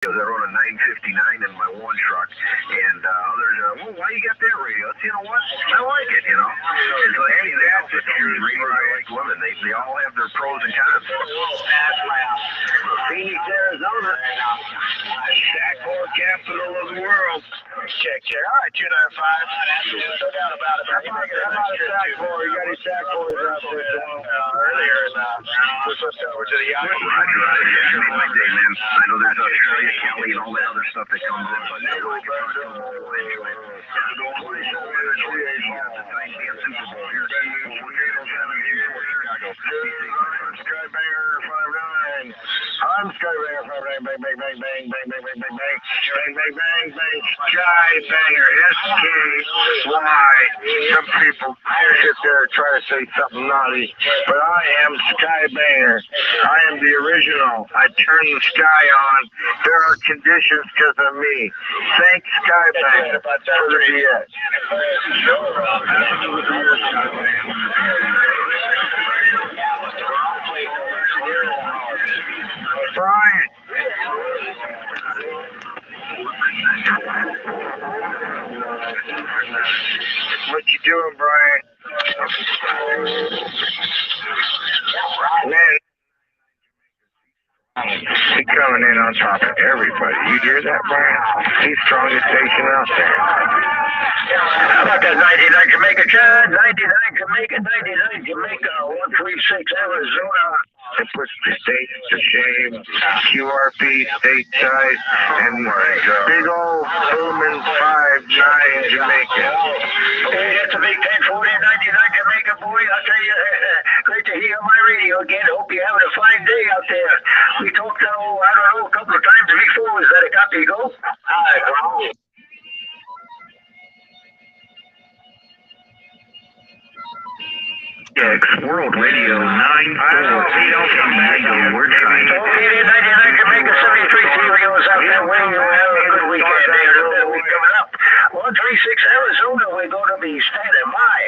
I run a 959 in my one truck, and others are, well, why you got that radio? It's, you know what? I like it, you know. It's like, hey, that's it. Radio, I like women. They all have their pros and cons. Phoenix, Arizona, Sackboy capital of the world. Check. All right, 295. No doubt about it. How about Sackboy? You got any Sackboys out there? Earlier, we switched over to the yacht. Roger, my day, man. I know there's Australia, Kelly, and all that other stuff that comes in, but I like it. Anyway, Super Bowl here. Skybanger 59. I'm Skybanger 59. Bang, bang, bang, bang, bang, bang, bang, bang, bang, bang, bang, bang, bang. Skybanger. SKY. Some people sit there and try to say something naughty, but I am Skybanger. I am the original. I turn the sky on. There are conditions because of me. Thank Skybanger for the BS. Brian. What you doing, Brian? Man, he's coming in on top of everybody. You hear that, Brian? He's strongest station out there. How about that 99 Jamaica, Chad? 99 Jamaica, 99 Jamaica, 136 Arizona. It puts the state to shame. QRP stateside and big old booming 5'9" Jamaica. Hey, that's a big 1040 99 Jamaica, boy. I'll tell you, great to hear my radio again. Hope you're having a fine day out there. We talked, I don't know, a couple of times before. Is that a copy, go? Hi, X World Radio 94. We're trying to. Okay, 99 Jamaica 73 Studios out there. Way you have a good weekend there. We're coming up. 136 Arizona. We're going to be standing by.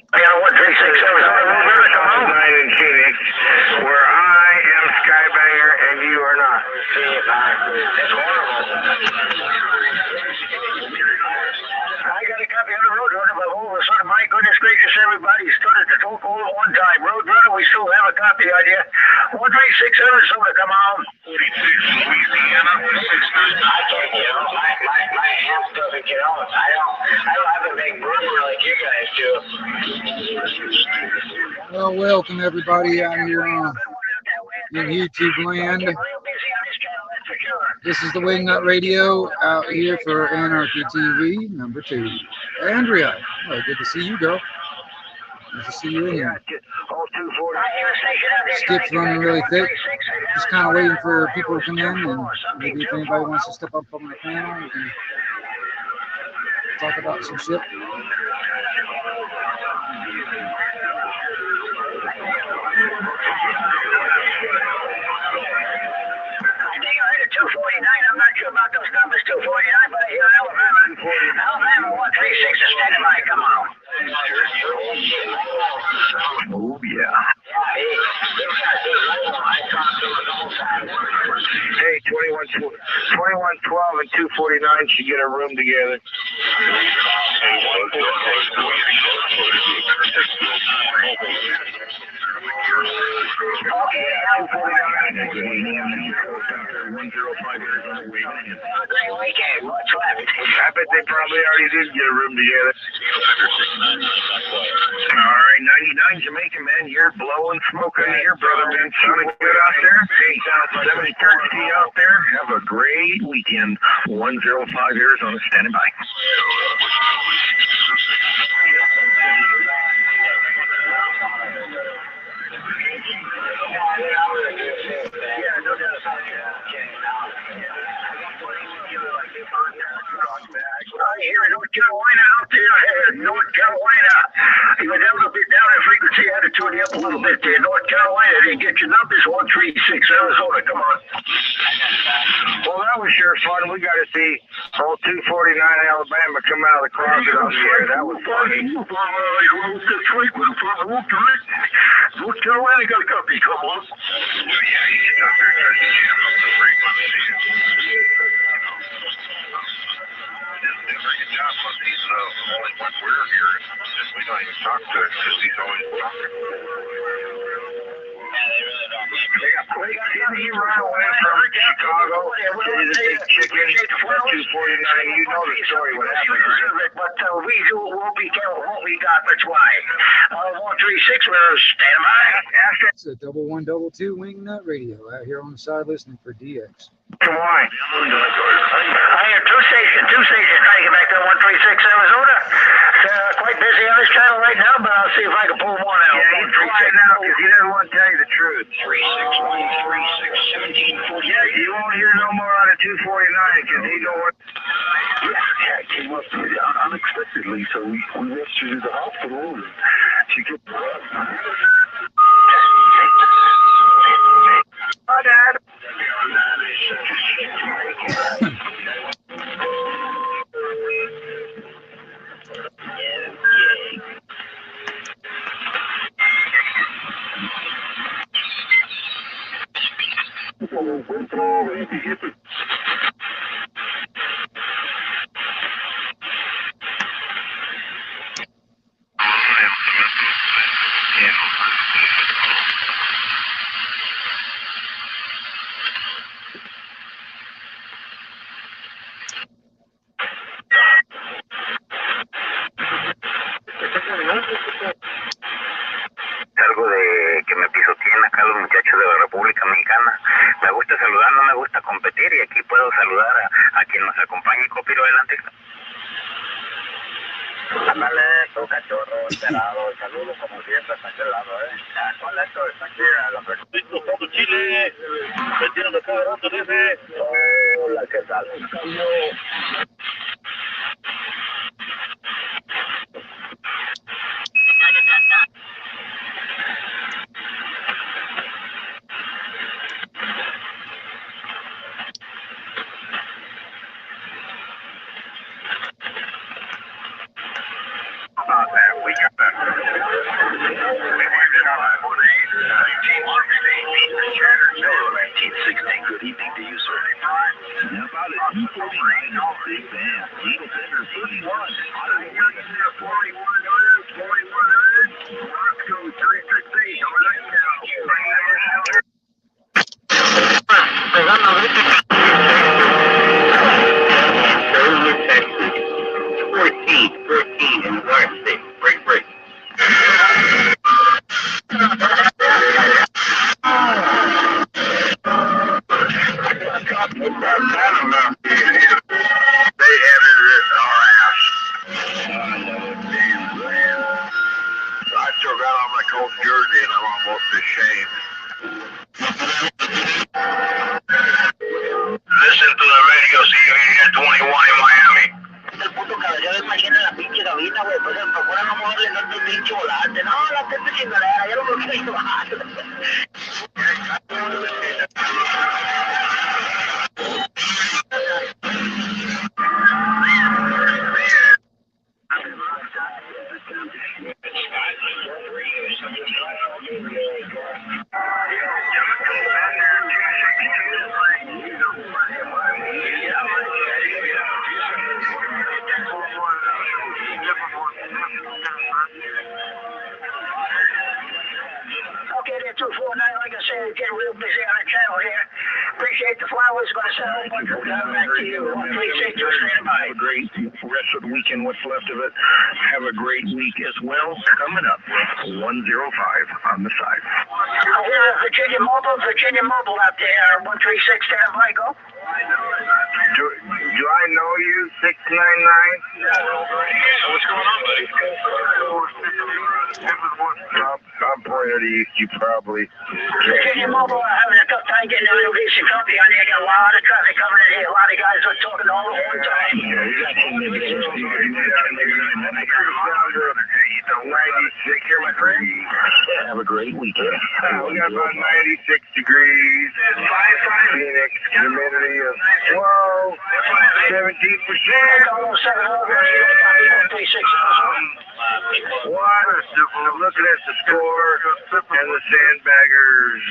I got a 136 Arizona. Come on. In Phoenix, where I am Skybanger and you are not. It's horrible. I got a copy of the Roadrunner, but all of a sudden, my goodness gracious, everybody started to talk all at one time. Roadrunner, we still have a copy of you. 136 Arizona, come on. 46 Louisiana. I can't get on. My hands doesn't get on. I don't have a big brother like you guys do. Well, welcome everybody out here in YouTube land. This is the Wingnut Radio out here for Anarchy TV number 2. Andrea, oh, good to see you, girl. Good to see you in here. Skip's running really thick. Just kind of waiting for people to come in, and maybe if anybody wants to step up on the panel, we can talk about some shit. I'm not sure about those numbers, 249, but I hear Alabama 136 is standing by. Come on. Oh, yeah. Hey, 2112 and 249 should get a room together. I bet they probably already did get a room together. All right, 99 Jamaican, man, you're blowing smoke into your brother, man. Sounding good out there. Hey, 730 out there. Have a great weekend. 105 Arizona, standing by. Here in North Carolina out there, North Carolina. You were down a bit down in frequency, had to tune you up a little bit there. North Carolina, didn't get your number Here's 136 Arizona. Come on. Well, that was sure fun. We got to see old 249 Alabama come out of the closet on the air. That was funny. North Carolina got a copy. Come on. Yeah, he's up there. Good job, plus he's only when we're here. We don't even talk to him because he's always talking. We got he ran away from Chicago. He's a big chicken. 249. You know the story. What happened? But we won't be telling what we got. That's why. 136. We're standing by. It's a 1122 Wingnut Radio out here on the side listening for DX. Come on. I hear two stations trying to get back to 136 Arizona. It's quite busy on this channel right now, but I'll see if I can pull one out. Yeah, he's quiet now because he doesn't want to tell you the truth. 361361740. Yeah, you won't hear no more out of 249 because he don't want. Yeah, it came up unexpectedly, so we rushed her to the hospital. And she could. Hi, Dad. Algo de que me pisoteen acá los muchachos de la República Mexicana. Me gusta saludar, no me gusta competir, y aquí puedo saludar a quien nos acompañe. Copiro, adelante. Ándale, tu cachorro, enterado, saludos como siempre hasta aquel lado, ¿Cuál es esto? Está aquí a la República de Chile, metiendo de cada rato, dice. Hola, ¿qué tal? We got that. Good evening to you, sir. Now about it, 249, big band. Eagle Tender 31. 4100. Roscoe 368. Texas. 14 in the Garden State. Break. They edited our ass. I still got on my cold jersey and I'm almost ashamed. Listen to the radio, see if you get 21 in Miami. El puto caballero es mañana en la pinche cabina, güey. Pues procura no moverle tanto el pinche volante. No, la pinche chingadera, ya lo bloqueé y bajar. Okay, then 249, like I said, getting real busy on the channel here. Appreciate the flowers. Going to send a bunch of them back to you. Please stay tuned. Have a great rest of the weekend, what's left of it. Have a great week as well. Coming up, 105 on the side. I hear Virginia Mobile out there, 136 San Michael. Do I know you, 699? What's going on, buddy? I'm pointing to you probably. Virginia Mobile are having a tough time getting a little decent company on there. Got a lot of traffic coming in here. A lot of guys are talking all at one time. Yeah, you got some You know, 96 here, my friend. Have a great weekend. We got about 96 degrees. Phoenix, humidity of 17%. Water, looking at the score and the Sandbaggers.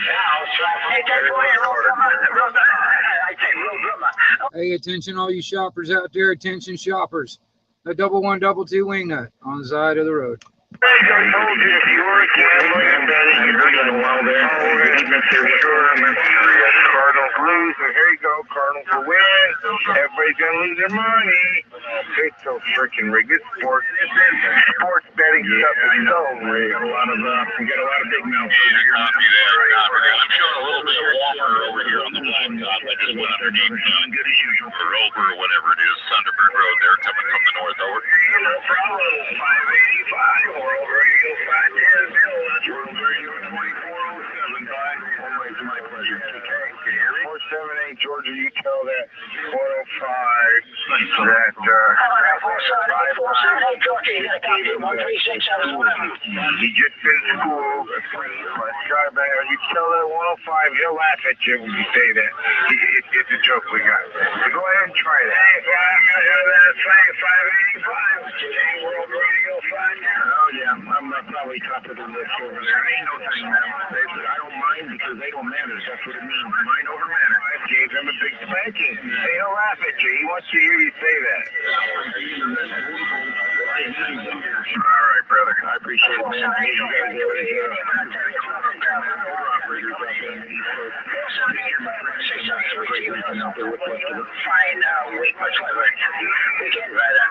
Hey, attention, all you shoppers out there. Attention, shoppers. The 1122 Wingnut on the side of the road. I told you if you were gambling and betting, you're doing well there. For sure. Cardinals lose, and here you go. Cardinals will win. Everybody's gonna lose their money. It's so freaking rigged. This sports betting stuff is so rigged. We got a lot of big mouths over here. I'm showing a little bit of water over here on the blacktop. I just went underneath good as usual or over whatever it is, Thunderbird Road there, coming from the north over. No problem. 585 or over 510 bill. That's room 2407. Always my pleasure. Okay. 478 Georgia, you tell that 105 that he just finished school. Skybanger, you tell that 105, he'll laugh at you when you say that. It's a joke we got. So go ahead and try that. That's 585. World Radio 5 now. Oh yeah, I'm probably top of the list over there. Ain't no thing, man. I don't mind because they don't manage. That's what it means. Mind over manner. I gave him a big spanking. Hey, he'll laugh at you. He wants to hear you say that. All right, brother. I appreciate it, man. Hey, you guys always operators out there in the East Coast. Have a great weekend out there with the rest of it. Fine week, much better. Weekend, brother.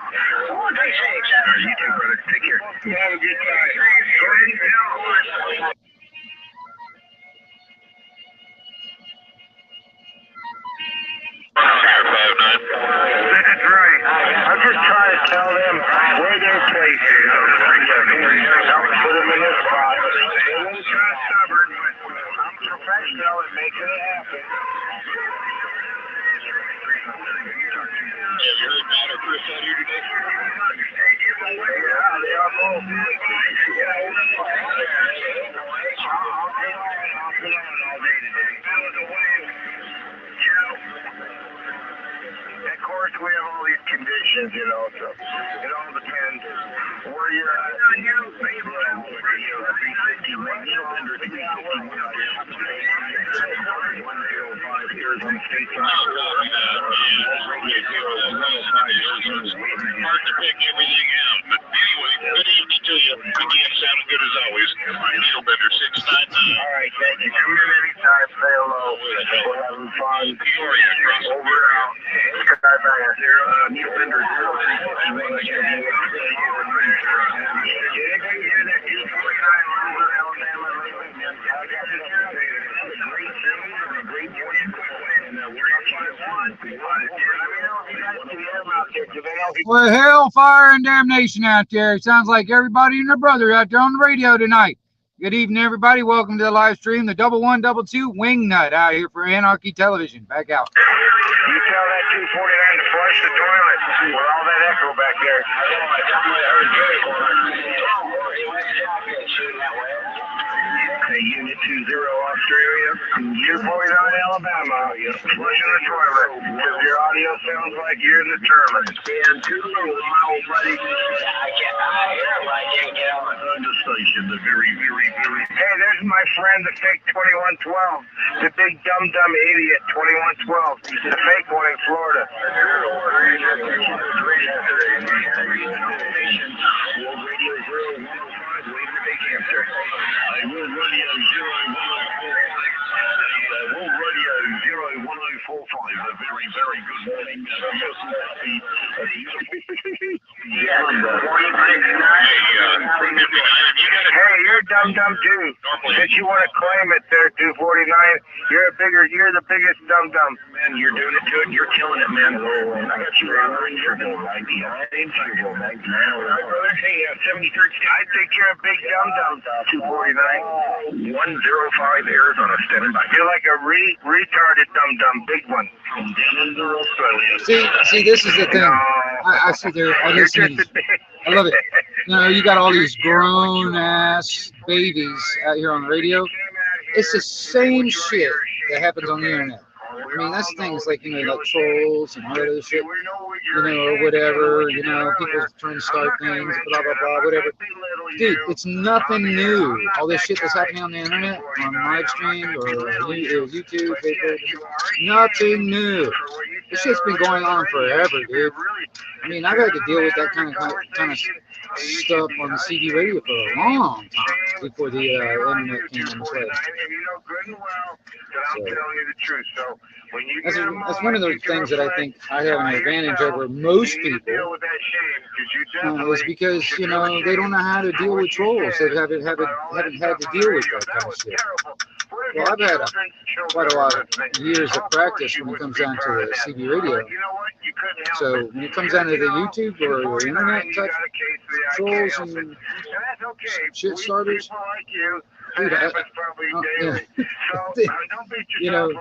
136. All right, you too, brother. Take care. Have a good time. Go ahead and tell. That's right. I'm just trying to tell them where their place is. Put them in their spot. They're a little kind of stubborn, but I'm professional at making it happen. Have you heard Matt or Chris out here today? Yeah, they are both. I'll be on all day today. Of course, we have all these conditions, so it all depends where you're at. Arizona State. Hard to pick everything out, but anyway, good evening to you. Again, sounding good as always. Needlebender 699. All right, thank you. Come in anytime, say hello. We're having fun. Peoria, across the Over and out. Skybanger. Needlebender 0361. Well, hellfire and damnation out there. It sounds like everybody and their brother out there on the radio tonight. Good evening, everybody. Welcome to the live stream. The 1122 Wingnut out here for Anarchy Television. Back out. You tell that 249 to flush the toilet with all that echo back there. Hey, Unit 20 Australia. 249 Alabama. Flushing the toilet because your audio sounds like you're in the turbine. And Toodaloo, my old buddy. I can't get on the thunder station. The very, very, very. Hey, there's my friend, the fake 2112. The big dumb idiot 2112. The fake one in Florida. World Radio 0105, wave the big hamster. World Radio 0145. World Radio 01045. A very, very good morning. Hey, you're dumb too. Since you want to claim it there, 249, you're the biggest dumb. Man, you're doing it good. You're killing it, man. I got you right on your goal, 99. Hey, 73. I think you're a big dumb, 249. 105 Arizona, standing by. You're like a retarded dumb, big one. From Denver, Australia. See, this is the thing. I sit there. I listen to this. I love it. You know, you got all these grown-ass babies out here on the radio. It's the same shit that happens on the internet. I mean, that's things like, you know, like trolls and all that other shit, you know, or whatever, you know, people trying to start things, blah, blah, blah, whatever. Dude, it's nothing new. All this shit that's happening on the internet, on live stream or YouTube, Facebook, nothing new. This shit's been going on forever, dude. I mean, I've had to deal with that kind of stuff on the CD radio for a long time before the internet came on the way. That's one of the things that I think I have an advantage over most people, is because, you know, they don't know how to deal with trolls. They haven't had to deal with that kind of shit. Well, I've had quite a lot of years of practice when it comes down to the CD radio. So when it comes down to the YouTube or internet type trolls and shit starters, dude, you know,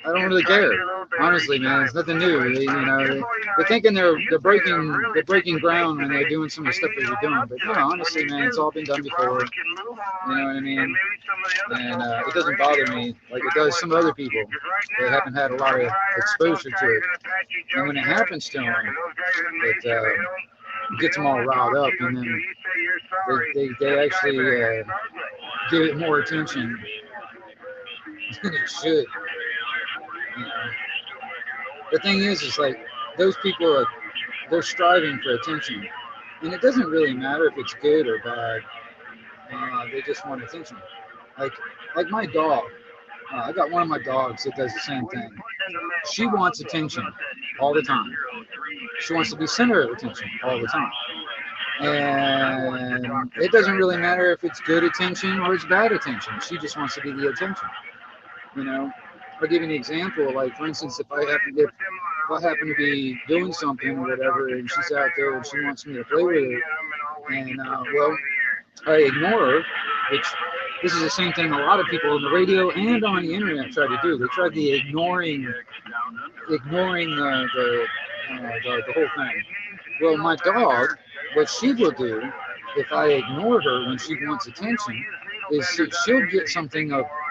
I don't really care. Honestly, man, it's nothing new. They're thinking they're breaking ground when they're doing some of the stuff that they're doing. But no, honestly, man, it's all been done before. You know what I mean? And it doesn't bother me like it does some other people that haven't had a lot of exposure to it. And when it happens to them, it gets them all riled up, and then they actually give it more attention than it should. You know? The thing is like those people they're striving for attention, and it doesn't really matter if it's good or bad. They just want attention. Like my dog. I got one of my dogs that does the same thing. She wants attention all the time. She wants to be center of attention all the time. And it doesn't really matter if it's good attention or it's bad attention. She just wants to be the attention. You know, I'll give you an example. Like, for instance, if I happen to be doing something or whatever, and she's out there and she wants me to play with her, and well, I ignore her, which this is the same thing a lot of people on the radio and on the internet try to do. They try to ignoring the whole thing. Well, my dog, what she will do if I ignore her when she wants attention is she'll get something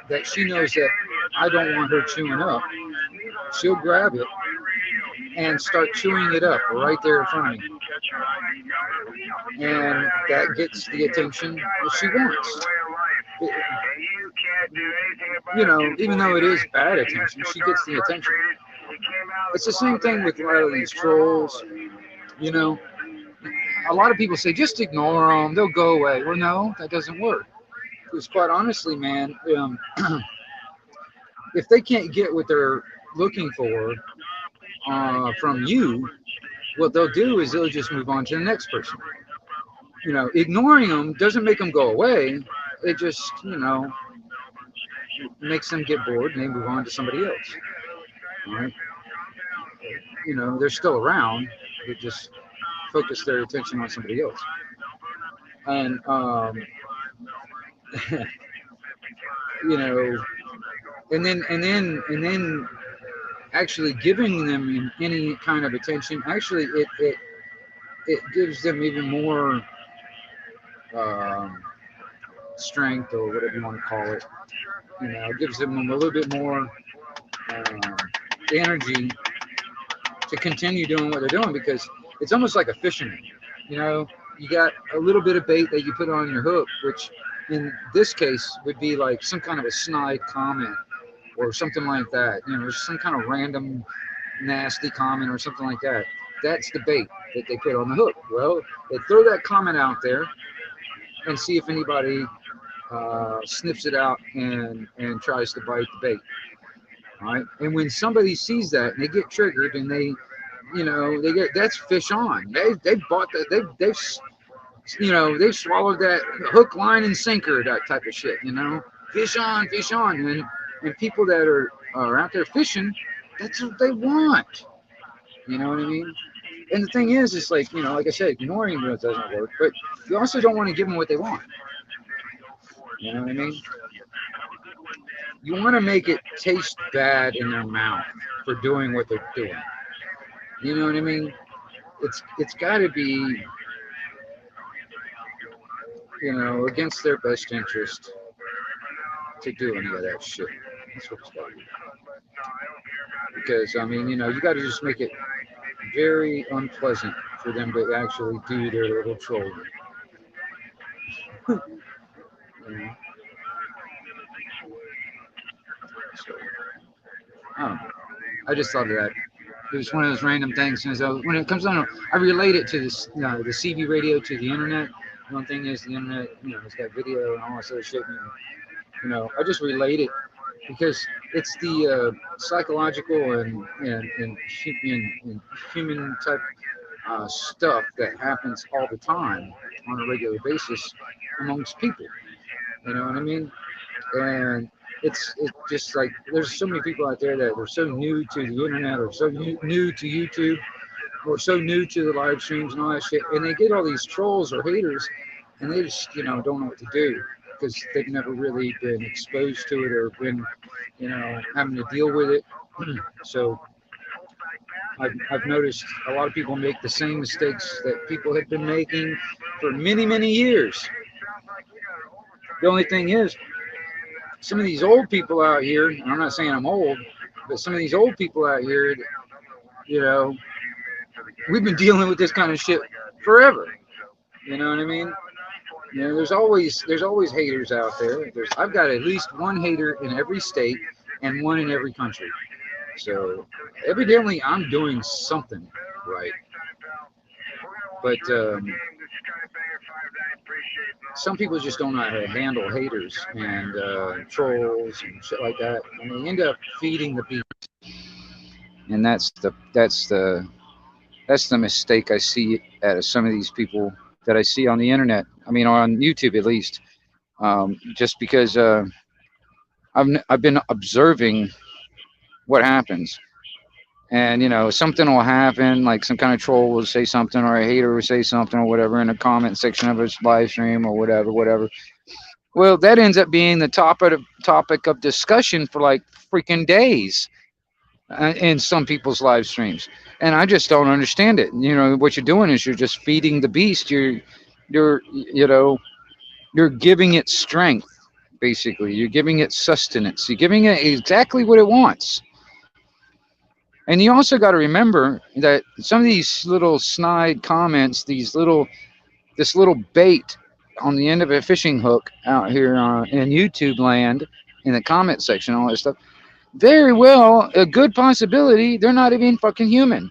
that she knows that I don't want her chewing up. She'll grab it and start chewing it up right there in front of me. And that gets the attention that she wants. You know, even though it is bad attention, she gets the attention. It's the same thing with a lot of these trolls. You know, a lot of people say, just ignore them, they'll go away. Well, no, that doesn't work. Because quite honestly, man, if they can't get what they're looking for from you, what they'll do is they'll just move on to the next person. You know, ignoring them doesn't make them go away. It just, you know, makes them get bored and they move on to somebody else. All right? You know, they're still around. They just focus their attention on somebody else. And, you know, and then actually giving them any kind of attention, actually it gives them even more strength, or whatever you want to call it. You know, it gives them a little bit more energy to continue doing what they're doing, because it's almost like a fisherman. You know, you got a little bit of bait that you put on your hook, which in this case would be like some kind of a snide comment or something like that. You know, some kind of random nasty comment or something like that. That's the bait that they put on the hook. Well, they throw that comment out there and see if anybody sniffs it out and tries to bite the bait. All right. And when somebody sees that and they get triggered and they get, that's fish on. They bought that. They've you know, they swallowed that hook, line, and sinker, that type of shit. You know, fish on, and people that are out there fishing, that's what they want. You know what I mean? And the thing is, it's like, you know, like I said, ignoring them doesn't work, but you also don't want to give them what they want. You know what I mean? You want to make it taste bad in their mouth for doing what they're doing. You know what I mean? It's got to be you know, against their best interest to do any of that shit. That's what it's got to be. Because, I mean, you know, you got to just make it very unpleasant for them to actually do their little trolling. You know? So, I don't know. I just thought of that. It was one of those random things. And so when it comes on, I relate it to this, you know, the CB radio to the internet. One thing is the internet, you know, it's got video and all this other shit. And, you know, I just relate it because it's the psychological and human type stuff that happens all the time on a regular basis amongst people. You know what I mean? And it's just like there's so many people out there that are so new to the internet or so new to YouTube or so new to the live streams and all that shit, and they get all these trolls or haters, and they just, you know, don't know what to do because they've never really been exposed to it or been, you know, having to deal with it. So I've noticed a lot of people make the same mistakes that people have been making for many years. The only thing is, some of these old people out here, and I'm not saying I'm old, but some of these old people out here, you know, we've been dealing with this kind of shit forever. You know what I mean? You know, there's always haters out there. I've got at least one hater in every state and one in every country. So evidently I'm doing something right. But some people just don't know how to handle haters and trolls and shit like that, and they end up feeding the beast. And that's the mistake I see out of some of these people that I see on the internet. I mean, on YouTube at least. Just because I've been observing what happens. And, you know, something will happen, like some kind of troll will say something or a hater will say something or whatever in the comment section of his live stream or whatever. Well, that ends up being the topic of discussion for like freaking days in some people's live streams. And I just don't understand it. You know, what you're doing is you're just feeding the beast. You're giving it strength, basically. You're giving it sustenance. You're giving it exactly what it wants. And you also got to remember that some of these little snide comments, this little bait on the end of a fishing hook out here in YouTube land, in the comment section, all that stuff, very well, a good possibility they're not even fucking human.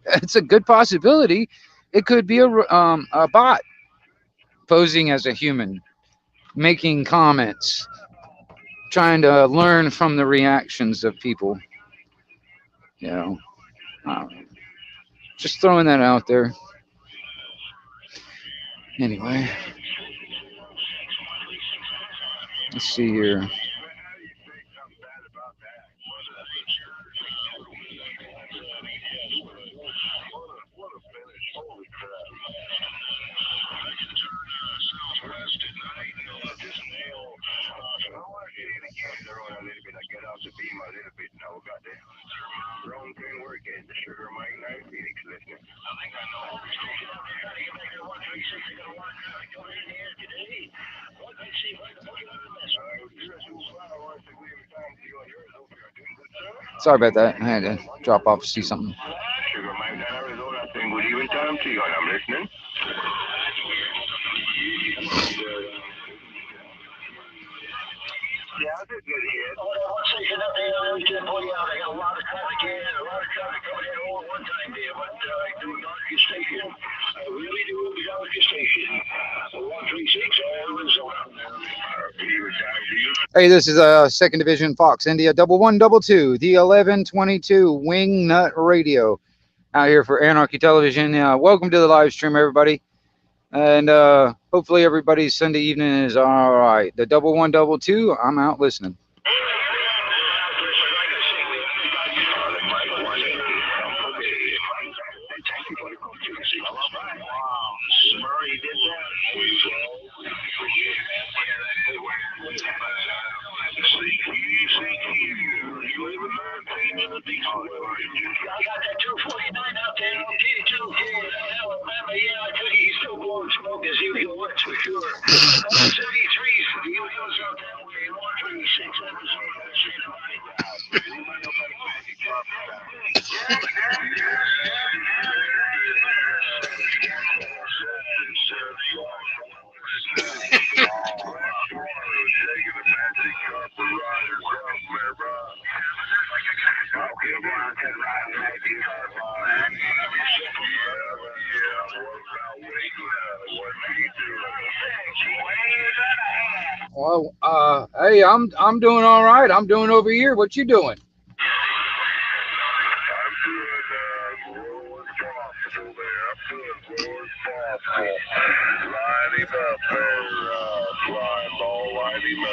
It's a good possibility it could be a bot posing as a human, making comments, trying to learn from the reactions of people. You know, just throwing that out there. Anyway, let's see here. Sorry about that. I had to drop off to see something. Sugar Mike down Arizona, saying good evening time to you, and I'm listening. Yeah, I did good here. Oh, that one station up there, I was just pointing out, I got a lot of traffic in, a lot of traffic coming in all at one time there, but I do acknowledge your station. I really do acknowledge your station. 136 Arizona. Good evening time to you. Hey, this is Second Division Fox India 1122, the 1122 Wing Nut Radio, out here for Anarchy Television. Welcome to the live stream, everybody. And hopefully everybody's Sunday evening is all right. The 1122, I'm out listening. got that 249 out there on T2 here in Alabama. Yeah, I tell you, he's still blowing smoke as usual, that's for sure. 73's, the UFO's out that way. 136, Arizona. Well, hey, I'm doing all right. I'm doing over here. What you doing? Line him up there, flying ball, line him up.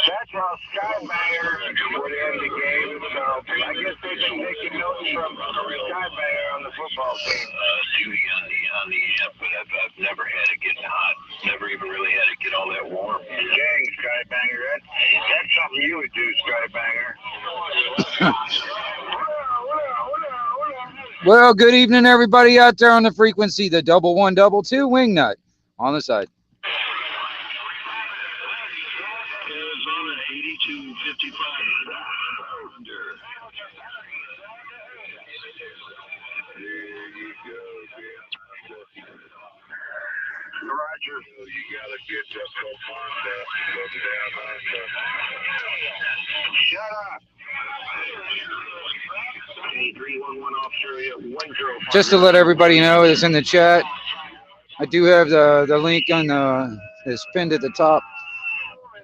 That's how Skybanger would end the game. So I guess they've been taking notes from Skybanger on the football team. Duty on the amp, but I've never had it get hot. Never even really had it get all that warm. Dang, Skybanger, that's something you would do, Skybanger. Well, good evening, everybody out there on the frequency. The 1122 Wingnut on the side. Arizona 8255 under. There you go, man. Roger. You gotta get that Pomona from down under. Shut up. 311 officer, 105. Just to let everybody know, it's in the chat. I do have the link on it's pinned at the top.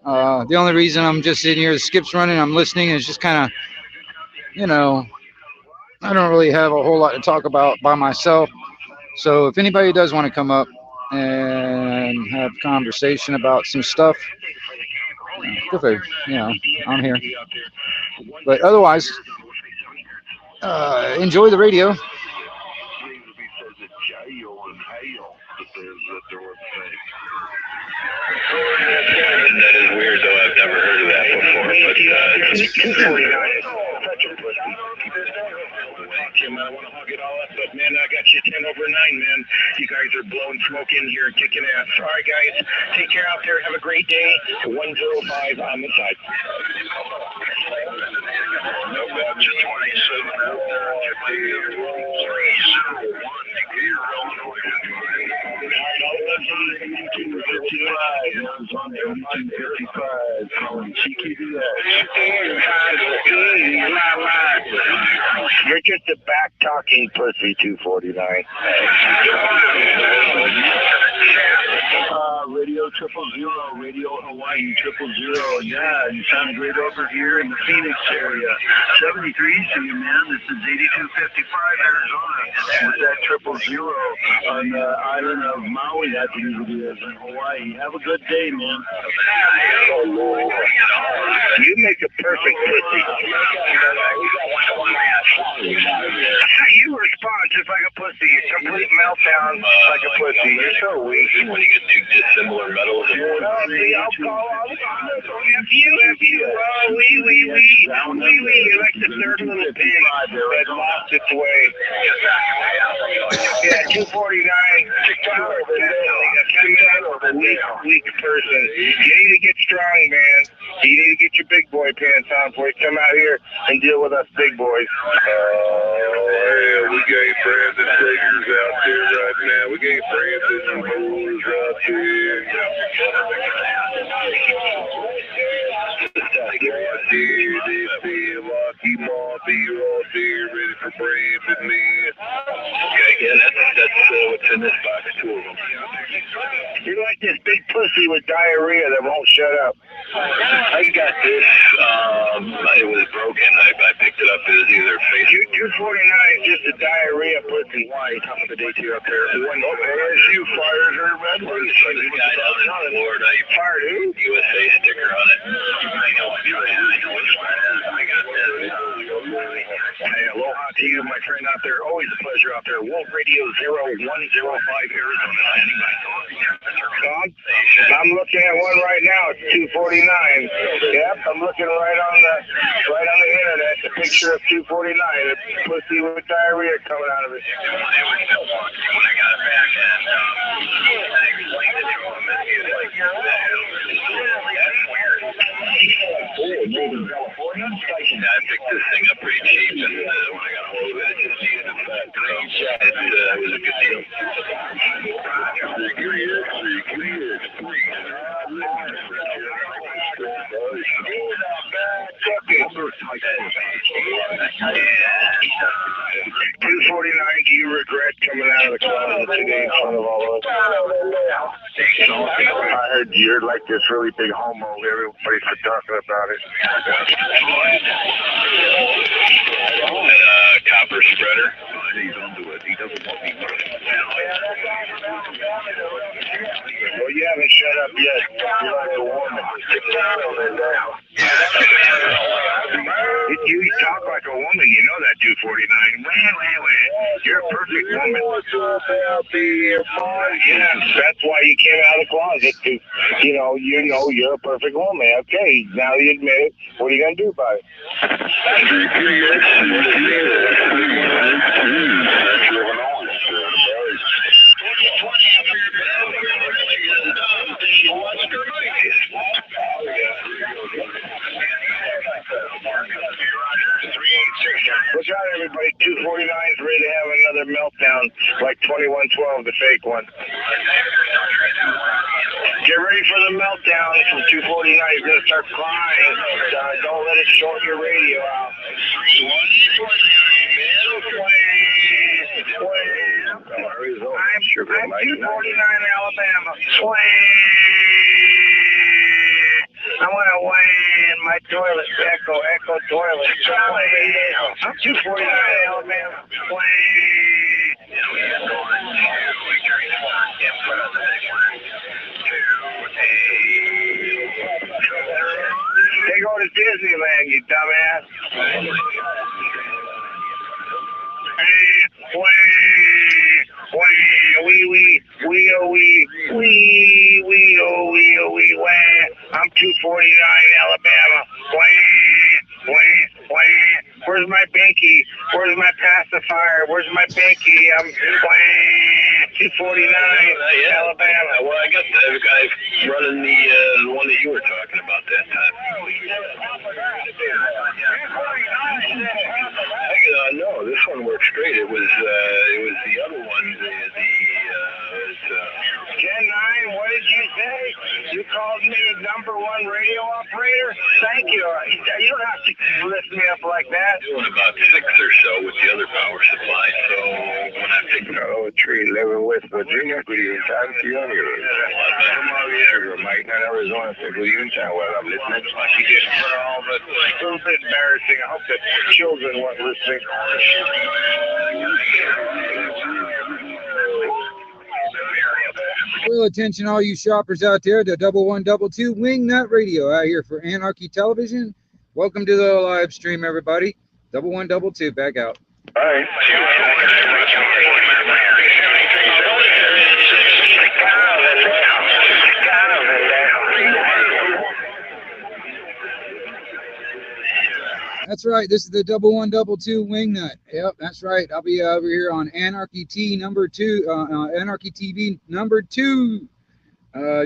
The only reason I'm just sitting here, the skip's running, I'm listening, is just kind of, you know, I don't really have a whole lot to talk about by myself. So if anybody does want to come up and have a conversation about some stuff, feel free, you know, I'm here. But otherwise, enjoy the radio. That is weird, though. I've never heard of that before. But Tim, I don't want to hog it all up, but man, I got you 10 over 9, man. You guys are blowing smoke in here and kicking ass. All right, guys, take care out there. Have a great day. 105 on the side. No bad, just 27 out there. 301. You're just a back-talking pussy, 249. Radio 000, Radio Hawaii 000. Yeah, you sound great over here in the Phoenix area. 73 to you, man. This is 8255 Arizona with that 000 on the island of Maui, I believe it is, in Hawaii. Have a good day, man. You make a perfect pussy. You respond just like a pussy. Complete meltdown like a pussy. You're so weak. When you get two dissimilar metals. I'll call F you. Oh, wee. You're like the third little pig that lost its way. Yeah, 249. Weak person. You need to get strong, man. You need to get your big boy pants on before you come out here and deal with us big boys. Yeah, we got Brandon Takers out there right now. We got Brandon and Moors out there. Lucky Moppy, you're all there, ready for Brandon, man. Yeah, that's what's in this box, 2 of them. You're like this big pussy with diarrhea that won't shut up. I got this. It was broken. I picked it up as either face. 249 is just a diarrhea pussy. Why? Top of the day two up there. When ASU fires her red one, the guy down in Florida, he fired who? USA sticker on it. I know which one I got that. Hey, aloha to you, my friend out there. Always a pleasure out there. Wolf Radio 0105 Arizona. I'm looking at one right now. It's 249. Yep, I'm looking right on the internet. The picture of 249. A pussy with diarrhea coming out of it. When I got it back and I explained it to him, and he was like, that's weird. California? Yeah, I picked this thing up pretty cheap, and when I got a hold of it, it just needed a fat. So it was a good deal. $249. Do you regret coming out of the closet today in front of all of us? I heard you're like this really big homo. Everybody's talking about it. And copper spreader. He's onto it. He doesn't want me. Well, you haven't shut up yet. You're like a woman. You talk like a woman. You know that 249. You're a perfect woman. Yeah, that's why you came out of the closet. To, you're a perfect woman. Okay, now you admit it. What are you going to do about it? Look out, everybody. 249 is ready to have another meltdown like 2112, the fake one. Get ready for the meltdown from 249. He's going to start crying. Don't let it short your radio out. I'm 249 Alabama. I want to weigh in my toilet. Echo toilet. I'm 249 Alabama. They go to Disneyland, you dumbass. I'm 249 Alabama. Where's my binky? Where's my pacifier? Where's my binky? I'm 249 Alabama. Well, I got the guy running the one that you were talking about that time. No, this one works great. It was the other one. Ken 9, what did you say? You called me #1 radio operator? Thank you. You don't have to lift me up like that. Doing about 6 or so with the other power supply. So when I picked Oh, tree living with Virginia. Good evening, time to you. Sugar Mike, not Arizona. Good evening, time. Well, I'm listening. She did for all, but a little bit embarrassing. I hope the children weren't listening. Well, attention all you shoppers out there to 1122 Wingnut Radio out here for Anarchy Television. Welcome to the live stream, everybody. 1122, back out. All right. That's right. This is the 1122 Wingnut. Yep, that's right. I'll be over here on Anarchy T #2, Anarchy TV #2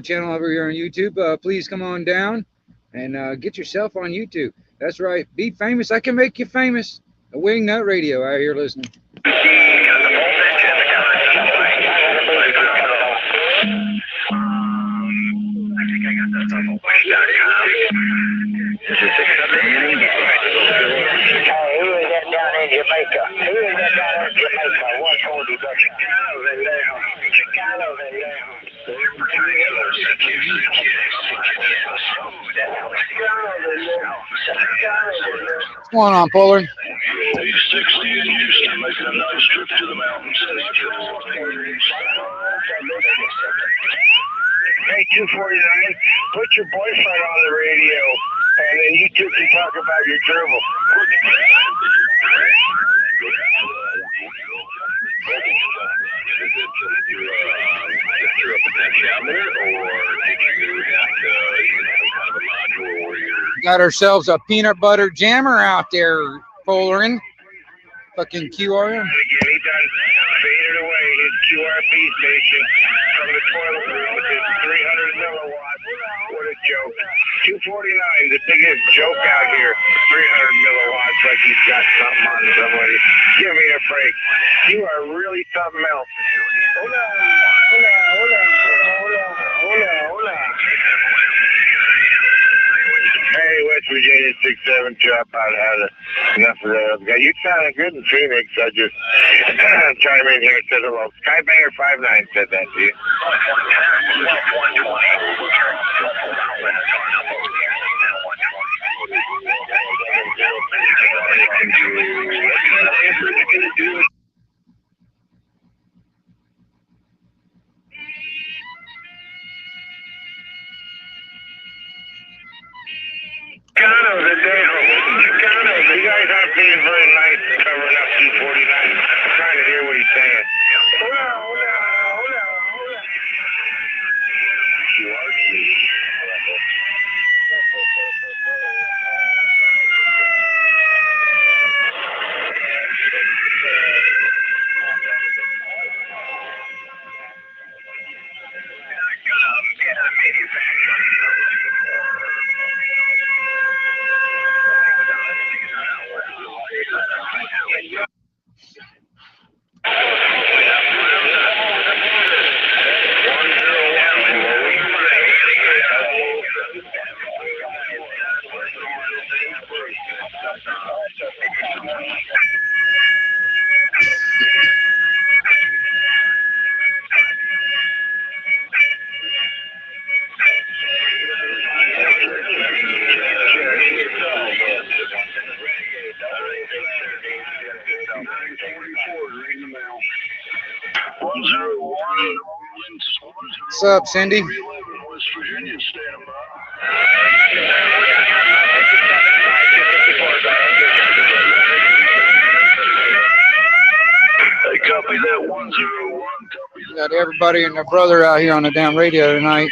channel over here on YouTube. Please come on down and get yourself on YouTube. That's right. Be famous. I can make you famous. The Wingnut Radio out here listening. Jamaica. Who is that down in Jamaica? 140 bucks. Chicano. What's going on, Pollard? He's 60 in Houston, making a nice trip to the mountains. Hey, 249, put your boyfriend on the radio, and then you two can talk about your dribble. it just through a potentiometer, or did you have to use some kind of a module where you're... Got ourselves a peanut butter jammer out there, Polarin. Fucking QRM. Again, he done faded away his QRP station from the toilet room with his 300 milliwatts. What a joke. 249, the biggest joke out here. 300 milliwatts, like he's got something on somebody. Give me a break. You are really something else. Hola, hola, hola, hola, hola, hola. Hey, West Virginia 672, I about had enough of that other guy. You sounded good in Phoenix. I just chime in here and said hello. Skybanger59 said that to you. Chicano, the damn Chicano. You guys aren't being very nice covering up 249. I'm trying to hear what he's saying. Hola, hola, hola, hola. You are sweet. What's up, Cindy? Copy that 101. Got everybody and their brother out here on the damn radio tonight,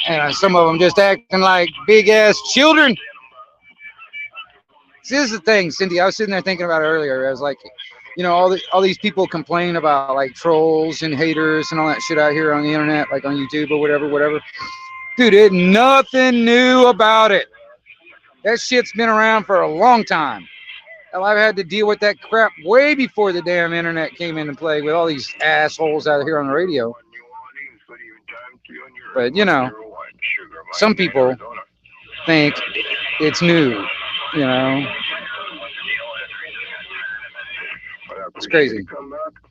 and some of them just acting like big ass children. See, this is the thing, Cindy. I was sitting there thinking about it earlier. I was like, you know, all these people complain about like trolls and haters and all that shit out here on the internet, like on YouTube or whatever. Dude, it nothing new about it. That shit's been around for a long time. Hell, I've had to deal with that crap way before the damn internet came into play with all these assholes out here on the radio. But, you know, some people think it's new, you know. It's crazy.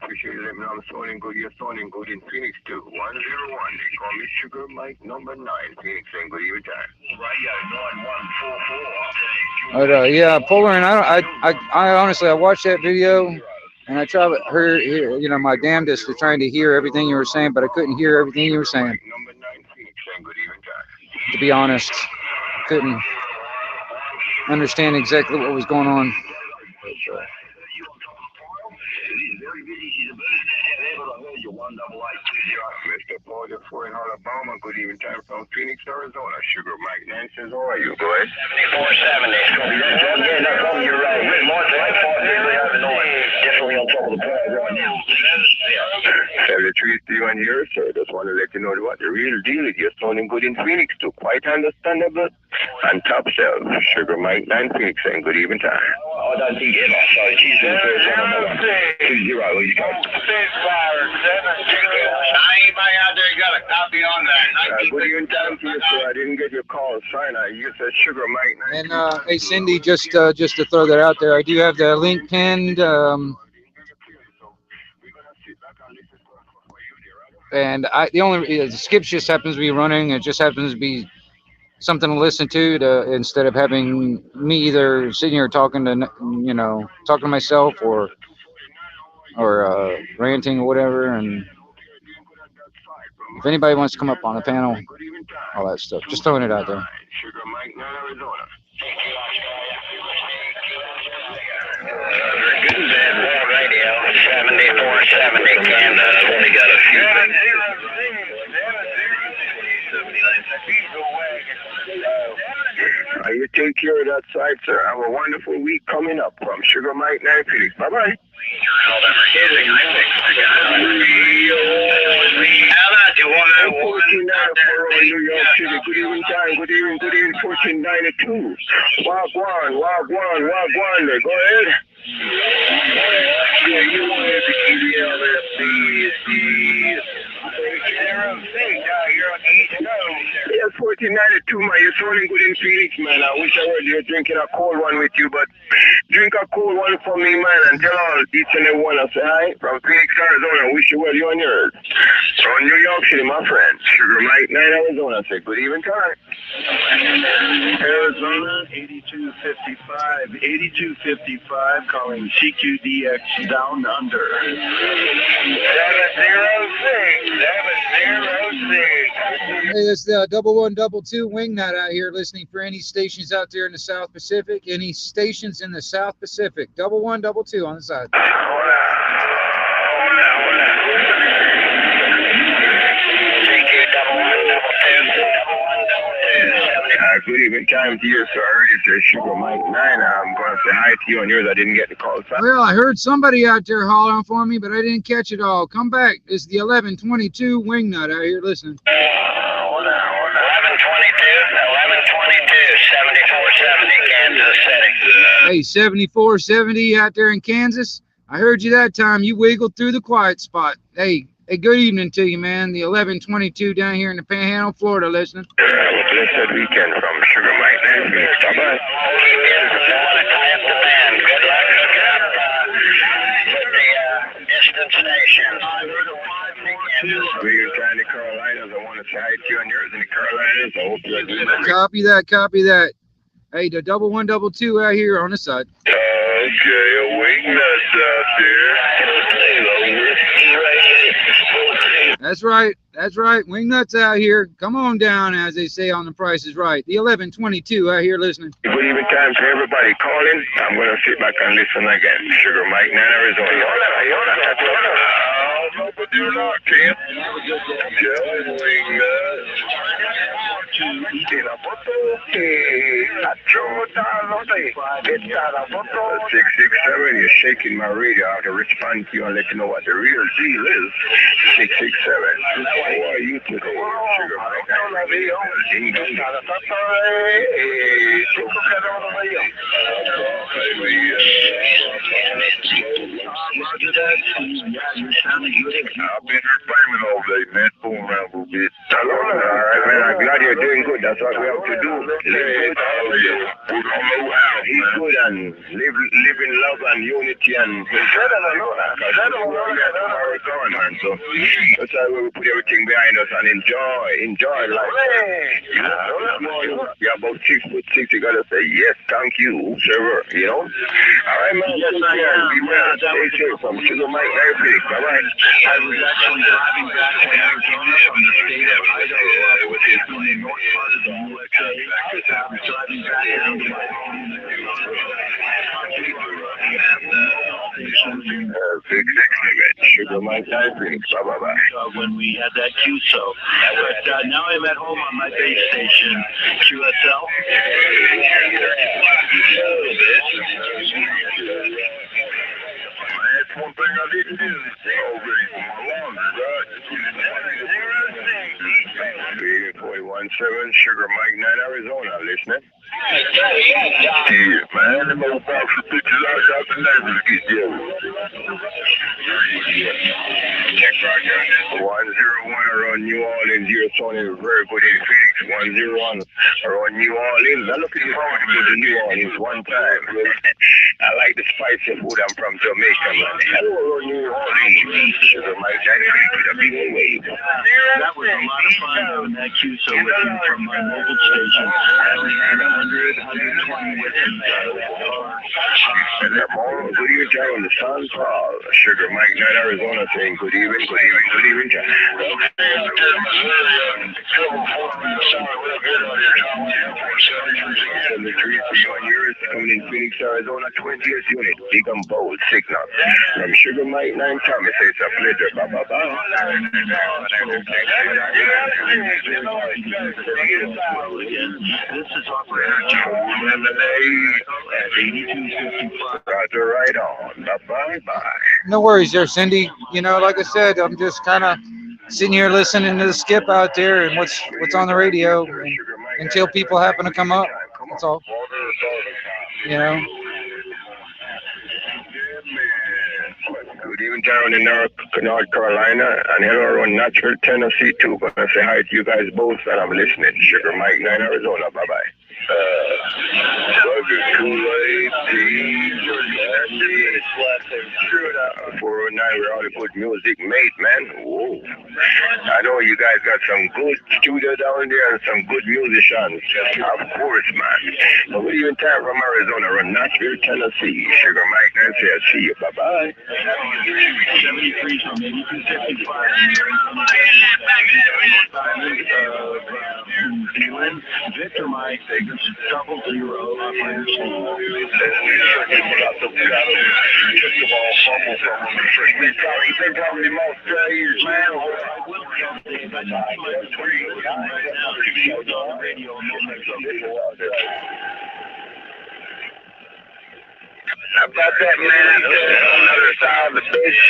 Appreciate it. Let me know I'm sounding good. You're sounding good in Phoenix too. 101. They call me Sugar Mike number 9. Phoenix ain't good every time. Right, yeah, 9144. Yeah, Polarin. I honestly, I watched that video and I tried to hear, you know, my damnedest to trying to hear everything you were saying, but I couldn't hear everything you were saying. To be honest, couldn't understand exactly what was going on. Mr. Porter for in Alabama. Good evening, time from Phoenix, Arizona. Sugar Mike Nancy, how are you, boy? 7470. Yeah, no problem. You're Rick Martin, like Fort Ridley, Illinois. Definitely on top of the ball right now. 73 Steven here, sir. Just want to let you know what the real deal is. You're sounding good in Phoenix too. Quite understandable. And top shelf. Sugar Mike 9 Phoenix and good evening time. I don't think ever. So she's in the first one. 2-0. What you got? Anybody out there got a copy on that? Good evening time to you, sir. I didn't get your call. Sorry, now you said Sugar Mike 9. And hey, Cindy, just to throw that out there, I do have the link pinned. And the skips just happens to be running. It just happens to be something to listen to instead of having me either sitting here talking to myself or ranting or whatever. And if anybody wants to come up on the panel, all that stuff, just throwing it out there. Sugar Mike 9 Arizona. Good and bad, all righty. radio, 7470 Kansas. I've only got a few. You take care of that side, sir. Have a wonderful week coming up from Sugar Mike 9 Phoenix. Bye-bye. How about you want to 1494 New York City. Good evening time. Good evening. 1492. Wagwan there. Go ahead. Yeah, you wanted to email that Yes, 1492, man. You're sounding good in Phoenix, man. I wish I were here drinking a cold one with you, but drink a cold one for me, man, and tell all each and every one I say hi from Phoenix, Arizona. Wish you well, you on yours. From New York City, my friend. Sugar Mike 9 Arizona. Say good evening time. Arizona 8255. 8255 calling CQDX down under. 706. Hey, it's the 1122 Wingnut out here listening for any stations out there in the South Pacific. Any stations in the South Pacific. 1122 on the side. Good evening time to you, sir. It's Sugar Mike 9. I'm going to say hi to you on yours. I didn't get the call. Well, I heard somebody out there hollering for me, but I didn't catch it all. Come back. It's the 1122 Wingnut out here listening. 1122, 7470 Kansas City. Hey, 7470 out there in Kansas. I heard you that time. You wiggled through the quiet spot. Hey, good evening to you, man. The 1122 down here in the Panhandle, Florida, listening. Blessed weekend from Sugar Mike 9. Bye-bye. Distant stations. We're trying the Carolinas. I want to say hi to you on yours in the Carolinas. I hope you're doing that. Copy that. Hey, the 1122 out here on the side. Okay, a Wingnut out there. That's right. Wingnuts out here. Come on down, as they say on The Price is Right. The 1122 out here listening. Good evening time to everybody calling. I'm going to sit back and listen again. Sugar Mike 9 Arizona. Six, 667, you're shaking my radio. I have to respond to you and let you know what the real deal is. 667. How are you today? Sugar Mike 9 Roger that. Yeah, you're sounding good. I've been reframing all day, man. Boom around a little bit. Hello. All right, man. I'm glad you're doing good. That's what we have to do. Live good. Eat good and live in love and unity and so that's why we put everything behind us and enjoy life. You're about 6'6". You gotta say yes, thank you, sir. You know. All right, man. Yes, I am. Be well. Stay safe from Sugar Mike Airfield. Bye bye. I was actually driving back to Arizona from the state of Idaho, which is in the north part of the USA. I was driving back down to my home. Sugar Mike Airfield. Bye bye. When we had that QSO. But now I'm at home on my base station, QSL. That's one thing I didn't do. Already for my laundry, right? 84117, Sugar Mike 9 Arizona, listening. Yeah, man, them old box of pictures out the neighbors get jealous. 101 around New Orleans, you're sounding very good in Phoenix. 101 around New Orleans. I looking forward to the New Orleans one time. I like the spicy food. I'm from Jamaica, man. Hello, New Orleans. Sugar Mike, that is a big wave. That was a lot of fun doing that QSO with you from my mobile station. I only had 120 with me. And that morning, good evening, John, on the Sun Paul. Sugar Mike 9 Arizona saying good evening, John. 73 for you and yours coming in Phoenix, Arizona, 20th unit. Big and bold signal. From Sugar Mike 9 Tommy says it's a pleasure. Bye bye bye. This is operator John at 8255. Got to right on. Bye bye bye. No worries there, Cindy. You know, like I said, I'm just kind of sitting here listening to the skip out there and what's on the radio until people happen to come up. That's all. You know. Good evening down in North Carolina and hello around Nashville, Tennessee too. But I say hi to you guys both and I'm listening. Sugar Mike 9 Arizona. Bye bye. Kool-Aid, tea, 409, we already put music mate, man. Whoa. I know you guys got some good studio down there and some good musicians. Of course, man. But we even time from Arizona, around Nashville, Tennessee. Sugar Mike 9 says, see you. Bye-bye. 73 from 8255. New Zealand. Victor Mike, this is 00 operator Steve. Just of all fumble from him. He's been telling me most years, man. How about that, man? On the other side of the fish.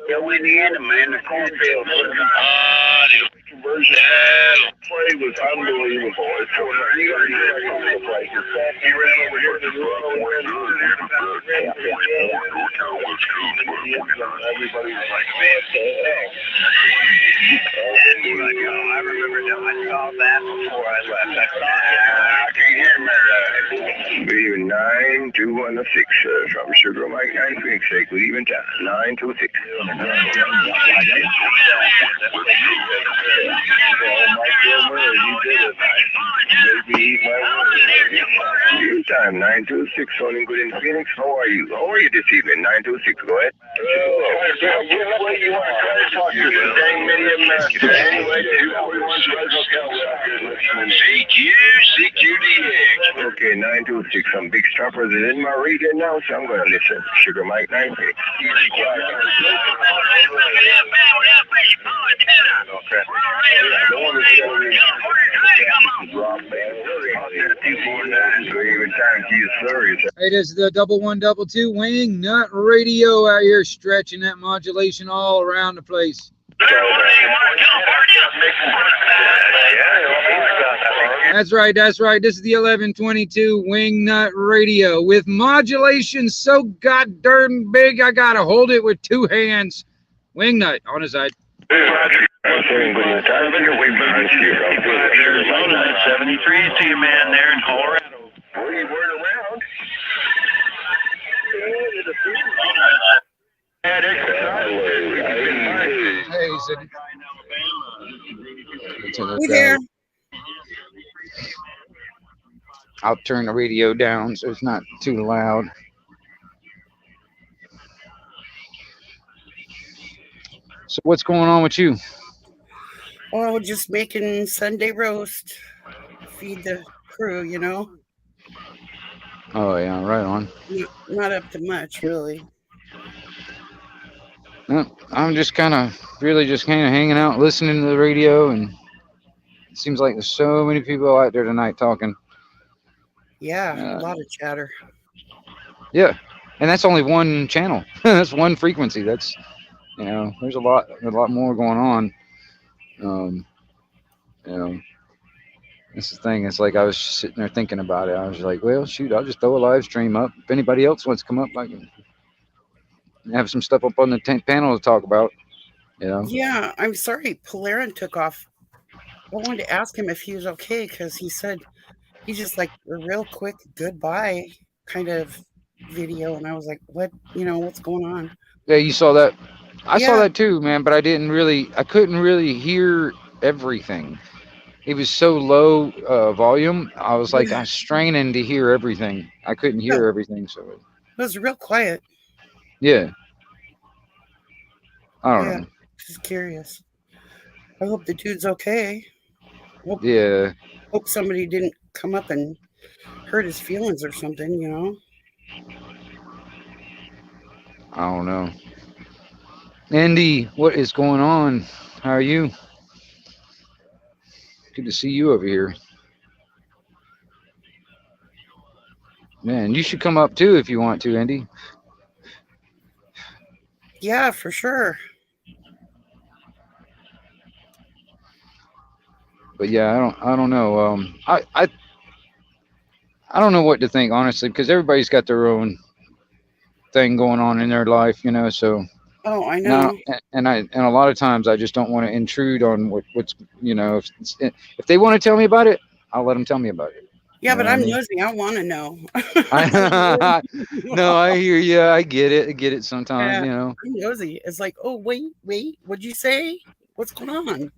Go Indiana, man. The cornfield. Conversion play was unbelievable. It's so you ran over here to the everybody was like, man, I remember that I saw that before I left. I can't hear me. Good evening, 9-2-1-6 from Sugar Mike 9 Phoenix. Say good evening, 926. Mike Gilmer, you did it. Maybe eat my word. Your time, 926, Sounding Good in Phoenix. How are you? How are you this evening? 926, go ahead. Anyway, you want to talk to the dang many Americans. Anyway, 241 Fresno, California. CQDX. Okay, 926. Some big stoppers is in my region now, so I'm going to listen. Sugar Mike 9 Phoenix. Okay. No one is telling me. Hey, this is the 1122 Wing Nut Radio out here stretching that modulation all around the place. That's right, that's right. This is the 1122 Wing Nut Radio with modulation so goddamn big I gotta hold it with two hands. Wing Nut on his side. Arizona, 73 to you, man, there in Colorado. Word around. Hey, Cindy. Hey there. I'll turn the radio down so it's not too loud. So what's going on with you? Oh, just making Sunday roast. Feed the crew, you know. Oh yeah, right on. Not up to much, really. No, I'm just kind of hanging out, listening to the radio, and it seems like there's so many people out there tonight talking. Yeah, a lot of chatter. Yeah, and that's only one channel. That's one frequency. That's, you know, there's a lot more going on. You know, that's the thing. It's like I was sitting there thinking about it. I was like, well, shoot, I'll just throw a live stream up. If anybody else wants to come up, I can have some stuff up on the panel to talk about. You know. Yeah, I'm sorry, Polarin took off. I wanted to ask him if he was okay because he said he just like a real quick goodbye kind of video, and I was like, what? You know, what's going on? Yeah, you saw that. I saw Yeah. that too, man, but I couldn't really hear everything. It was so low volume. I was like, I was straining to hear everything. I couldn't hear everything. So It was real quiet. yeah. I don't know. Just curious. I hope the dude's okay. Yeah. Hope somebody didn't come up and hurt his feelings or something, you know? I don't know. Andy, what is going on? How are you? Good to see you over here. Man, you should come up too if you want to, Andy. Yeah, for sure. But yeah, I don't know. I don't know what to think honestly, because everybody's got their own thing going on in their life, you know. So Oh, I now, know. and a lot of times I just don't want to intrude on what's, you know, if they want to tell me about it, I'll let them tell me about it. Yeah, You know but what I I'm mean? nosy. I want to know. I, no, I hear you. I get it. I get it sometimes, Yeah, you know. I'm nosy. It's like, oh, wait, what'd you say? What's going on?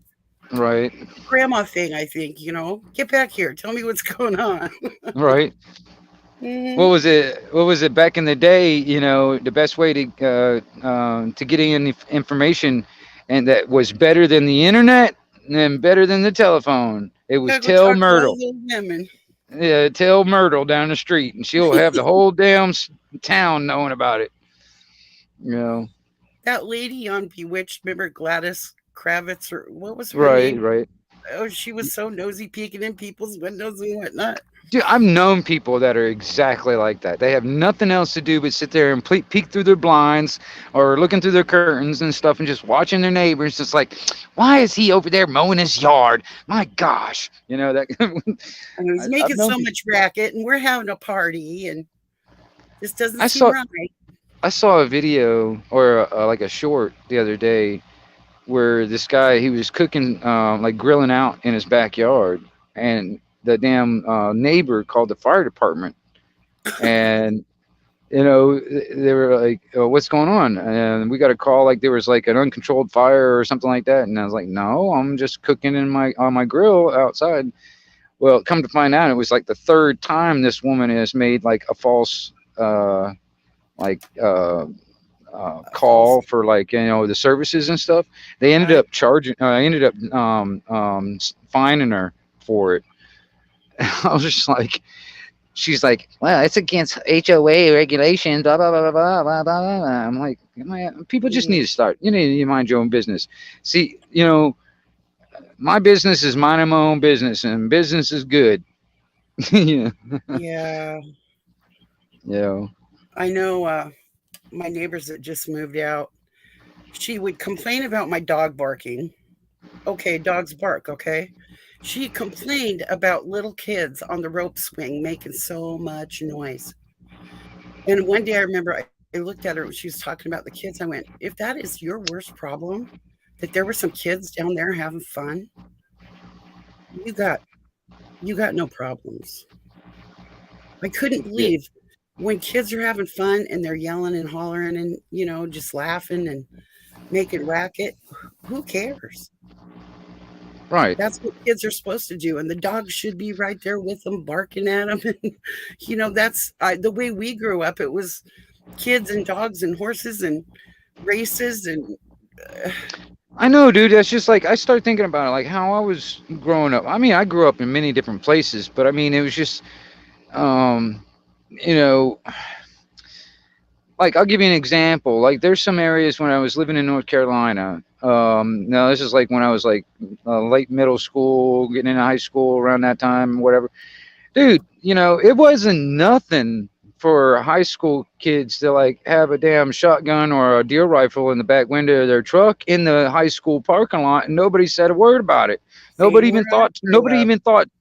Right. Grandma thing, I think, you know. Get back here. Tell me what's going on. Right. Mhm. What was it? What was it back in the day? You know, the best way to get any information, and that was better than the internet and better than the telephone. It You was gotta go tell talk to all Myrtle. those women. Yeah, tell Myrtle down the street, and she'll have the whole damn town knowing about it. You know. That lady on Bewitched, remember Gladys Kravitz, or what was her Right. name? Right. Oh, she was so nosy, peeking in people's windows and whatnot. Dude, I've known people that are exactly like that. They have nothing else to do but sit there and peek through their blinds or looking through their curtains and stuff and just watching their neighbors. It's like, why is he over there mowing his yard? My gosh, you know that. And he's I've making known so people. much racket, and we're having a party, and this doesn't I seem saw right. I saw a video or like a short the other day where this guy he was cooking like grilling out in his backyard, and the damn neighbor called the fire department, and you know, they were like, oh, "What's going on?" And we got a call like there was like an uncontrolled fire or something like that. And I was like, "No, I'm just cooking in my on my grill outside." Well, come to find out, it was like the third time this woman has made like a false, like False. call for like you know the services and stuff. They ended Right. up charging. Ended up fining her for it. I was just like, she's like, well, it's against HOA regulations, blah, blah, blah, blah, blah, blah, blah, blah. I'm like, people just need to start. You need to mind your own business. See, you know, my business is minding my own business, and business is good. Yeah. Yeah. You know, I know my neighbors that just moved out, she would complain about my dog barking. Okay, dogs bark, okay? She complained about little kids on the rope swing making so much noise. And one day I remember I looked at her when she was talking about the kids. I went, if that is your worst problem, that there were some kids down there having fun, you got no problems. I couldn't yeah, believe when kids are having fun and they're yelling and hollering and, you know, just laughing and making racket. Who cares? right. That's what kids are supposed to do, and the dog should be right there with them, barking at them. And, you know, that's the way we grew up. It was kids and dogs and horses and races and I know, dude. That's just like I start thinking about it, like how I was growing up. I mean, I grew up in many different places, but I mean, it was just, um, you know, like I'll give you an example. Like there's some areas when I was living in North Carolina. Now this is like when I was like late middle school, getting into high school around that time, whatever. Dude, you know, it wasn't nothing for high school kids to like have a damn shotgun or a deer rifle in the back window of their truck in the high school parking lot, and nobody said a word about it. same where I grew up.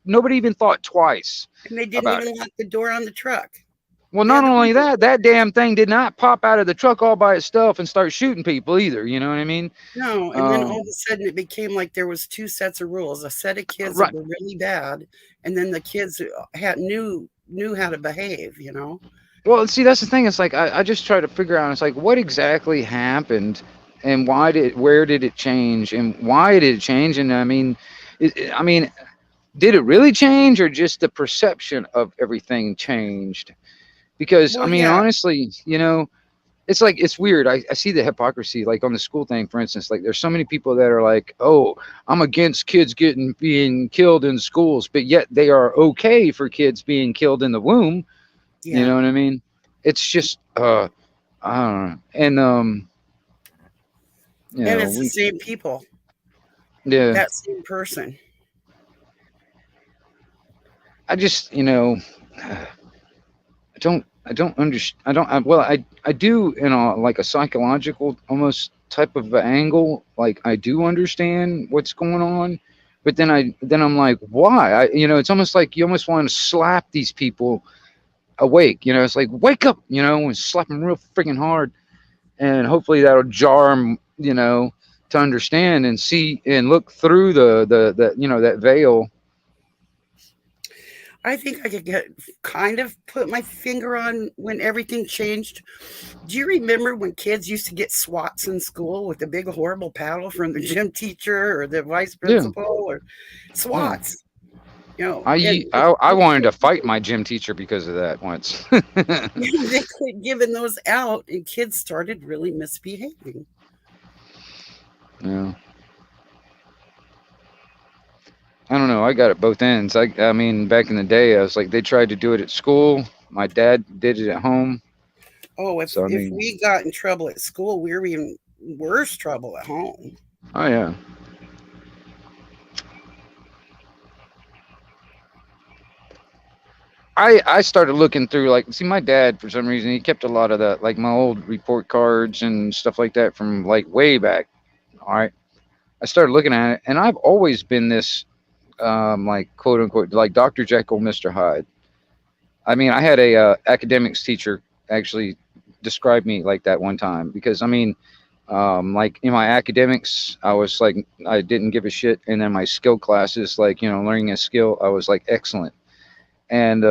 Nobody even thought twice And they didn't about even it. lock the door on the truck. Well, They not had the only windows that, that open. damn thing did not pop out of the truck all by itself and start shooting people either. You know what I mean? No, and then all Um, of a sudden it became like there was two sets of rules: a set of kids that right. were really bad, and then the kids who had knew how to behave. You know? Well, see, that's the thing. It's like I just try to figure out. It's like what exactly happened, and where did it change, and why did it change? And I mean, I mean, did it really change, or just the perception of everything changed? Because I Well, mean, yeah, honestly, you know, it's like, it's weird. I see the hypocrisy, like on the school thing, for instance. Like, there's so many people that are like, oh, I'm against kids being killed in schools, but yet they are okay for kids being killed in the womb. You know what I mean? It's just I don't know. And you And know, it's the same people. yeah. That same person. I just, I don't understand. I do in a like a psychological almost type of angle. Like, I do understand what's going on, but then I'm like, why? It's almost like you almost want to slap these people awake. It's like, wake up, and slap them real freaking hard, and hopefully that'll jar them, to understand and see and look through the that veil. I think I could kind of put my finger on when everything changed. Do you remember when kids used to get swats in school with a big horrible paddle from the gym teacher or the vice principal or swats? I wanted to fight my gym teacher because of that once. They quit giving those out, and kids started really misbehaving. Yeah. I don't know. I got it both ends. I mean, back in the day, I was like, they tried to do it at school. My dad did it at home. Oh, if we got in trouble at school, we were in worse trouble at home. Oh, yeah. I started looking through, like, see, my dad, for some reason, he kept a lot of that, like my old report cards and stuff like that from like way back. All right. I started looking at it, and I've always been this, like, quote unquote, like Dr. Jekyll, Mr. Hyde. I mean, I had a academics teacher actually describe me like that one time, because I mean, like in my academics, I was like, I didn't give a shit, and then my skill classes, like, learning a skill, I was like excellent. And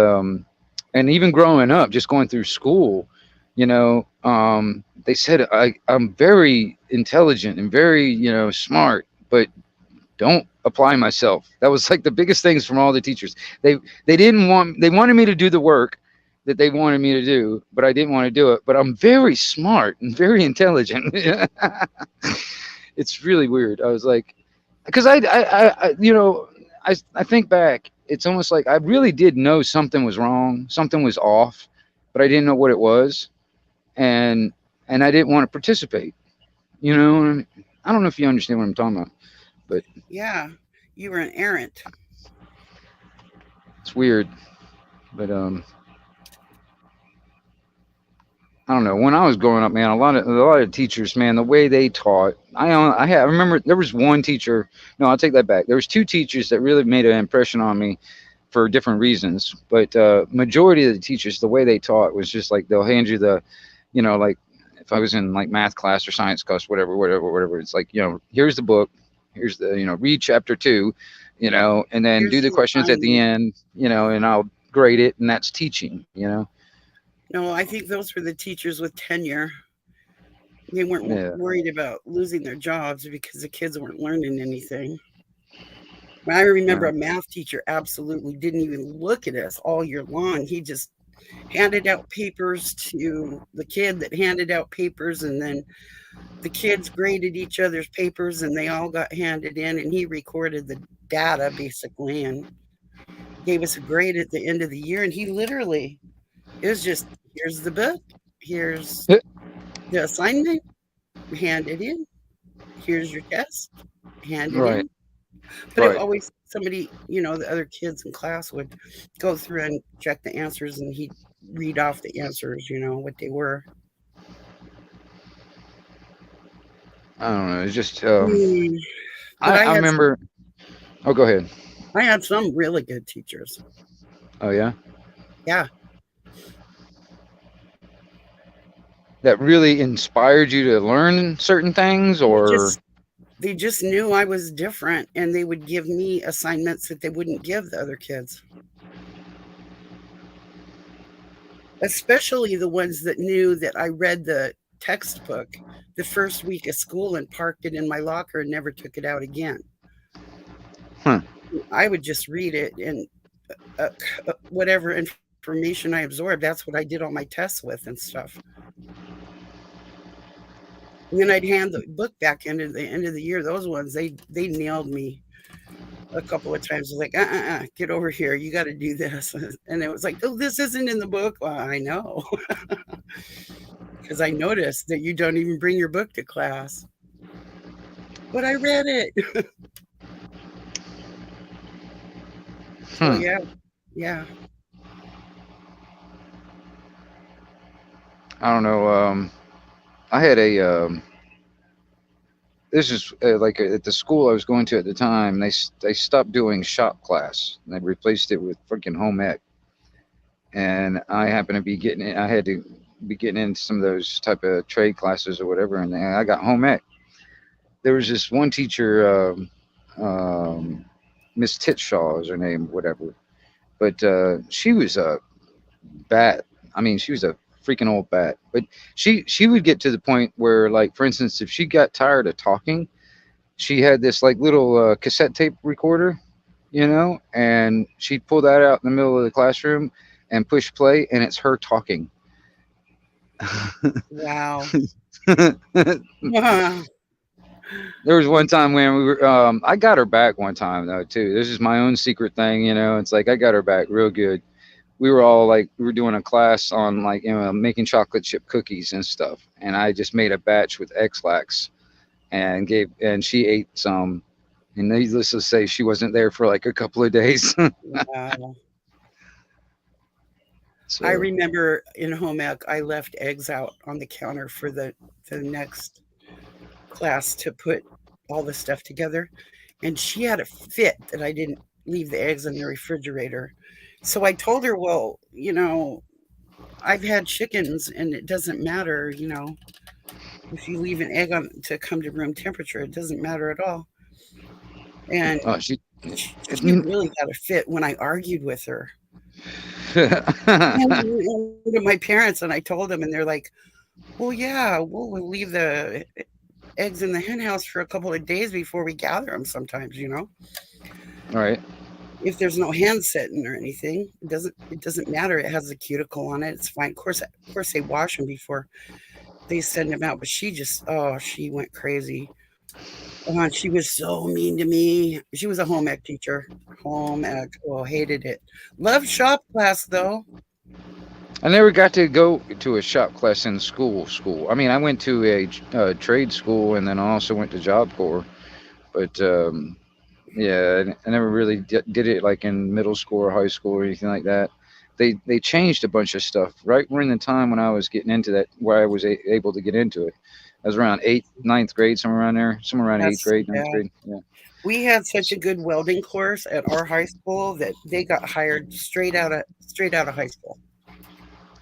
even growing up, just going through school, they said I'm very intelligent and very, smart, but don't apply myself. That was like the biggest things from all the teachers. They wanted me to do the work that they wanted me to do, but I didn't want to do it. But I'm very smart and very intelligent. It's really weird. I was like, because I think back, it's almost like I really did know something was wrong, something was off, but I didn't know what it was, and I didn't want to participate. I don't know if you understand what I'm talking about, but yeah, you were an errant. It's weird, but I don't know. When I was growing up, man, a lot of teachers, man, the way they taught, I remember there was one teacher. No, I'll take that back. There was two teachers that really made an impression on me for different reasons. But majority of the teachers, the way they taught was just like they'll hand you the, like if I was in like math class or science class, whatever. It's like, here's the book, here's the, read chapter 2, and then do the questions at the end, and I'll grade it, and that's teaching, No, I think those were the teachers with tenure. They weren't worried about losing their jobs because the kids weren't learning anything. I remember a math teacher absolutely didn't even look at us all year long. He just handed out papers to the kid that handed out papers, and then the kids graded each other's papers, and they all got handed in, and he recorded the data basically and gave us a grade at the end of the year. And he literally, it was just, here's the book, here's the assignment, hand it in, here's your test, hand it in. But it always, somebody, the other kids in class would go through and check the answers, and he'd read off the answers, what they were. I don't know. It's just, I remember. Oh, go ahead. I had some really good teachers. Oh, yeah? Yeah. That really inspired you to learn certain things, or? They just knew I was different, and they would give me assignments that they wouldn't give the other kids. Especially the ones that knew that I read the textbook the first week of school and parked it in my locker and never took it out again. I would just read it, and whatever information I absorbed, that's what I did all my tests with and stuff. And then I'd hand the book back in at the end of the year. Those ones, they nailed me a couple of times. Like, get over here. You got to do this. And it was like, oh, this isn't in the book. Well, I know. Because I noticed that you don't even bring your book to class. But I read it. So, yeah. I don't know. I had this is like at the school I was going to at the time. They stopped doing shop class and they replaced it with freaking home ec. And I happened to be I had to be getting into some of those type of trade classes or whatever, and I got home ec. There was this one teacher, Miss Titshaw is her name, whatever. But she was a bat. I mean, she was a freaking old bat. But she would get to the point where, like, for instance, if she got tired of talking, she had this like little cassette tape recorder, and she'd pull that out in the middle of the classroom and push play, and it's her talking. Wow. There was one time when we were, I got her back one time though too. This is my own secret thing, it's like I got her back real good. We were all like, we were doing a class on like, making chocolate chip cookies and stuff. And I just made a batch with X-Lax and she ate some, and needless to say, she wasn't there for like a couple of days. Wow. So, I remember in home ec, I left eggs out on the counter for the next class to put all the stuff together, and she had a fit that I didn't leave the eggs in the refrigerator. So I told her, well, I've had chickens and it doesn't matter, if you leave an egg on to come to room temperature, it doesn't matter at all. And she really had a fit when I argued with her. To my parents, and I told them, and they're like, well, yeah, we'll leave the eggs in the hen house for a couple of days before we gather them sometimes, All right. If there's no hand setting or anything, it doesn't matter. It has a cuticle on it. It's fine. Of course they wash them before they send them out. But she went crazy. She was so mean to me. She was a home ec teacher. Home ec. Oh, hated it. Loved shop class though. I never got to go to a shop class in school. I mean, I went to a trade school, and then I also went to Job Corps. But yeah, I never really did it like in middle school or high school or anything like that. They changed a bunch of stuff right in the time when I was getting into that, where I was able to get into it. I was around 8th, 9th grade, somewhere around there, somewhere around 8th grade, 9th grade. Yeah. We had such a good welding course at our high school that they got hired straight out of high school.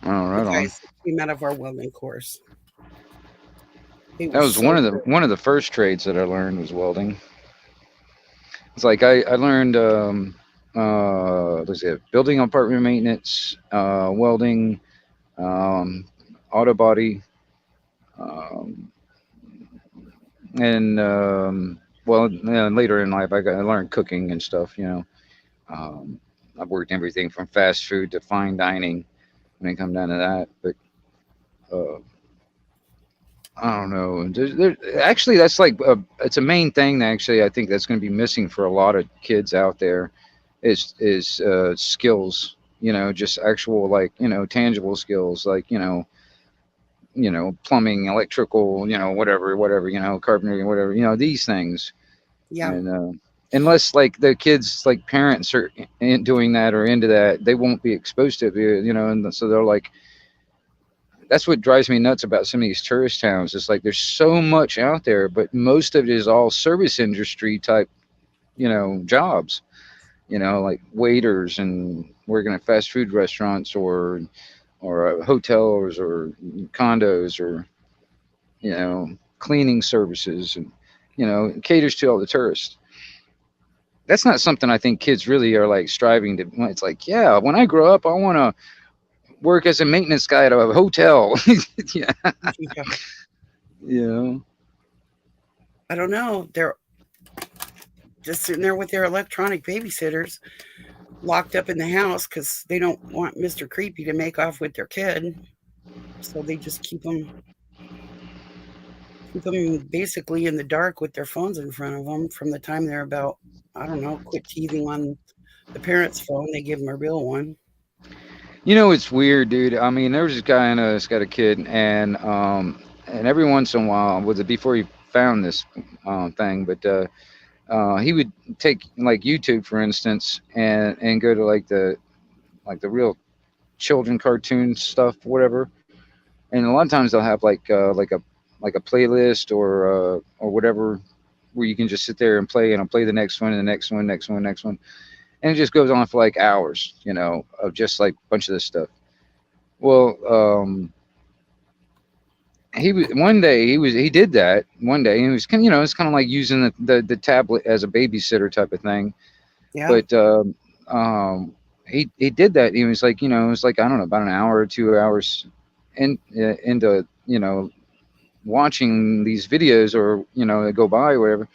Oh, right on. Guys came out of our welding course. That was one of the first trades that I learned was welding. It's like I learned building apartment maintenance, welding, auto body, and later in life I learned cooking and stuff. I've worked everything from fast food to fine dining when it comes down to that. But I don't know. Actually, that's like it's a main thing that actually I think that's going to be missing for a lot of kids out there is skills. Just actual tangible skills like plumbing, electrical, whatever, carpentry, whatever, these things. Yeah. And unless like the kids like parents are doing that or into that, they won't be exposed to it, and so they're like. That's what drives me nuts about some of these tourist towns. It's like there's so much out there, but most of it is all service industry type, jobs, like waiters and working at fast food restaurants or hotels or condos or, cleaning services and, caters to all the tourists. That's not something I think kids really are like striving to. It's like, yeah, when I grow up, I want to work as a maintenance guy at a hotel. Yeah. I don't know. They're just sitting there with their electronic babysitters locked up in the house because they don't want Mr. Creepy to make off with their kid. So they just keep them keep them basically in the dark with their phones in front of them from the time they're about, I don't know, quit teething on the parents' phone. They give them a real one. You know, it's weird, dude. I mean, there was this guy I know that's got a kid, and every once in a while, was it before he found this thing, but he would take like YouTube, for instance, and go to like the real children cartoon stuff, whatever. And a lot of times they'll have like a playlist or whatever, where you can just sit there and play, and I'll play the next one and the next one, next one, next one, and it just goes on for like hours, you know, of just like a bunch of this stuff. Well, he did that one day, and he was you know, it's kind of like using the tablet as a babysitter type of thing. Yeah. But he did that. He was like, you know, it was like, I don't know, about an hour or 2 hours into, you know, watching these videos, or, you know, they go by or whatever.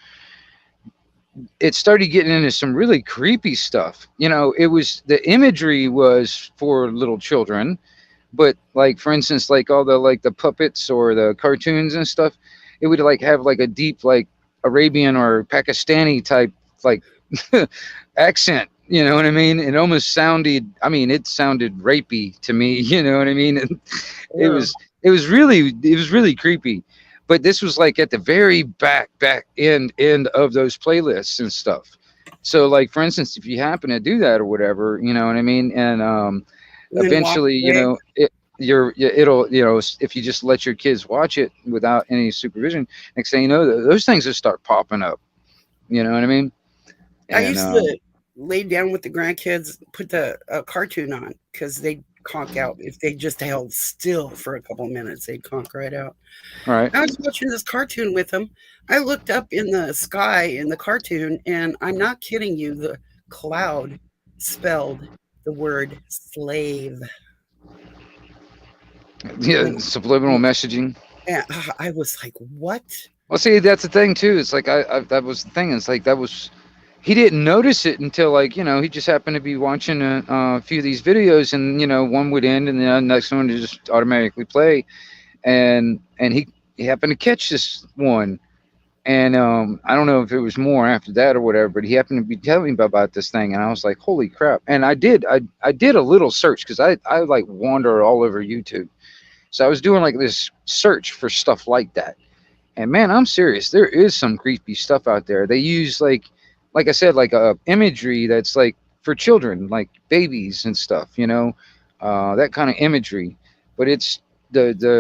It started getting into some really creepy stuff. You know, it was, the imagery was for little children, but like, for instance, like all the, like the puppets or the cartoons and stuff, it would like have like a deep, like Arabian or Pakistani type, like accent. You know what I mean? It almost sounded, I mean, it sounded rapey to me, you know what I mean? And it was really creepy. But this was like at the very back end of those playlists and stuff. So like, for instance, if you happen to do that or whatever, you know what I mean? And eventually, you know, it'll, you know, if you just let your kids watch it without any supervision, next thing you know, those things will start popping up. You know what I mean? I used to lay down with the grandkids, put the cartoon on, because they'd conk out. If they just held still for a couple of minutes, they'd conk right out. Right. I was watching this cartoon with them. I looked up in the sky in the cartoon, and I'm not kidding you, the cloud spelled the word slave. Yeah, subliminal messaging. And I was like, what? Well, see, that's the thing too. It's like that was the thing. It's like that was, he didn't notice it until, like, you know, he just happened to be watching a few of these videos, and, you know, one would end and the next one would just automatically play, and he happened to catch this one, and I don't know if it was more after that or whatever, but he happened to be telling me about this thing, and I was like, holy crap. And I did a little search, because I like wander all over YouTube, so I was doing like this search for stuff like that, and man, I'm serious, there is some creepy stuff out there. They use like I said, like imagery that's like for children, like babies and stuff, you know, that kind of imagery. But it's the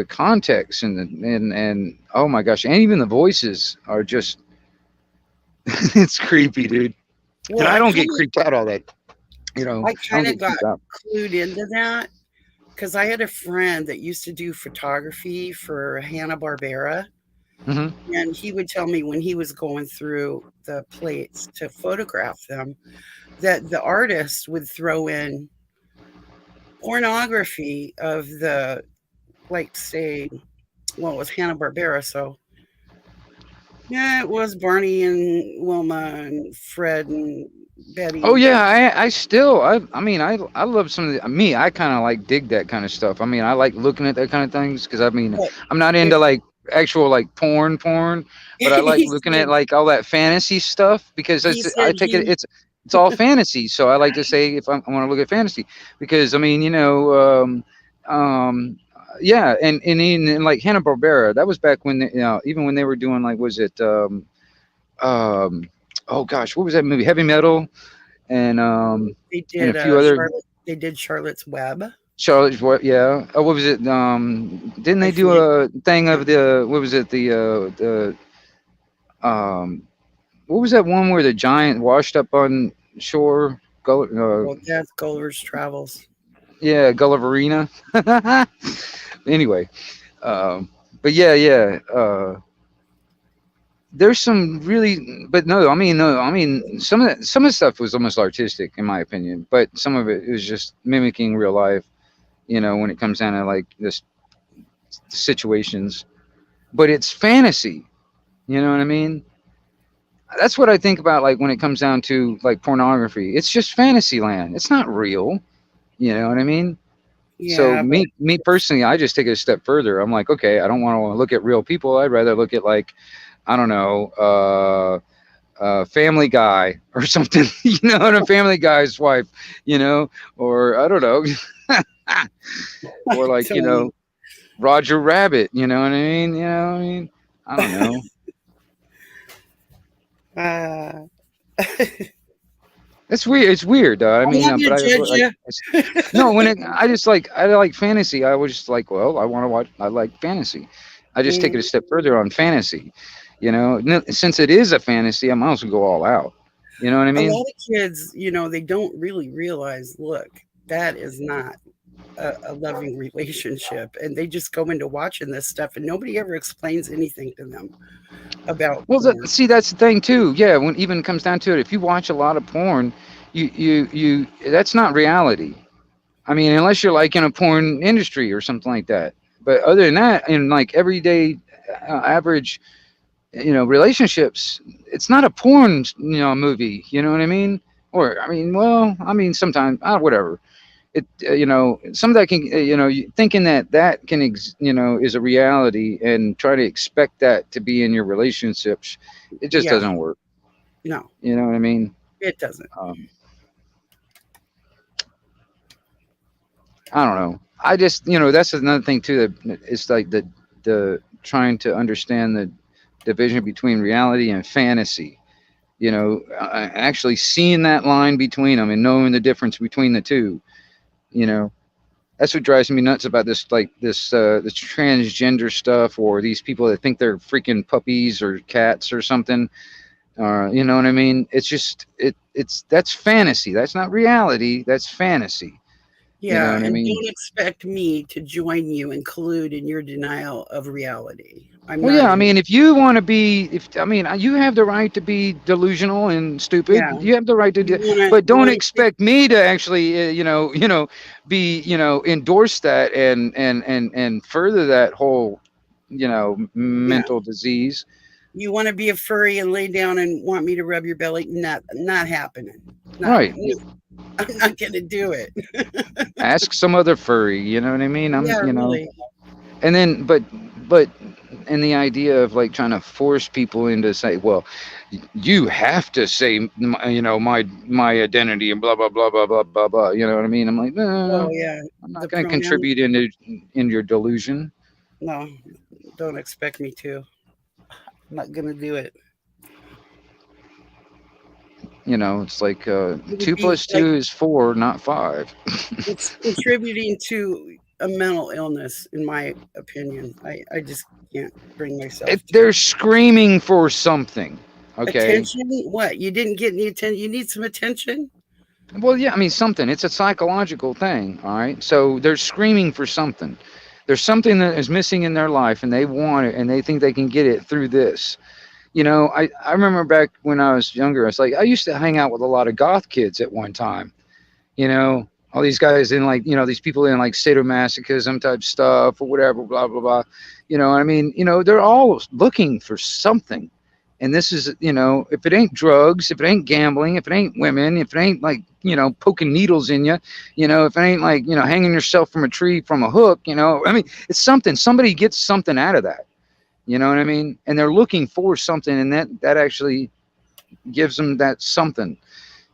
context and oh my gosh, and even the voices are just it's creepy, dude. Well, and I don't get creeped out all that, you know. I kind of got clued into that because I had a friend that used to do photography for Hanna-Barbera. Mm-hmm. And he would tell me when he was going through the plates to photograph them that the artist would throw in pornography of the, like, say, well, it was Hanna-Barbera, so yeah, it was Barney and Wilma and Fred and Betty. Oh yeah, I mean, I love some of the, I kind of like dig that kind of stuff. I mean, I like looking at that kind of things, because I mean, I'm not into like actual like porn, but I like looking at like all that fantasy stuff, because I take it, it's all fantasy. So I like to say, if I want to look at fantasy, because I mean, you know, yeah, and in like Hanna-Barbera, that was back when you know, even when they were doing like, was it oh gosh, what was that movie, Heavy Metal, and they did and a few other, they did Charlotte's Web. Charlotte's Web, yeah. Oh, what was it? Didn't they do a thing of the, what was it? The what was that one where the giant washed up on shore? Well, that's Gulliver's Travels. Yeah, Gulliverina. Anyway, but yeah. There's some really, but no, I mean, some of the stuff was almost artistic in my opinion, but some of it was just mimicking real life. You know, when it comes down to like this situations, but it's fantasy. You know what I mean? That's what I think about, like when it comes down to like pornography. It's just fantasy land. It's not real. You know what I mean? So Yeah, me personally, I just take it a step further. I'm like, okay, I don't want to look at real people. I'd rather look at like, I don't know, Family Guy or something, you know, and a Family Guy's wife, you know, or I don't know, or like, you know, totally. Roger Rabbit, you know what I mean? You know, what I mean, I don't know. Uh, It's weird. It's weird, though. I I'm mean, not but gonna I judge like you. no. I like fantasy. I was just like, well, I want to watch. I like fantasy. I just take it a step further on fantasy. You know, since it is a fantasy, I might as well go all out. You know what I A mean? lot of kids, they don't really realize, look, that is not a loving relationship. And they just go into watching this stuff and nobody ever explains anything to them about Well, porn. see, that's the thing too. Yeah, when even it comes down to it, if you watch a lot of porn, that's not reality. I mean, unless you're like in a porn industry or something like that. But other than that, in like everyday average, relationships, it's not a porn, movie. You know what I mean? Or I mean, well, I mean, sometimes, whatever. Some of that can, thinking that can, is a reality, and try to expect that to be in your relationships, it just Yeah, doesn't work. no, You know what I mean? it doesn't. Um, I don't know. I just, that's another thing too. That it's like the trying to understand the division between reality and fantasy. Actually seeing that line between them and knowing the difference between the two. You know, that's what drives me nuts about this, like this transgender stuff, or these people that think they're freaking puppies or cats or something. You know what I mean? It's just it's that's fantasy. That's not reality. That's fantasy. You know Yeah, what I and mean? don't expect me to join you and collude in your denial of reality. I'm Well, not yeah. I gonna. mean, if you want to be, if I mean, you have the right to be delusional and stupid. Yeah, You have the right to do, but you don't wanna take. expect me to actually, be, endorse that and further that whole, Yeah, mental disease. you want to be a furry and lay down and want me to rub your belly? Not happening. Not. Right. I'm not gonna do it. Ask some other furry. You know what I mean? Yeah, really. And then, but, and the idea of like trying to force people into say, well, you have to say, my identity and blah blah blah blah blah blah blah. You know what I mean? I'm like, Oh no, yeah, I'm the not going to pronouns. contribute in your delusion. No, don't expect me to. I'm not gonna do it. It's like It would two be plus like two is four, not five. it's contributing to a mental illness, in my opinion. I just can't bring myself If to they're screaming for something, okay. attention. What? You didn't get any attention? You need some attention? Well, yeah, I mean something. It's a psychological thing, all right. So they're screaming for something. There's something that is missing in their life, and they want it, and they think they can get it through this. I remember back when I was younger, I used to hang out with a lot of goth kids at one time. All these guys in like, these people in like sadomasochism type stuff or whatever, blah, blah, blah. I mean, they're all looking for something. And this is, if it ain't drugs, if it ain't gambling, if it ain't women, if it ain't like, poking needles in you, if it ain't like, hanging yourself from a tree from a hook, I mean, it's something, somebody gets something out of that. You know what I mean? And they're looking for something, and that actually gives them that something.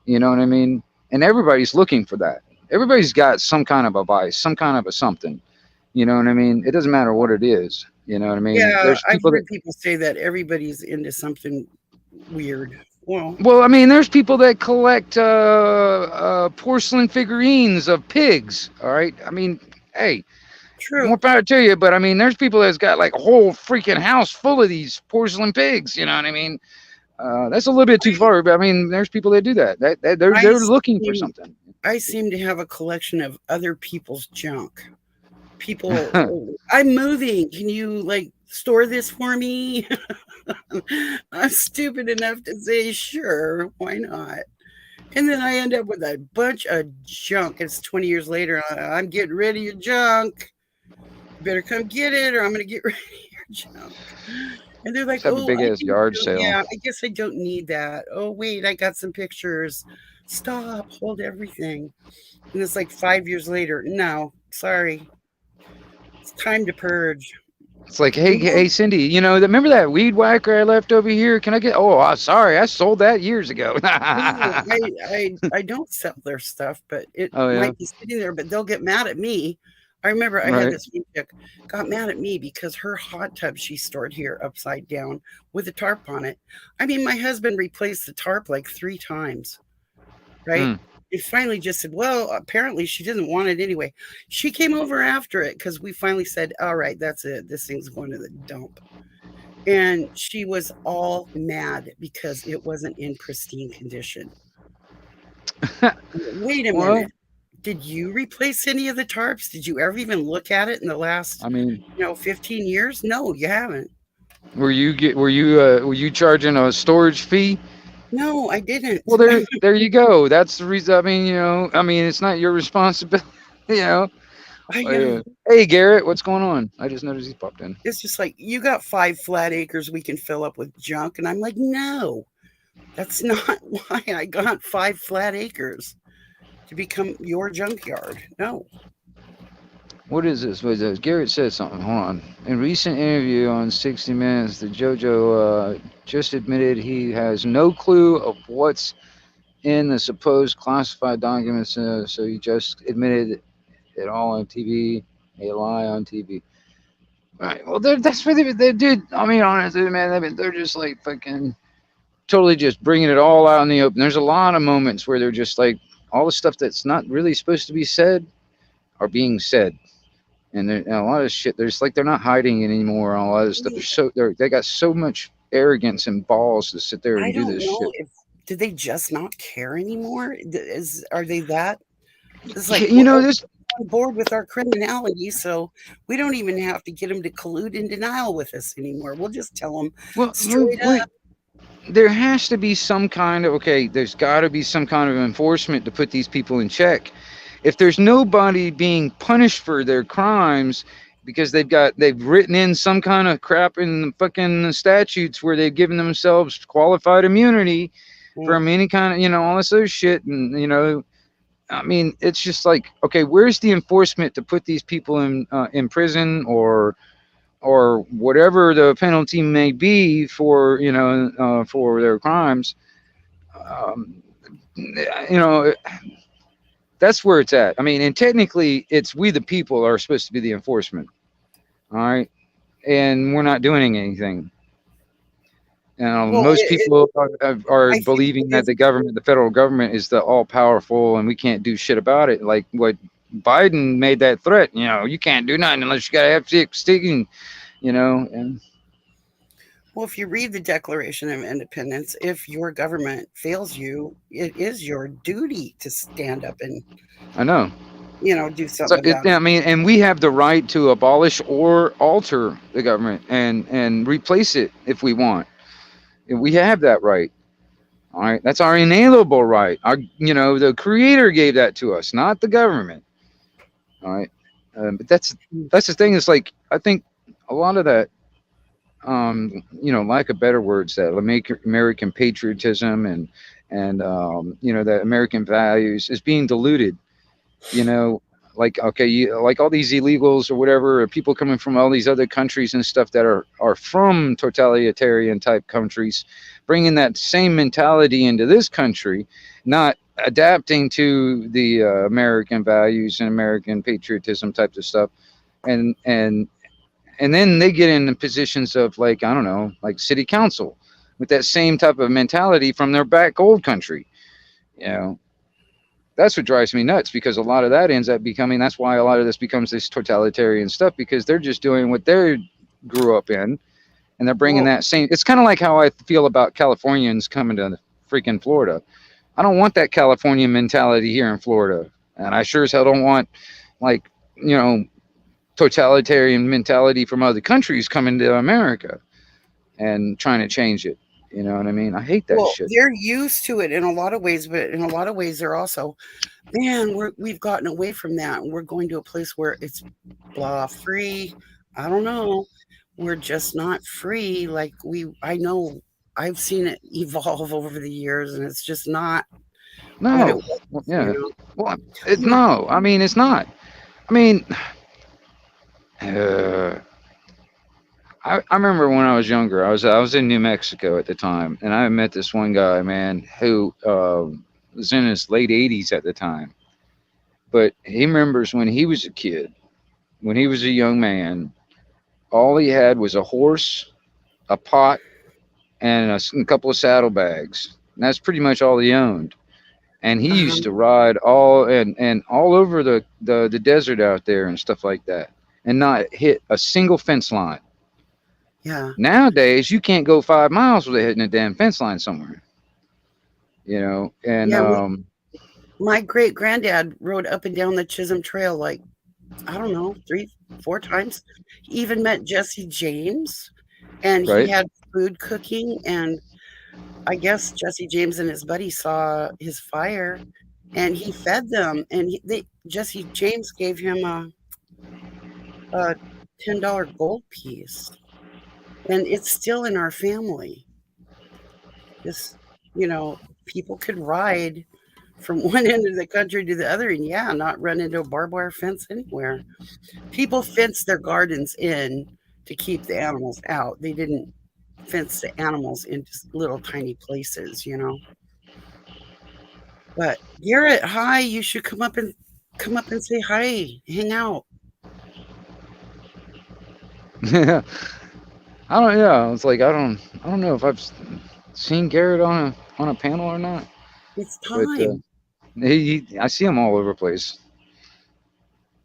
You know what I mean? And everybody's looking for that. Everybody's got some kind of a vice, some kind of a something. You know what I mean? It doesn't matter what it is. You know what I mean? Yeah, There's I've people that, heard people say that everybody's into something weird. Well, well, I mean, there's people that collect porcelain figurines of pigs. All right. I mean, hey, true. more power to you. But I mean, there's people that's got like a whole freaking house full of these porcelain pigs. You know what I mean? That's a little bit too far, but I mean, there's people that do that. They're looking for something. I seem to have a collection of other people's junk. People, I'm moving. Can you like store this for me? I'm stupid enough to say sure, why not? And then I end up with a bunch of junk. It's 20 years later. I'm getting rid of your junk. You better come get it, or I'm going to get rid of your junk. And they're like, Let's have a big ass yard sale. yeah, I guess I don't need that. Oh, wait, I got some pictures. Stop, hold everything. And it's like 5 years later. No, Sorry. It's time to purge. It's like, hey, Cindy, you know, remember that weed whacker I left over here? Can I get? Oh, sorry, I sold that years ago. No, I don't sell their stuff, but it Oh, yeah. might be sitting there, but they'll get mad at me. I remember I Right. had this chick got mad at me because her hot tub she stored here upside down with a tarp on it. I mean, my husband replaced the tarp like 3 times, right? Hmm. He finally just said, well, apparently she didn't want it anyway. She came over after it because we finally said, all right, that's it. This thing's going to the dump. And she was all mad because it wasn't in pristine condition. Wait a Well, minute. Did you replace any of the tarps? Did you ever even look at it in the last, I mean, 15 years? No, you haven't. were you charging a storage fee? No, I didn't. Well, there you go. That's the reason. I mean, it's not your responsibility. You know. I know. Hey, Garrett, what's going on? I just noticed he popped in. It's just like, you got 5 flat acres we can fill up with junk. And I'm like, no, that's not why I got 5 flat acres to become your junkyard. No. What is this? What is this? Garrett said something. Hold on. In recent interview on 60 Minutes, the JoJo just admitted he has no clue of what's in the supposed classified documents. So he just admitted it all on TV. A lie on TV. Right. Well, that's what they did. I mean, honestly, man, they're just like fucking totally just bringing it all out in the open. There's a lot of moments where they're just like all the stuff that's not really supposed to be said are being said. And a lot of shit, there's like they're not hiding it anymore. And all that other stuff. They got so much arrogance and balls to sit there and do this shit. Did they just not care anymore? Are they that? It's like, this on board with our criminality, so we don't even have to get them to collude in denial with us anymore. We'll just tell them straight up. There has to be some kind of there's got to be some kind of enforcement to put these people in check. If there's nobody being punished for their crimes because they've written in some kind of crap in the fucking statutes where they've given themselves qualified immunity from any kind of, all this other shit. And, I mean, it's just like, okay, where's the enforcement to put these people in prison or whatever the penalty may be for, for their crimes? That's where it's at. I mean, and technically, it's we the people are supposed to be the enforcement. All right, and we're not doing anything. Most people are believing that the federal government, is the all-powerful, and we can't do shit about it. Like what Biden made that threat. You can't do nothing unless you got F-16. And. Well, if you read the Declaration of Independence, if your government fails you, it is your duty to stand up and I know. Do something about it. I mean, and we have the right to abolish or alter the government and replace it if we want. We have that right. All right, that's our inalienable right. The Creator gave that to us, not the government. All right, but that's the thing. It's like I think a lot of that. Lack of better words, that American patriotism and the American values is being diluted. Like all these illegals or whatever, or people coming from all these other countries and stuff that are from totalitarian type countries, bringing that same mentality into this country, not adapting to the American values and American patriotism types of stuff, and then they get in the positions of like city council with that same type of mentality from their back old country. That's what drives me nuts, because a lot of that ends up becoming, that's why a lot of this becomes this totalitarian stuff, because they're just doing what they grew up in, and they're bringing that same, it's kind of like how I feel about Californians coming to freaking Florida. I don't want that Californian mentality here in Florida. And I sure as hell don't want totalitarian mentality from other countries coming to America and trying to change it. You know what I mean? I hate that shit. They're used to it in a lot of ways, but in a lot of ways they're also, we've gotten away from that, and we're going to a place where it's blah free. I don't know. We're just not free. I know I've seen it evolve over the years, and it's just not. No. Yeah. Well, no. I mean, it's not. I mean, uh, I remember when I was younger, I was in New Mexico at the time, and I met this one guy, man, who was in his late 80s at the time. But he remembers when he was a kid, when he was a young man, all he had was a horse, a pot, and a couple of saddlebags. And that's pretty much all he owned. And he used to ride and all over the desert out there and stuff like that, and not hit a single fence line. Yeah. Nowadays, you can't go 5 miles without hitting a damn fence line somewhere. And Yeah, my great granddad rode up and down the Chisholm Trail like, I don't know, 3, 4 times. He even met Jesse James, and he right, had food cooking. And I guess Jesse James and his buddy saw his fire, and he fed them. And Jesse James gave him a $10 gold piece, and it's still in our family. Just, people could ride from one end of the country to the other and not run into a barbed wire fence anywhere. People fenced their gardens in to keep the animals out. They didn't fence the animals into little tiny places. But Garrett, hi, you should come up and say hi, hang out. yeah. I don't. Yeah, it's like I don't know if I've seen Garrett on a panel or not, It's but time. I see him all over the place.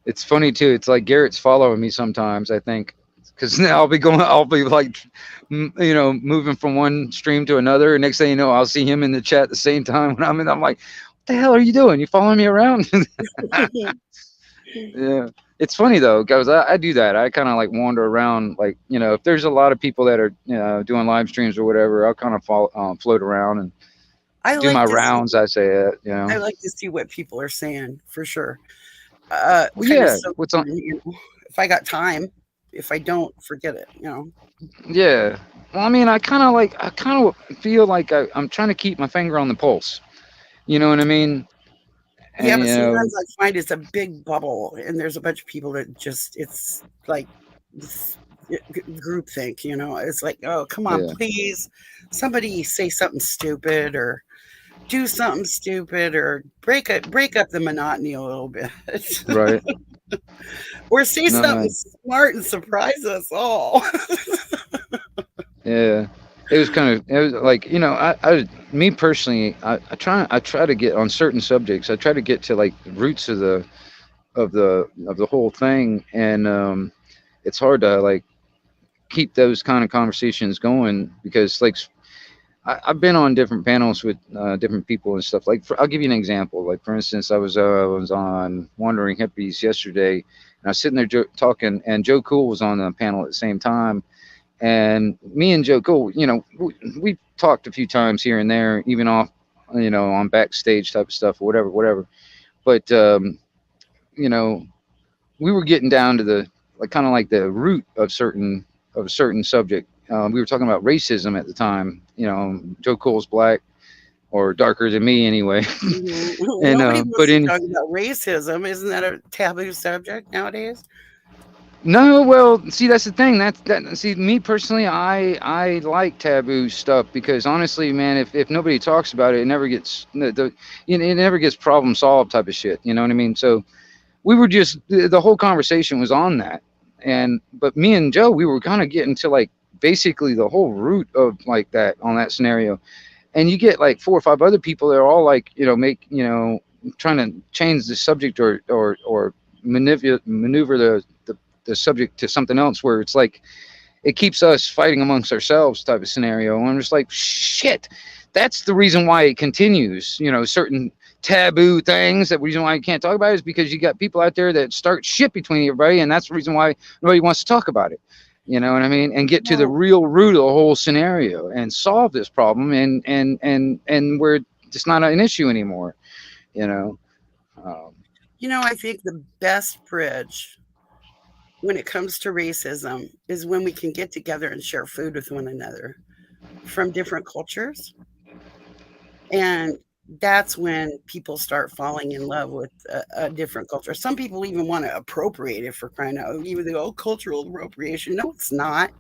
It's funny too. It's like Garrett's following me sometimes. I think because now I'll be like, moving from one stream to another. And next thing you know, I'll see him in the chat at the same time when I'm in. I'm like, what the hell are you doing? You following me around? Yeah. It's funny though, because I do that. I kind of like wander around, like, if there's a lot of people that are, doing live streams or whatever, I'll kind of float around and I do like my to rounds. I say it, I like to see what people are saying for sure. Well, Kind of yeah. so, What's on? if I got time. If I don't, forget it. Yeah. Well, I mean, I kind of feel like I'm trying to keep my finger on the pulse. You know what I mean? Yeah, And but sometimes I find it's a big bubble, and there's a bunch of people that it's like groupthink. It's like, oh, come on, yeah, please, somebody say something stupid or do something stupid or break up the monotony a little bit, right. or say something No, smart and surprise us all. yeah. It was like, me personally, I try to get on certain subjects. I try to get to like the roots of the whole thing, and it's hard to like keep those kind of conversations going because like I've been on different panels with different people and stuff. Like, I'll give you an example. Like, for instance, I was on Wandering Hippies yesterday, and I was sitting there talking, and Joe Cool was on the panel at the same time. And me and Joe Cool, we talked a few times here and there, even off, on backstage type of stuff or whatever. But you know, we were getting down to the like kind of like the root of a certain subject. We were talking about racism at the time. Joe Cool's black or darker than me anyway. And Nobody but wants to in talk about racism. Isn't that a taboo subject nowadays? No, well, see, that's the thing. See, me personally, I like taboo stuff because honestly, man, if nobody talks about it, it never gets it never gets problem solved type of shit. You know what I mean? So we were just the whole conversation was on that, but me and Joe, we were kind of getting to like basically the whole root of like that on that scenario, and you get like 4 or 5 other people that are all like trying to change the subject or maneuver the subject to something else where it's like it keeps us fighting amongst ourselves type of scenario. And I'm just like, shit, that's the reason why it continues. Certain taboo things, that reason why you can't talk about it is because you got people out there that start shit between everybody, and that's the reason why nobody wants to talk about it. You know what I mean? And get to the real root of the whole scenario and solve this problem, and where it's not an issue anymore. I think the best bridge when it comes to racism is when we can get together and share food with one another from different cultures. And that's when people start falling in love with a different culture. Some people even want to appropriate it, for crying out loud. Even they go, oh, cultural appropriation. No, it's not.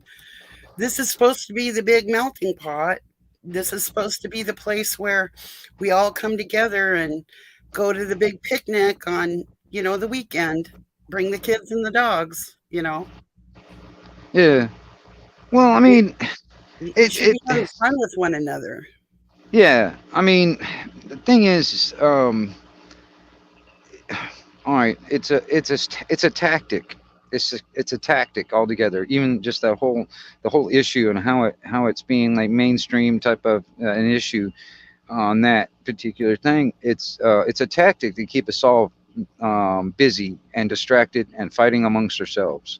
This is supposed to be the big melting pot. This is supposed to be the place where we all come together and go to the big picnic on, the weekend. Bring the kids and the dogs. Yeah. Well, I mean, You it should it be having fun with one another. yeah. I mean, the thing is, all right, it's a tactic. It's a tactic altogether. Even just the whole issue and how it's being like mainstream type of an issue on that particular thing. It's a tactic to keep us all busy and distracted and fighting amongst ourselves.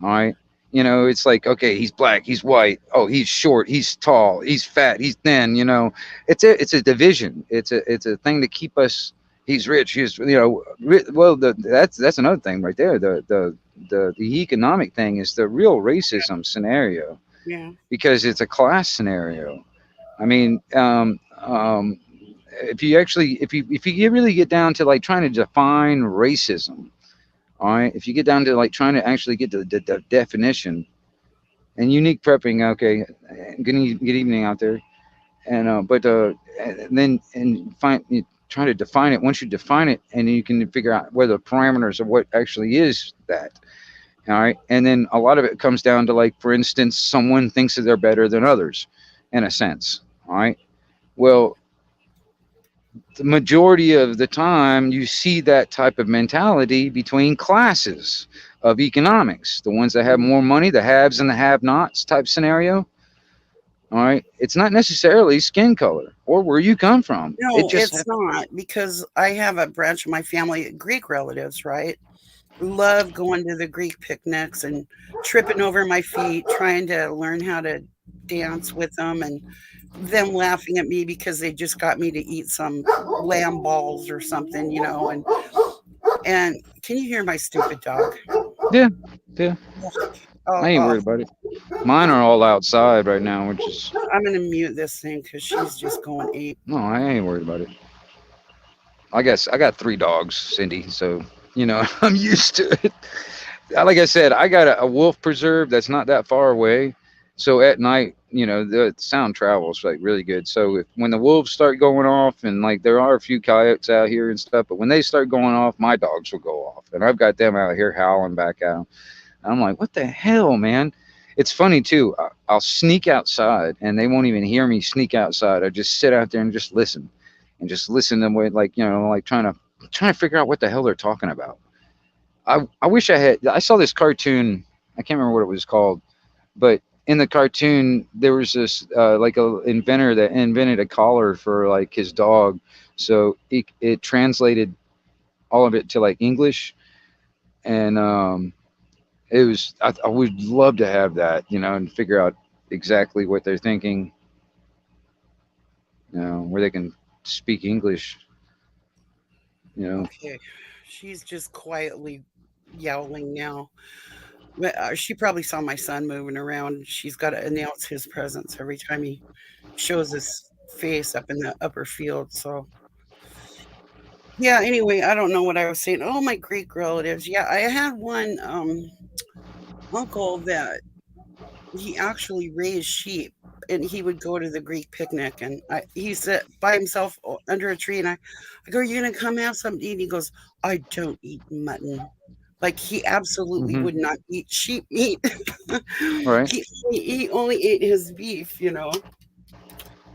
All right. It's like, okay, he's black, he's white, oh, he's short, he's tall, he's fat, he's thin. It's a division. It's a thing to keep us. He's rich. Well, that's another thing right there. The economic thing is the real racism scenario Yeah. because it's a class scenario. I mean, if you really get down to like trying to define racism, all right, if you get down to like trying to actually get to the definition and unique prepping, okay, good evening out there, and then find you try to define it. Once you define it, and you can figure out where the parameters of what actually is that. All right, and then a lot of it comes down to like, for instance, someone thinks that they're better than others, in a sense. All right, well, the majority of the time you see that type of mentality between classes of economics, the ones that have more money, the haves and the have nots type scenario. All right, it's not necessarily skin color or where you come from. No, It just it's not, because I have a branch of my family, Greek relatives, right? Love going to the Greek picnics and tripping over my feet, trying to learn how to dance with them, and them laughing at me because they just got me to eat some lamb balls or something. And can you hear my stupid dog? yeah, yeah. Oh, I ain't worried about it. Mine are all outside right now, which is I'm gonna mute this thing because she's just going ape. no, I ain't worried about it. I guess I got 3 dogs, Cindy, so I'm used to it. Like I said, I got a wolf preserve that's not that far away. So at night, the sound travels like really good. So when the wolves start going off, and like there are a few coyotes out here and stuff, but when they start going off, my dogs will go off. And I've got them out here howling back out. And I'm like, what the hell, man? It's funny too. I'll sneak outside and they won't even hear me sneak outside. I just sit out there and just listen to them with like, like trying to figure out what the hell they're talking about. I wish I saw this cartoon. I can't remember what it was called, but in the cartoon there was this like a inventor that invented a collar for like his dog, so it translated all of it to like English, and it was I would love to have that, and figure out exactly what they're thinking, where they can speak English. Okay, she's just quietly yowling now. She probably saw my son moving around. She's got to announce his presence every time he shows his face up in the upper field. So, yeah, anyway, I don't know what I was saying. Oh, my Greek relatives. Yeah, I had one uncle that he actually raised sheep, and he would go to the Greek picnic, and he sat by himself under a tree, and I go, are you going to come have something to eat? And he goes, I don't eat mutton. Like, he absolutely would not eat sheep meat. Right. He only ate his beef.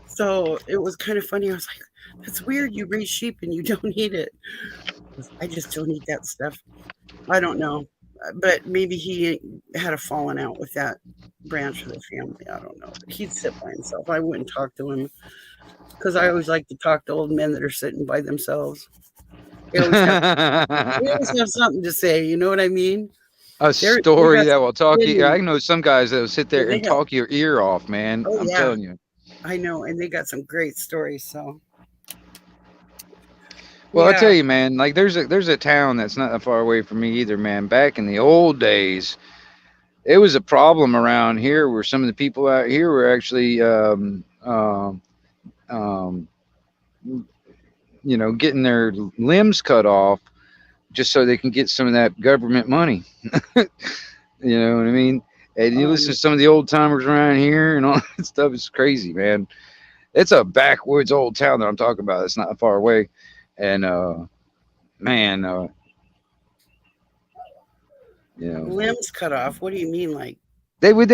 So it was kind of funny. I was like, that's weird. You raise sheep and you don't eat it. I just don't eat that stuff. I don't know. But maybe he had a falling out with that branch of the family. I don't know. He'd sit by himself. I wouldn't talk to him because I always like to talk to old men that are sitting by themselves. They always have something to say. You know what I mean? A story that will talk you. I know some guys that will sit there and talk your ear off, man. I'm telling you. I know, and they got some great stories. So, well, I'll tell you, man. Like, there's a town that's not that far away from me either, man. Back in the old days, it was a problem around here where some of the people out here were actually getting their limbs cut off just so they can get some of that government money. You know what I mean? And you listen to some of the old timers around here and all that stuff. It's crazy, man. It's a backwoods old town that I'm talking about. It's not far away. And, man, Limbs cut off. What do you mean? Like, they would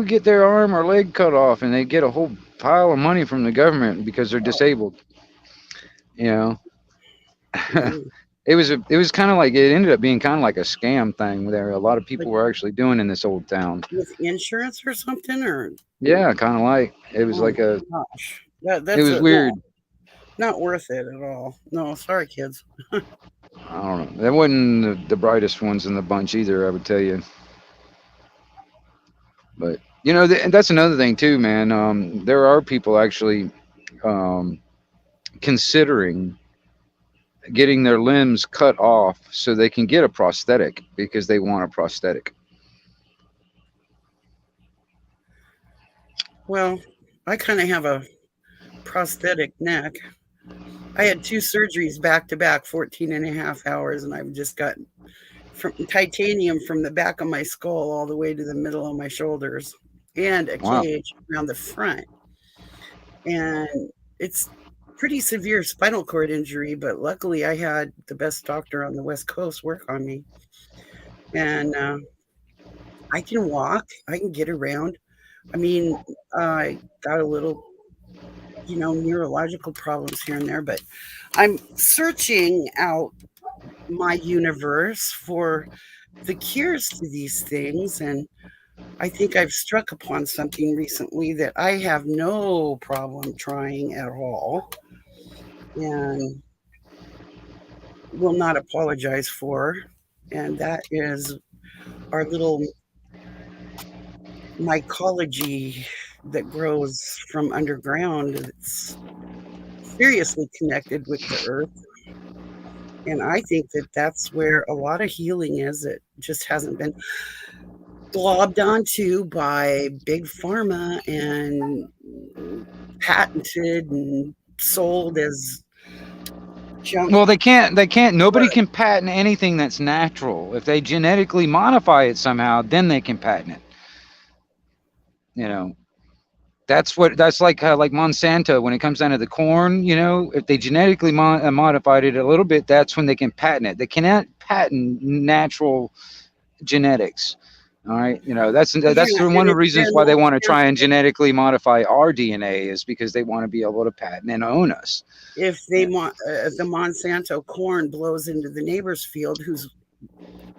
get their arm or leg cut off, and they'd get a whole pile of money from the government because they're disabled. It was kind of like, it ended up being kind of like a scam thing there. A lot of people were actually doing in this old town. With insurance or something, or yeah, kind of like it was like a. Gosh. That's it was weird. Not worth it at all. No, sorry, kids. I don't know. That wasn't the brightest ones in the bunch either, I would tell you. But and that's another thing too, man. There are people actually considering getting their limbs cut off so they can get a prosthetic because they want a prosthetic. Well, I kind of have a prosthetic neck. I had 2 surgeries back to back, 14 and a half hours, and I've just got from titanium from the back of my skull all the way to the middle of my shoulders, and a cage around the front. And it's pretty severe spinal cord injury, but luckily I had the best doctor on the West Coast work on me. And I can walk, I can get around. I mean, I got a little, neurological problems here and there, but I'm searching out my universe for the cures to these things. And I think I've struck upon something recently that I have no problem trying at all, and will not apologize for. And that is our little mycology that grows from underground. It's seriously connected with the earth. And I think that that's where a lot of healing is. It just hasn't been globbed onto by big pharma and patented and sold as junk. Well, they can't. Nobody can patent anything that's natural. If they genetically modify it somehow, then they can patent it. That's like Monsanto when it comes down to the corn. If they genetically modified it a little bit, that's when they can patent it. They cannot patent natural genetics. All right, that's one of the reasons why they want to try and genetically modify our DNA, is because they want to be able to patent and own us. If the Monsanto corn blows into the neighbor's field, who's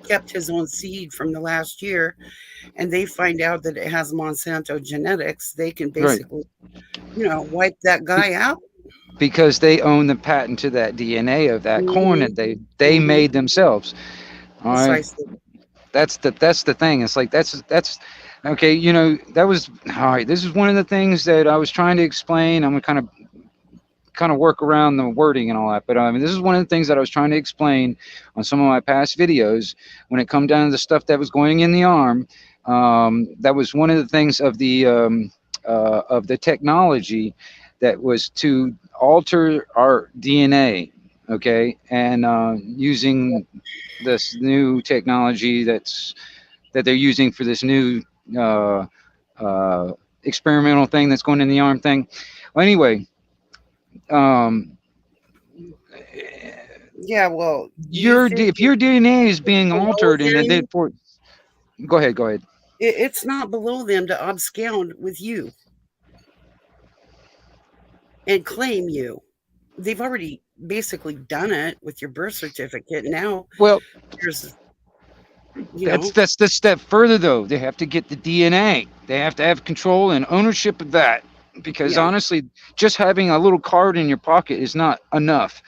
kept his own seed from the last year, and they find out that it has Monsanto genetics, they can basically, wipe that guy out. Because they own the patent to that DNA of that corn that they made themselves. All right. Precisely. That's the thing. It's like that's okay. That was all right. This is one of the things that I was trying to explain. I'm gonna kind of work around the wording and all that, but this is one of the things that I was trying to explain on some of my past videos when it come down to the stuff that was going in the arm. That was one of the things of the technology that was to alter our DNA. Okay, and using this new technology that they're using for this new experimental thing that's going in the arm thing. Well, anyway, yeah. Well, if your DNA is being altered and go ahead. It's not below them to abscond with you and claim you. They've already basically done it with your birth certificate. Now, well, there's that's the step further, though. They have to get the DNA. They have to have control and ownership of that, because honestly, just having a little card in your pocket is not enough.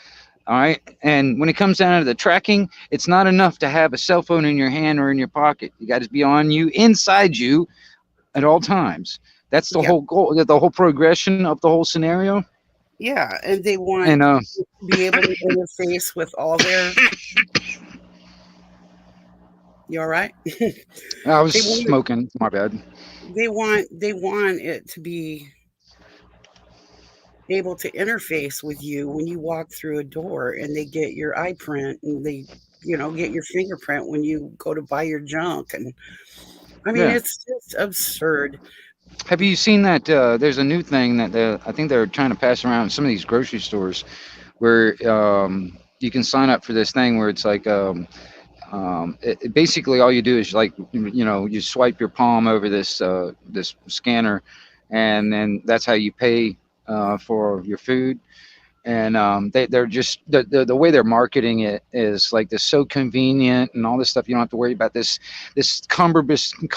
All right, and when it comes down to the tracking, it's not enough to have a cell phone in your hand or in your pocket. You got to be on you, inside you, at all times. That's the whole goal, the whole progression of the whole scenario. Yeah, and they want to be able to interface with all their. You all right? I was smoking. My bad. They want it to be able to interface with you when you walk through a door, and they get your eye print, and they, get your fingerprint when you go to buy your junk. And I mean, Yeah. it's just absurd. Have you seen that? There's a new thing that I think they're trying to pass around in some of these grocery stores, where you can sign up for this thing where it's like basically all you do is like you swipe your palm over this scanner, and then that's how you pay for your food. And they're just the way they're marketing it is like this so convenient and all this stuff. You don't have to worry about this cumbersome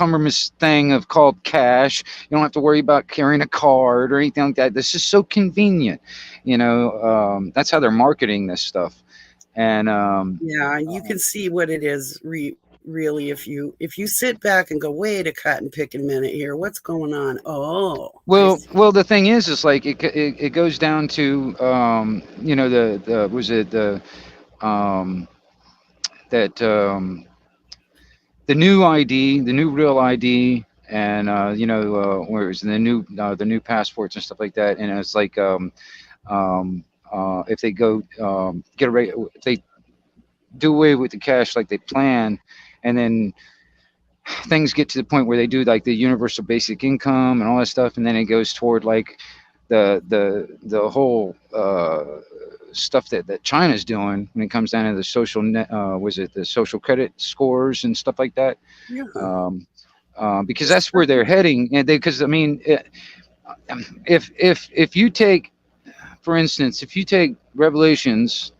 thing of called cash. You don't have to worry about carrying a card or anything like that. This is so convenient. That's how they're marketing this stuff. And Yeah, and you can see what it is really if you sit back and go, wait a cotton picking minute here, what's going on? Oh, well, the thing is like it goes down to the was it the that the new ID, the new real ID, and where is the new passports and stuff like that. And it's like if they go if they do away with the cash like they plan, and then things get to the point where they do like the universal basic income and all that stuff, and then it goes toward like the whole stuff that China's doing when it comes down to the social was it the social credit scores and stuff like that. yeah. Because that's where they're heading. And because I mean, if you take, for instance, if you take Revelations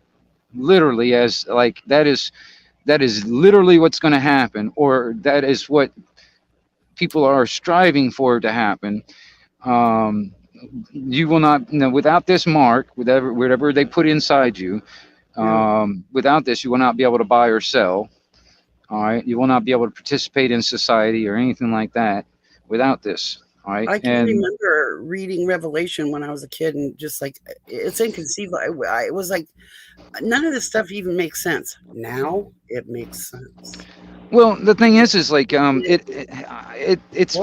literally as like that is literally what's going to happen, or that is what people are striving for to happen. You will not, without this mark, whatever they put inside you, without this, you will not be able to buy or sell. All right, you will not be able to participate in society or anything like that without this. All right, I can remember reading Revelation when I was a kid, and just like it's inconceivable. It was like none of this stuff even makes sense. Now it makes sense. Well, the thing is like it's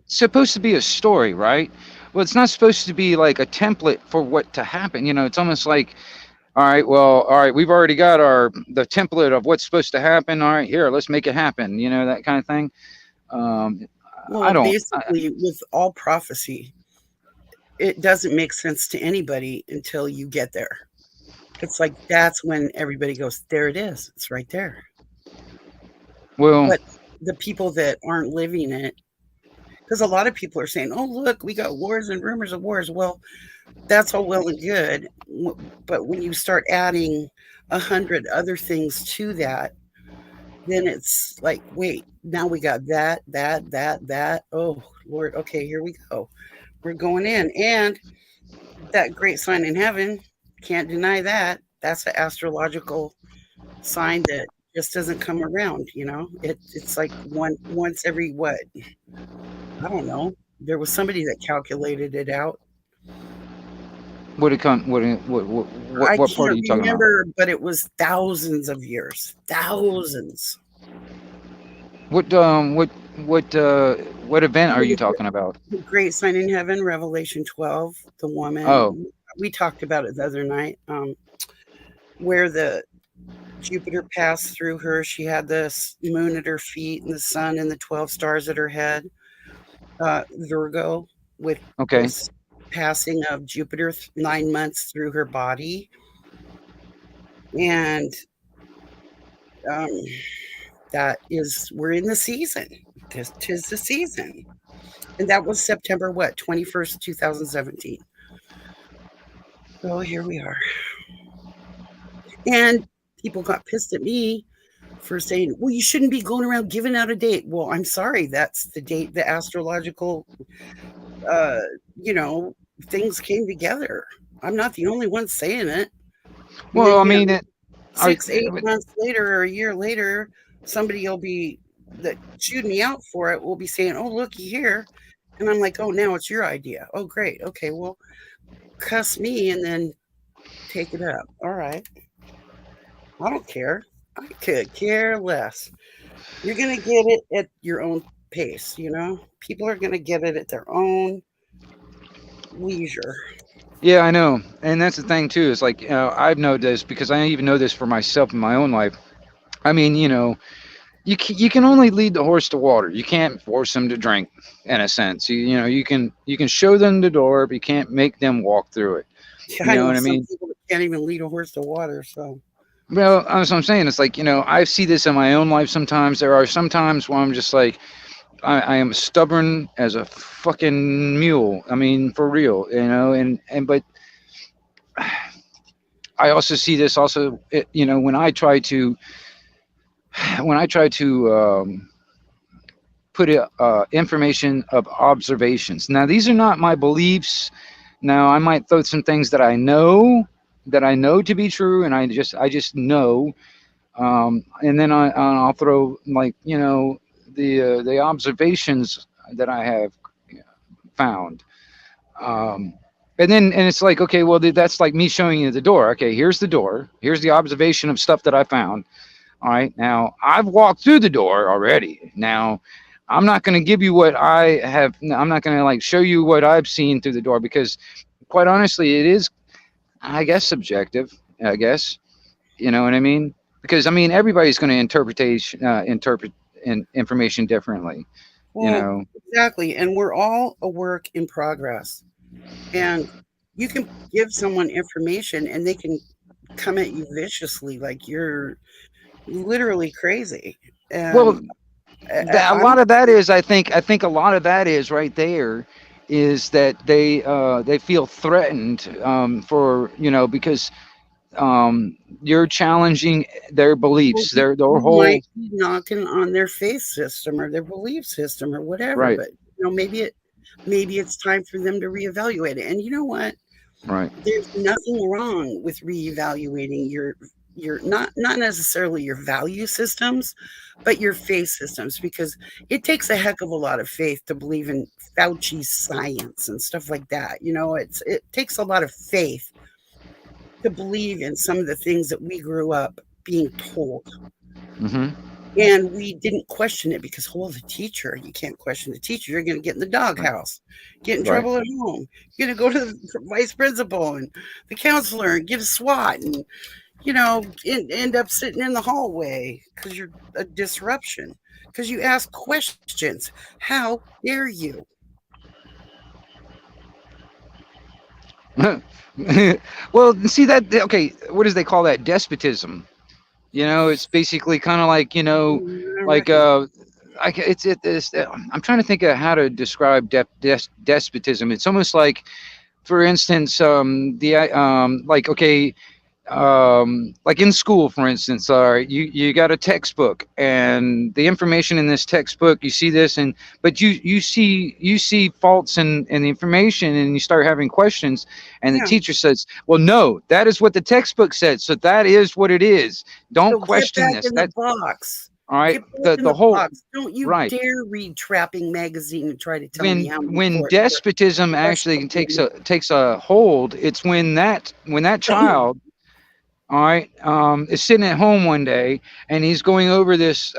supposed to be a story, right? Well, it's not supposed to be like a template for what to happen. It's almost like, all right, we've already got the template of what's supposed to happen. All right, here, let's make it happen. That kind of thing. Well, basically, with all prophecy, it doesn't make sense to anybody until you get there. It's like that's when everybody goes, there it is. It's right there. Well, but the people that aren't living it, because a lot of people are saying, oh, look, we got wars and rumors of wars. Well, that's all well and good. But when you start adding 100 other things to that, then it's like, wait, now we got that. Oh, Lord. Okay, here we go. We're going in. And that great sign in heaven, can't deny that. That's an astrological sign that just doesn't come around. It's like once every what? I don't know. There was somebody that calculated it out. What part are you talking about? But it was thousands of years. Thousands. What event are you talking about? The great sign in heaven, Revelation 12, the woman. Oh. We talked about it the other night, where the Jupiter passed through her. She had the moon at her feet and the sun and the 12 stars at her head. Virgo, with this passing of Jupiter 9 months through her body. And we're in the season. Tis the season. And that was September 21st, 2017. So here we are. And people got pissed at me for saying, well, you shouldn't be going around giving out a date. Well, I'm sorry. That's the date the astrological, things came together. I'm not the only one saying it. Well, I mean, 6-8 months later or a year later, somebody will be that chewed me out for it will be saying, oh, looky here. And I'm like, oh, now it's your idea. Oh, great. Okay, well, cuss me and then take it up. All right. I don't care. I could care less. You're going to get it at your own pace, People are going to get it at their own leisure. Yeah, I know, and that's the thing too. Is like, I've noticed, because I even know this for myself in my own life. I mean, you can only lead the horse to water. You can't force them to drink, in a sense. You can show them the door, but you can't make them walk through it. Yeah, You I know know what I some mean? people that can't even lead a horse to water. So Well, that's what I'm saying. It's like, I see this in my own life sometimes. There are some times where I'm just like, I am stubborn as a fucking mule. I mean, for real, but I also see this also, when I try to, put information of observations. Now, these are not my beliefs. Now, I might throw some things that I know to be true, and I just know, and then I'll throw, like, the observations that I have found. Um, and it's like, okay, well, that's like me showing you the door. Okay, here's the door. Here's the observation of stuff that I found. All right, now I've walked through the door already. Now, I'm not going to give you what I have. I'm not going to, like, show you what I've seen through the door, because, quite honestly, it is, I guess, subjective. I guess, you know what I mean? Because, I mean, everybody's going to interpret information differently. You well, know. exactly, and we're all a work in progress. And you can give someone information and they can come at you viciously like you're literally crazy. Well, And a I'm lot of that is, I think a lot of that is right there, is that they feel threatened, for, because, you're challenging their well, beliefs, their you whole. might be knocking on their faith system or their belief system or whatever, Right, but maybe it's time for them to reevaluate it. And you know what? right. There's nothing wrong with reevaluating your not necessarily your value systems, but your faith systems, because it takes a heck of a lot of faith to believe in Fauci's science and stuff like that. It takes a lot of faith to believe in some of the things that we grew up being told. Hmm. And we didn't question it because, the teacher, you can't question the teacher. You're going to get in the Right, doghouse, get in right. trouble at home. You're going to go to the vice principal and the counselor and give SWAT and, end up sitting in the hallway because you're a disruption, because you ask questions. How dare you? Well, see that, okay, what does they call that? Despotism. It's basically kind of like, I like, reckon. it's, I'm trying to think of how to describe despotism. It's almost like, for instance, like, okay, like in school, for instance, all right, you got a textbook, and the information in this textbook, you see this, but you see faults in the information, and you start having questions, and the Yeah. teacher says, well, no, that is what the textbook said, so that is what it is. Don't So get question back this. in the That box. All right. Get back in The the whole box. Don't you Right. dare read Trapping Magazine and try to tell me when how many when courts are despotism actually takes a hold, it's when that child, all right, is sitting at home one day, and he's going over this,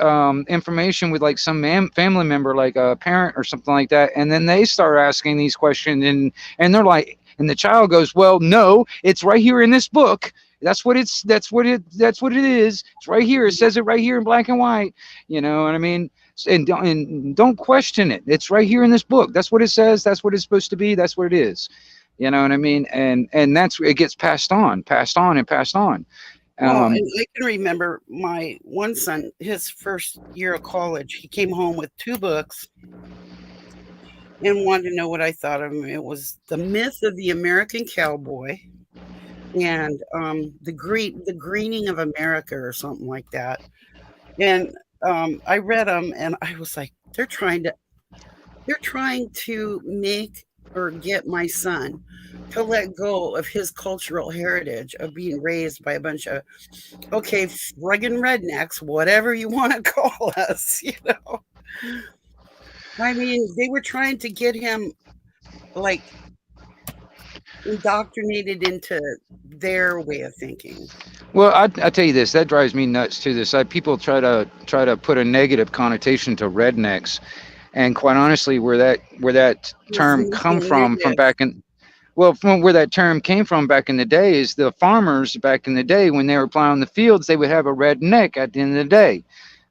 information with, like, some family member, like a parent or something like that, and then they start asking these questions, and they're like, and the child goes, well, no, it's right here in this book. That's what it is. It's right here. It says it right here in black and white. You know what I mean? And don't question it. It's right here in this book. That's what it says. That's what it's supposed to be. That's what it is. You know what I mean? And that's, it gets passed on, and passed on. Well, Um, and I can remember my one son, his first year of college, he came home with 2 books and wanted to know what I thought of him. It was The Myth of the American Cowboy and the Greening of America or something like that. And I read them and I was like, they're trying to make or get my son to let go of his cultural heritage of being raised by a bunch of friggin' rednecks, whatever you want to call us. I mean, they were trying to get him like indoctrinated into their way of thinking. well, I tell you this, that drives me nuts too. People try to put a negative connotation to rednecks, and quite honestly, where that There's term nothing come from negative. back in, Well, from where that term came from back in the day is the farmers back in the day when they were plowing the fields, they would have a red neck at the end of the day.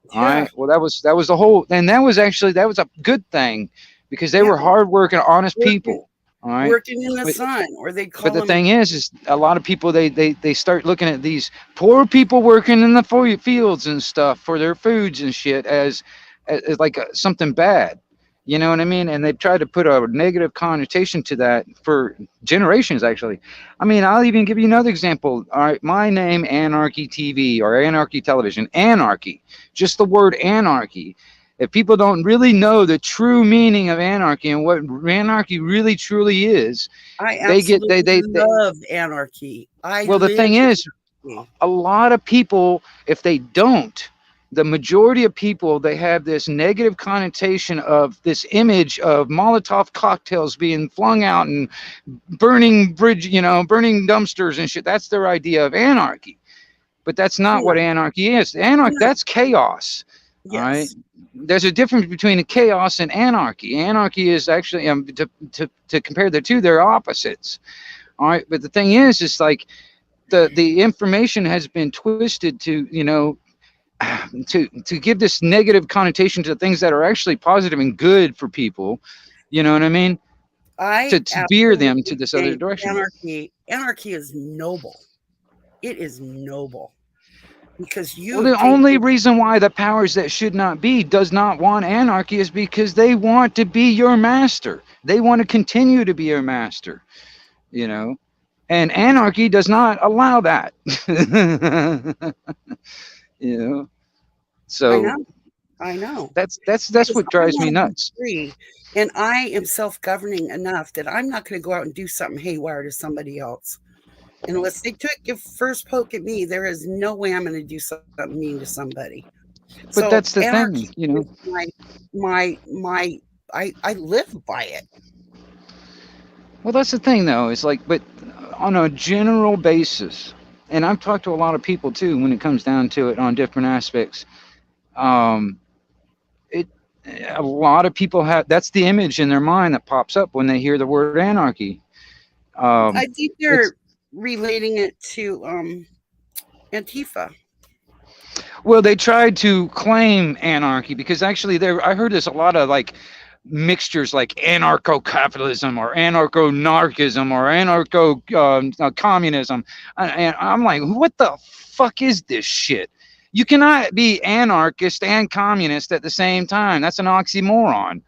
All Yeah, right. Well, that was the whole, and that was actually that was a good thing because they yeah. were hardworking, honest Working, people. All right. working in the But sun, or they but call the them. thing is a lot of people they start looking at these poor people working in the fields and stuff for their foods and shit as like something bad. You know what I mean? And they've tried to put a negative connotation to that for generations, actually. I mean, I'll even give you another example. All right, my name, Anarchy TV or Anarchy Television, Anarchy, just the word anarchy. If people don't really know the true meaning of anarchy and what anarchy really truly is, I they get absolutely they love anarchy. I well, the live thing is, in anarchy. a lot of people, if they don't, the majority of people, they have this negative connotation of this image of Molotov cocktails being flung out and burning bridge, you know, burning dumpsters and shit. That's their idea of anarchy. But that's not what Yeah, anarchy is. Anarchy, yeah, that's chaos. All right. yes. There's a difference between a chaos and anarchy. Anarchy is actually, to compare the two, they're opposites. All right. But the thing is, it's like the information has been twisted to, you know, to give this negative connotation to things that are actually positive and good for people. You know what I mean? I To veer them to absolutely this other think direction. anarchy is noble. It is noble because Well, you the take only reason why the powers that should not be does not want anarchy is because they want to be your master. They want to continue to be your master, you know. And anarchy does not allow that. You know. I So know, I know. that's Because what I drives me want to be nuts. free, and I am self-governing enough that I'm not going to go out and do something haywire to somebody else. And unless they took a first poke at me, there is no way I'm going to do something mean to somebody. But So that's the thing, anarchy you is know. my I live by it. Well, that's the thing, though. It's like, but on a general basis, and I've talked to a lot of people too when it comes down to it on different aspects. Um, it a lot of people have that's the image in their mind that pops up when they hear the word anarchy. I think It's they're relating it to Antifa. well, they tried to claim anarchy because actually there I heard there's a lot of like mixtures like anarcho-capitalism or anarcho-narchism or anarcho-communism, and I'm like, what the fuck is this shit? You cannot be anarchist and communist at the same time. That's an oxymoron.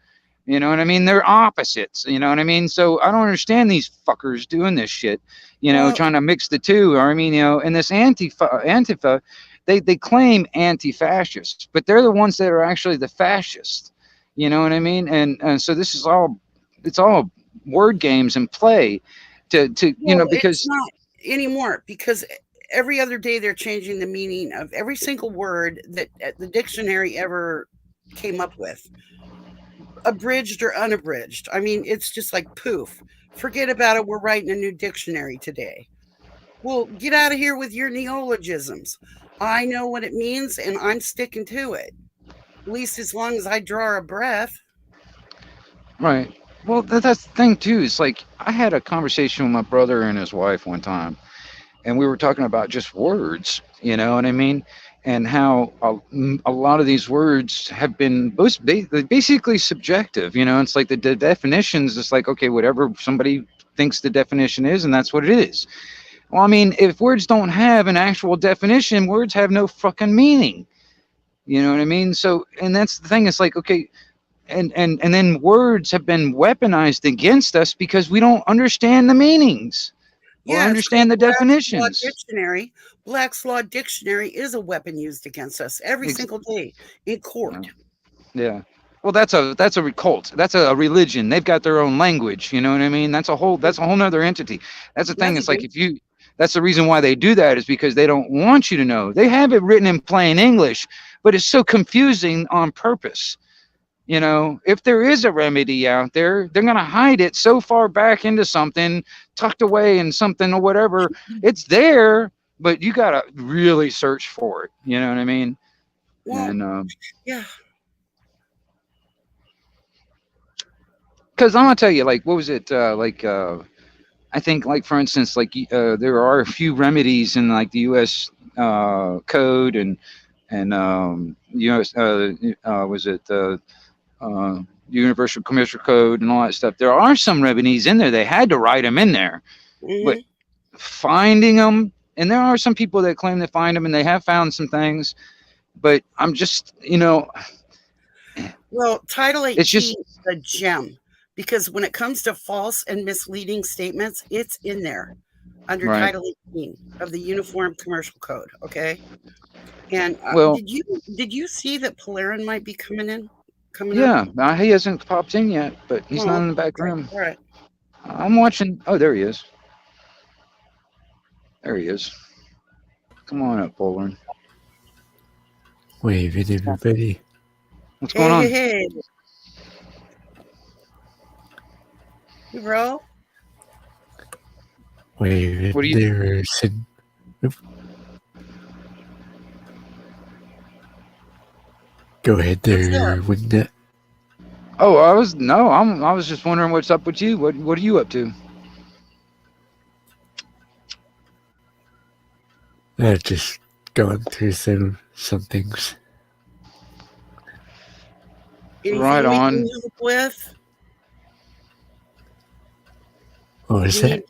You know what I mean? They're opposites. You know what I mean? So I don't understand these fuckers doing this shit. You know, Well, trying to mix the two. Or I mean, you know, and this Antifa, they claim anti-fascists, but they're the ones that are actually the fascists. You know what I mean? And so this is all it's all word games and play to you know well, it's because not anymore because every other day they're changing the meaning of every single word that the dictionary ever came up with, abridged or unabridged. I mean, it's just like poof. Forget about it. We're writing a new dictionary today. Well, get out of here with your neologisms. I know what it means and I'm sticking to it. At least as long as I draw a breath. right. Well, that's the thing too. It's like I had a conversation with my brother and his wife one time, and we were talking about just words. You know what I mean? And how a lot of these words have been basically subjective. You know, it's like the definitions. It's like okay, whatever somebody thinks the definition is, and that's what it is. Well, I mean, if words don't have an actual definition, words have no fucking meaning. You know what I mean? So, and that's the thing. It's like, okay, and then words have been weaponized against us because we don't understand the meanings or Yeah, it's like understand the definitions. Black's Law Dictionary is a weapon used against us every Ex- single day in court. yeah. Well, that's a cult. That's a religion. They've got their own language. You know what I mean? That's a whole nother entity. That's the Yeah, thing. they It's like do. if you that's the reason why they do that is because they don't want you to know. They have it written in plain English, but it's so confusing on purpose. You know, if there is a remedy out there, they're going to hide it so far back into something, tucked away in something or whatever. It's there, but you got to really search for it. You know what I mean? Well, And yeah. because I'm gonna tell you, like, what was it? I think, like for instance, like there are a few remedies in like the U.S. Code and U.S. Was it Universal Commercial Code and all that stuff. There are some remedies in there. They had to write them in there, but finding them, and there are some people that claim to find them, and they have found some things. But I'm just, Well, Title 18 it's just is a gem because when it comes to false and misleading statements, it's in there under Right. Title 18 of the Uniform Commercial Code. Okay. And Well, did you see that Polarin might be coming up? yeah, he hasn't popped in yet, but he's not in the back room. All right. I'm watching. Oh, there he is. There he is. Come on up, Polarin. Wave it, everybody. What's going on? Hey, bro. Wave it What do you- there, Sid. Go ahead there, Wingnut. Oh, I was just wondering what's up with you. What are you up to? I've just gone through some things. Anything Right we can on. help with? What was You that? need-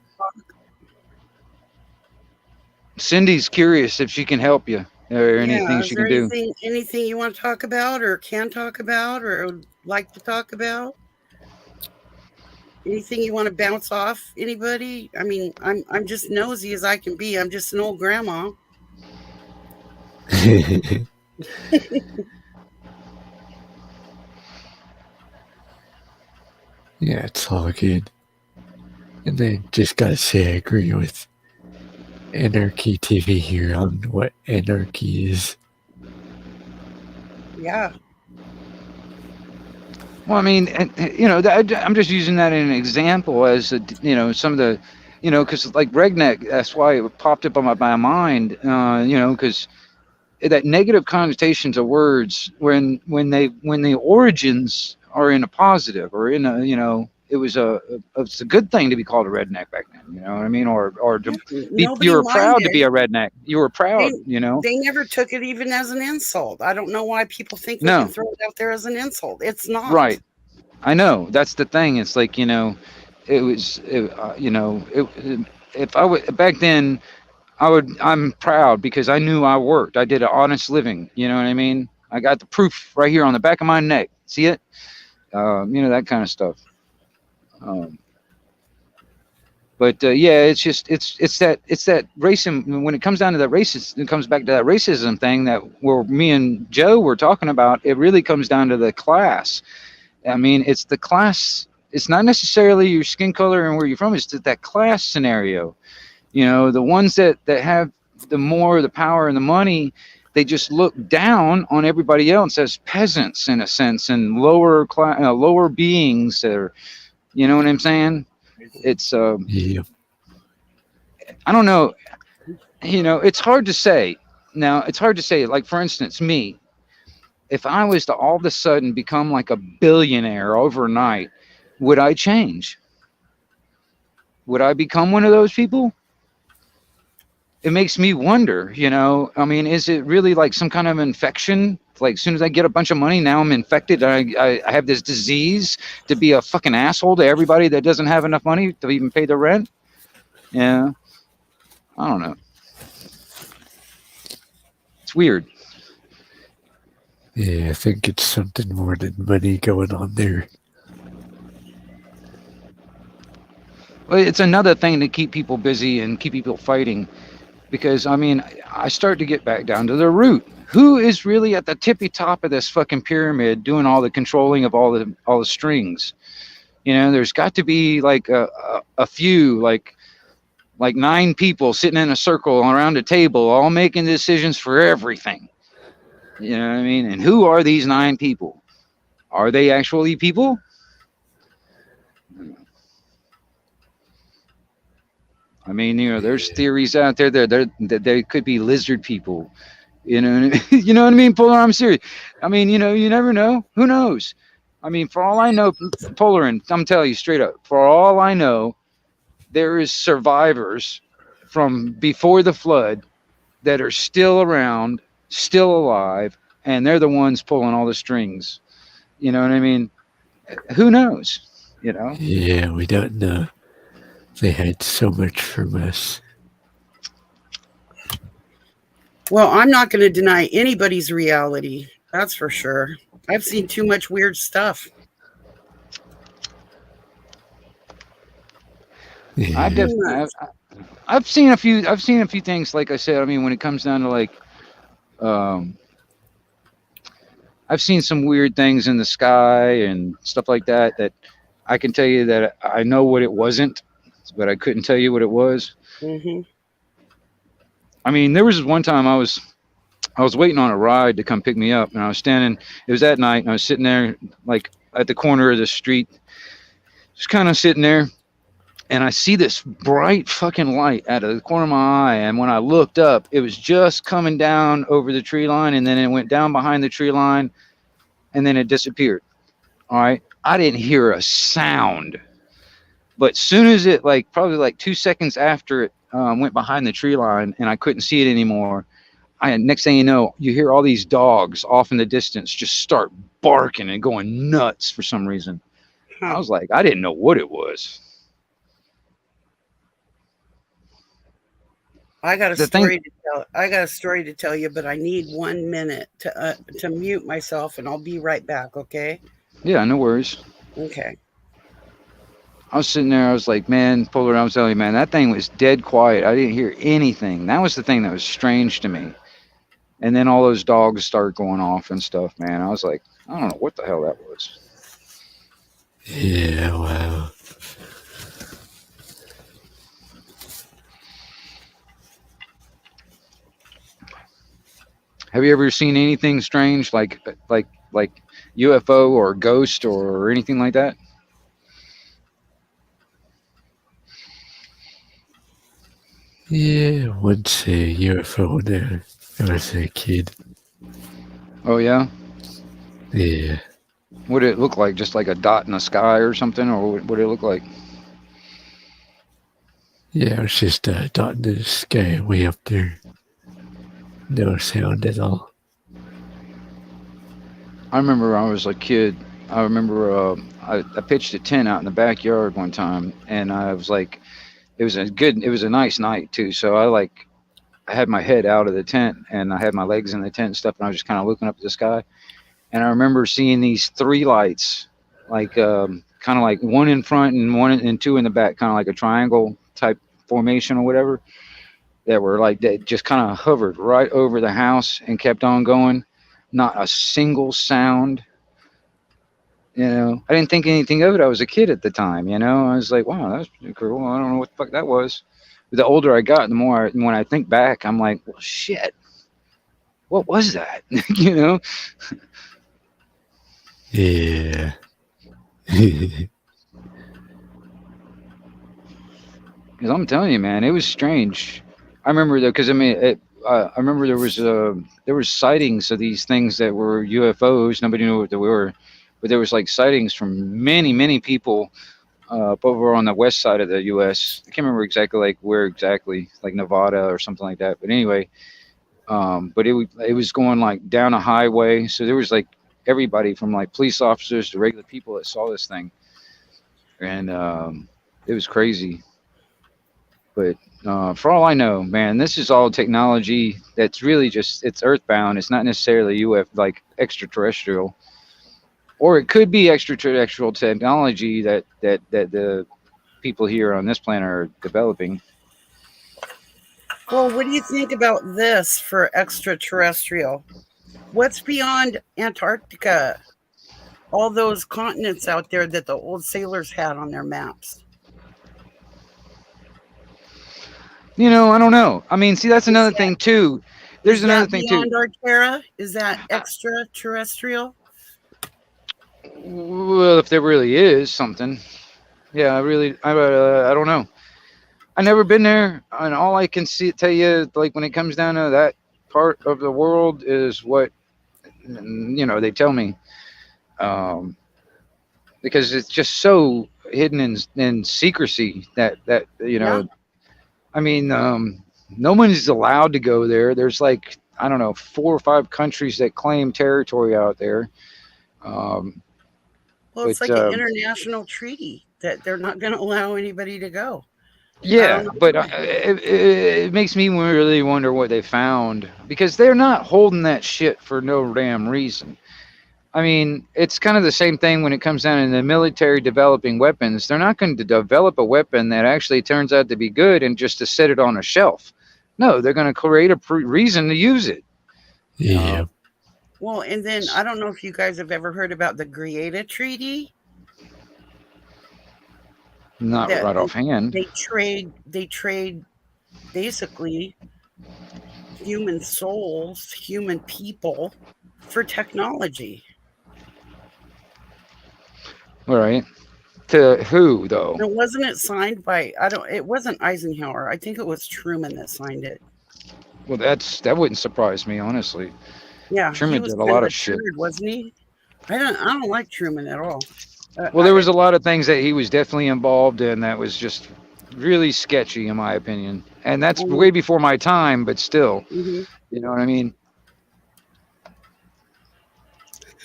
Cindy's curious if she can help you or Yeah, anything is she there can do. anything you want to talk about or can talk about or would like to talk about? Anything you want to bounce off anybody? I mean, I'm just nosy as I can be. I'm just an old grandma. Yeah, it's all good. And I just gotta say, I agree with Anarchy TV here on what anarchy is. Yeah. Well, I mean, I'm just using that in an example as some of the, because like redneck, that's why it popped up on my mind, because that negative connotations of words when the origins are in a positive or in a, it's a good thing to be called a redneck back then, you know what I mean? Or to be, Nobody you were proud to minded. be a redneck. You were proud, They never took it even as an insult. I don't know why people think they No. can throw it out there as an insult. It's not. Right. I know. That's the thing. It's like, if I would back then, I'm proud because I knew I worked. I did an honest living. You know what I mean? I got the proof right here on the back of my neck. See it? That kind of stuff. But it's just it's that racism. When it comes down to that racist, it comes back to that racism thing that where me and Joe were talking about. It really comes down to the class. I mean, it's the class. It's not necessarily your skin color and where you're from. It's that class scenario. The ones that have the more the power and the money, they just look down on everybody else as peasants in a sense and lower class, lower beings. Or, you know what I'm saying? It's Yeah. I don't know. It's hard to say. Now, it's hard to say. Like, for instance, me. If I was to all of a sudden become like a billionaire overnight, would I change? Would I become one of those people? It makes me wonder, I mean, is it really like some kind of infection? Like, as soon as I get a bunch of money, now I'm infected. I have this disease to be a fucking asshole to everybody that doesn't have enough money to even pay the rent. Yeah. I don't know. It's weird. Yeah, I think it's something more than money going on there. Well, it's another thing to keep people busy and keep people fighting. Because, I mean, I start to get back down to the root. Who is really at the tippy top of this fucking pyramid doing all the controlling of all the strings? There's got to be like a few, like 9 people sitting in a circle around a table, all making decisions for everything. You know what I mean? And who are these 9 people? Are they actually people? I mean, there's theories out there that they could be lizard people. You know what I mean? Polar, I'm serious. I mean, you never know. Who knows? I mean, for all I know, Polarin, I'm telling you straight up, for all I know, there is survivors from before the flood that are still around, still alive, and they're the ones pulling all the strings. You know what I mean? Who knows? You know? Yeah, we don't know. They hide so much from us. Well, I'm not going to deny anybody's reality. That's for sure. I've seen too much weird stuff. Yeah. I've seen a few things. Like I said, I mean, when it comes down to like, I've seen some weird things in the sky and stuff like that. That I can tell you that I know what it wasn't, but I couldn't tell you what it was. Mm-hmm. I mean, there was one time I was waiting on a ride to come pick me up, and I was standing. It was at night, and I was sitting there like at the corner of the street, just kind of sitting there. And I see this bright fucking light out of the corner of my eye. And when I looked up, it was just coming down over the tree line. And then it went down behind the tree line. And then it disappeared. All right. I didn't hear a sound. But soon as it, like, probably like 2 seconds after it went behind the tree line and I couldn't see it anymore, next thing you know, you hear all these dogs off in the distance just start barking and going nuts for some reason. I was like, I didn't know what it was. I got a story to tell. I got a story to tell you, but I need 1 minute to mute myself, and I'll be right back. Okay? Yeah, no worries. Okay. I was sitting there. I was like, man, Polar, I was telling you, man, that thing was dead quiet. I didn't hear anything. That was the thing that was strange to me. And then all those dogs started going off and stuff, man. I was like, I don't know what the hell that was. Yeah, wow. Have you ever seen anything strange like UFO or ghost or anything like that? Yeah, once a UFO when I was a kid. Oh yeah? Yeah. What did it look like? Just like a dot in the sky or something, or what did it look like? Yeah, it was just a dot in the sky way up there. No sound at all. I remember when I was a kid. I remember I pitched a tent out in the backyard one time, and I was like, it was a nice night too. So I had my head out of the tent and I had my legs in the tent and stuff, and I was just kind of looking up at the sky. And I remember seeing these three lights, like kind of like one in front and one and two in the back, kind of like a triangle type formation or whatever, that were like, that just kind of hovered right over the house and kept on going. Not a single sound. You know, I didn't think anything of it. I was a kid at the time, you know. I was like, wow, that's pretty cool. I don't know what the fuck that was. But the older I got, the more, when I think back, I'm like, well, shit. What was that? You know? Yeah. Because I'm telling you, man, it was strange. I remember though, because I mean, I remember there was sightings of these things that were UFOs. Nobody knew what they were, but there was like sightings from many people up over on the west side of the U.S. I can't remember exactly like where exactly, like Nevada or something like that. But anyway, but it was going like down a highway, so there was like everybody from like police officers to regular people that saw this thing, and it was crazy. But for all I know, man, this is all technology that's really just, it's earthbound. It's not necessarily like extraterrestrial, or it could be extraterrestrial technology that the people here on this planet are developing. Well, what do you think about this for extraterrestrial? What's beyond Antarctica? All those continents out there that the old sailors had on their maps. You know, I don't know. I mean, see, that's another thing too. There's another thing too. Beyond our Terra? Is that extraterrestrial? Well, if there really is something, yeah, I don't know. I never been there, and all I can tell you, like when it comes down to that part of the world, is what they tell me, because it's just so hidden in secrecy. That you know, Yeah. I mean, no one is allowed to go there. There's like, I don't know, 4 or 5 countries that claim territory out there. Um, Well, it's but like an international treaty that they're not going to allow anybody to go. I don't yeah, know but why. it makes me really wonder what they found, because they're not holding that shit for no damn reason. I mean, it's kind of the same thing when it comes down to the military developing weapons. They're not going to develop a weapon that actually turns out to be good and just to set it on a shelf. No, they're going to create a reason to use it. Yeah. Well, and then I don't know if you guys have ever heard about the Greada Treaty. Not That right offhand. they trade basically human souls, human people for technology. All right. To who though? Now, wasn't it signed by it wasn't Eisenhower. I think it was Truman that signed it. Well, that wouldn't surprise me, honestly. Yeah, he Truman was did a kind lot a of shit. turd, wasn't he? I don't like Truman at all. Well, there was a lot of things that he was definitely involved in that was just really sketchy, in my opinion. And that's way before my time, but still, Mhm. you know what I mean?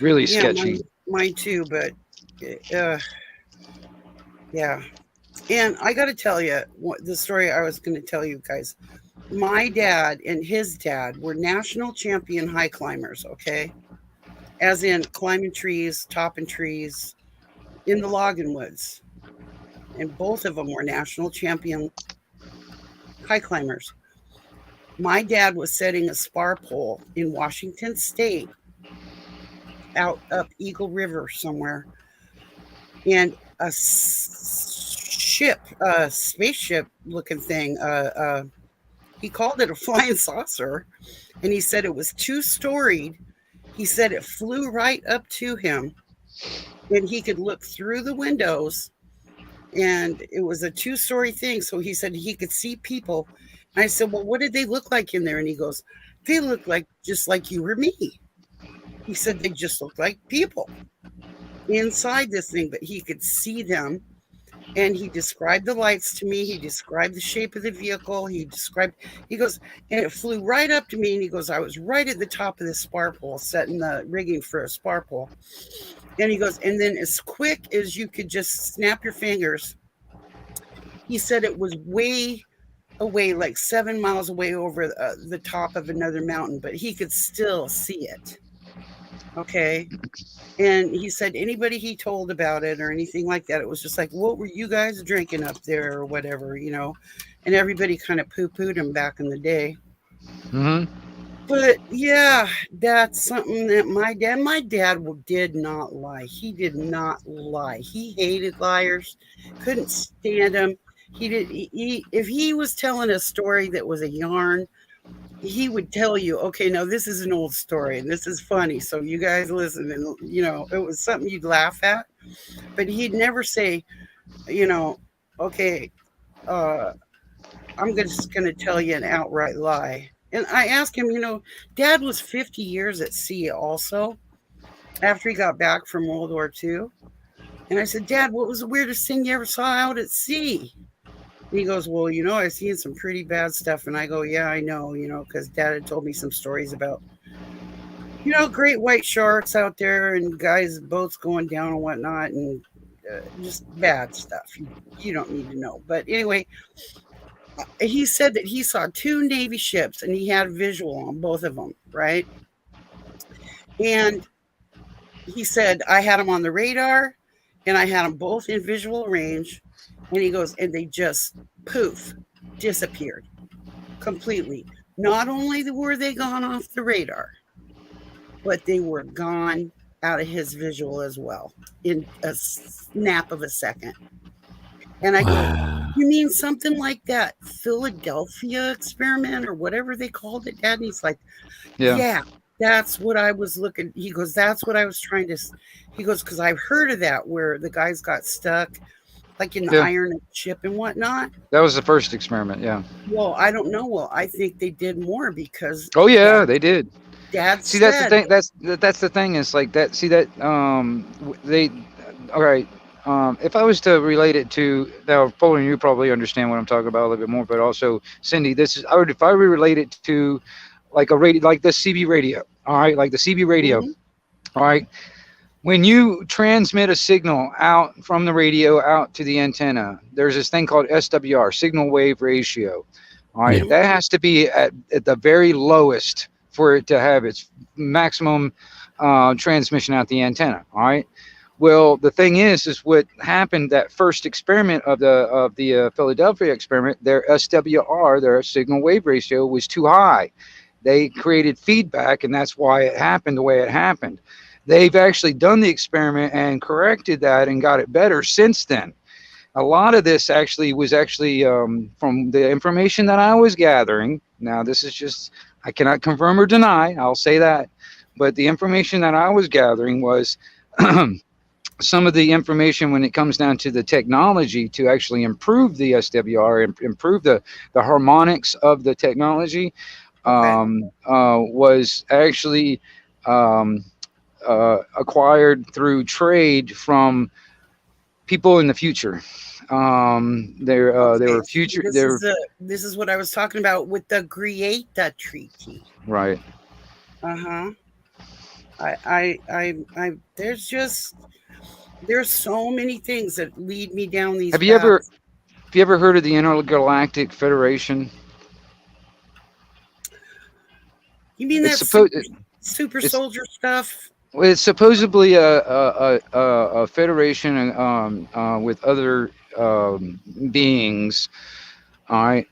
Really Yeah, sketchy. mine too, but yeah. And I got to tell you the story I was going to tell you guys. My dad and his dad were national champion high climbers, okay? As in climbing trees, topping trees in the logging woods. And both of them were national champion high climbers. My dad was setting a spar pole in Washington State out up Eagle River somewhere. And a spaceship looking thing, he called it a flying saucer, and he said it was 2-storied. He said it flew right up to him, and he could look through the windows, and it was a 2-story thing. So he said he could see people. And I said, well, what did they look like in there? And he goes, they look like just like you or me. He said they just looked like people inside this thing, but he could see them. And he described the lights to me. He described the shape of the vehicle. He goes, and it flew right up to me. And he goes, I was right at the top of the spar pole, setting the rigging for a spar pole. And he goes, and then as quick as you could just snap your fingers, he said it was way away, like 7 miles away over the top of another mountain, but he could still see it. Okay. And he said anybody he told about it or anything like that, it was just like, what were you guys drinking up there or whatever, you know? And everybody kind of poo-pooed him back in the day. Mm-hmm. But yeah, that's something that my dad did not lie. He did not lie. He hated liars, couldn't stand them. If he was telling a story that was a yarn, he would tell you, okay, now this is an old story and this is funny, so you guys listen. And you know, it was something you'd laugh at, but he'd never say, you know, okay, I'm just gonna tell you an outright lie. And I asked him, you know, Dad was 50 years at sea also after he got back from World War II. And I said, Dad, what was the weirdest thing you ever saw out at sea? And he goes, well, you know, I've seen some pretty bad stuff. And I go, yeah, I know, you know, because Dad had told me some stories about, you know, great white sharks out there and guys' boats going down and whatnot, and just bad stuff. You don't need to know. But anyway, he said that he saw 2 Navy ships and he had visual on both of them, right? And he said, I had them on the radar and I had them both in visual range. And he goes, and they just poof, disappeared completely. Not only were they gone off the radar, but they were gone out of his visual as well in a snap of a second. And I go, you mean something like that Philadelphia experiment or whatever they called it, Dad? And he's like, yeah, that's what I was looking. He goes, that's what I was trying to. He goes, because I've heard of that where the guys got stuck like in the iron ship and whatnot. That was the first experiment, yeah. Well, I don't know. Well, I think they did more because. Oh yeah, they did. Dad see, said, that's the thing. That's the thing. Is like that. See that they. All right. if I was to relate it to now, Poland, you probably understand what I'm talking about a little bit more, but also Cindy, this is if I would relate it to like a radio, like the CB radio, all right, like the CB radio, Mhm. all right. When you transmit a signal out from the radio out to the antenna, there's this thing called SWR, signal wave ratio. All right, Yeah. that has to be at the very lowest for it to have its maximum transmission out the antenna. All right. Well, the thing is what happened, that first experiment of the Philadelphia experiment, their SWR, their signal wave ratio, was too high. They created feedback, and that's why it happened the way it happened. They've actually done the experiment and corrected that and got it better since then. A lot of this actually was from the information that I was gathering. Now, this is just, I cannot confirm or deny, I'll say that. But the information that I was gathering was some of the information when it comes down to the technology to actually improve the SWR, improve the harmonics of the technology, was actually acquired through trade from people in the future. They were future. This is what I was talking about with the Greata Treaty. Right. There's so many things that lead me down these. Have you ever heard of the Intergalactic Federation? You mean that super soldier stuff? Well, it's supposedly a federation with other beings. All right.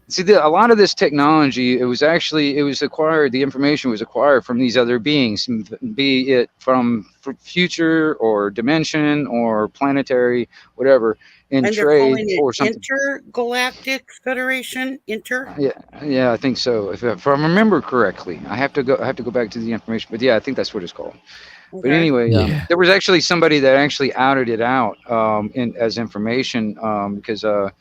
See, a lot of this technology, it was acquired. The information was acquired from these other beings, be it from future or dimension or planetary, whatever, in and trade or something. Intergalactic Federation. Yeah, I think so. If I remember correctly, I have to go back to the information, but yeah, I think that's what it's called. Okay. But anyway, there was actually somebody that actually outed it out as information because the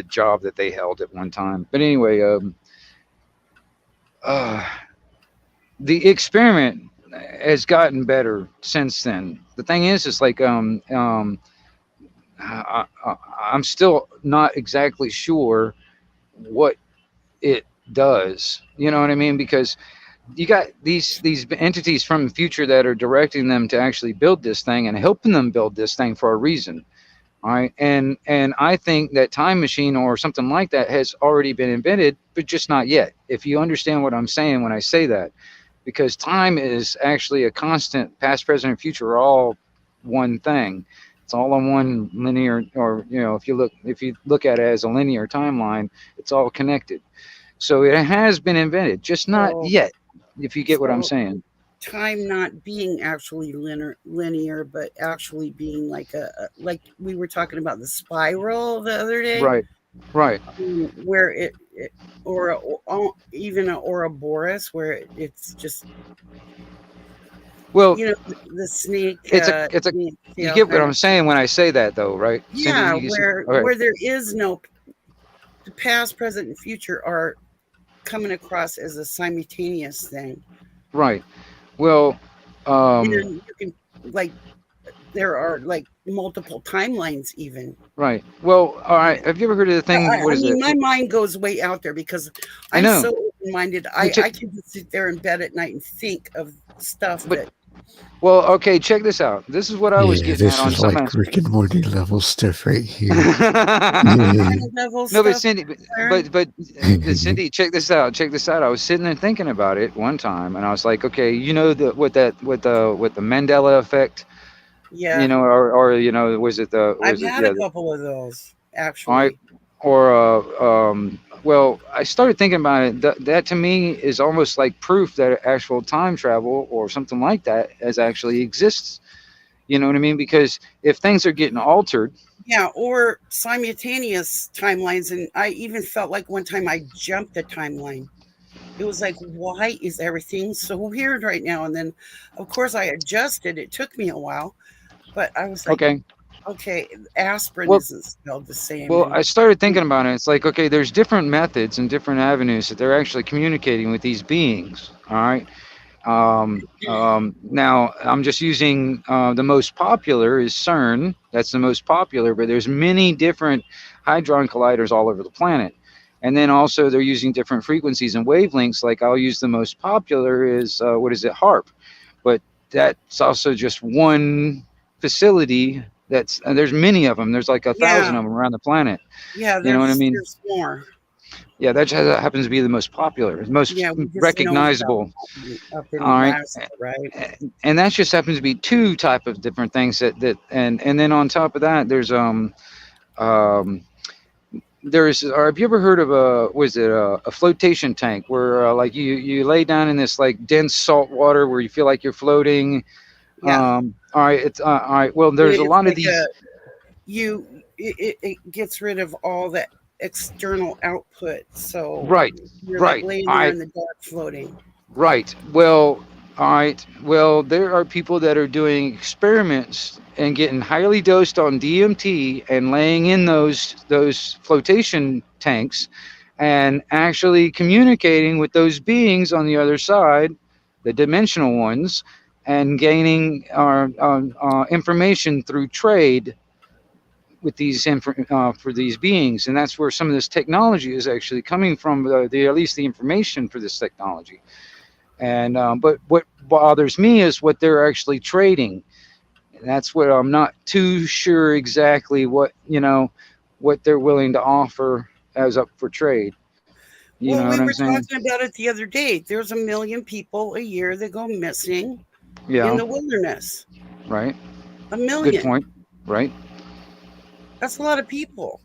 job that they held at one time. But anyway, the experiment has gotten better since then. The thing is, it's like I'm still not exactly sure what it does. You know what I mean? Because you got these entities from the future that are directing them to actually build this thing and helping them build this thing for a reason. All right, and I think that time machine or something like that has already been invented, but just not yet. If you understand what I'm saying when I say that, because time is actually a constant, past, present, and future are all one thing. It's all on one linear, or if you look at it as a linear timeline, it's all connected. So it has been invented, just not yet. If you get what I'm saying. Time not being actually linear, but actually being like like we were talking about the spiral the other day, right where it or even an Ouroboros, where it's just the snake. You get what I'm saying when I say that, though, right? Yeah, where there is no, the past, present, and future are coming across as a simultaneous thing. Right. Well, you can, like, there are like multiple timelines even. Right. Well, all right. Have you ever heard of the thing? My mind goes way out there because I'm so open-minded. I can just sit there in bed at night and think of stuff Well, okay, check this out. This is what I was getting at on some. This is like Rick and Morty level stuff right here. No, but Cindy, but Cindy, check this out. Check this out. I was sitting there thinking about it one time, and I was like, okay, with the Mandela effect. Yeah. Or was it the? I've had a couple of those actually. All right. Or well, I started thinking about it. That to me is almost like proof that actual time travel or something like that actually exists. You know what I mean? Because if things are getting altered. Yeah, or simultaneous timelines. And I even felt like one time I jumped a timeline. It was like, why is everything so weird right now? And then, of course, I adjusted. It took me a while, but I was like, okay, aspirin isn't spelled the same. Well, I started thinking about it. It's like, okay, there's different methods and different avenues that they're actually communicating with these beings. All right. Now, I'm just using the most popular is CERN. That's the most popular, but there's many different hadron colliders all over the planet. And then also they're using different frequencies and wavelengths. Like I'll use the most popular is, HARP. But that's also just one facility. There's many of them. There's like 1,000 of them around the planet. Yeah, you know what I mean? There's more. Yeah, that happens to be the most popular, most recognizable. Up in All right, Alaska, right? And that just happens to be two type of different things and then on top of that, there's have you ever heard of a flotation tank where like you lay down in this like dense salt water where you feel like you're floating? Yeah. All right, it's all right. Well, there's a lot of these. It gets rid of all that external output, so you're right. like laying there in the dark floating. Right. Well, all right. Well, there are people that are doing experiments and getting highly dosed on DMT and laying in those flotation tanks and actually communicating with those beings on the other side, the dimensional ones, and gaining information through trade with these for these beings. And that's where some of this technology is actually coming from, at least the information for this technology. And but what bothers me is what they're actually trading. And that's what I'm not too sure exactly what they're willing to offer as up for trade. You know what I'm saying? We were talking about it the other day. There's 1 million people a year that go missing in the wilderness. Right. 1 million. Good point. Right. That's a lot of people.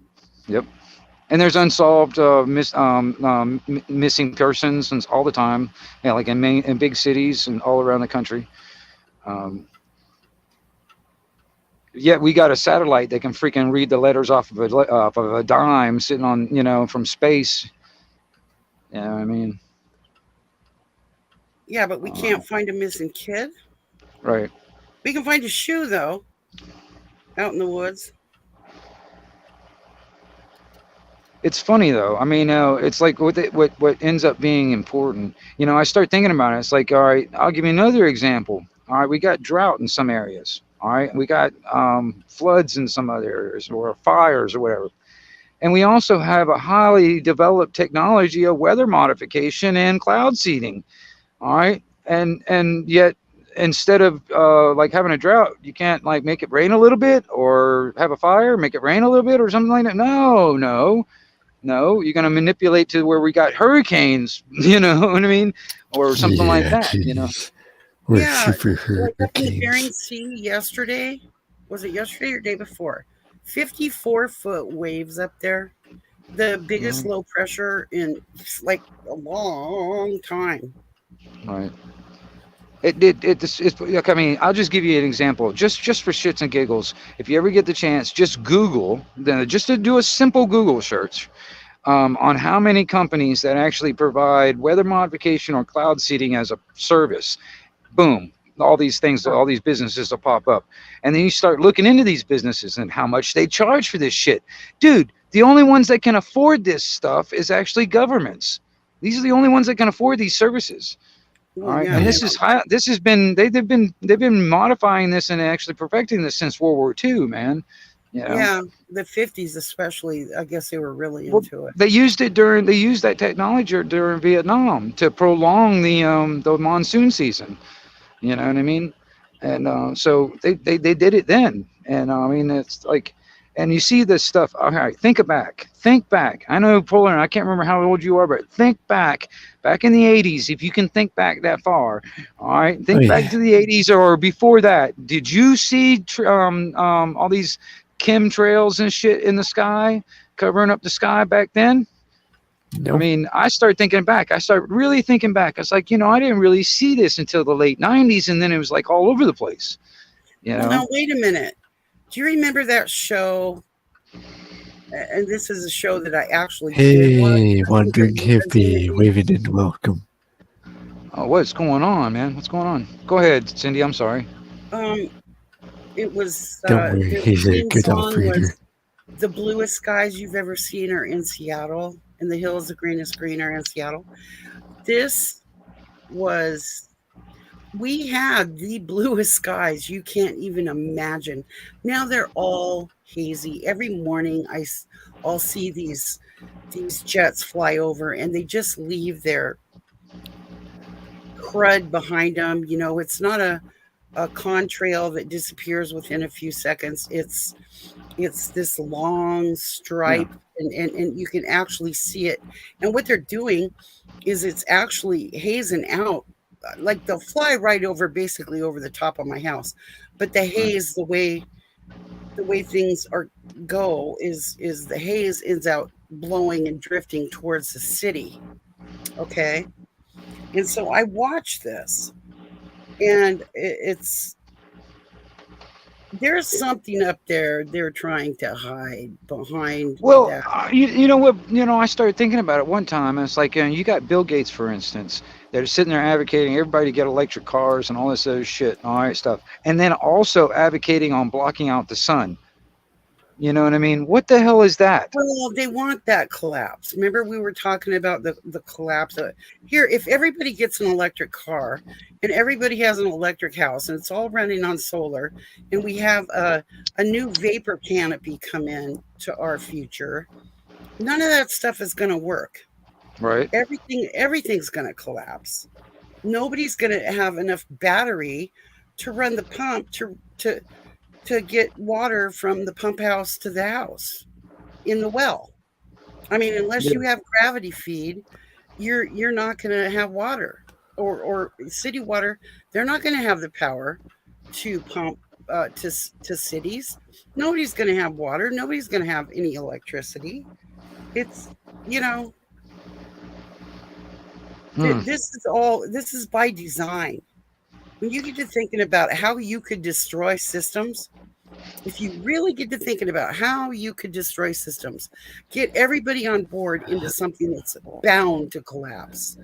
Yep. And there's unsolved missing persons and all the time, like in big cities and all around the country. Yet we got a satellite that can freaking read the letters off of a dime sitting on, from space. Yeah, I mean. Yeah, but we can't find a missing kid. Right. We can find a shoe though, out in the woods. It's funny though. I mean, it's like what ends up being important. I start thinking about it. It's like, all right, I'll give you another example. All right, we got drought in some areas. All right, we got floods in some other areas or fires or whatever. And we also have a highly developed technology of weather modification and cloud seeding. All right, and yet instead of like having a drought, you can't like make it rain a little bit or have a fire, make it rain a little bit or something like that. No, you're going to manipulate to where we got hurricanes, you know what I mean? Or something like that, geez. We're super hurricanes. Like in the Bering Sea yesterday, was it yesterday or day before? 54-foot waves up there. The biggest low pressure in like a long time. Right. It's like, I mean, I'll just give you an example, just for shits and giggles. If you ever get the chance, just Google, just to do a simple Google search on how many companies that actually provide weather modification or cloud seeding as a service. Boom, all these things, all these businesses will pop up. And then you start looking into these businesses and how much they charge for this shit. Dude, the only ones that can afford this stuff is actually governments. These are the only ones that can afford these services. All right, and this has been they've been modifying this and actually perfecting this since World War II, man. Yeah, the 50s especially. I guess they were really into it. They used that technology during Vietnam to prolong the monsoon season. You know what I mean? And so they did it then. And I mean, it's like, and you see this stuff. All right, think back. I know, Polar, I can't remember how old you are, but think back in the 80s, if you can think back that far. All right, think back to the 80s or before that. Did you see all these chemtrails and shit in the sky, covering up the sky back then? Nope. I mean, I start really thinking back. I was like, I didn't really see this until the late 90s, and then it was like all over the place. Well, now, wait a minute. Do you remember that show? And this is a show that I actually did. Wandering hippie, waving in welcome. Oh, what's going on, man? What's going on? Go ahead, Cindy. I'm sorry. It was. Don't worry, he's a good operator. The bluest skies you've ever seen are in Seattle, and the hills, the greenest green, are in Seattle. This was We had the bluest skies you can't even imagine. Now they're all hazy. Every morning I'll see these jets fly over, and they just leave their crud behind them. You know, it's not a contrail that disappears within a few seconds. It's this long stripe, and you can actually see it. And what they're doing is it's actually hazing out. Like they'll fly right over, basically over the top of my house, but the haze, the way things go is the haze ends out blowing and drifting towards the city. Okay, and so I watch this, and it's there's something up there they're trying to hide behind Well, that. you know what? You know, I started thinking about it one time, and it's like, you got Bill Gates, for instance, that are sitting there advocating everybody to get electric cars and all this other shit and all that stuff, and then also advocating on blocking out the sun. You know what I mean? What the hell is that? Well, they want that collapse. Remember, we were talking about the collapse. Here, if everybody gets an electric car and everybody has an electric house and it's all running on solar, and we have a new vapor canopy come in to our future, none of that stuff is going to work. Right. Everything's going to collapse. Nobody's going to have enough battery to run the pump to get water from the pump house to the house in the well. I mean, unless you have gravity feed, you're not going to have water or city water. They're not going to have the power to pump to cities. Nobody's going to have water. Nobody's going to have any electricity. It's, you know, this is by design. When you get to thinking about how you could destroy systems, if you really get to thinking about how you could destroy systems, get everybody on board into something that's bound to collapse.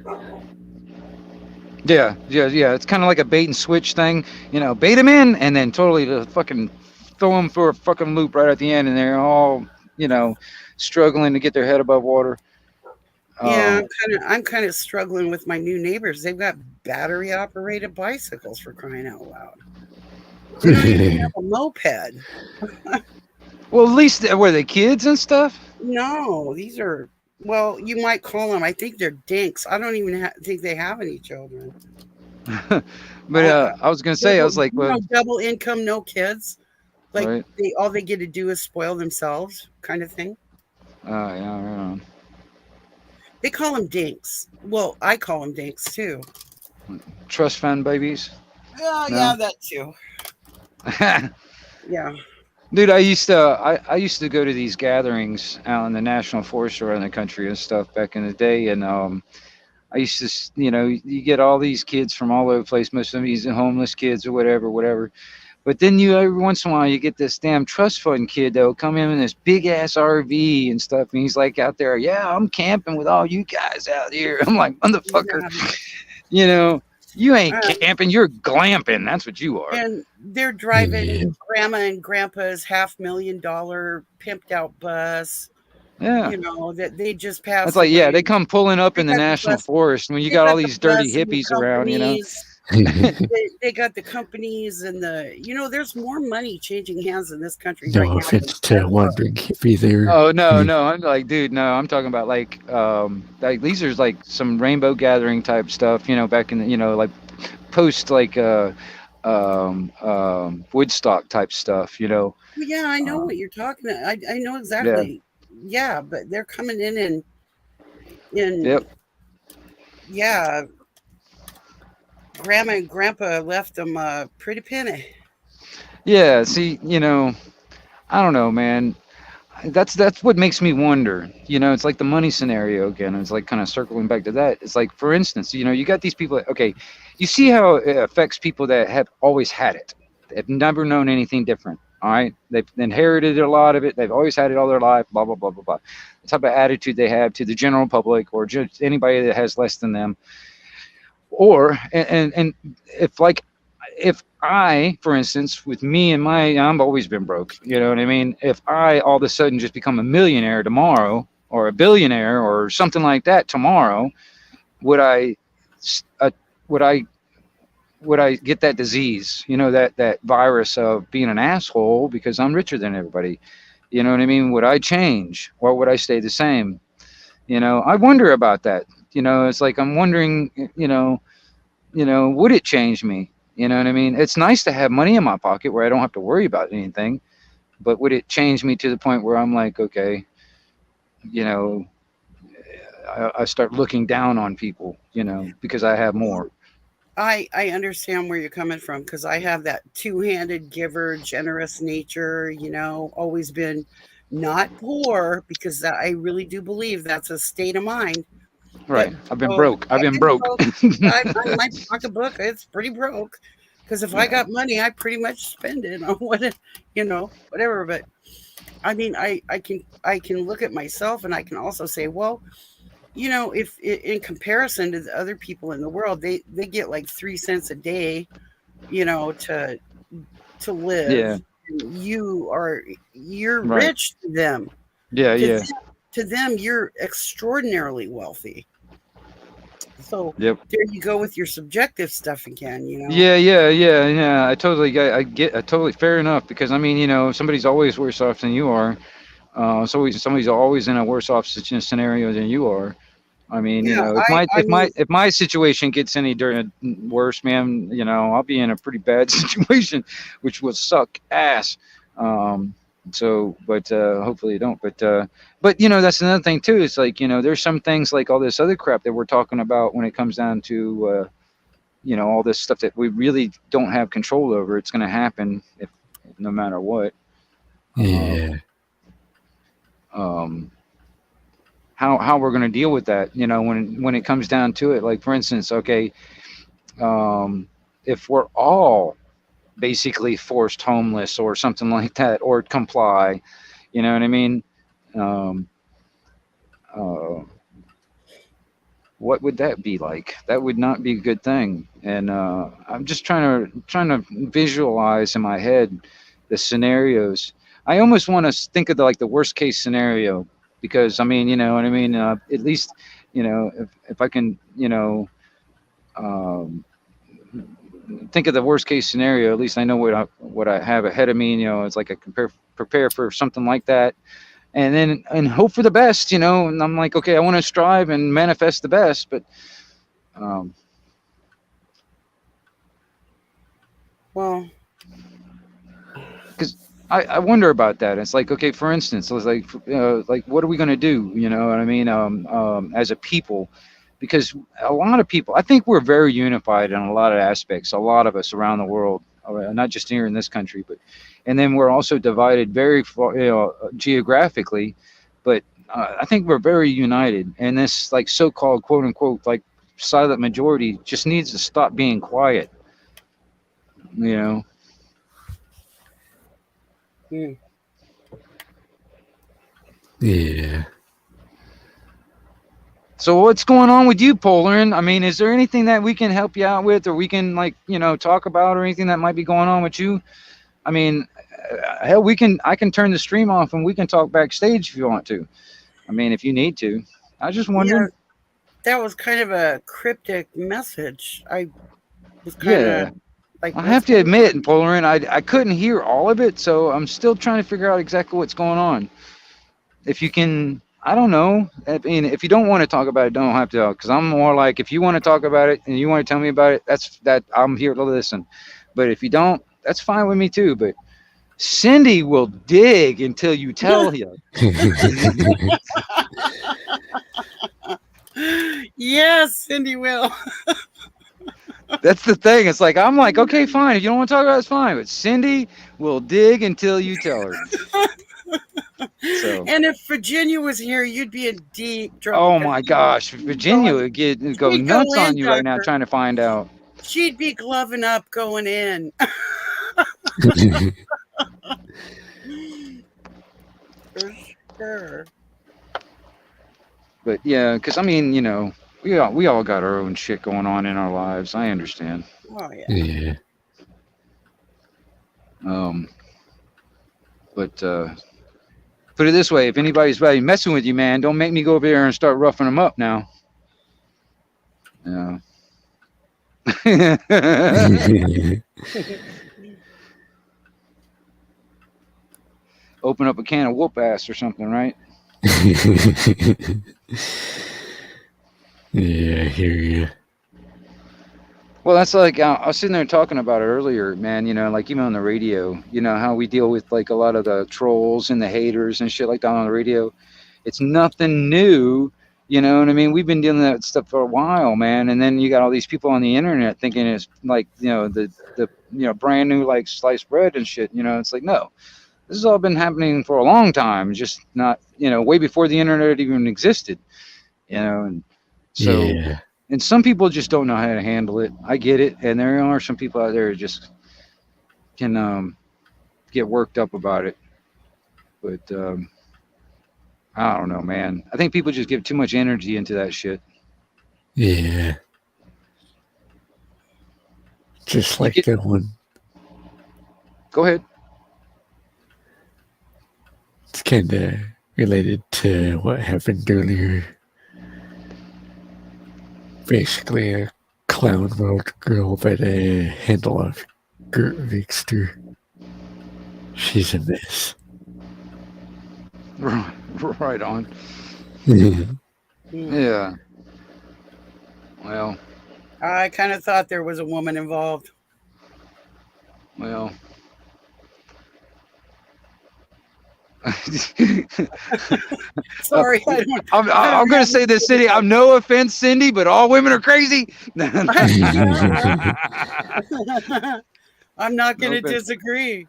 Yeah. It's kind of like a bait and switch thing. You know, bait them in and then totally just fucking throw them for a fucking loop right at the end, and they're all, you know, struggling to get their head above water. Yeah, I'm kind of struggling with my new neighbors. They've got battery operated bicycles, for crying out loud. They don't even have a moped. Well, at least were they kids and stuff? No, these are, well, you might call them, I think they're dinks. I don't even think they have any children. But I was gonna say, I was like, well, double income, no kids. Like right. all they get to do is spoil themselves, kind of thing. Yeah, right on. They call them dinks. Well, I call them dinks too. Trust fund babies. Oh, no? Yeah, that too. Yeah. Dude, I used to go to these gatherings out in the National Forest around the country and stuff back in the day, and I used to, you know, you get all these kids from all over the place, most of these homeless kids or whatever. But then every once in a while you get this damn trust fund kid that'll come in this big ass RV and stuff, and he's like out there, yeah, I'm camping with all you guys out here. I'm like, motherfucker, yeah. You know, you ain't camping, you're glamping. That's what you are. And they're driving grandma and grandpa's $500,000 pimped out bus. Yeah. You know, that they just passed. It's like, yeah, they come pulling up in the National Forest when you got all these dirty hippies around, you know. They got the companies and there's more money changing hands in this country no right now. Offense to wandering hippie there. Oh no, I'm like, dude, no, I'm talking about like these are like some rainbow gathering type stuff, you know, back in the, you know, like post like Woodstock type stuff, you know. Yeah, I know what you're talking about. I know exactly. Yeah, but they're coming in yep. Yeah. Grandma and grandpa left them a pretty penny. Yeah, see, you know, I don't know, man. That's what makes me wonder. You know, it's like the money scenario again. It's like kind of circling back to that. It's like, for instance, you know, you got these people. Okay, you see how it affects people that have always had it. They've never known anything different. All right, they've inherited a lot of it. They've always had it all their life. Blah blah blah blah blah. The type of attitude they have to the general public or just anybody that has less than them. Or and if I, for instance, with me and I've always been broke, you know what I mean? If I all of a sudden just become a millionaire tomorrow or a billionaire or something like that tomorrow, would I would I get that disease? You know, that virus of being an asshole because I'm richer than everybody. You know what I mean? Would I change or would I stay the same? You know, I wonder about that. You know, it's like I'm wondering. Would it change me? You know what I mean? It's nice to have money in my pocket where I don't have to worry about anything, but would it change me to the point where I'm like, okay, you know, I start looking down on people, you know, because I have more. I understand where you're coming from because I have that two-handed giver, generous nature, always been not poor because I really do believe that's a state of mind. Right. I've been broke. I've been broke. My pocketbook, it's pretty broke because if I got money, I pretty much spend it on whatever. But I mean, I can look at myself and I can also say, well, if in comparison to the other people in the world, they get like 3 cents a day, to live. Yeah. You're Right. rich to them. Yeah. Yeah. To them, you're extraordinarily wealthy. So Yep. there you go with your subjective stuff again, Yeah. I totally fair enough because I mean, you know, somebody's always worse off than you are. So somebody's always in a worse off scenario than you are. I mean, you Yeah, know, if my situation gets any worse, man, you know, I'll be in a pretty bad situation, which will suck ass. But hopefully you don't. But you know, that's another thing too. It's like, you know, there's some things like all this other crap that we're talking about when it comes down to, you know, all this stuff that we really don't have control over. It's going to happen if no matter what. Yeah. How we're going to deal with that, you know, when it comes down to it. Like, for instance, okay, if we're all basically forced homeless or something like that, or comply, you know what I mean? What would that be like? That would not be a good thing. And I'm just trying to visualize in my head the scenarios. I almost want to think of the worst case scenario, because I mean, you know what I mean? At least, you know, if I can, you know, think of the worst case scenario, at least I know what I have ahead of me. You know, it's like I can prepare for something like that, and hope for the best. You know, and I'm like, okay, I want to strive and manifest the best, but well, because I wonder about that. It's like, okay, for instance, it was like what are we going to do? You know what I mean? As a people, because a lot of people, I think we're very unified in a lot of aspects. A lot of us around the world, not just here in this country, and then we're also divided very far, you know, geographically. But I think we're very united, and this like so-called quote unquote like silent majority just needs to stop being quiet. You know. Yeah. So what's going on with you, Polarin? I mean, is there anything that we can help you out with, or we can talk about, or anything that might be going on with you? I mean, hell, I can turn the stream off and we can talk backstage if you want to. I mean, if you need to. I was just wondering. Yeah, that was kind of a cryptic message. I was kind of like, I have to admit, Polarin, I couldn't hear all of it, so I'm still trying to figure out exactly what's going on. If you can, I don't know. I mean, if you don't want to talk about it, don't have to. Because I'm more like, if you want to talk about it and you want to tell me about it, I'm here to listen. But if you don't, that's fine with me too. But Cindy will dig until you tell her. Yes, Cindy will. That's the thing. It's like, I'm like, okay, fine. If you don't want to talk about it, it's fine. But Cindy will dig until you tell her. So. And if Virginia was here, you'd be in deep trouble. Oh my gosh, Virginia would go nuts on you right now trying to find out. She'd be gloving up going in. For sure. But yeah, because I mean, you know, we all got our own shit going on in our lives. I understand. Oh yeah. Yeah. But put it this way: if anybody's messing with you, man, don't make me go over there and start roughing them up now. Yeah. Open up a can of whoop ass or something, right? Yeah, I hear you. Well, that's like I was sitting there talking about it earlier, man. You know, like even on the radio, you know how we deal with like a lot of the trolls and the haters and shit like that on the radio. It's nothing new. You know what I mean? We've been dealing with that stuff for a while, man. And then you got all these people on the internet thinking it's like, you know, the brand new like sliced bread and shit. You know, it's like, no, this has all been happening for a long time, just not, you know, way before the internet even existed. You know, and so. Yeah. And some people just don't know how to handle it. I get it. And there are some people out there who just can get worked up about it. But I don't know, man. I think people just give too much energy into that shit. Yeah. Just like that one. Go ahead. It's kind of related to what happened earlier. Basically, a clown world girl by the handle of Gert Vixter. She's a mess. Right on. Mhm. Yeah. Well, I kind of thought there was a woman involved. well. Sorry, I'm going to say this, Cindy. I'm no offense, Cindy, but all women are crazy. I'm not going to Okay. disagree.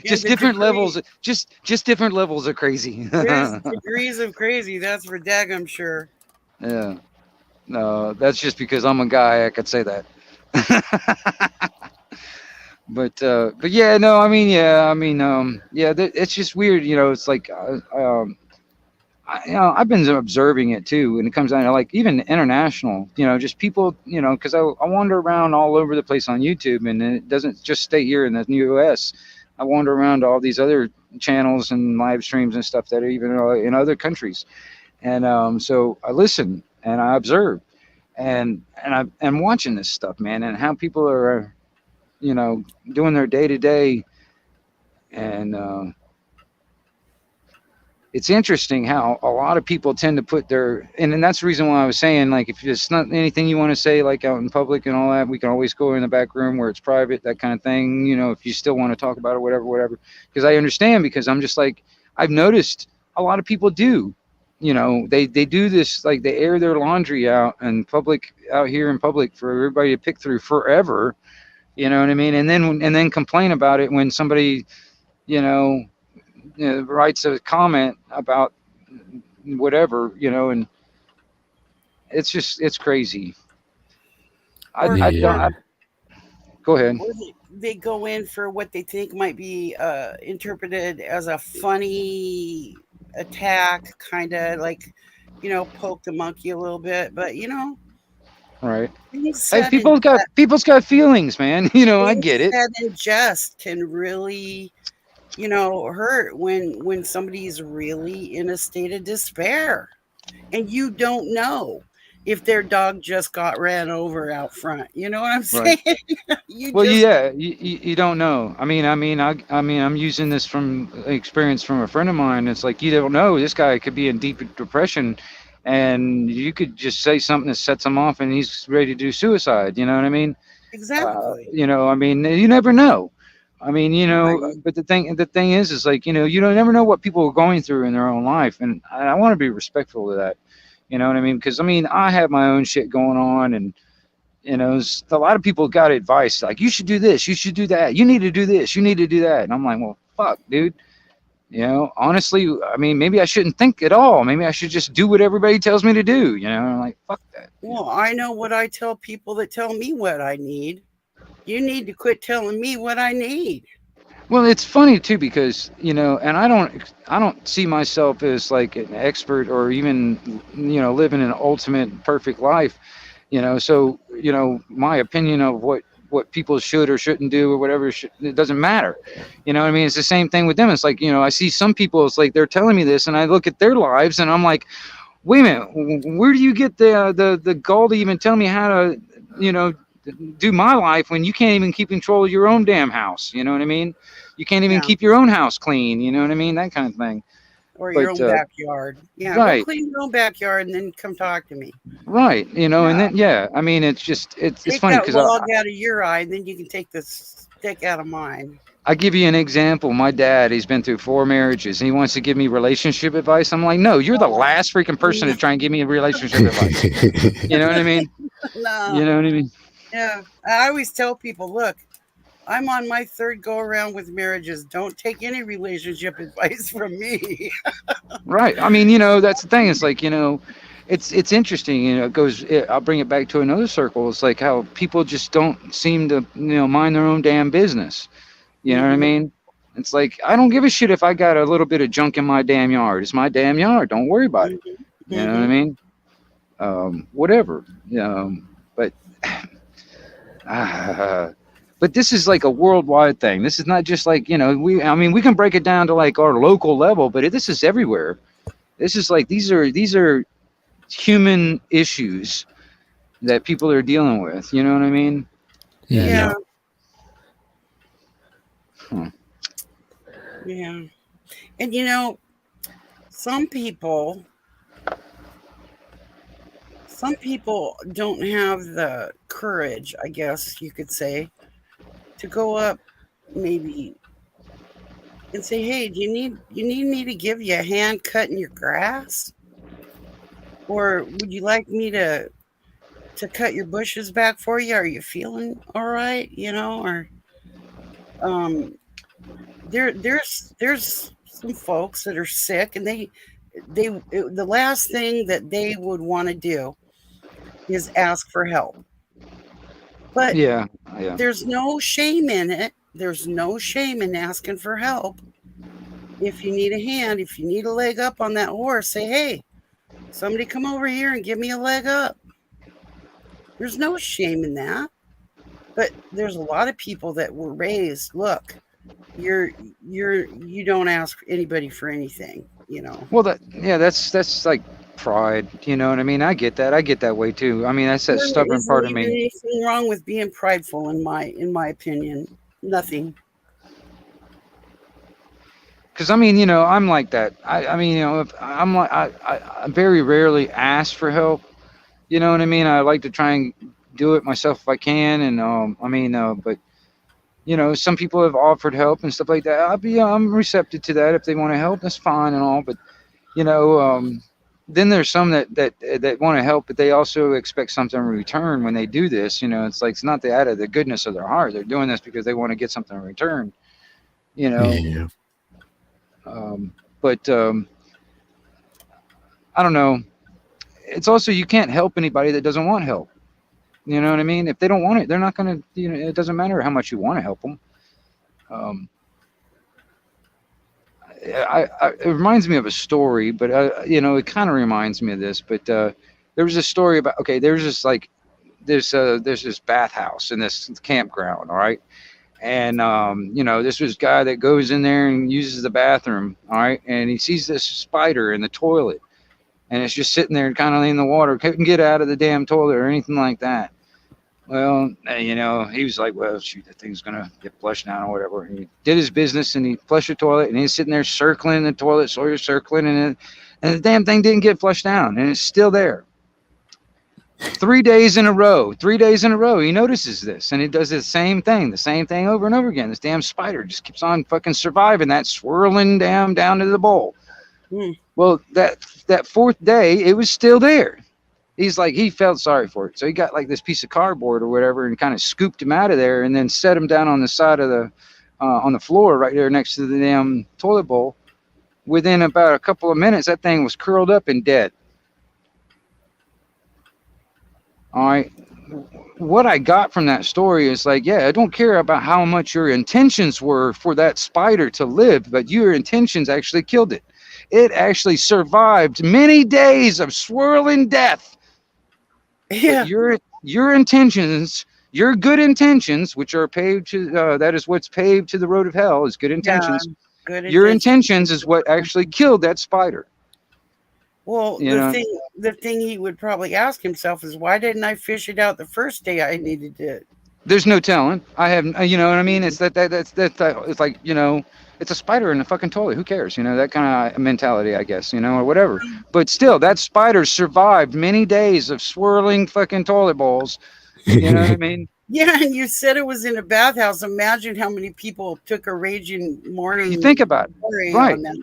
Just different levels. Just different levels of crazy. There's degrees of crazy. That's for daggum sure. Yeah. No, that's just because I'm a guy. I could say that. But yeah, no, I mean, yeah, it's just weird, you know. It's like, you know, I've been observing it too, when it comes down to like even international, you know, just people, you know, because I wander around all over the place on YouTube, and it doesn't just stay here in the U.S. I wander around to all these other channels and live streams and stuff that are even in other countries, and so I listen and I observe, and I'm watching this stuff, man, and how people are, you know, doing their day to day, and it's interesting how a lot of people tend to put their, and that's the reason why I was saying, like, if it's not anything you want to say, like out in public and all that, we can always go in the back room where it's private, that kind of thing, you know, if you still want to talk about it, whatever, because I understand, because I'm just like, I've noticed a lot of people do, you know, they do this, like they air their laundry out in public, out here in public for everybody to pick through forever, you know what I mean, and then complain about it when somebody, you know, writes a comment about whatever, you know, and it's crazy. Yeah. Go ahead. Or they go in for what they think might be interpreted as a funny attack, kind of like, you know, poke the monkey a little bit, but you know, Right. things Hey, said people's got feelings, man. You know, I things get it. said in jest can really, you know, hurt when somebody's really in a state of despair, and you don't know if their dog just got ran over out front. You know what I'm saying? Right. You Well, just, yeah, you don't know. I mean, I'm using this from experience from a friend of mine. It's like, you don't know. This guy could be in deep depression, and you could just say something that sets him off, and he's ready to do suicide. You know what I mean? exactly. You know, I mean, you never know. I mean, you know, Right. but the thing is like, you know, you don't never know what people are going through in their own life, and I want to be respectful of that. You know what I mean? Because I mean, I have my own shit going on, and you know, a lot of people got advice like, you should do this, you should do that, you need to do this, you need to do that, and I'm like, well, fuck, dude. You know, honestly, I mean, maybe I shouldn't think at all. Maybe I should just do what everybody tells me to do. You know, I'm like, fuck that. Well, I know what I tell people that tell me what I need. You need to quit telling me what I need. Well, it's funny too, because, you know, and I don't see myself as like an expert or even, you know, living an ultimate perfect life, you know. So, you know, my opinion of what people should or shouldn't do or whatever, it doesn't matter. You know what I mean? It's the same thing with them. It's like, you know, I see some people, it's like they're telling me this, and I look at their lives and I'm like, wait a minute, where do you get the gall to even tell me how to do my life when you can't even keep control of your own damn house? You know what I mean? You can't even Yeah. keep your own house clean. You know what I mean? That kind of thing. Or your But own backyard. Yeah, go right, clean your own backyard and then come talk to me. right. And Yeah. then I mean, it's Take funny that because log out of your eye, and then you can take the stick out of mine. I give you an example. My dad, he's been through 4 marriages, and he wants to give me relationship advice. I'm like, no, you're the last freaking person to try and give me relationship advice. You know what I mean? No. You know what I mean? Yeah. I always tell people, look, I'm on my 3rd go around with marriages. Don't take any relationship advice from me. Right. I mean, that's the thing. It's like, it's interesting. I'll bring it back to another circle. It's like how people just don't seem to, mind their own damn business. You know what I mean? It's like, I don't give a shit if I got a little bit of junk in my damn yard. It's my damn yard. Don't worry about it. You know what I mean? Whatever. But but this is like a worldwide thing. This is not just like, we can break it down to like our local level, but this is everywhere. This is like, these are human issues that people are dealing with. You know what I mean? Yeah. Hmm. Yeah. And some people don't have the courage, I guess you could say, to go up maybe and say, hey, do you need me to give you a hand cutting your grass? Or would you like me to cut your bushes back for you? Are you feeling all right? Or there's some folks that are sick, and the last thing that they would want to do is ask for help. But Yeah. there's no shame in it. There's no shame in asking for help. If you need a hand, if you need a leg up on that horse, say, hey, somebody come over here and give me a leg up. There's no shame in that. But there's a lot of people that were raised, look, you don't ask anybody for anything, Well, that's like pride. You know what I mean? I get that. I get that way too. I mean, that's that stubborn part of me. There isn't anything wrong with being prideful, in my opinion. Nothing. Because I'm like that. I'm like I very rarely ask for help. You know what I mean? I like to try and do it myself if I can, and but some people have offered help and stuff like that. I'm receptive to that. If they want to help, that's fine and all. But then there's some that want to help, but they also expect something in return when they do this. It's like, it's not out of the goodness of their heart. They're doing this because they want to get something in return. Yeah. But I don't know. It's also, you can't help anybody that doesn't want help. You know what I mean? If they don't want it, they're not going to, it doesn't matter how much you want to help them. It reminds me of a story, but, it kind of reminds me of this, but there was a story about, okay, there's this bathhouse in this campground, all right? And, this was a guy that goes in there and uses the bathroom, all right? And he sees this spider in the toilet. And it's just sitting there kind of in the water. Couldn't get out of the damn toilet or anything like that. Well, he was like, well, shoot, that thing's going to get flushed down or whatever. He did his business and he flushed the toilet, and he's sitting there circling the toilet, Sawyer circling, and the damn thing didn't get flushed down, and it's still there. 3 days in a row, he notices this, and he does the same thing over and over again. This damn spider just keeps on fucking surviving that, swirling down to the bowl. Well, that 4th day, it was still there. He's like, he felt sorry for it. So he got like this piece of cardboard or whatever and kind of scooped him out of there and then set him down on the side of on the floor right there next to the damn toilet bowl. Within about a couple of minutes, that thing was curled up and dead. All right. What I got from that story is like, yeah, I don't care about how much your intentions were for that spider to live, but your intentions actually killed it. It actually survived many days of swirling death. Yeah. Your intentions, your good intentions, which are paved to, that is what's paved to the road of hell, is good intentions. Yeah, good your intentions is what actually killed that spider. Well, You know, the thing he would probably ask himself is, why didn't I fish it out the first day I needed it? there's no telling. I have, you know what I mean? It's that's it's like, you know, it's a spider in the fucking toilet. Who cares? You know, that kind of mentality, I guess, you know, or whatever. But still, that spider survived many days of swirling fucking toilet bowls. You know what I mean? Yeah, and you said it was in a bathhouse. Imagine how many people took a raging morning You think about it. glory Right. on them.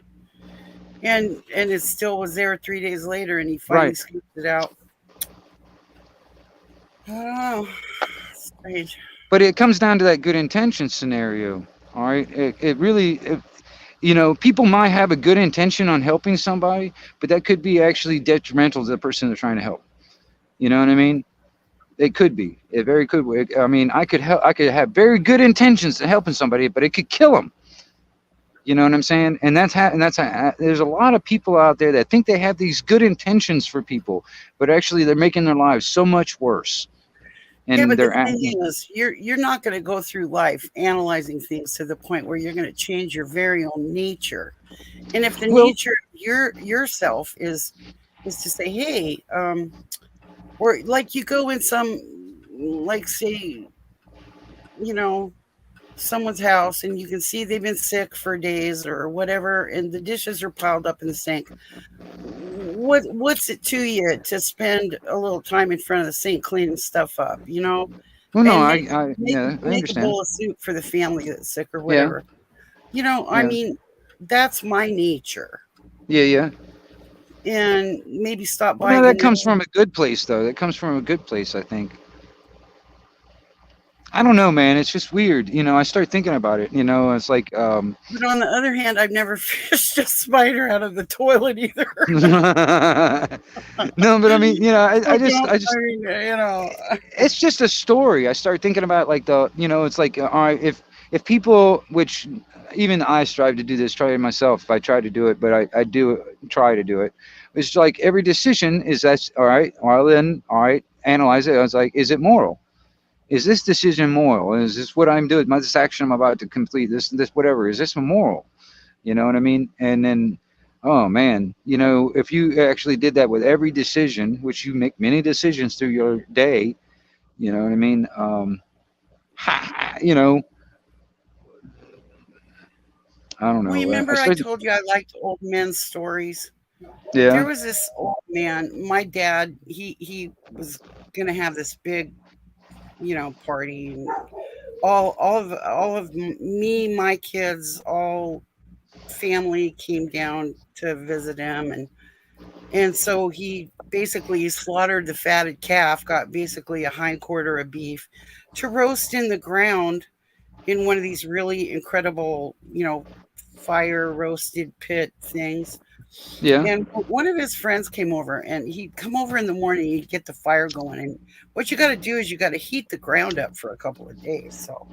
And it still was there 3 days later, and he finally Right. scooped it out. Oh, strange. But it comes down to that good intention scenario. All right. It really, you know, people might have a good intention on helping somebody, but that could be actually detrimental to the person they're trying to help. You know what I mean? It could be. It very could. I mean, I could help. I could have very good intentions in helping somebody, but it could kill them. You know what I'm saying? And there's a lot of people out there that think they have these good intentions for people, but actually they're making their lives so much worse. And Yeah, but they're the thing is, you're not going to go through life analyzing things to the point where you're going to change your very own nature. And if the nature of yourself is to say, hey, or like you go in some, like say, you know, someone's house and you can see they've been sick for days or whatever, and the dishes are piled up in the sink. What's it to you to spend a little time in front of the sink cleaning stuff up, you know? well, no, And yeah, I make a understand. bowl of soup for the family that's sick or Yeah, whatever. You know, I yeah, mean, that's my nature. yeah, yeah. And maybe stop Well, by no, and that get comes from a good place, though. That comes from a good place, I think. I don't know, man. It's just weird. You know, I start thinking about it. You know, it's like, But on the other hand, I've never fished a spider out of the toilet either. no, but I mean, you know, I just, you know, it's just a story. I start thinking about like you know, it's like, all right, if people, which even I strive to do this, try it myself. If I try to do it, but I do try to do it. It's like every decision is that's all right. Well, then, all right, analyze it. I was like, is it moral? Is this decision moral? Is this what I'm doing? This action I'm about to complete, this whatever, is this moral? You know what I mean? And then, oh man, you know, if you actually did that with every decision, which you make many decisions through your day, you know what I mean? You know, I don't well, you know. remember I told you I liked old men's stories. There Yeah, was this old man. My dad, he was gonna have this big, you know, party, and all of me, my kids, all family came down to visit him, and so he basically slaughtered the fatted calf, got basically a hind quarter of beef to roast in the ground in one of these really incredible, you know, fire roasted pit things. yeah, And one of his friends came over, and he'd come over in the morning, he'd get the fire going. And what you got to do is you got to heat the ground up for a couple of days. So,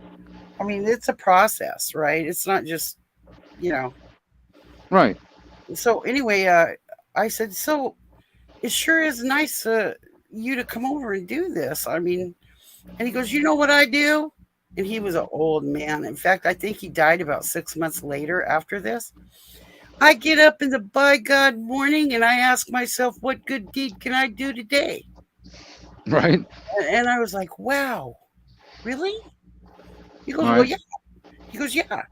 I mean, it's a process, right? It's not just, you know. right. So, anyway, I said, so it sure is nice you to come over and do this. I mean, and he goes, you know what I do? And he was an old man. In fact, I think he died about 6 months later after this. I get up in the by God morning and I ask myself, what good deed can I do today? Right. And I was like, wow, really? He goes, well, Right. yeah. He goes, yeah.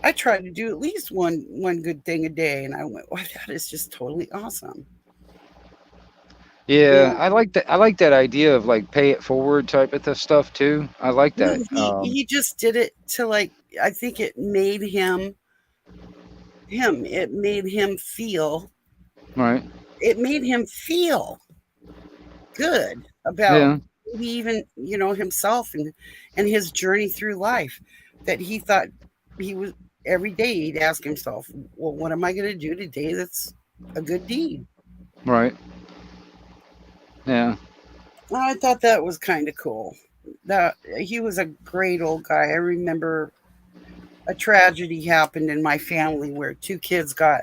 I try to do at least one good thing a day. And I went, wow, that is just totally awesome. Yeah, Yeah. I like that. I like that idea of like pay it forward type of stuff too. I like that. He just did it to, like, I think it made him it made him feel Right. good about Yeah. maybe even, you know, himself and his journey through life, that he thought he was every day he'd ask himself, well, what am I going to do today that's a good deed? Right. Yeah. Well, I thought that was kind of cool. That he was a great old guy. I remember a tragedy happened in my family where two kids got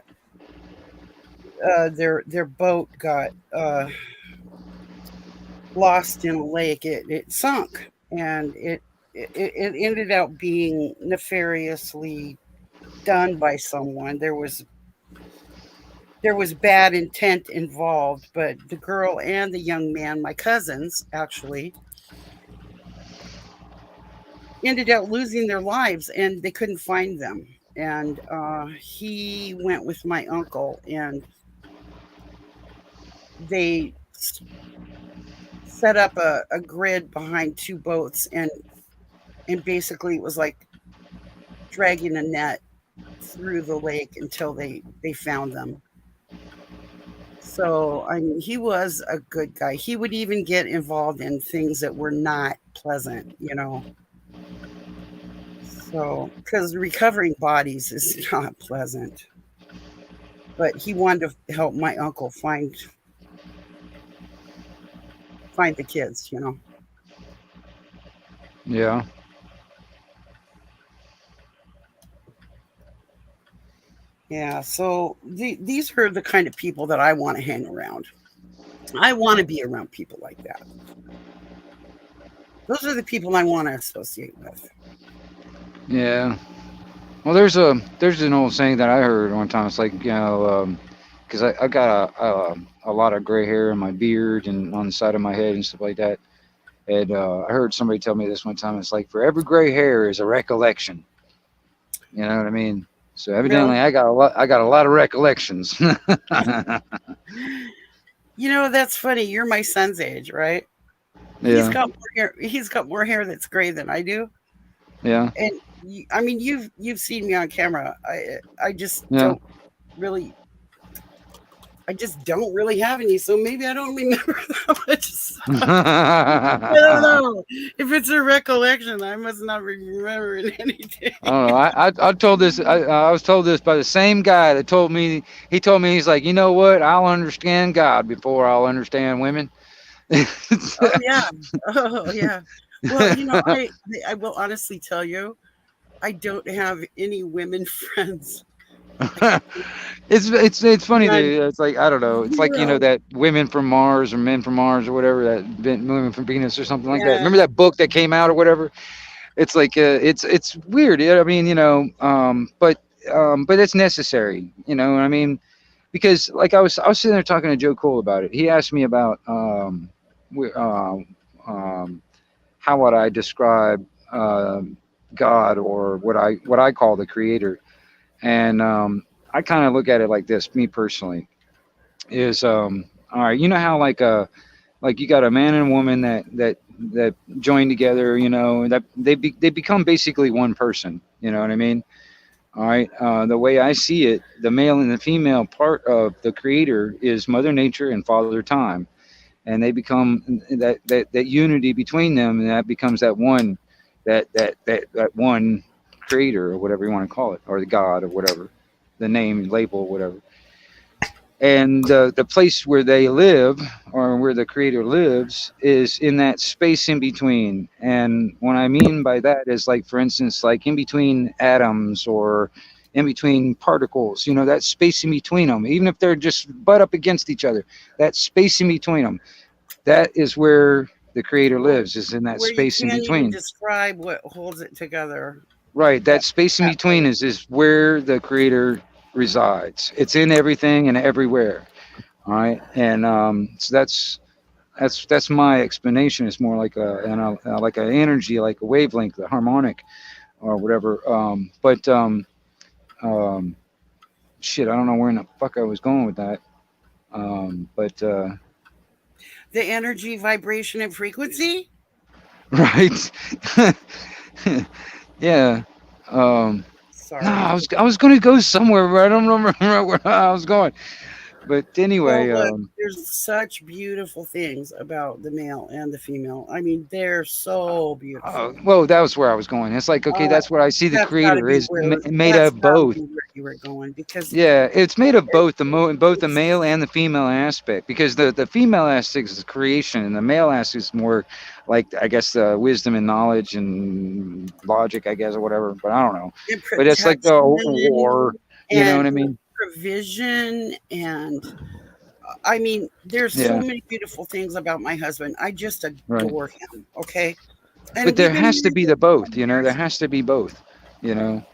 their boat got lost in a lake. It sunk, and it ended up being nefariously done by someone. There was there was bad intent involved, but the girl and the young man, my cousins, actually ended up losing their lives, and they couldn't find them. And he went with my uncle, and they set up a grid behind two boats, and basically it was like dragging a net through the lake until they found them. So I mean, he was a good guy. He would even get involved in things that were not pleasant, you know. So, because recovering bodies is not pleasant. But he wanted to help my uncle find the kids, you know. Yeah. Yeah, so these are the kind of people that I want to hang around. I want to be around people like that. Those are the people I want to associate with. Yeah. Well, there's an old saying that I heard one time. It's like, you know, because I got a lot of gray hair in my beard and on the side of my head and stuff like that. And I heard somebody tell me this one time. It's like, for every gray hair is a recollection. You know what I mean? So evidently, Really? I got a lot of recollections. You know, that's funny. You're my son's age, right? Yeah. He's got more hair. He's got more hair that's gray than I do. Yeah. And I mean, you've seen me on camera. I just Yeah. don't really. I just don't really have any, so maybe I don't remember that much stuff. I don't know. If it's a recollection, I must not be remembering anything. I don't know. I told this. I was told this by the same guy that told me. He told me, he's like, you know what? I'll understand God before I'll understand women. Oh yeah. Oh yeah. Well, you know, I will honestly tell you, I don't have any women friends. It's funny None. that it's like, I don't know. It's like, you know, Zero. that women from Mars or men from Mars or whatever, that women from Venus or something like that. Yeah. Remember that book that came out or whatever? It's like it's weird. Yeah, I mean, you know, but it's necessary. You know what I mean? Because like I was sitting there talking to Joe Cole about it. He asked me about how would I describe God, or what I call the Creator. And I kind of look at it like this, me personally, is all right. You know how like you got a man and a woman that join together, you know, that they become basically one person. You know what I mean? All right. The way I see it, the male and the female part of the Creator is Mother Nature and Father Time, and they become that unity between them, and that becomes that one one Creator, or whatever you want to call it, or the God, or whatever the name, label, whatever. And the place where they live, or where the Creator lives, is in that space in between. And what I mean by that is, like, for instance, like in between atoms or in between particles, you know, that space in between them, even if they're just butt up against each other, that space in between them, that is where the Creator lives, is in that Where space you in can't between. even describe what holds it together. Right, that space in that between is where the Creator resides. It's in everything and everywhere. All right, and so that's my explanation. It's more like like an energy, like a wavelength, a harmonic, or whatever. Shit, I don't know where in the fuck I was going with that. The energy, vibration, and frequency. Right. Yeah. Sorry. No, I was going to go somewhere, but I don't remember where I was going. But anyway, Well, look, there's such beautiful things about the male and the female. I mean, they're so beautiful. well, that was where I was going. It's like, okay, that's what I see. The That's gotta Creator be is where- made that's of gotta both. be where you were going, because Yeah, it's made of both both the male and the female aspect, because the female aspect is creation, and the male aspect is more like, I guess, wisdom and knowledge and logic, I guess, or whatever. But I don't know. it But it's like the protection war. You know what I and mean? provision, and I mean, there's so Yeah. many beautiful things about my husband. I just Right. adore him. Okay, and But there we've been has to married be for the both. 12 You know, there years. has to be both. You know.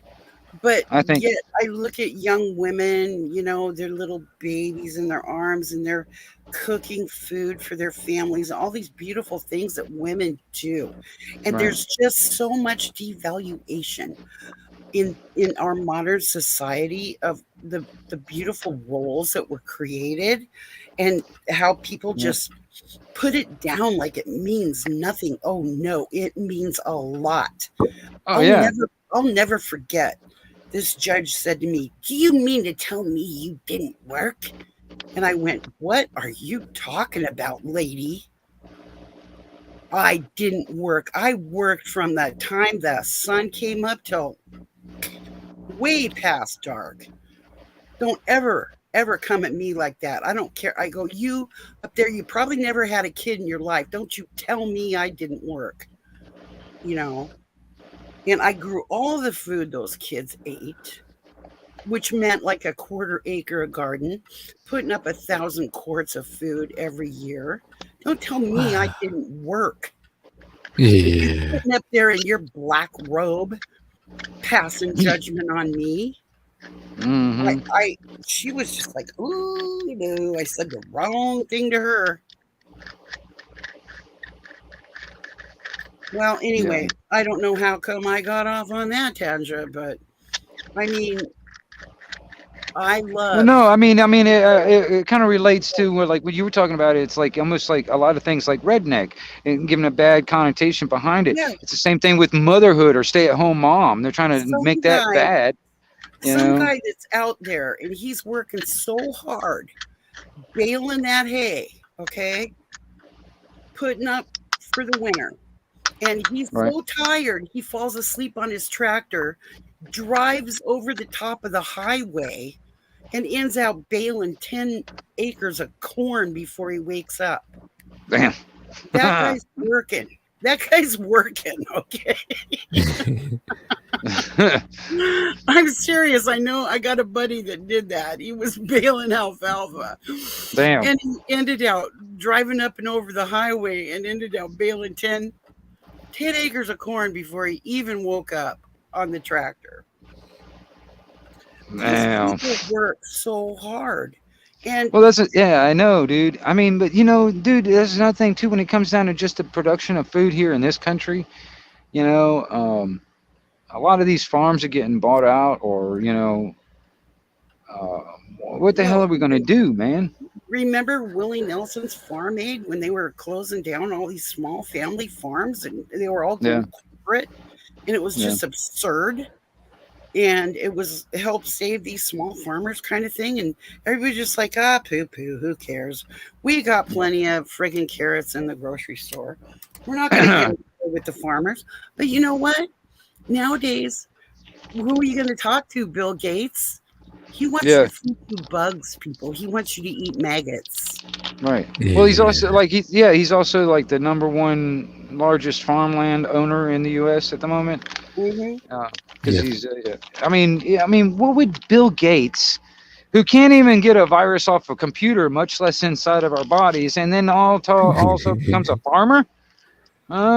But I think yet I look at young women, their little babies in their arms, and they're cooking food for their families, all these beautiful things that women do. And right. there's just so much devaluation in our modern society of the beautiful roles that were created, and how people Yeah. just put it down like it means nothing. Oh no, it means a lot. Oh yeah. I'll never forget. This judge said to me, "Do you mean to tell me you didn't work?" And I went, "What are you talking about, lady? I didn't work. I worked from the time the sun came up till way past dark. Don't ever come at me like that. I don't care." I go, "You up there, you probably never had a kid in your life. Don't you tell me I didn't work." And I grew all the food those kids ate, which meant like a 1/4 acre of garden, putting up 1,000 quarts of food every year. Don't tell me I didn't work. You're Yeah. sitting up there in your black robe, passing judgment on me. Mm-hmm. She was just like, "Ooh, no," I said the wrong thing to her. Well, anyway, I don't know how come I got off on that tangent, but I mean, I Well, love. no, I mean, it kind of relates to what you were talking about. It's like almost like a lot of things like redneck and giving a bad connotation behind it. Yeah, It's the same thing with motherhood or stay-at-home mom. They're trying to some make that guy, bad, you some know. guy that's out there and he's working so hard, baling that hay, okay, putting up for the winter. And he's Right. so tired, he falls asleep on his tractor, drives over the top of the highway, and ends up baling 10 acres of corn before he wakes up. Damn. That guy's working. That guy's working, okay? I'm serious. I know I got a buddy that did that. He was baling alfalfa. Damn. And he ended out driving up and over the highway and ended up baling 10 acres of corn before he even woke up on the tractor. Damn. These people work so hard. And Well, yeah, I know, dude. I mean, but dude, there's another thing too when it comes down to just the production of food here in this country. A lot of these farms are getting bought out, or what the hell are we gonna do, man? remember Willie Nelson's Farm Aid when they were closing down all these small family farms and they were all going corporate, and it was Yeah. just absurd. And it was help save these small farmers kind of thing. And everybody's just like, poo poo, who cares? We got plenty of friggin' carrots in the grocery store. We're not going to get with the farmers. But you know what? Nowadays, who are you going to talk to? Bill Gates? He wants Yeah. to feed you bugs, people. He wants you to eat maggots. Right. Well, he's also he's also like the #1 largest farmland owner in the U.S. at the moment. Mm-hmm. Because Yeah. he's, I mean, what would Bill Gates, who can't even get a virus off a computer, much less inside of our bodies, and then also becomes a farmer? Well,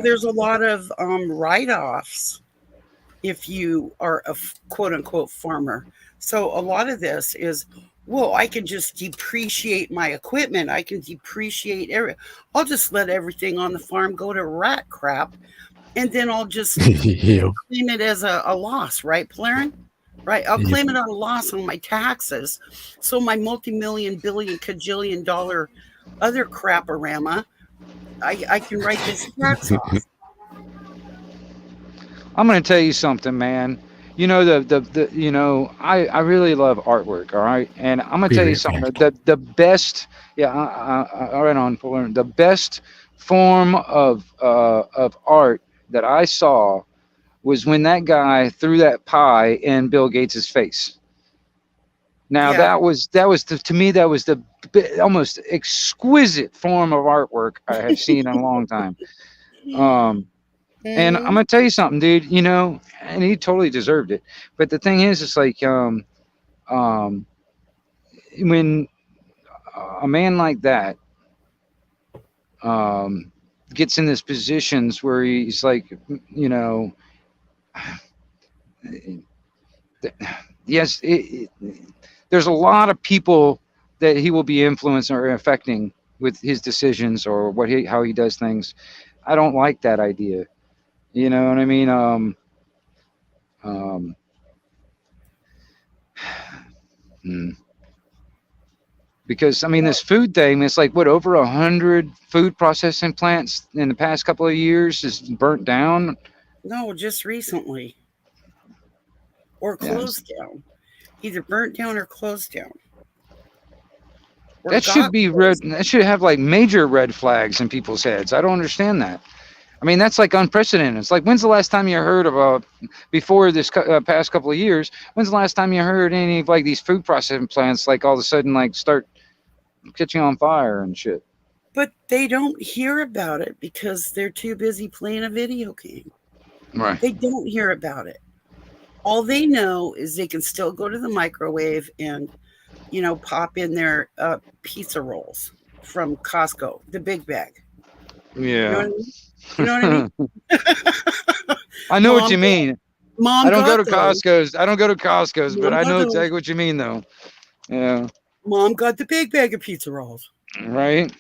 there's a lot of write-offs if you are a quote-unquote farmer. So a lot of this is, well, I can just depreciate my equipment. I can depreciate I'll just let everything on the farm go to rat crap, and then I'll just Yeah. claim it as a loss, right, Plaren? Right? I'll claim it on a loss on my taxes. So my multi-million, billion, cajillion dollar other crap-a-rama, I can write this tax off. I'm going to tell you something, man. I really love artwork, all right? And I'm going to tell you something. The best, right on, Fuller. The best form of art that I saw was when that guy threw that pie in Bill Gates's face. Now Yeah. to me that was the almost exquisite form of artwork I have seen in a long time. And I'm gonna tell you something, dude. And he totally deserved it. But the thing is, it's like when a man like that gets in this positions where he's like, yes, there's a lot of people that he will be influencing or affecting with his decisions or how he does things. I don't like that idea. You know what I mean? Um, because I mean, this food thing, it's like what, over 100 food processing plants in the past couple of years is burnt down. No, just recently. Or closed down. Either burnt down or closed down. Or That should be red. That should have like major red flags in people's heads. I don't understand that. I mean, that's like unprecedented. It's like, when's the last time you heard of before this past couple of years, when's the last time you heard any of like these food processing plants like all of a sudden like start catching on fire and shit? But they don't hear about it because they're too busy playing a video game. Right. They don't hear about it. All they know is they can still go to the microwave and, you know, pop in their pizza rolls from Costco, the big bag. Yeah. You know what I mean? I know what you mean. Mom, I don't go to Costco's. I don't go to Costco's, but I know exactly what you mean, though. Yeah. Mom got the big bag of pizza rolls. Right.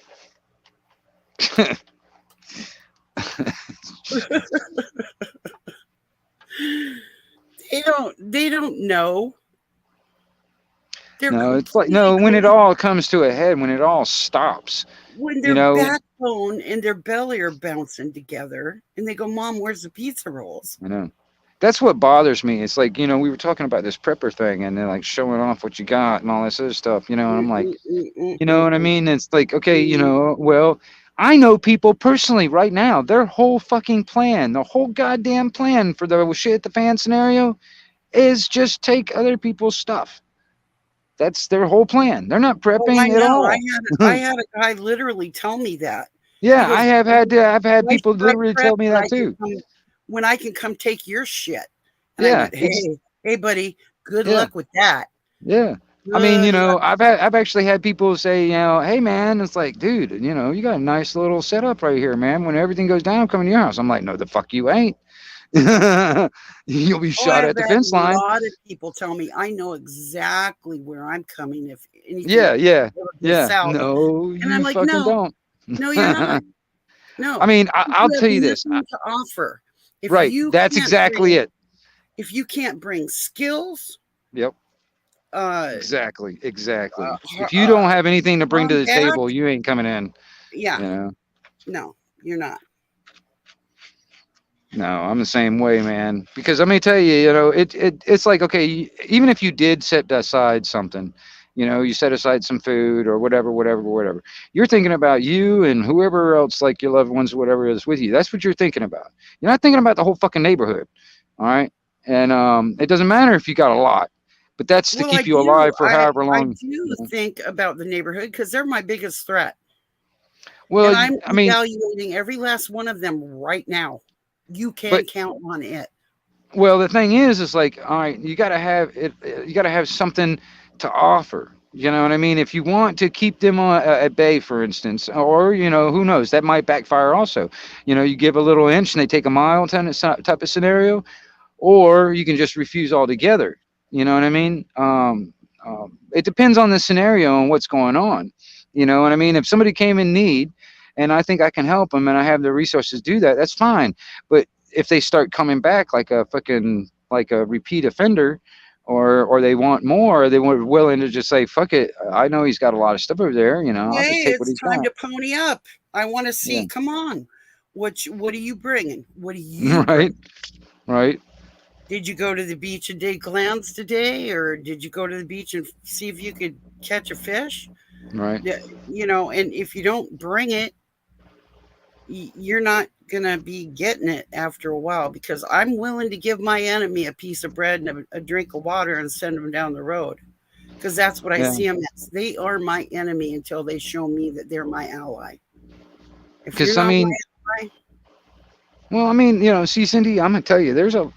They don't know. No, it's like, no, when it all comes to a head, when it all stops. When their backbone and their belly are bouncing together and they go, Mom, where's the pizza rolls? I know. That's what bothers me. It's like, you know, we were talking about this prepper thing and they're like showing off what you got and all this other stuff, you know, and I'm like, you know what I mean? It's like, okay, you know, well, I know people personally right now, their whole fucking plan, the whole goddamn plan for the shit the fan scenario is just take other people's stuff. That's their whole plan. They're not prepping at all. I had a guy literally tell me that. Yeah, I've had people literally tell me that too. When I can come take your shit. And yeah. I went, hey, buddy, good luck with that. Yeah. I mean, you know, I've actually had people say, you know, hey man, it's like, dude, you know, you got a nice little setup right here, man. When everything goes down, come in your house. I'm like, no, the fuck you ain't. You'll be shot at the fence line. A lot of people tell me I know exactly where I'm coming if anything. Yeah. South. No, and you I'm like, fucking don't. No, you're not. No. I mean, I'll tell you this. To offer. Right. That's exactly it. If you can't bring skills. Yep. Exactly. If you don't have anything to bring to the table, you ain't coming in. Yeah. You know? No, you're not. No, I'm the same way, man. Because let me tell you, you know, it's like, okay, even if you did set aside something, you know, you set aside some food or whatever, you're thinking about you and whoever else, like your loved ones, whatever is with you. That's what you're thinking about. You're not thinking about the whole fucking neighborhood. All right. And it doesn't matter if you got a lot, but that's to keep you alive for however long. I do think about the neighborhood because they're my biggest threat. Well, and I'm evaluating every last one of them right now. You can't count on it. Well, the thing is like, all right, you got to have it. You got to have something to offer. You know what I mean? If you want to keep them at bay, for instance, or, you know, who knows, that might backfire also. You know, you give a little inch and they take a mile type of scenario, or you can just refuse altogether. You know what I mean? It depends on the scenario and what's going on. You know what I mean? If somebody came in need, and I think I can help them and I have the resources to do that, that's fine. But if they start coming back like a repeat offender, or they want more, they were willing to just say, fuck it, I know he's got a lot of stuff over there, you know, I'll just take what he's got. It's time to pony up. I want to see, come on. What are you bringing? What are you Right. Did you go to the beach and dig clams today? Or did you go to the beach and see if you could catch a fish? Right. You know, and if you don't bring it, you're not going to be getting it after a while, because I'm willing to give my enemy a piece of bread and a drink of water and send them down the road, because that's what I see them as. They are my enemy until they show me that they're my ally. Because I mean, well, I mean, you know, see, Cindy, I'm going to tell you, there's a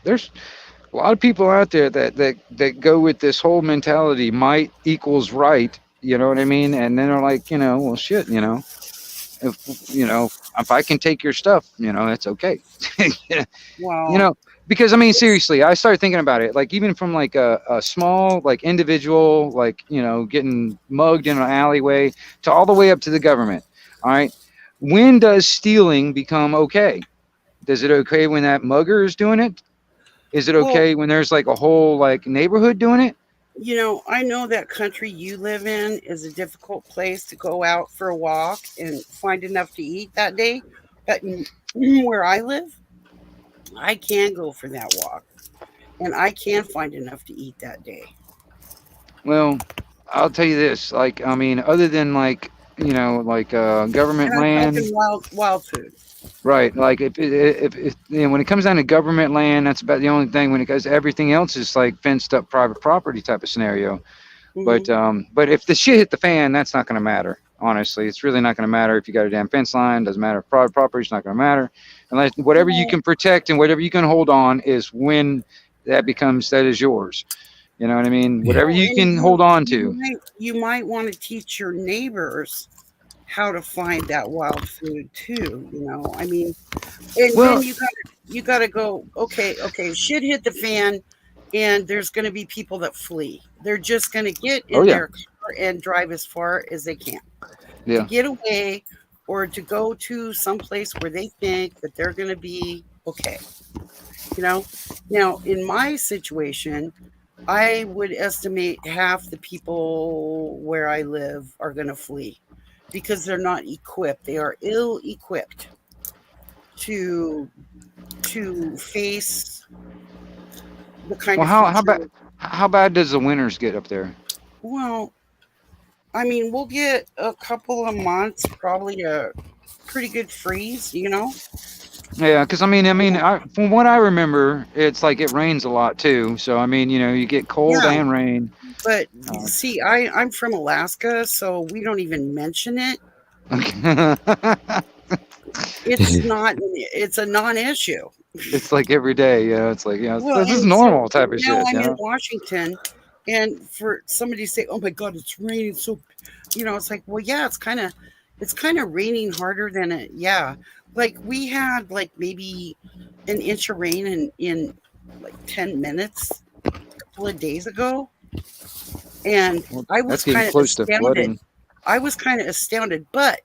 lot of people out there that go with this whole mentality, might equals right. You know what I mean? And then they're like, you know, well, shit, you know, if I can take your stuff, you know, that's okay. Wow. You know, Because I mean, seriously, I started thinking about it. Like even from like a small like individual, like getting mugged in an alleyway, to all the way up to the government. All right, when does stealing become okay? Does it okay when that mugger is doing it? Is it Well, okay when there's like a whole like neighborhood doing it? I know that country you live in is a difficult place to go out for a walk and find enough to eat that day. But where I live, I can go for that walk and I can find enough to eat that day. Well, I'll tell you this. Like I mean, other than like like government And I'm land. talking wild food. Right, like if when it comes down to government land, that's about the only thing. When it goes, everything else is like fenced up private property type of scenario. But if the shit hit the fan, that's not going to matter. Honestly, it's really not going to matter if you got a damn fence line. Doesn't matter if private property is not going to matter, unless whatever you can protect and whatever you can hold on is when that is yours. You know what I mean? Whatever you can hold on to. You might want to teach your neighbors how to find that wild food too. I mean, and then you gotta go. Okay, shit hit the fan, and there's going to be people that flee. They're just going to get in their car and drive as far as they can to get away, or to go to some place where they think that they're going to be okay. Now, in my situation, I would estimate half the people where I live are going to flee because they're not equipped. They are ill-equipped to face the kind of how bad does the winters get up there? Well, I mean, we'll get a couple of months, probably a pretty good freeze, Yeah, because I mean, from what I remember, it's like it rains a lot too. So I mean, you get cold and rain. But see, I'm from Alaska, so we don't even mention it. It's a non-issue. It's like every day, it's like this is normal type of shit. I'm in Washington, and for somebody to say, "Oh my God, it's raining," so it's like, well, yeah, it's kind of raining harder than it. Yeah, like we had like maybe an inch of rain in like 10 minutes a couple of days ago, and I was kind of astounded. I was kind of astounded, but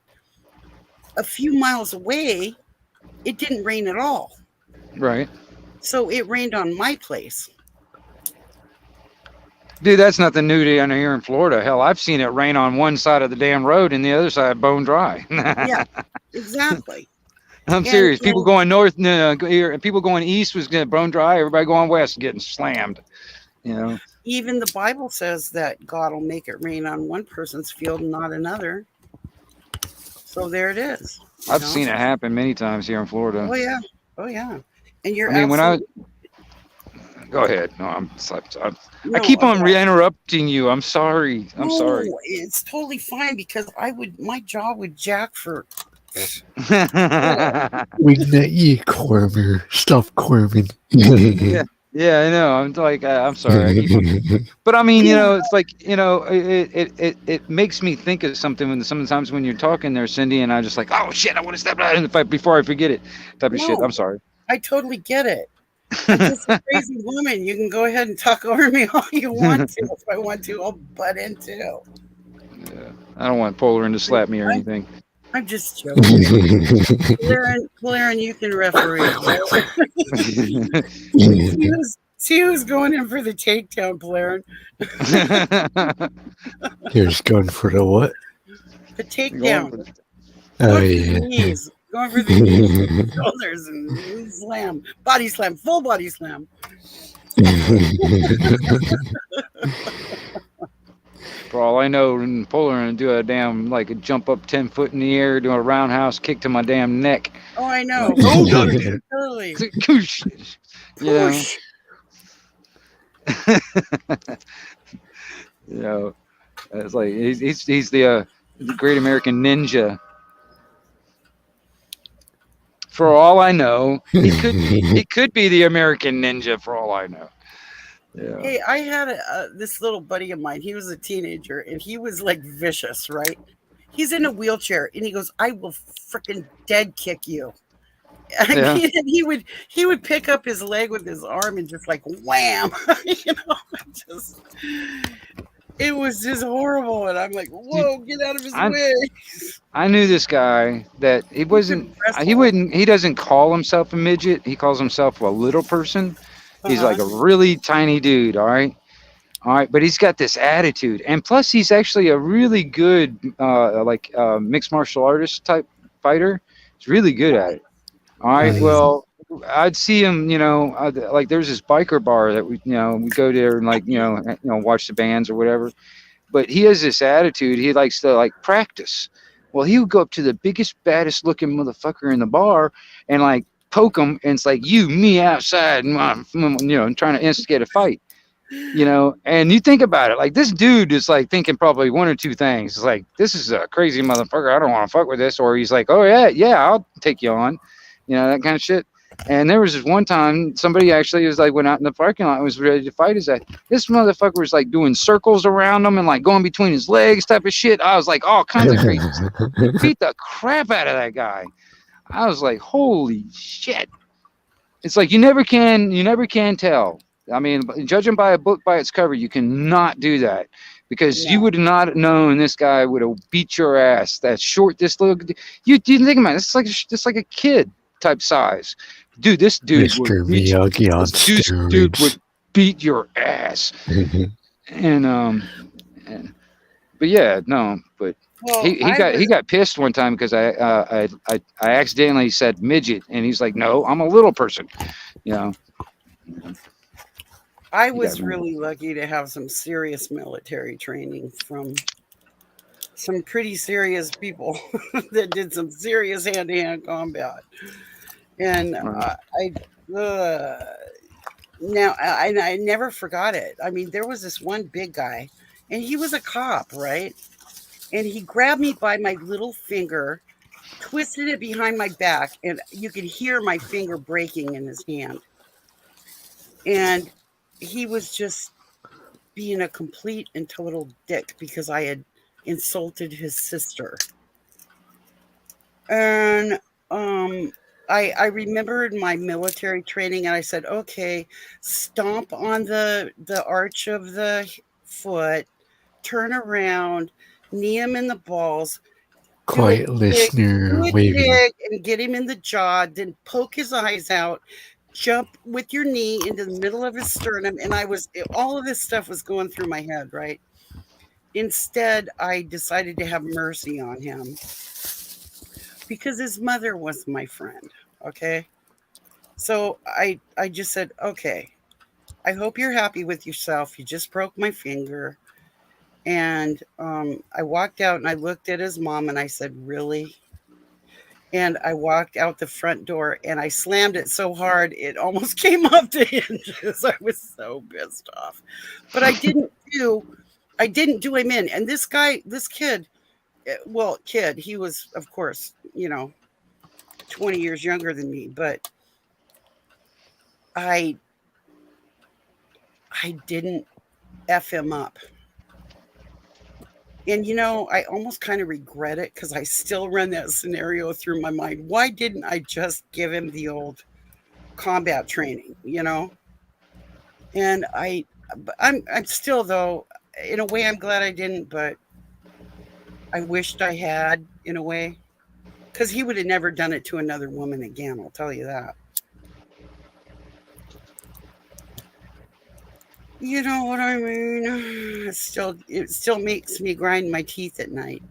a few miles away, it didn't rain at all. Right. So it rained on my place. Dude, that's nothing new to here in Florida. Hell, I've seen it rain on one side of the damn road and the other side bone dry. Yeah, exactly. I'm serious. People going north, people going east was getting bone dry. Everybody going west getting slammed. Even the Bible says that God will make it rain on one person's field and not another. So there it is. I've seen it happen many times here in Florida. Oh yeah. And you're. Go ahead. No, I keep on interrupting you. I'm sorry. I'm sorry. It's totally fine because my jaw would jack for. Wingnut, you corner. Stop cornering. Yeah, I know. I'm like, I'm sorry. But I mean, it's like, it makes me think of something when sometimes when you're talking there, Cindy, and I'm just like, oh shit, I want to step out in the fight before I forget it. Type of shit. I'm sorry. I totally get it. I'm just a crazy woman. You can go ahead and talk over me all you want to. If I want to, I'll butt in too. Yeah, I don't want Polarin to slap me or anything. I'm just joking. Polarin, you can referee. See who's going in for the takedown, Polarin. Here's going for the what? The takedown. Going for the knees, shoulders, and slam. Body slam. Full body slam. For all I know, Polarin do a damn a jump up 10 foot in the air, do a roundhouse kick to my damn neck. Oh, I know. Totally. Push. It's like he's the great American ninja. For all I know, he could be the American ninja. For all I know. Yeah. Hey, I had this little buddy of mine. He was a teenager, and he was like vicious, right? He's in a wheelchair, and he goes, "I will freaking dead kick you." Yeah. he would pick up his leg with his arm and just like wham, it was just horrible. And I'm like, whoa, get out of his way. I knew this guy that he doesn't call himself a midget. He calls himself a little person. He's like a really tiny dude. All right. But he's got this attitude. And plus he's actually a really good, mixed martial artist type fighter. He's really good at it. All right. Nice. Well, I'd see him, like there's this biker bar that we go there and watch the bands or whatever. But he has this attitude. He likes to like practice. Well, he would go up to the biggest, baddest looking motherfucker in the bar and like poke him. And it's like, me outside, and trying to instigate a fight, and you think about it, like this dude is like thinking probably one or two things. It's like, this is a crazy motherfucker. I don't want to fuck with this. Or he's like, oh yeah, I'll take you on. That kind of shit. And there was this one time somebody actually was like went out in the parking lot and was ready to fight his ass. This motherfucker was like doing circles around him and like going between his legs type of shit. I was like, all kinds of crazy. Beat the crap out of that guy. I was like, holy shit. It's like you never can tell. I mean, judging by a book by its cover, you cannot do that. Because you would not have known this guy would have beat your ass. That short, this little, you think about it, it's like a kid type size, dude. This dude Mr. Miyagi on steroids. Dude would beat your ass. But yeah, no, but Well, he got pissed one time because I accidentally said midget, and he's like, no, I'm a little person, I was really lucky to have some serious military training from some pretty serious people that did some serious hand-to-hand combat. And I never forgot it. I mean, there was this one big guy, and he was a cop, right? And he grabbed me by my little finger, twisted it behind my back, and you could hear my finger breaking in his hand. And he was just being a complete and total dick because I had insulted his sister. And I remembered my military training, and I said, okay, stomp on the arch of the foot, turn around, knee him in the balls, quiet listener waving, and get him in the jaw, then poke his eyes out, jump with your knee into the middle of his sternum. And all of this stuff was going through my head, right? Instead, I decided to have mercy on him because his mother was my friend. Okay. So I just said, okay, I hope you're happy with yourself. You just broke my finger. And I walked out and I looked at his mom and I said, really? And I walked out the front door and I slammed it so hard it almost came off the hinges. I was so pissed off. But I didn't do him in. And this kid, he was, of course, 20 years younger than me, but I didn't F him up. And, I almost kind of regret it because I still run that scenario through my mind. Why didn't I just give him the old combat training, And I'm still, though, in a way, I'm glad I didn't, but I wished I had, in a way, because he would have never done it to another woman again. I'll tell you that. You know what I mean? It still makes me grind my teeth at night.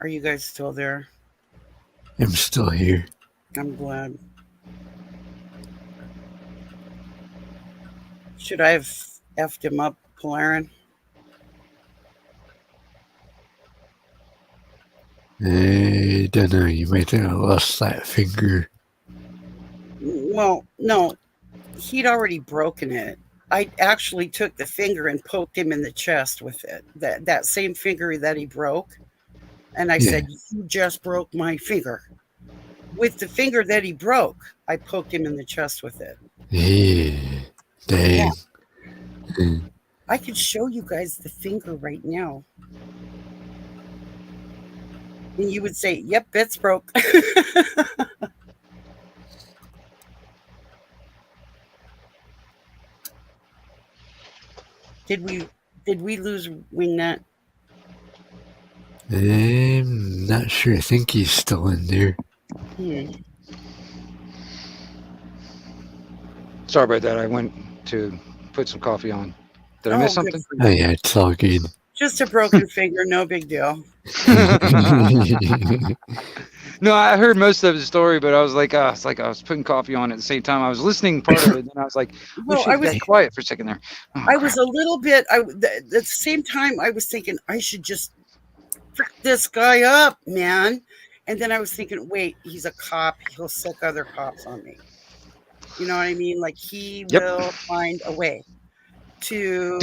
Are you guys still there? I'm still here. I'm glad. Should I have effed him up, Polarin? I don't know. You might have lost that finger. Well, no. He'd already broken it. I actually took the finger and poked him in the chest with it. That same finger that he broke. And I said, you just broke my finger. With the finger that he broke, I poked him in the chest with it. Yeah. Dang. I could show you guys the finger right now. And you would say, yep, it's broke. Did we lose Wingnut? I'm not sure. I think he's still in there. Sorry about that. I went to put some coffee on. Did I miss good something? for Oh, you. yeah, it's all good. Just a broken finger, no big deal. No, I heard most of the story, but I was like, it's like I was putting coffee on at the same time. I was listening part of it, and then I was like, Well, shit, got quiet for a second there. Oh, I was a little bit. At the same time, I was thinking I should just frick this guy up, man. And then I was thinking, wait, he's a cop. He'll sick other cops on me. You know what I mean? Like he will find a way to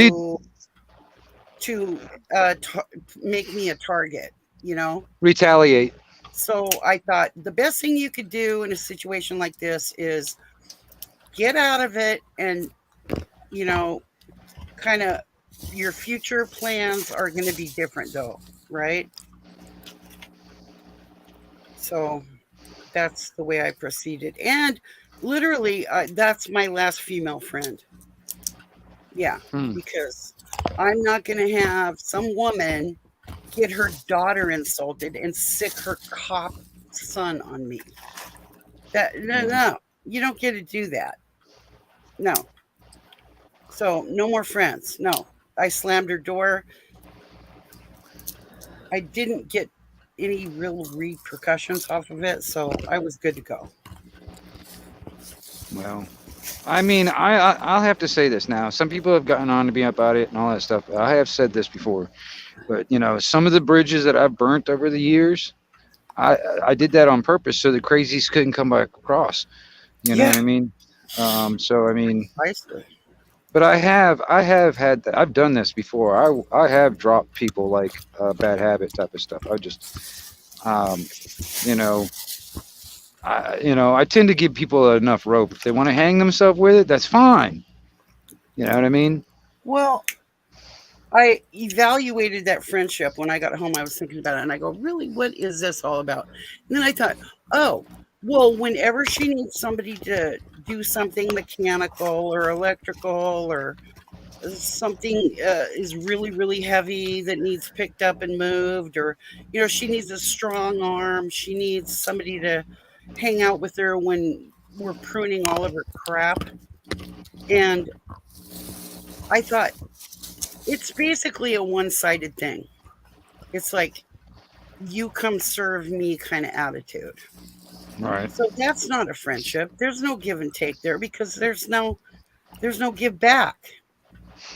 make me a target. You know, retaliate. So I thought the best thing you could do in a situation like this is get out of it, and kind of your future plans are going to be different, though, right? So that's the way I proceeded, and literally that's my last female friend. Yeah, because I'm not going to have some woman get her daughter insulted and sick her cop son on me. No, you don't get to do that. No. So no more friends. No, I slammed her door. I didn't get any real repercussions off of it, so I was good to go. Well, I mean, I'll have to say this now. Some people have gotten on to me about it and all that stuff. I have said this before. But, some of the bridges that I've burnt over the years, I did that on purpose so the crazies couldn't come back across. You know what I mean? So, I mean, but I have had that. I've done this before. I have dropped people like bad habit type of stuff. I just, I tend to give people enough rope. If they want to hang themselves with it, that's fine. You know what I mean? Well, I evaluated that friendship when I got home. I was thinking about it, and I go, really, what is this all about? And then I thought, oh, well, whenever she needs somebody to do something mechanical or electrical or something is really, really heavy that needs picked up and moved, or, she needs a strong arm. She needs somebody to hang out with her when we're pruning all of her crap. And I thought, it's basically a one-sided thing. It's like you come serve me kind of attitude. Right. So that's not a friendship. There's no give and take there because there's no give back.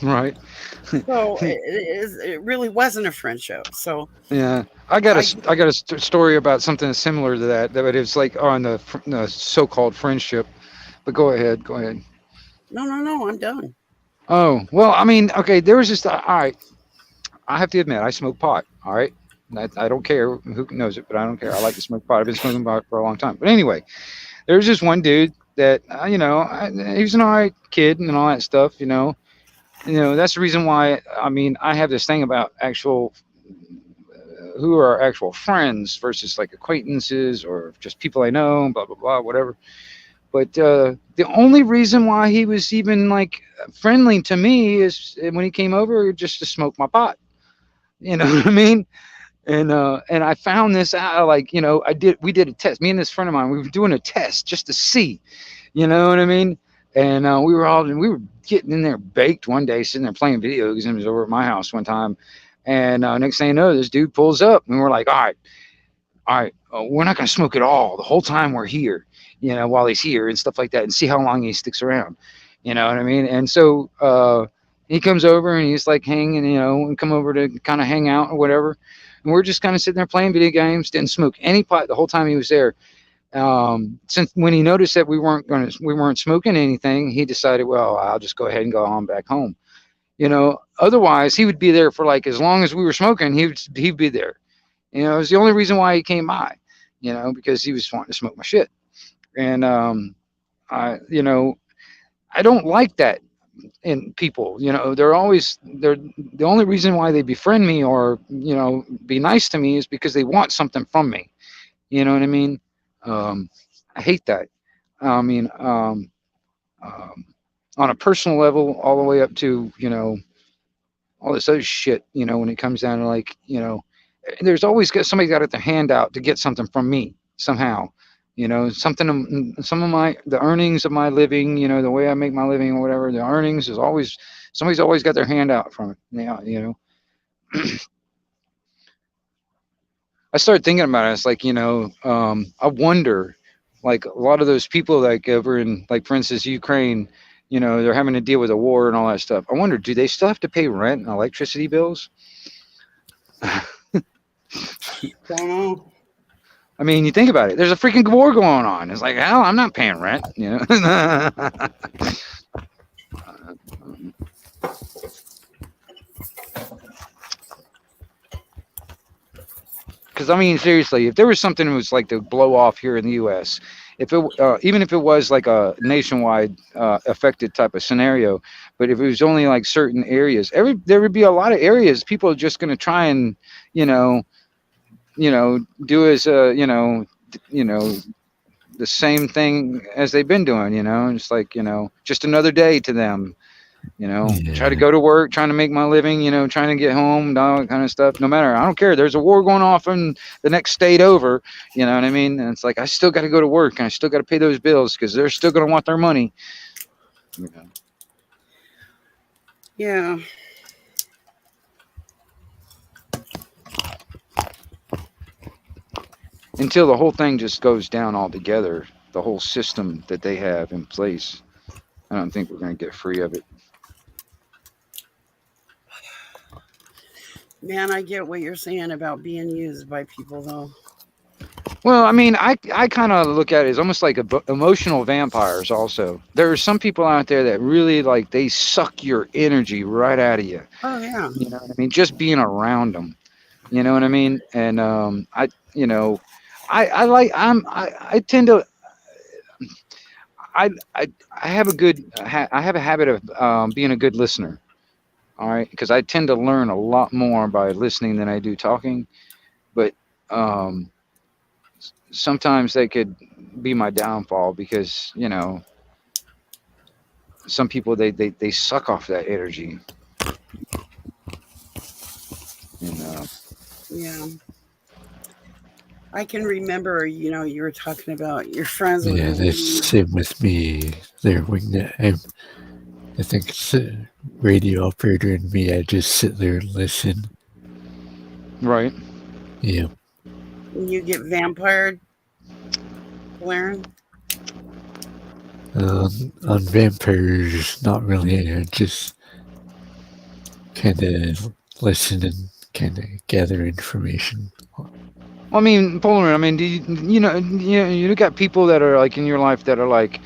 Right. So it really wasn't a friendship. So yeah, I got a story about something similar to that. That it's like on the so-called friendship. But go ahead. No, I'm done. Oh, well, I mean, okay, there was just, all right, I have to admit, I smoke pot, all right? I don't care who knows it, but I don't care. I like to smoke pot. I've been smoking pot for a long time. But anyway, there was just one dude that, he was an all right kid and all that stuff, that's the reason why, I mean, I have this thing about who are actual friends versus like acquaintances or just people I know, blah, blah, blah, whatever. But the only reason why he was even like friendly to me is when he came over just to smoke my pot. You know what I mean? And I found this out, like, we did a test. Me and this friend of mine, we were doing a test just to see, you know what I mean? And we were getting in there baked one day, sitting there playing video games over at my house one time. And next thing you know, this dude pulls up and we're like, all right, we're not going to smoke at all the whole time we're here, while he's here and stuff like that, and see how long he sticks around. You know what I mean? And so he comes over and he's like hanging, and come over to kind of hang out or whatever. And we're just kind of sitting there playing video games, didn't smoke any pot the whole time he was there. Since when he noticed that we weren't smoking anything, he decided, well, I'll just go ahead and go on back home. Otherwise he would be there for like as long as we were smoking. He'd be there. It was the only reason why he came by, because he was wanting to smoke my shit. And I don't like that in people. They're the only reason why they befriend me or be nice to me is because they want something from me. You know what I mean? I hate that. I mean, on a personal level, all the way up to all this other shit. When it comes down to like there's always somebody got their hand out to get something from me somehow. Something, some of the earnings of my living, the way I make my living or whatever, the earnings is always, somebody's always got their hand out from it. Yeah, I started thinking about it. It's like, I wonder, like a lot of those people like over in, like, for instance, Ukraine, they're having to deal with a war and all that stuff. I wonder, do they still have to pay rent and electricity bills? Don't know. I mean, you think about it. There's a freaking war going on. It's like, hell, I'm not paying rent. Because I mean, seriously, if there was something that was like to blow off here in the U.S., even if it was like a nationwide affected type of scenario, but if it was only like certain areas, there would be a lot of areas people are just going to try and do as the same thing as they've been doing, it's like, just another day to them, try to go to work, trying to make my living, trying to get home, all that kind of stuff. No matter, I don't care. There's a war going off in the next state over, you know what I mean? And it's like, I still got to go to work and I still got to pay those bills because they're still going to want their money. Yeah. Until the whole thing just goes down altogether, the whole system that they have in place, I don't think we're going to get free of it. Man, I get what you're saying about being used by people, though. Well, I mean, I kind of look at it as almost like emotional vampires also. There are some people out there that really, like, they suck your energy right out of you. Oh, yeah. You know what I mean? Just being around them. You know what I mean? And I have a habit of being a good listener. All right, because I tend to learn a lot more by listening than I do talking. But sometimes they could be my downfall because some people they suck off that energy. Yeah. I can remember, you were talking about your friends. Yeah, that's same with me. They're Wingnut. I think it's a radio operator and me. I just sit there and listen. Right. Yeah. You get vampired, Laren? On vampires, not really. I just kind of listen and kind of gather information. I mean, Polar, I mean, do you got people that are like in your life that are like,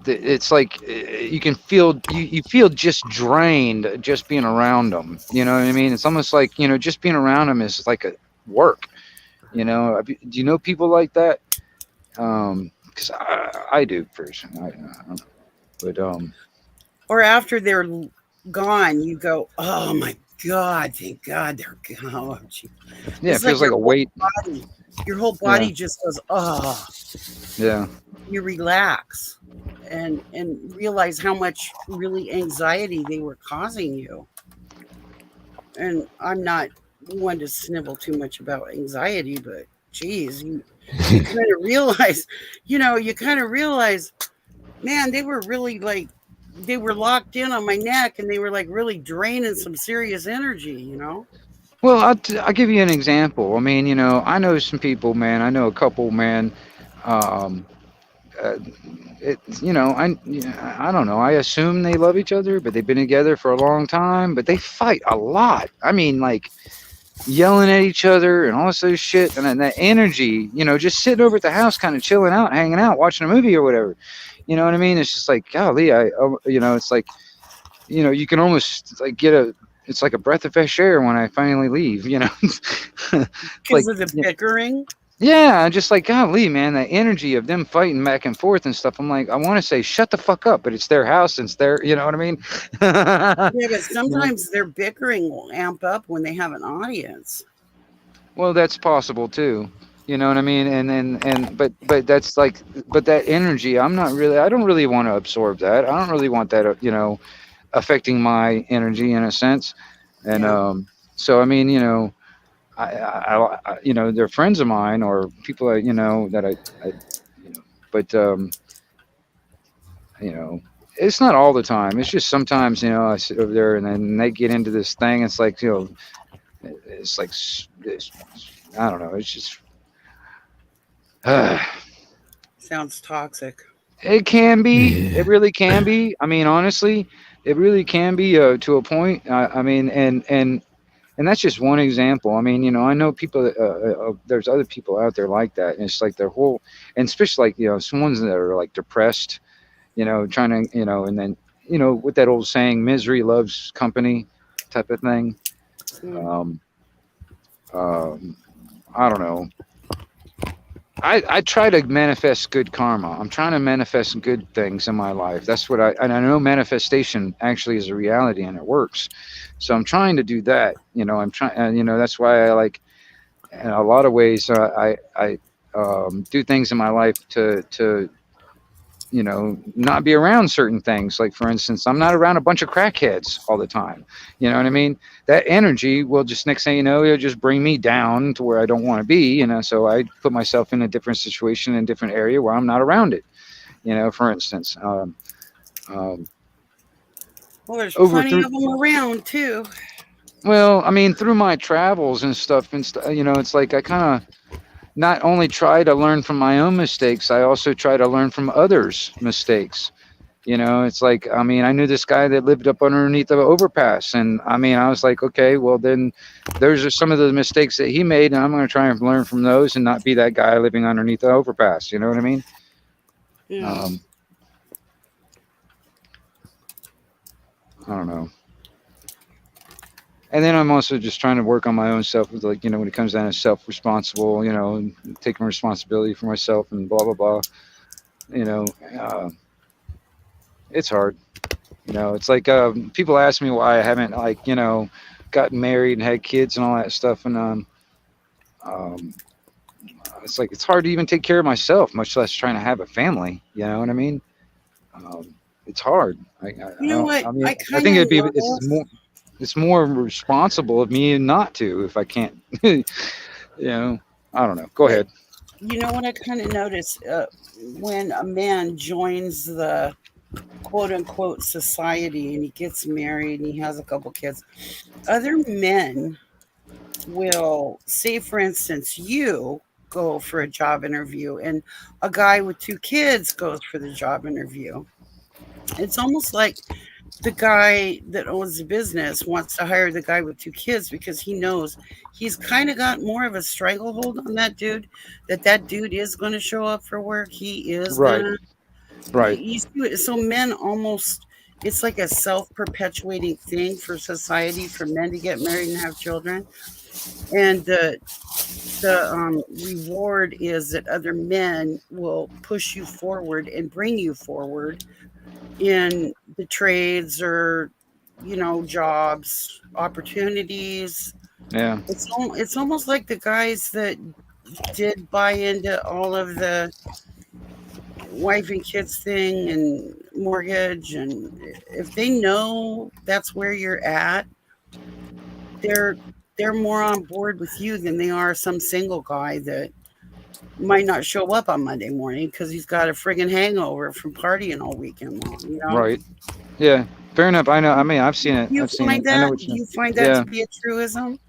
it's like you can feel you feel just drained just being around them. You know what I mean? It's almost like just being around them is like a work. Do you know people like that? Because I do personally. I don't know. But or after they're gone, you go, oh my God, thank God they're gone. Yeah, it feels like a weight. Your whole body just goes, oh. Yeah. You relax and realize how much really anxiety they were causing you. And I'm not one to snivel too much about anxiety, but geez, you kind of realize, man, they were really like, they were locked in on my neck and they were like really draining some serious energy, Well, I'll give you an example. I mean, I know some people, man. I know a couple, man. I don't know. I assume they love each other, but they've been together for a long time. But they fight a lot. I mean, like yelling at each other and all this other shit, and that energy. Just sitting over at the house, kind of chilling out, hanging out, watching a movie or whatever. You know what I mean? It's just like, golly, it's like, you can almost like it's like a breath of fresh air when I finally leave, Because of the bickering? Yeah, just like golly, man, the energy of them fighting back and forth and stuff. I'm like, I want to say shut the fuck up, but it's their house, it's their, you know what I mean? Yeah, but You know? sometimes their bickering will amp up when they have an audience. Well, that's possible too. You know what I mean? But that's like, but that energy, I don't really want to absorb that. I don't really want that, affecting my energy in a sense. And Yeah. so I mean, they're friends of mine or people that I but it's not all the time. It's just sometimes, I sit over there and then they get into this thing. It's like, it's like, I don't know. It's just, Sounds toxic. it can be, Yeah. it really can be. I mean, honestly, it really can be to a point. I mean, and that's just one example. I mean, I know people that there's other people out there like that. And it's like their whole, and especially like, some ones that are like depressed, trying to, and then, with that old saying, misery loves company type of thing. Mm. I don't know. I try to manifest good karma. I'm trying to manifest good things in my life. That's what and I know manifestation actually is a reality and it works. So I'm trying to do that. I'm trying, that's why I like, in a lot of ways, I do things in my life to not be around certain things. Like, for instance, I'm not around a bunch of crackheads all the time. You know what I mean? That energy will just, next thing you know, it'll just bring me down to where I don't want to be, so I put myself in a different situation in a different area where I'm not around it, for instance. Well, there's Over plenty through, of them around too. well, I mean, through my travels and stuff, it's like I kind of not only try to learn from my own mistakes, I also try to learn from others' mistakes. It's like, I mean, I knew this guy that lived up underneath the overpass. And I mean, I was like, okay, well, then those are some of the mistakes that he made. And I'm going to try and learn from those and not be that guy living underneath the overpass. You know what I mean? Yeah. I don't know. And then I'm also just trying to work on my own self with, like, when it comes down to self-responsible, and taking responsibility for myself and blah, blah, blah. It's hard. It's like people ask me why I haven't, like, gotten married and had kids and all that stuff. And it's like, it's hard to even take care of myself, much less trying to have a family. You know what I mean? It's hard. You know what? I mean, I I kind think of it's more responsible of me not to, if I can't, I don't know. Go ahead. You know what I kind of notice when a man joins the quote unquote society and he gets married and he has a couple kids, other men will say, for instance, you go for a job interview and a guy with 2 kids goes for the job interview. It's almost like the guy that owns the business wants to hire the guy with 2 kids because he knows he's kind of got more of a stranglehold on that dude, that dude is going to show up for work. He is Right. going Right. to. So men almost, it's like a self-perpetuating thing for society for men to get married and have children. And the reward is that other men will push you forward and bring you forward in the trades or jobs, opportunities. Yeah. It's almost like the guys that did buy into all of the wife and kids thing and mortgage, and if they know that's where you're at, they're more on board with you than they are some single guy that might not show up on Monday morning because he's got a friggin' hangover from partying all weekend long. Right. Yeah. Fair enough. I know. I mean, I've seen it. Do you I've seen find it. I know that? what Do you you mean. find that Yeah. to be a truism?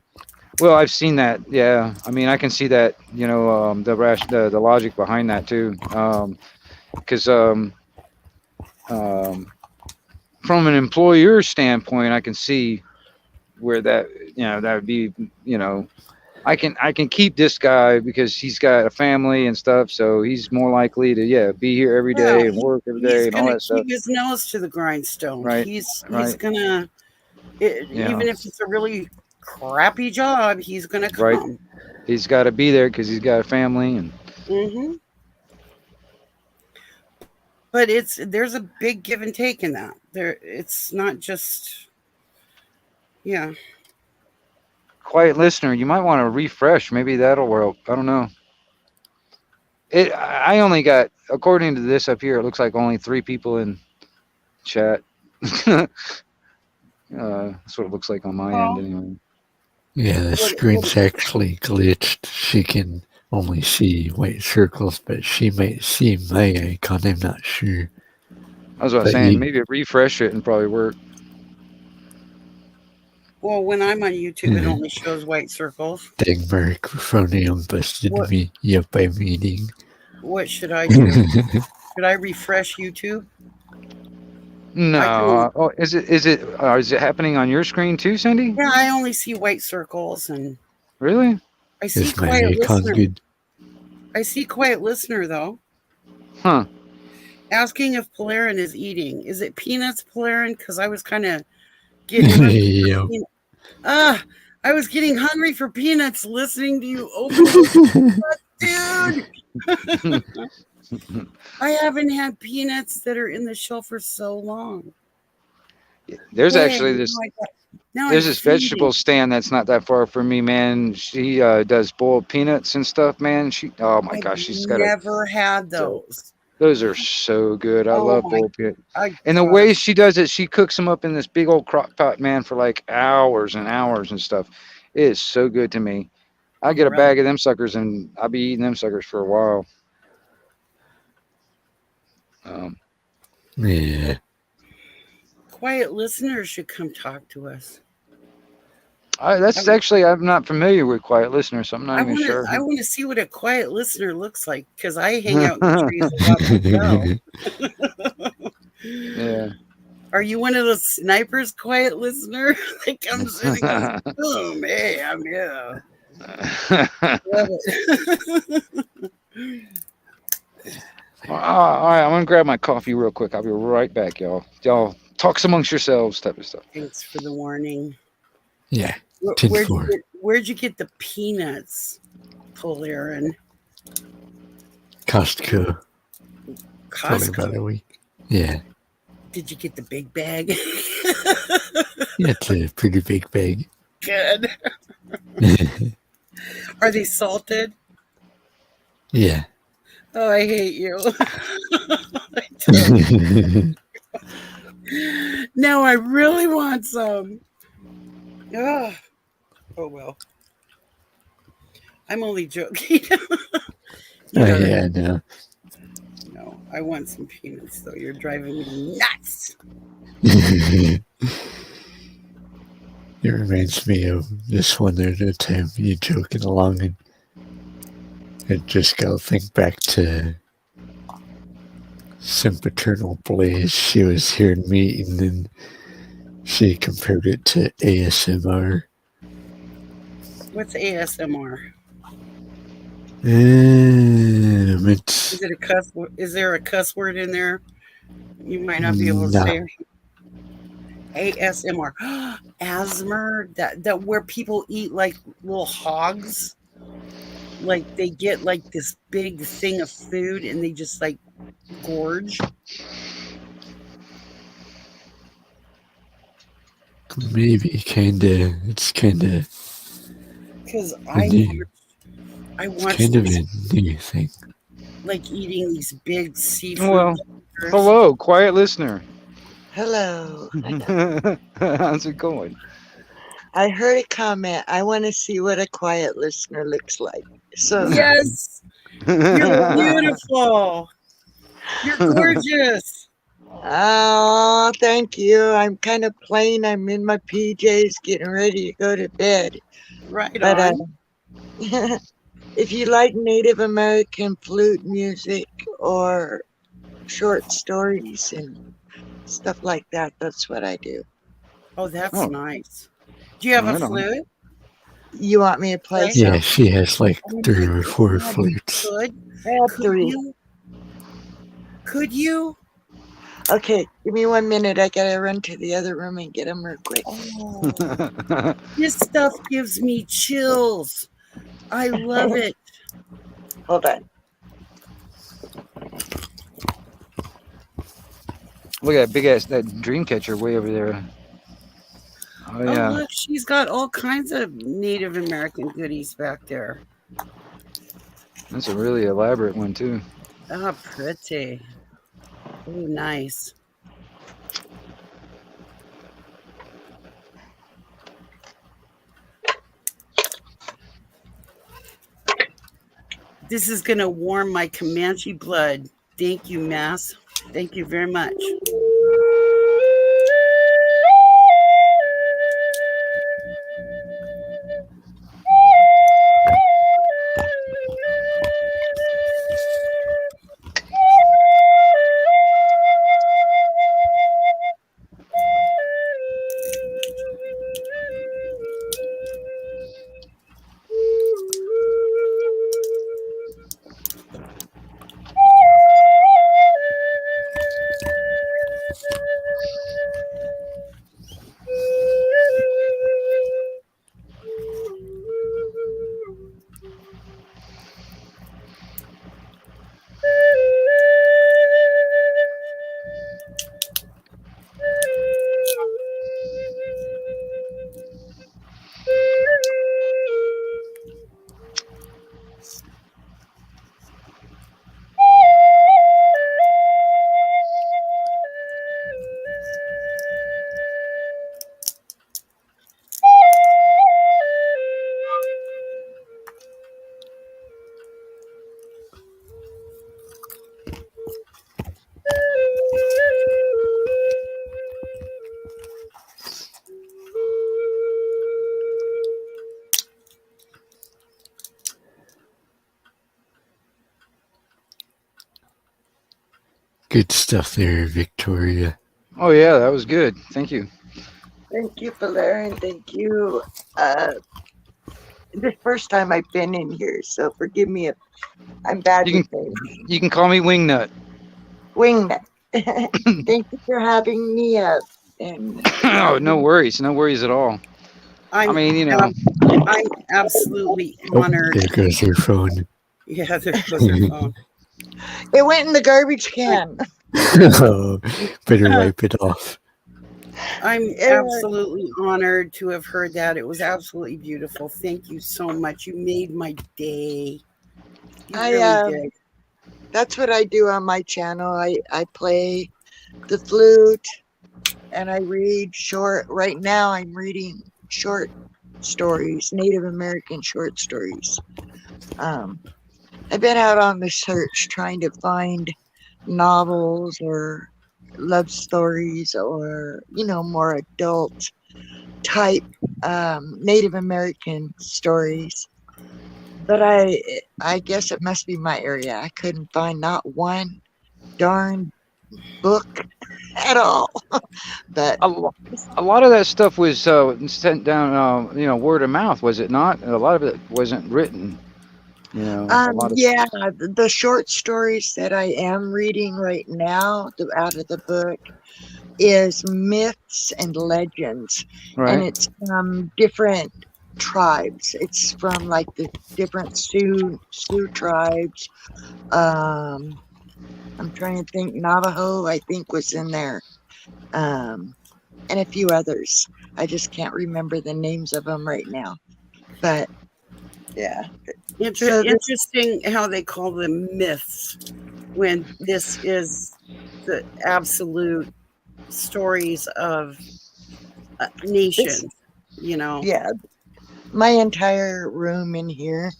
Well, I've seen that. Yeah. I mean, I can see that. The logic behind that too. Because from an employer standpoint, I can see where that that would be. I can keep this guy because he's got a family and stuff, so he's more likely to be here every day Well, and work every he's day and all gonna that stuff. keep his nose to the grindstone. Right. He's Right. gonna, Yeah. even if it's a really crappy job, he's gonna Right. come. he's got to be there because he's got a family. And Mm-hmm. But there's a big give and take in that. It's not just, yeah. quiet listener, you might want to refresh. Maybe that'll work. I don't know. I only got, according to this up here, it looks like only 3 people in chat. That's what it looks like on my end, anyway. Yeah, the screen's actually glitched. She can only see white circles, but she might see my icon. I'm not sure. I was about saying, maybe refresh it and probably work. Well, when I'm on YouTube, it only shows white circles. Dagmar Cronium busted me up by meeting. What should I do? Should I refresh YouTube? No. Oh, is it happening on your screen too, Cindy? Yeah, I only see white circles and. Really? I see Is my quiet icon listener. good? I see quiet listener though. Huh. Asking if Polarin is eating. Is it peanuts, Polarin? Because I was kind of getting. Yep. I was getting hungry for peanuts listening to you open. Dude. I haven't had peanuts that are in the shelf for so long. There's Man, actually this. now There's I'm this vegetable feeding. stand that's not that far from me, man. She does boiled peanuts and stuff, man. Oh my gosh, she's got never had those. Those are so good. I love boiled peanuts. And the God. way she does it, she cooks them up in this big old crock pot, man, for like hours and hours and stuff. It is so good to me. I get a bag of them suckers and I'll be eating them suckers for a while. Yeah. Quiet listeners should come talk to us. I'm not familiar with quiet listeners, so I'm not even sure. I want to see what a quiet listener looks like because I hang out in the trees a lot myself. Yeah. Are you one of those snipers, quiet listener? That comes in and goes, boom, hey, I'm here. Love it. All right, I'm gonna grab my coffee real quick. I'll be right back, y'all. Y'all talk amongst yourselves, type of stuff. Thanks for the warning. Yeah. Where'd you get the peanuts, Polarin? Costco. Probably about a week. Yeah. Did you get the big bag? Yeah, it's a pretty big bag. Good. Are they salted? Yeah. Oh, I hate you. Now I really want some. Oh well. I'm only joking. Yeah, no. No, I want some peanuts though. You're driving me nuts. It reminds me of this one at a time you joking along, and I just gotta think back to Sempiternal Blaze. She was here in meeting and she compared it to ASMR. What's ASMR? It's Is it a cuss? Is there a cuss word in there? You might not be able to say ASMR. Asthma. That where people eat like little hogs. Like they get like this big thing of food and they just like gorge. maybe kinda. It's kinda. Because new. I It's watched kind of this, a new thing. like eating these big seafood. Well, burgers. hello, quiet listener. Hello. How's it going? I heard a comment. I want to see what a quiet listener looks like. So Yes, you're beautiful. You're gorgeous. Oh, thank you. I'm kind of plain. I'm in my PJs getting ready to go to bed. Right But on. if you like Native American flute music or short stories and stuff like that, that's what I do. Oh, that's Oh. nice. Do you have Right a on. flute? You want me to play Yeah. Yeah, she has like Oh my 3 or 4 God, flutes. Good. I have Could 3. you? Could you? Okay, give me 1 minute. I gotta run to the other room and get them real quick. Oh, this stuff gives me chills. I love it. Hold on. Look at that big ass that dream catcher way over there. Oh Oh, yeah. look, she's got all kinds of Native American goodies back there. That's a really elaborate one too. Ah, pretty. Ooh, nice. This is going to warm my Comanche blood. Thank you, Mass. Thank you very much. Good stuff there, Victoria. Oh yeah, that was good. Thank you. Thank you, Valerian. Thank you. This first time I've been in here, so forgive me if I'm bad You with names. You can call me Wingnut. Wingnut. Thank you for having me up. And Oh, no worries. No worries at all. I mean, you know. I'm absolutely Oh, honored. there goes her phone. Yeah, there goes her phone. it went in the garbage can. Oh, better wipe it off. I'm absolutely honored to have heard that. It was absolutely beautiful. Thank you so much. You made my day. You really did. That's what I do on my channel. I play the flute and I read short. Right now I'm reading short stories, Native American short stories. I've been out on the search trying to find novels or love stories or, more adult type Native American stories. But I guess it must be my area. I couldn't find not one darn book at all. But a lot of that stuff was sent down, word of mouth, was it not? A lot of it wasn't written. A lot of the short stories that I am reading right now out of the book is Myths and Legends. Right. And it's from different tribes. It's from like the different Sioux tribes. I'm trying to think. Navajo, I think, was in there. And a few others. I just can't remember the names of them right now. But yeah. Interesting how they call them myths when this is the absolute stories of nations, Yeah. My entire room in here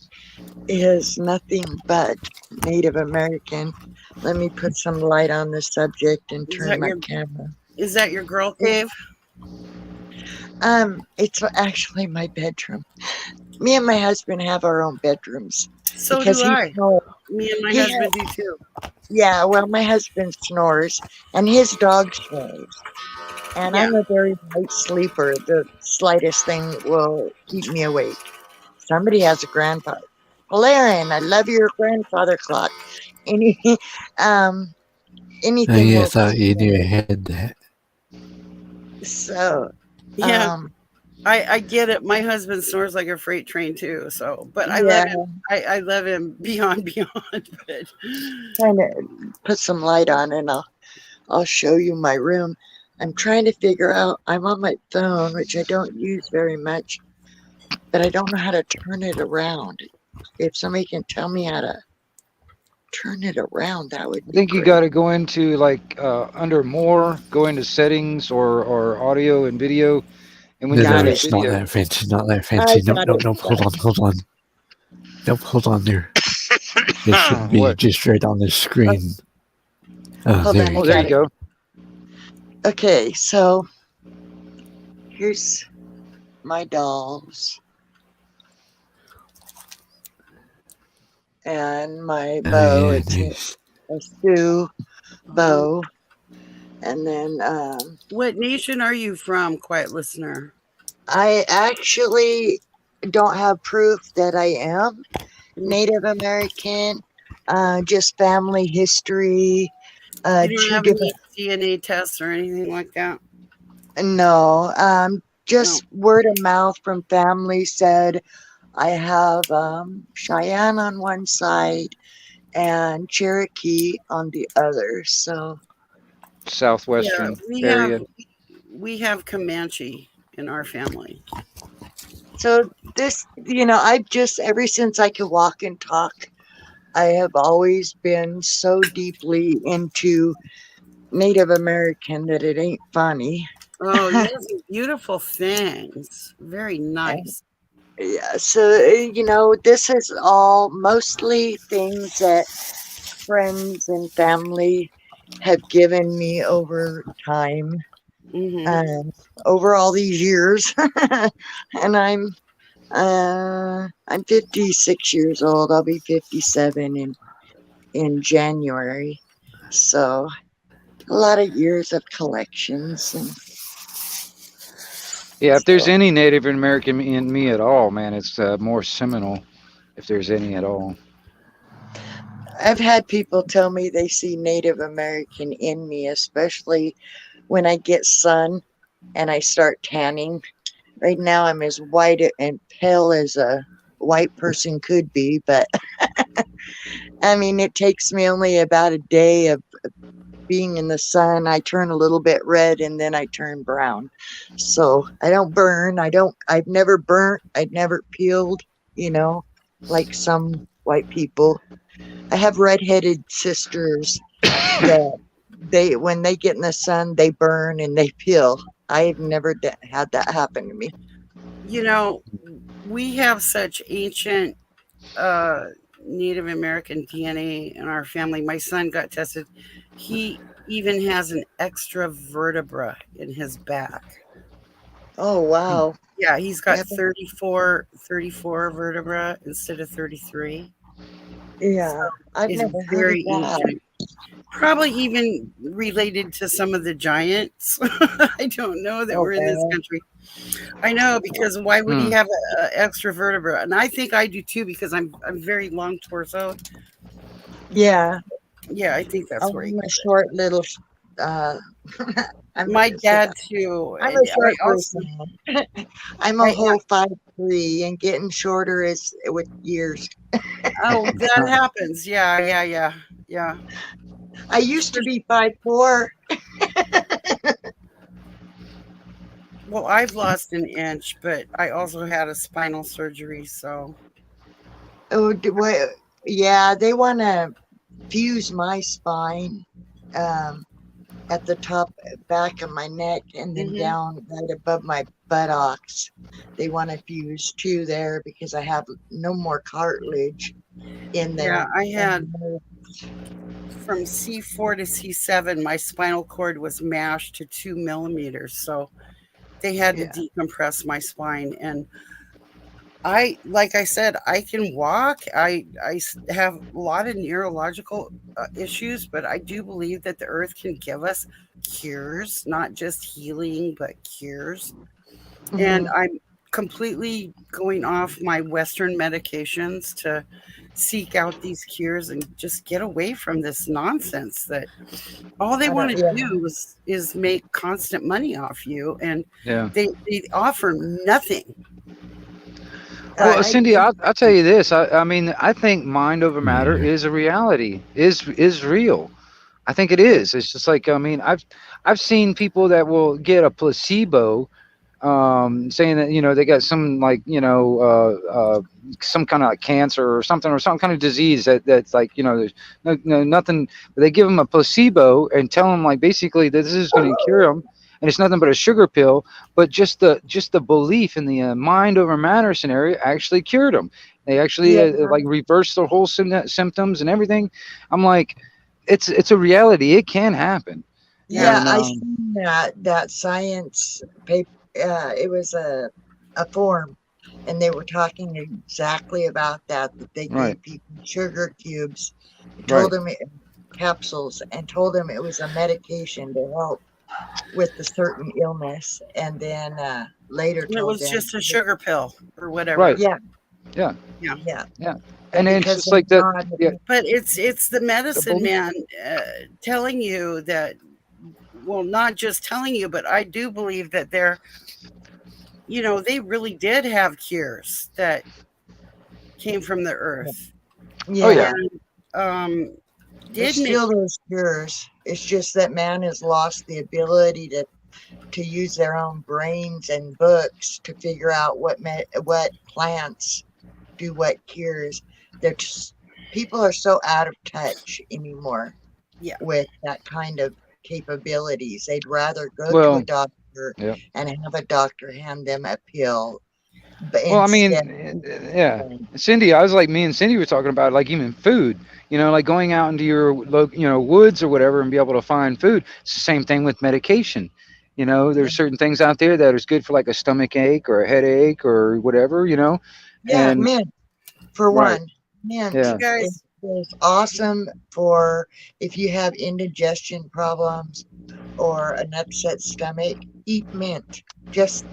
is nothing but Native American. Let me put some light on the subject and turn my camera. Is that your girl cave? It's actually my bedroom. Me and my husband have our own bedrooms. So because do I. Me and my husband do too. Yeah, well, my husband snores and his dog snores. And I'm a very light sleeper. The slightest thing will keep me awake. Somebody has a grandfather. Valerian, I love your grandfather clock. Anything I thought you knew I had that. So, yeah. I get it. My husband snores like a freight train too. So, but I Yeah. love him. I love him beyond. But Trying to put some light on, and I'll show you my room. I'm trying to figure out. I'm on my phone, which I don't use very much, but I don't know how to turn it around. If somebody can tell me how to turn it around, that would I be think you great. got to go into like under more, go into settings or audio and video, and when No, you go no, Got to it. it's not video, that fancy. Not that I fancy. Nope, got nope, it. nope. Hold on. Nope, hold on there. It should be what? just right on the screen. Oh, Hold there on, you Oh, go. there got you it. go. Okay, so here's my dolls and my Oh, bow. yeah, It's nice. a Sioux bow. And then what nation are you from, quiet listener? I actually don't have proof that I am Native American, just family history. You don't Two have different, any DNA tests or anything like that? no, No. just word of mouth from family said I have Cheyenne on one side and Cherokee on the other. So, Yeah, Southwestern area. we have Comanche in our family. so this, I've just, ever since I could walk and talk, I have always been so deeply into Native American that it ain't funny. Oh, you have some beautiful things. Very nice. Yeah, so this is all mostly things that friends and family have given me over time, Mm-hmm. over all these years, and I'm 56 years old. I'll be 57 in January, so a lot of years of collections and. Yeah, if there's So, any Native American in me at all, man, it's more Seminole, if there's any at all. I've had people tell me they see Native American in me, especially when I get sun and I start tanning. Right now, I'm as white and pale as a white person could be, but I mean, it takes me only about a day of being in the sun. I turn a little bit red and then I turn brown. So I don't burn. I've never burnt. I've never peeled, like some white people. I have redheaded sisters that when they get in the sun, they burn and they peel. I've never had that happen to me. We have such ancient Native American DNA in our family. My son got tested. He even has an extra vertebra in his back. Oh, wow. Yeah, he's got Yeah. 34 vertebra instead of 33. Yeah, I've It's never heard of very that. ancient. Probably even related to some of the giants. I don't know that we're in this Okay. country. I know, because why would he have an extra vertebra? And I think I do too, because I'm very long torso. Yeah, Yeah, I think that's where he I'm a got it. short little. My dad too. I'm And a short I also, person. I'm a whole 5'3", and getting shorter is with years. oh, that happens. Yeah. I used to be 5'4". Well, I've lost an inch, but I also had a spinal surgery, so Oh, yeah, they want to fuse my spine at the top back of my neck and then down right above my buttocks. They want to fuse too there because I have no more cartilage in there. yeah, I had from C4 to C7, my spinal cord was mashed to 2 millimeters, so they had to decompress my spine. And like I said, I can walk. I have a lot of neurological issues, but I do believe that the earth can give us cures, not just healing, but cures. And I'm completely going off my Western medications to seek out these cures and just get away from this nonsense that all they want to do is make constant money off you, and Yeah. they offer nothing. Well, Cindy, I'll tell you this. I mean, I think mind over matter is a reality. Is real. I think it is. It's just like, I mean, I've seen people that will get a placebo, saying that, you know, they got some, like, you know, some kind of like cancer or some kind of disease that's like, you know, there's no nothing. They give them a placebo and tell them, like, basically that this is going to cure them, and it's nothing but a sugar pill. But just the belief in the mind over matter scenario actually cured them. They actually like reversed their whole symptoms and everything. I'm like, it's a reality. It can happen. Yeah, And, I seen that science paper. It was a form, and they were talking exactly about that they Right. gave people sugar cubes, told them capsules, and told them it was a medication to help with a certain illness, and then later And it told was them just a sugar pill or whatever. Right. Yeah, Yeah. yeah. And it's Because just like that. Yeah. But it's the medicine belief. man telling you that, well, not just telling you, but I do believe that they're, you know, they really did have cures that came from the earth. Yeah. Oh, yeah. And, There's did make still those cures. It's just that man has lost the ability to use their own brains and books to figure out what plants do what cures. They're just, people are so out of touch anymore with that kind of capabilities. They'd rather go to a doctor and have a doctor hand them a pill. But Well, I mean, instead, yeah, Cindy, I was like, me and Cindy were talking about, like, even food, you know, like going out into your, you know, woods or whatever and be able to find food. It's the same thing with medication. You know, there's certain things out there that is good for like a stomach ache or a headache or whatever, you know. Yeah, And mint for right. one. Mint Yeah. is awesome for if you have indigestion problems or an upset stomach. Eat mint. Just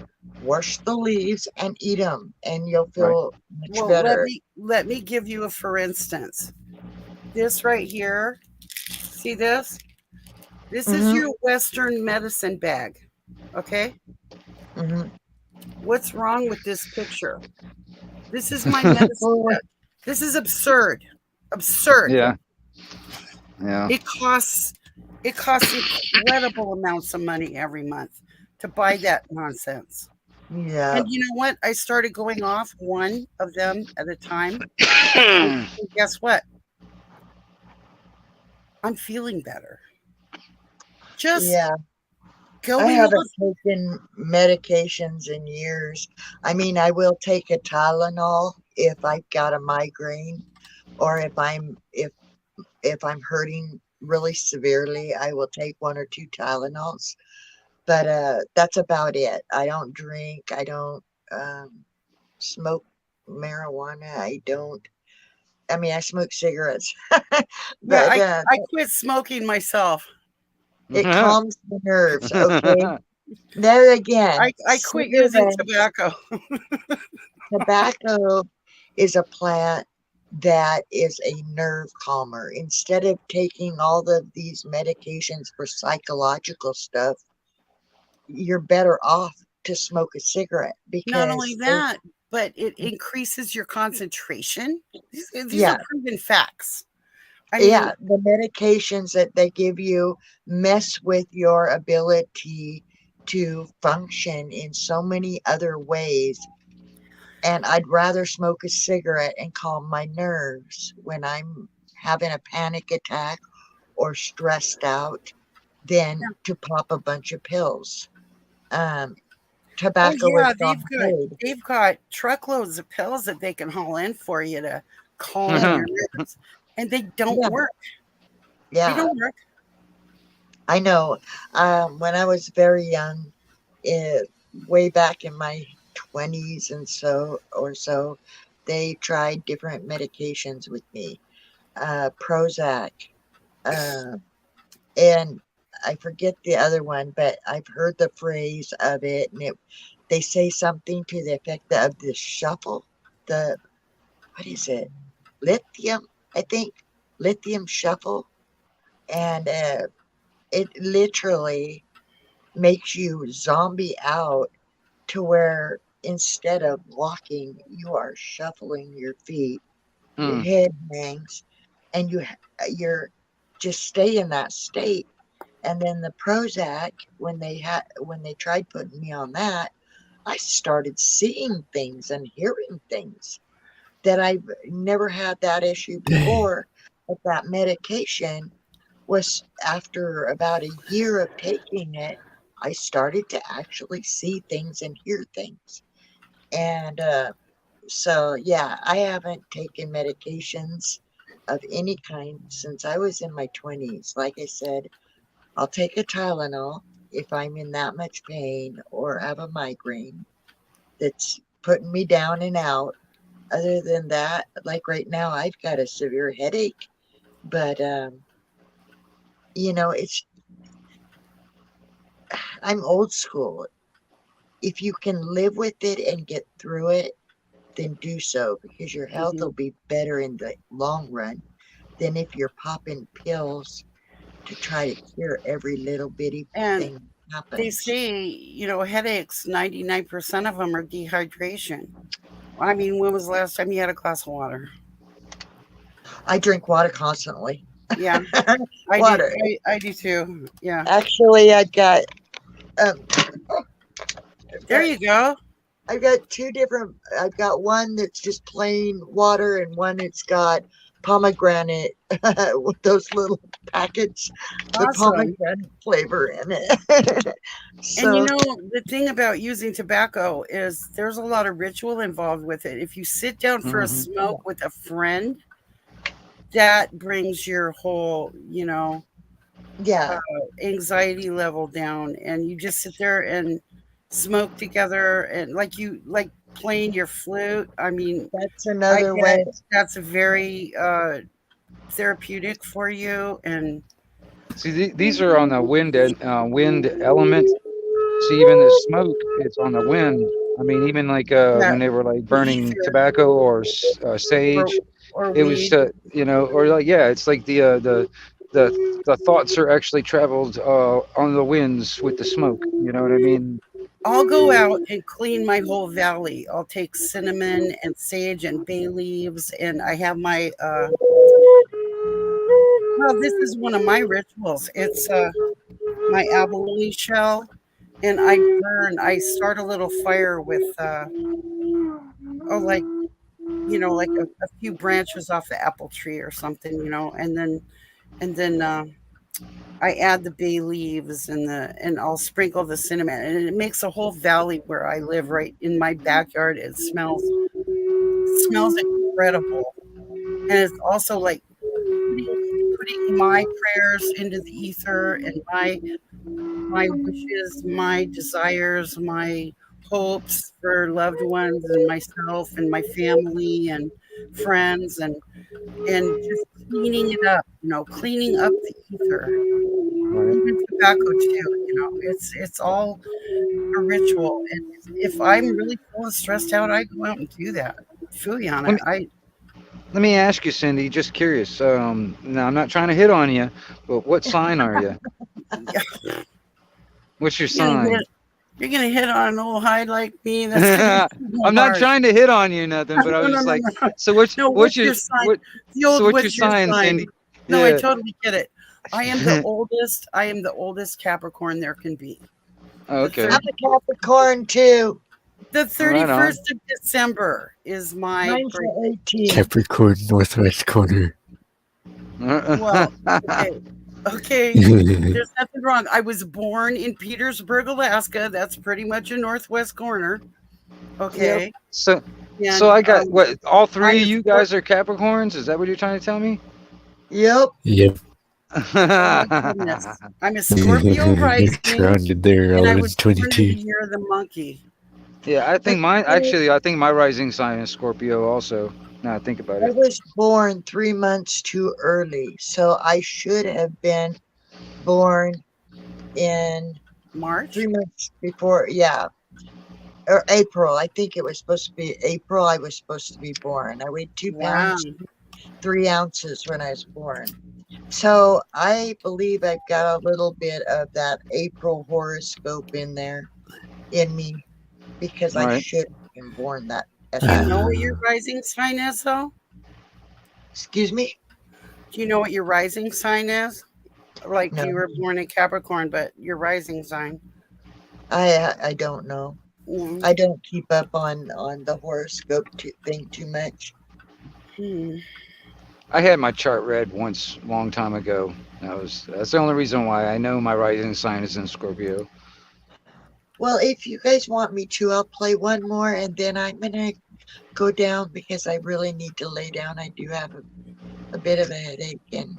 wash the leaves and eat them, and you'll feel much better. Let me give you a for instance. This right here, see this? This is your Western medicine bag, okay? What's wrong with this picture? This is my medicine bag. This is absurd. Absurd. Yeah. Yeah. It costs incredible amounts of money every month to buy that nonsense. Yeah. And you know what? I started going off one of them at a time. And guess what? I'm feeling better. Just I haven't taken medications in years. I mean, I will take a Tylenol if I've got a migraine, or if I'm hurting really severely, I will take 1 or 2 Tylenols. But that's about it. I don't drink. I don't smoke marijuana. I mean, I smoke cigarettes. But I quit smoking myself. It calms the nerves. Okay. There again. I quit using tobacco. Tobacco is a plant that is a nerve calmer. Instead of taking all of these medications for psychological stuff, you're better off to smoke a cigarette, because not only that, but it increases your concentration. These are proven facts. I mean, the medications that they give you mess with your ability to function in so many other ways. And I'd rather smoke a cigarette and calm my nerves when I'm having a panic attack or stressed out than to pop a bunch of pills. Tobacco is they've got truckloads of pills that they can haul in for you to calm your nerves, and they don't work. Yeah, they don't work. I know. When I was very young, way back in my 20s and so, they tried different medications with me, Prozac, and I forget the other one, but I've heard the phrase of it, and they say something to the effect of the shuffle. What is it? Lithium, I think. Lithium shuffle. And it literally makes you zombie out to where instead of walking, you are shuffling your feet. Your head hangs, and you're just stay in that state. And then the Prozac, when they tried putting me on that, I started seeing things and hearing things that I've never had that issue before. But that medication was, after about a year of taking it, I started to actually see things and hear things. And so, yeah, I haven't taken medications of any kind since I was in my 20s. Like I said, I'll take a Tylenol if I'm in that much pain or have a migraine that's putting me down and out. Other than that, like right now, I've got a severe headache, but I'm old school. If you can live with it and get through it, then do so, because your health will be better in the long run than if you're popping pills to try to cure every little bitty thing that happens. They say, headaches, 99% of them are dehydration. I mean, when was the last time you had a glass of water? I drink water constantly. Yeah, water. I do too. Yeah. Actually, I've got. There you go. I've got two different. I've got one that's just plain water, and one that's got pomegranate with those little packets with pomegranate flavor in it. So, and the thing about using tobacco is there's a lot of ritual involved with it. If you sit down for a smoke with a friend, that brings your whole, anxiety level down, and you just sit there and smoke together, and like playing your flute. I mean, that's another way. That's a very therapeutic for you. And see, these are on the wind element. See, even the smoke, it's on the wind. I mean, even like when they were like burning tobacco or sage, or it was or like it's like the thoughts are actually traveled on the winds with the smoke. You know what I mean? I'll go out and clean my whole valley. I'll take cinnamon and sage and bay leaves, and I have my this is one of my rituals. It's my abalone shell, and I start a little fire with like a few branches off the apple tree or something, and then I add the bay leaves and I'll sprinkle the cinnamon, and it makes a whole valley where I live right in my backyard. It smells incredible. And it's also like putting my prayers into the ether, and my wishes, my desires, my hopes for loved ones and myself and my family and friends, and just cleaning it up, cleaning up the ether. Even tobacco too, it's all a ritual. And if I'm really full and stressed out, I go out and do that. Fuliana, let me ask you, Cindy, just curious. Now I'm not trying to hit on you, but what sign are you? What's your sign? You're gonna hit on an old hide like me. I'm not trying to hit on you, nothing. But I was no. So what's your sign? What's your sign, Cindy? No, I totally get it. I am the oldest. I am the oldest Capricorn there can be. Okay. I'm a Capricorn too. The 31st of December is my birthday. Capricorn, northwest corner. Well, okay. There's nothing wrong. I was born in Petersburg, Alaska. That's pretty much a northwest corner. Okay. Yep. So I got all three of you guys are Capricorns? Is that what you're trying to tell me? Yep. I'm a Scorpio rising. Grounded there, and I was born 22. in the year of the monkey. Yeah, I think my rising sign is Scorpio also. Now I think about it. I was born 3 months too early, so I should have been born in March? 3 months before, yeah, or April. I think it was supposed to be April. I was supposed to be born. I weighed 2 Wow. pounds, 3 ounces when I was born. So I believe I've got a little bit of that April horoscope in there in me because All I right. should have been born that. Do you know what your rising sign is, though? Excuse me? Do you know what your rising sign is? Like No, you were born in Capricorn, but your rising sign. I don't know. Mm. I don't keep up on the horoscope thing too much. I had my chart read once, a long time ago. That's the only reason why I know my rising sign is in Scorpio. Well, if you guys want me to, I'll play one more and then I'm gonna go down because I really need to lay down. I do have a bit of a headache and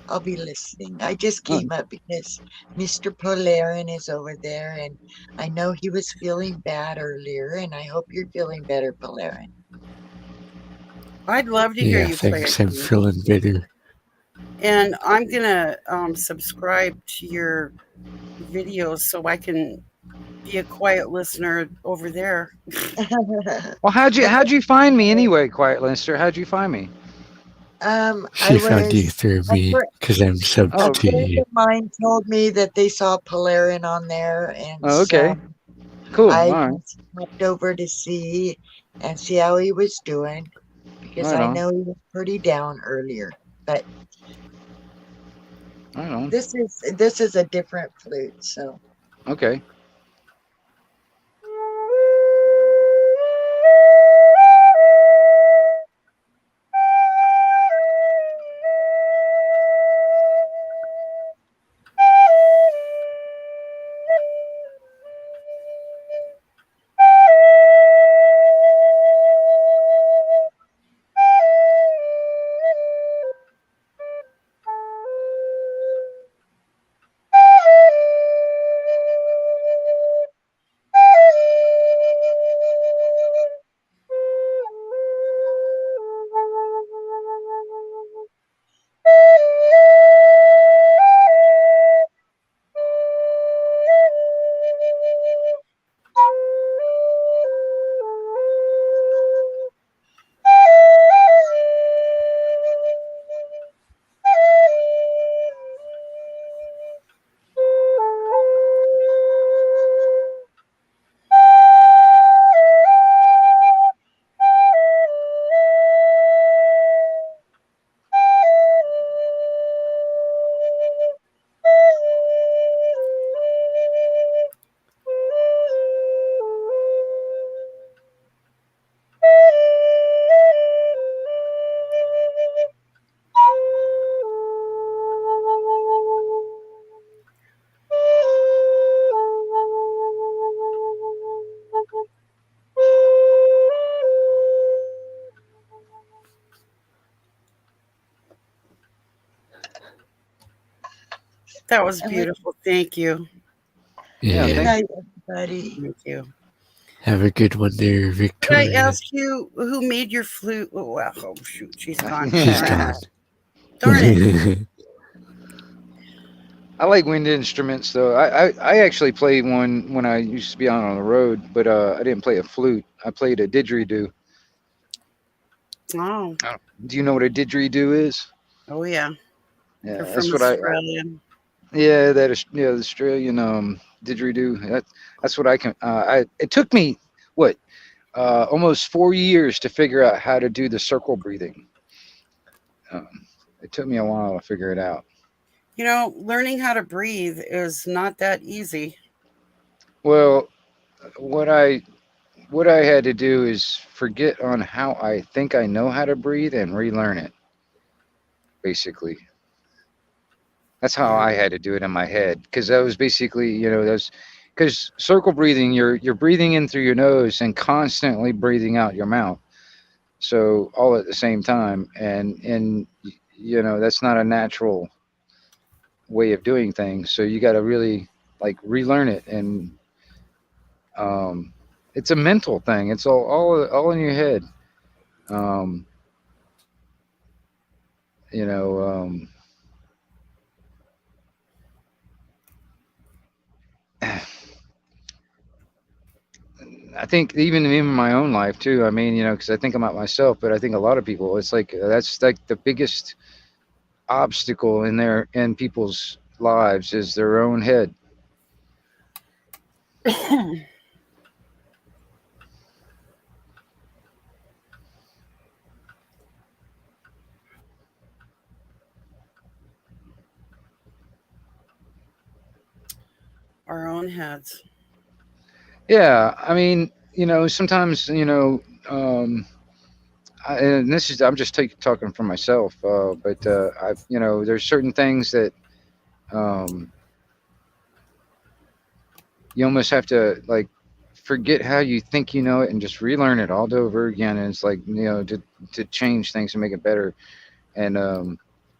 I'll be listening. I just came up because Mr. Polarin is over there and I know he was feeling bad earlier and I hope you're feeling better, Polarin. I'd love to hear Yeah, you play thanks. it. I'm feeling better. And I'm gonna subscribe to your videos so I can be a quiet listener over there. Well, how'd you find me anyway, Quiet Lister? How'd you find me? She I found you was through a me because I'm subbed Oh. to friend you. of mine told me that they saw Polarin on there and Oh, okay. so Cool. I All right. just popped over to see how he was doing because Right I on. know he was pretty down earlier. But Right on. this is a different flute, so Okay. That was beautiful. Thank you. Yeah. good Yeah. night, everybody. Thank you. Have a good one there, Could I Victoria. ask you who made your flute? Oh, wow. Oh, shoot. She's gone. She's Darn gone. it. Darn it. I like wind instruments though. I actually played one when I used to be out on the road, but I didn't play a flute. I played a didgeridoo. Oh. Do you know what a didgeridoo is? Oh, yeah. Yeah, They're that's from what Australia. Yeah, that is, yeah, the Australian didgeridoo. That's what I can. It took me what almost 4 years to figure out how to do the circle breathing. It took me a while to figure it out. You know, learning how to breathe is not that easy. Well, what I had to do is forget on how I think I know how to breathe and relearn it. Basically, that's how I had to do it in my head because that was basically because circle breathing you're breathing in through your nose and constantly breathing out your mouth, so all at the same time, and that's not a natural way of doing things, so you got to really like relearn it, and it's a mental thing. It's all in your head. um, you know um, I think even in my own life too. I mean, because I think about myself, but I think a lot of people. It's like that's like the biggest obstacle in people's lives is their own head. Our own heads. Yeah, I mean, sometimes, and this is I'm just talking for myself, but there's certain things that um, you almost have to like forget how you think you know it and just relearn it all over again. And it's like to change things and make it better, and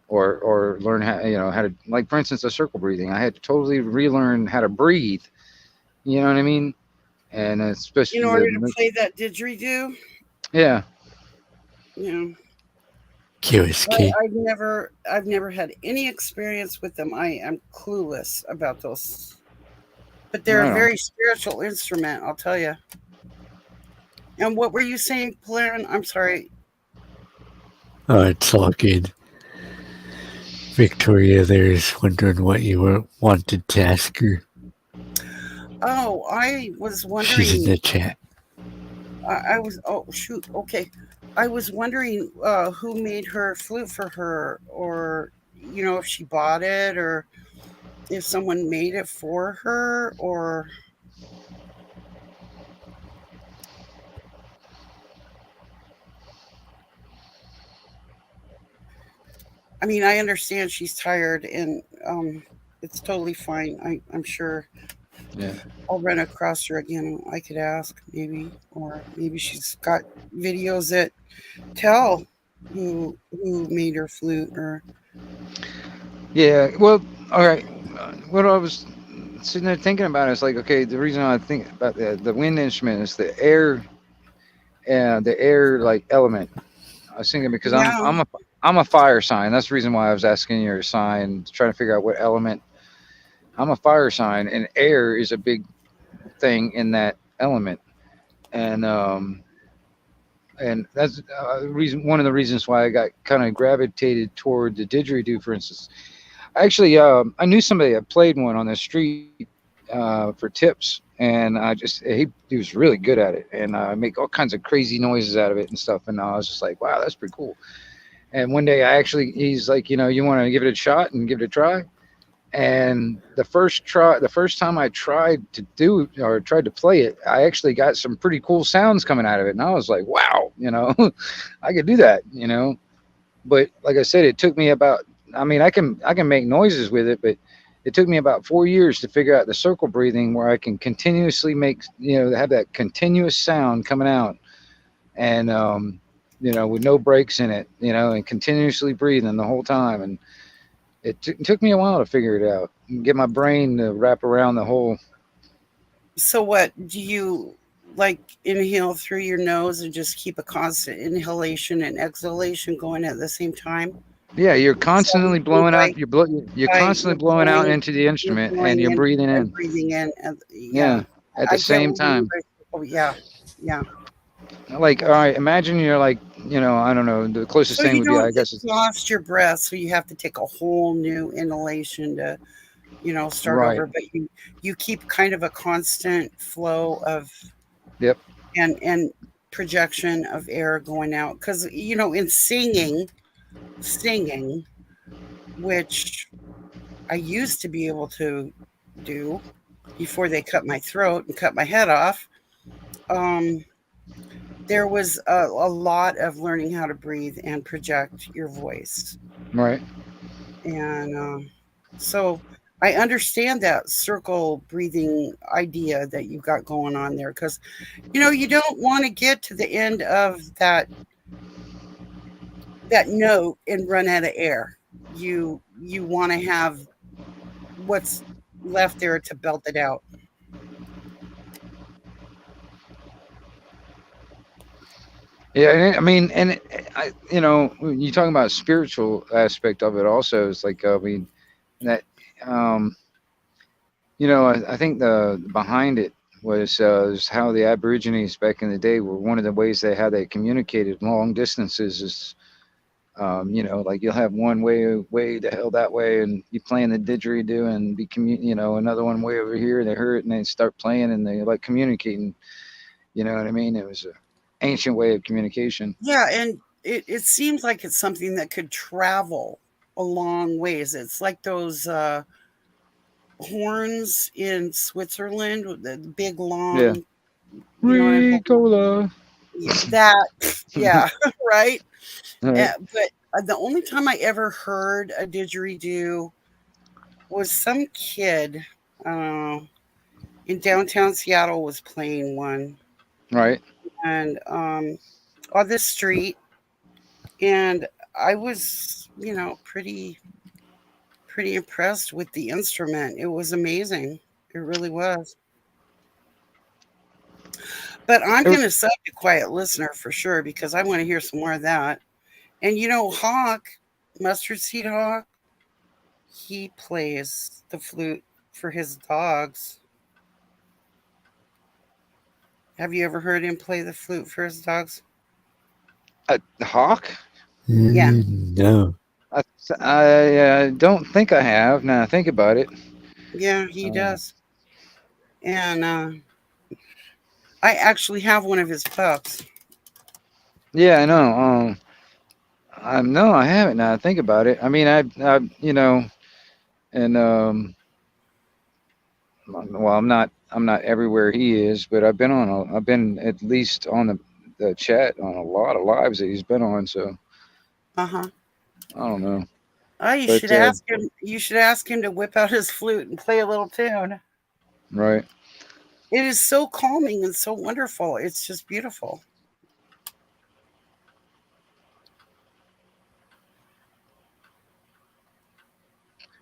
or learn how to, like, for instance, the circle breathing. I had to totally relearn how to breathe. You know what I mean? And especially In order to play that didgeridoo, yeah. QSK. I've never had any experience with them. I am clueless about those, but they're a very spiritual instrument, I'll tell you. And what were you saying, Polarin? I'm sorry. Oh, it's all good. Victoria there's wondering what you wanted to ask her. Oh, I was wondering. She's in the chat. I was. Oh, shoot. Okay. I was wondering who made her flute for her, or if she bought it, or if someone made it for her, or. I mean, I understand she's tired, and it's totally fine. I'm sure. Yeah. I'll run across her again. I could ask, maybe, or maybe she's got videos that tell who made her flute, or. Yeah. Well, all right. What I was sitting there thinking about is like, okay, the reason I think about the wind instrument is the air, like element. I was thinking because I'm a fire sign. That's the reason why I was asking your sign, trying to figure out what element. I'm a fire sign, and air is a big thing in that element, and that's one of the reasons why I got kind of gravitated toward the didgeridoo, for instance. Actually, I knew somebody that played one on the street for tips, and he was really good at it, and make all kinds of crazy noises out of it and stuff. And I was just like, wow, that's pretty cool. And one day he's like, you want to give it a shot and give it a try. And the first time I tried to play it, I actually got some pretty cool sounds coming out of it. And I was like, wow, I could do that, But like I said, it took me I can make noises with it, but it took me about 4 years to figure out the circle breathing where I can continuously make, have that continuous sound coming out. And, with no breaks in it, and continuously breathing the whole time. And it took me a while to figure it out and get my brain to wrap around the whole. So what do you like? Inhale through your nose and just keep a constant inhalation and exhalation going at the same time? Yeah, you're constantly blowing out. You're constantly blowing out into the instrument, and you're breathing in. Breathing in. Yeah, at the same time. Oh yeah. Like, all right, imagine you're like, I don't know, the closest thing would be, I guess, it's lost your breath, so you have to take a whole new inhalation to, start right. over. But you keep kind of a constant flow of, yep, and projection of air going out, because in singing, which I used to be able to do before they cut my throat and cut my head off. There was a lot of learning how to breathe and project your voice. Right. And so I understand that circle breathing idea that you've got going on there, because, you don't want to get to the end of that note and run out of air. You want to have what's left there to belt it out. Yeah, I mean, and when you talking about spiritual aspect of it, also, it's like, I mean, that, I think the behind it, was how the Aborigines back in the day were one of the ways how they communicated long distances is, like you'll have one way the hell that way, and you playing the didgeridoo and be another one way over here. They hear it and they start playing and they like communicating. You know what I mean? It was an ancient way of communication. Yeah, and it seems like it's something that could travel a long ways. It's like those horns in Switzerland with the big long. Yeah. Ricola. That, yeah, right. Right. But the only time I ever heard a didgeridoo was some kid in downtown Seattle was playing one. Right. And on this street, and I was, pretty impressed with the instrument. It was amazing. It really was. But I'm going to sub to Quiet Listener for sure because I want to hear some more of that. And Hawk, Mustard Seed Hawk, he plays the flute for his dogs. Have you ever heard him play the flute for his dogs? Hawk? Yeah. No. I don't think I have. Now I think about it. Yeah, he does. And I actually have one of his pups. Yeah, I know. No, I haven't. Now I think about it. I mean, well, I'm not everywhere he is, but I've been at least on the chat on a lot of lives that he's been on. So. Uh-huh. I don't know. Oh, you should ask him. You should ask him to whip out his flute and play a little tune. Right. It is so calming and so wonderful. It's just beautiful.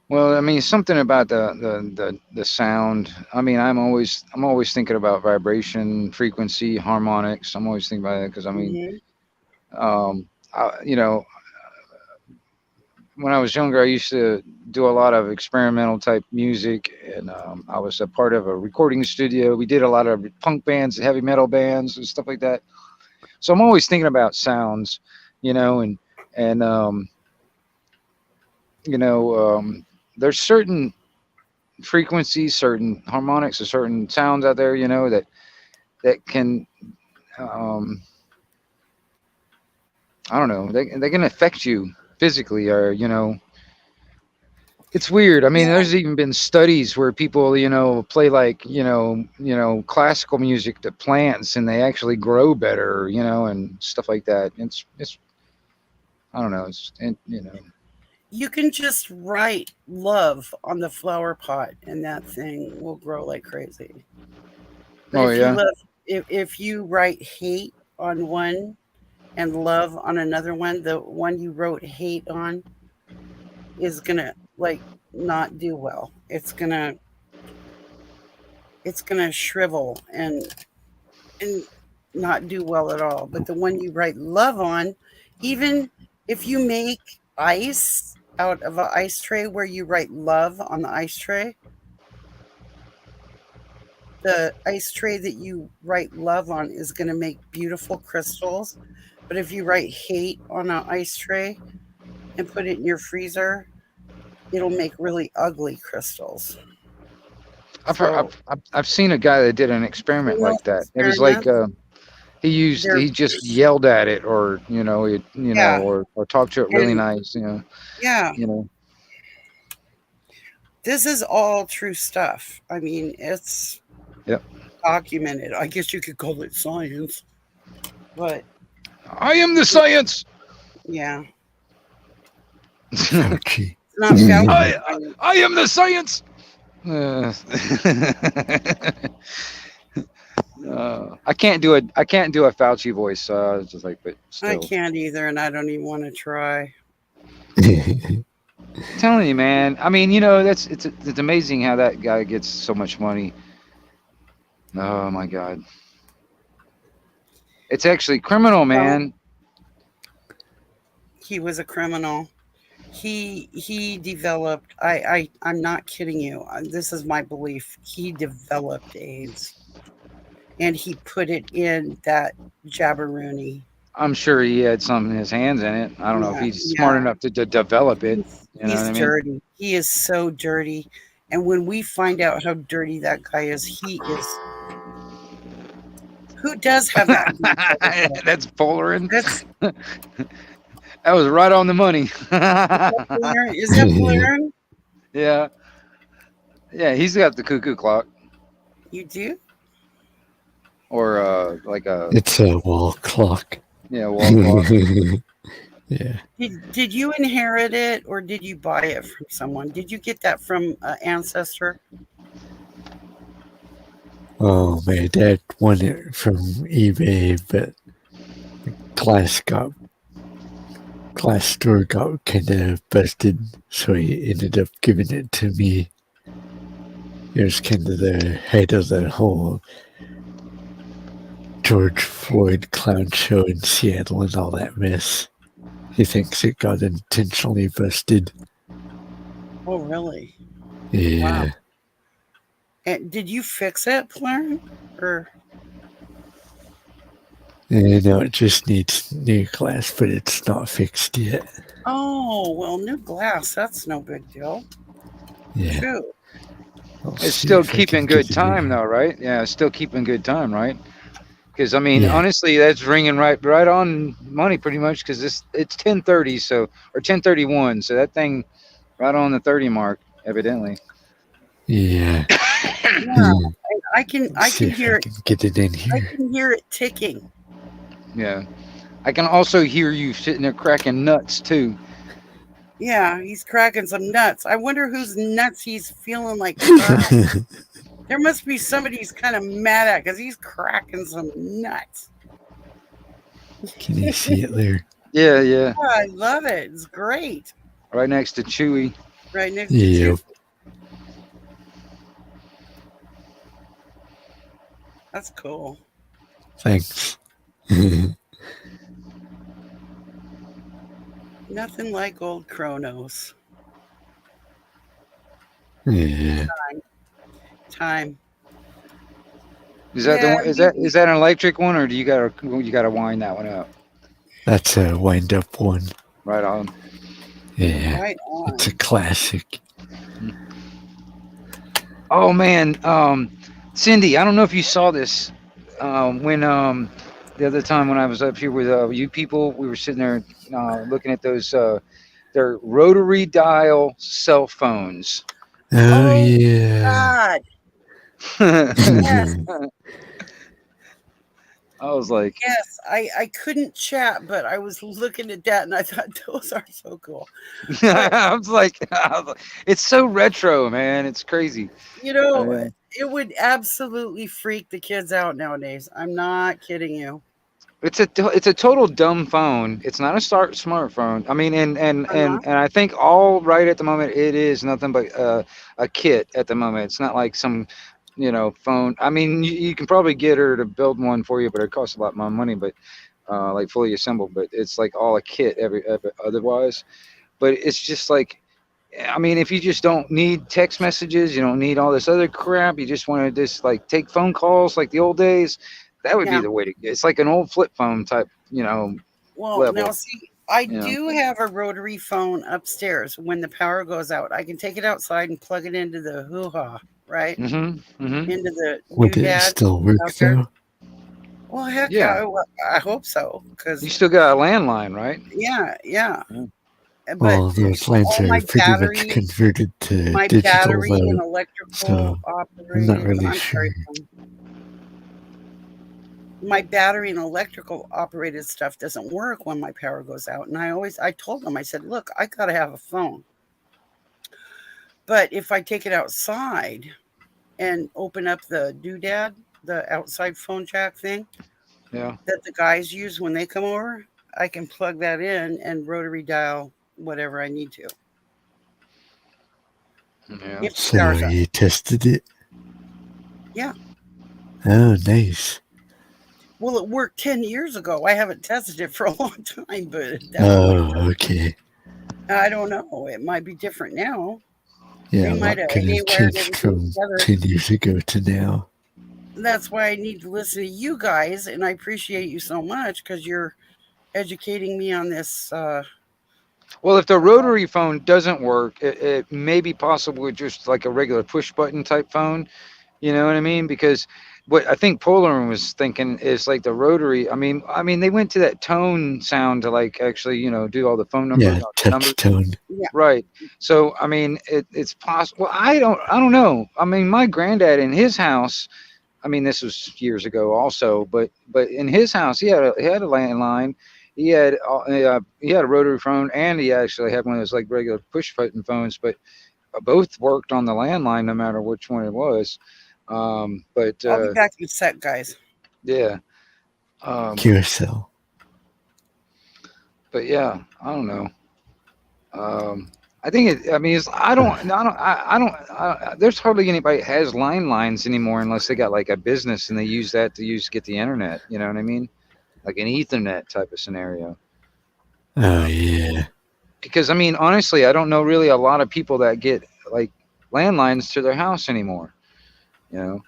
Well, I mean, something about the sound. I mean, I'm always thinking about vibration, frequency, harmonics. I'm always thinking about it because I mean, when I was younger, I used to do a lot of experimental type music, and I was a part of a recording studio. We did a lot of punk bands, heavy metal bands, and stuff like that. So I'm always thinking about sounds, and there's certain frequencies, certain harmonics, or certain sounds out there, that can, I don't know, they can affect you physically, or it's weird. I mean, there's even been studies where people play like classical music to plants and they actually grow better, and stuff like that. It's I don't know, you can just write love on the flower pot and that thing will grow like crazy. But if you write hate on one and love on another one, the one you wrote hate on is gonna not do well. It's gonna shrivel and not do well at all. But the one you write love on, even if you make ice out of an ice tray where you write love on the ice tray, the ice tray that you write love on is going to make beautiful crystals. But if you write hate on an ice tray and put it in your freezer, it'll make really ugly crystals. I've seen a guy that did an experiment like that. It was like he just yelled at it, or or talked to it really nice, Yeah. This is all true stuff. I mean, it's documented. I guess you could call it science, but I am the science. Yeah. Fauci. Not Fauci. I am the science. I can't do a Fauci voice. So it's just like, but still. I can't either, and I don't even want to try. I'm telling you, man. I mean, it's amazing how that guy gets so much money. Oh my God. It's actually criminal, man. He was a criminal. He developed, I'm not kidding you. This is my belief. He developed AIDS. and he put it in that jabberoonie. I'm sure he had some in his hands in it. I don't know if Yeah, he's smart enough to develop it. You know He's what I mean? dirty. He is so dirty. And when we find out how dirty that guy is, he is. Who does have that? That's Polarin. That's That was right on the money. Polarin? Is that Polarin? Yeah. Yeah, he's got the cuckoo clock. You do? Or like a It's a wall clock. yeah, wall clock. Yeah. Did you inherit it or did you buy it from someone? Did you get that from an ancestor? Oh, my dad won it from eBay, but the glass store got kind of busted, so he ended up giving it to me. It was kind of the head of the whole George Floyd clown show in Seattle and all that mess. He thinks it got intentionally busted. Oh, really? Yeah. Wow. And did you fix it, Polarin? Or No, it just needs new glass, but it's not fixed yet. oh, well, new glass. That's no big deal. Yeah. True. I'll It's see still if I keeping can good get it time in. though, right? Yeah, it's still keeping good time, right? Because I mean, Yeah. honestly, that's ringing right on money pretty much. Because it's 10:30, so or 10:31, so that thing right on the 30 mark, evidently. Yeah. Yeah, I can See if hear I it. can get it in I here. can hear it ticking. Yeah, I can also hear you sitting there cracking nuts too. Yeah, he's cracking some nuts. I wonder whose nuts he's feeling like. There must be somebody he's kind of mad at because he's cracking some nuts. Can you see it there? Yeah, Yeah, I love it. It's great. right next to Chewy. Right next to Yep. you. That's cool. Thanks. Nothing like old Kronos. Yeah. Time. Is that the Yeah, one? Is that an electric one, or do you gotta wind that one up? That's a wind up one. Right on. Yeah. Right on. It's a classic. Oh man, Cindy, I don't know if you saw this when the other time when I was up here with you people, we were sitting there looking at those their rotary dial cell phones. Oh, yeah. God. I Yes. was like, Yes, I couldn't chat, but I was looking at that and I thought those are so cool. I was like, it's so retro, man. It's crazy. You know, Yeah. it would absolutely freak the kids out nowadays. I'm not kidding you. It's a total dumb phone. It's not a smartphone. I mean, and I think all right at the moment it is nothing but a kit at the moment. It's not like some phone. I mean, you can probably get her to build one for you, but it costs a lot more money. But like fully assembled, but it's like all a kit every otherwise. But it's just like, I mean, if you just don't need text messages, you don't need all this other crap. You just want to just like take phone calls like the old days. That would be the way to get. It's like an old flip phone type, Well, level. now see, I Yeah. do have a rotary phone upstairs. When the power goes out, I can take it outside and plug it into the hoo-ha, right? Mm-hmm. Mm-hmm. Into the Would it doodad still work out there. though? Well, heck Yeah. yeah, I hope so. You Because still got a landline, right? yeah. Yeah. But Well, those lines all are my pretty battery- much converted to my digital battery and though. electrical so operated. I'm not really I'm sorry, sure. my battery and electrical operated stuff doesn't work when my power goes out. And I told them, I said, look, I got to have a phone. But if I take it outside and open up the doodad, the outside phone jack thing Yeah. that the guys use when they come over, I can plug that in and rotary dial whatever I need to. Yeah. If the So power's out. you tested it? Yeah. Oh, nice. Well, it worked 10 years ago. I haven't tested it for a long time, but Oh, okay. I don't know. It might be different now. Yeah, They might what have could have haywired changed everything from together. 10 years ago to now? that's why I need to listen to you guys, and I appreciate you so much because you're educating me on this. Well, if the rotary phone doesn't work, it may be possible with just like a regular push button type phone. You know what I mean? Because what I think Polar was thinking is like the rotary. I mean, they went to that tone sound to like actually, do all the phone numbers. Yeah, touch numbers. tone. Yeah. Right. So I mean, it's possible. Well, I don't know. I mean, my granddad in his house. I mean, this was years ago also, but in his house he had a landline. He had a rotary phone, and he actually had one of those like regular push button phones. But both worked on the landline, no matter which one it was. But I'll be back in a sec, guys. yeah. QSL. But yeah, I don't know. I think it. I mean, I don't. There's hardly anybody that has lines anymore, unless they got like a business and they use that to get the internet. You know what I mean? Like an Ethernet type of scenario. Oh yeah. Because I mean, honestly, I don't know really a lot of people that get like landlines to their house anymore. You know.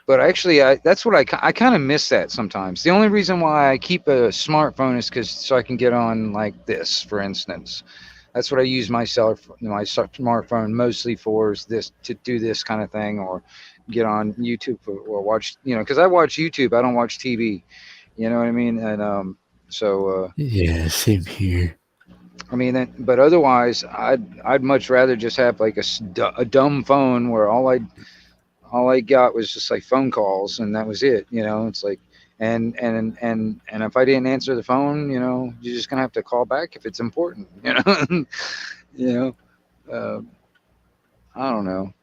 But actually, that's what I kind of miss that sometimes. The only reason why I keep a smartphone is so I can get on like this, for instance. That's what I use my smartphone mostly for, is this, to do this kind of thing, or get on YouTube or watch, because I watch YouTube. I don't watch TV. You know what I mean? And yeah, same here. I mean, but otherwise, I'd much rather just have like a dumb phone where all I got was just like phone calls, and that was it. It's like, and if I didn't answer the phone, you're just gonna have to call back if it's important. I don't know.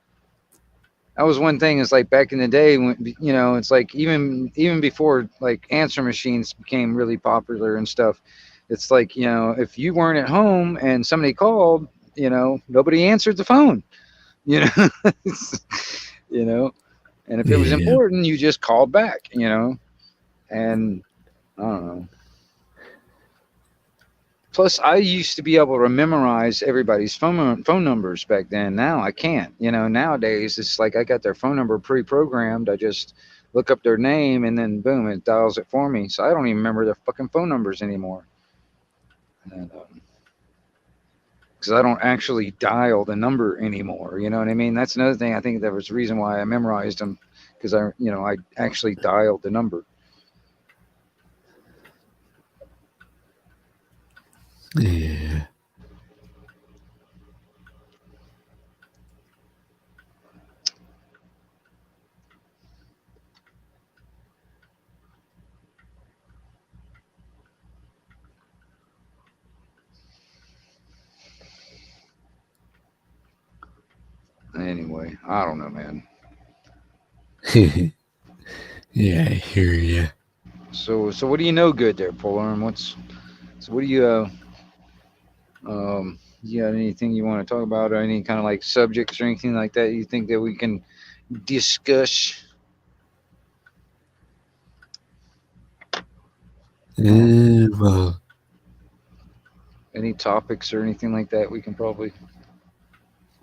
That was one thing. Is like back in the day when it's like even before like answer machines became really popular and stuff. It's like, if you weren't at home and somebody called, nobody answered the phone. And if it was important, you just called back, and I don't know. Plus, I used to be able to memorize everybody's phone numbers back then. Now I can't. Nowadays it's like I got their phone number pre-programmed. I just look up their name and then boom, it dials it for me. So I don't even remember their fucking phone numbers anymore. And, because I don't actually dial the number anymore. You know what I mean? That's another thing. I think that was the reason why I memorized them, because I actually dialed the number. Yeah. Anyway, I don't know, man. Yeah, I hear you. So what do you know good there, Polar? What do you you got anything you want to talk about, or any kind of like subjects or anything like that you think that we can discuss? Well, Any topics or anything like that we can probably,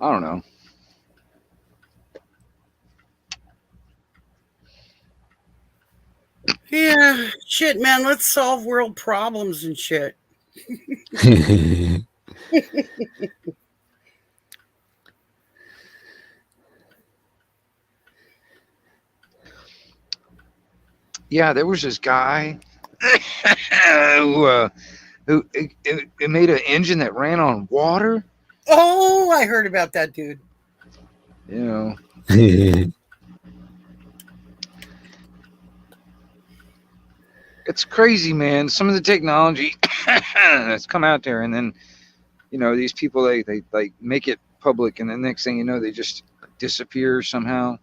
I don't know. Yeah, shit, man. Let's solve world problems and shit. Yeah, there was this guy who it made an engine that ran on water. Oh, I heard about that, dude. It's crazy, man. Some of the technology that's come out there, and then these people they like make it public, and the next thing you know, they just disappear somehow.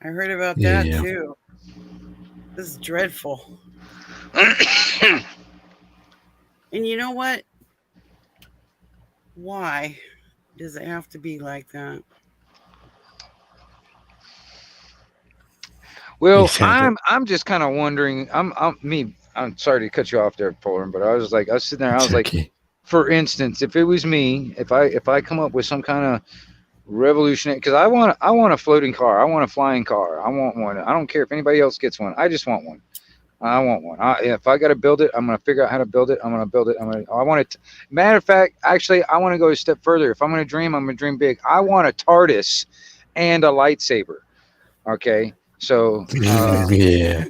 I heard about that too. This is dreadful. And you know what? Why does it have to be like that? Well, I'm just kind of wondering. I'm sorry to cut you off there, Polar, but I was sitting there. I was like, for instance, if it was me, if I come up with some kind of revolutionary, because I want a floating car, I want a flying car, I want one. I don't care if anybody else gets one. I just want one. I want one. If I got to build it, I'm going to figure out how to build it. I'm going to build it. I want it. Matter of fact, actually, I want to go a step further. If I'm going to dream, I'm going to dream big. I want a TARDIS and a lightsaber. Okay. So, Yeah.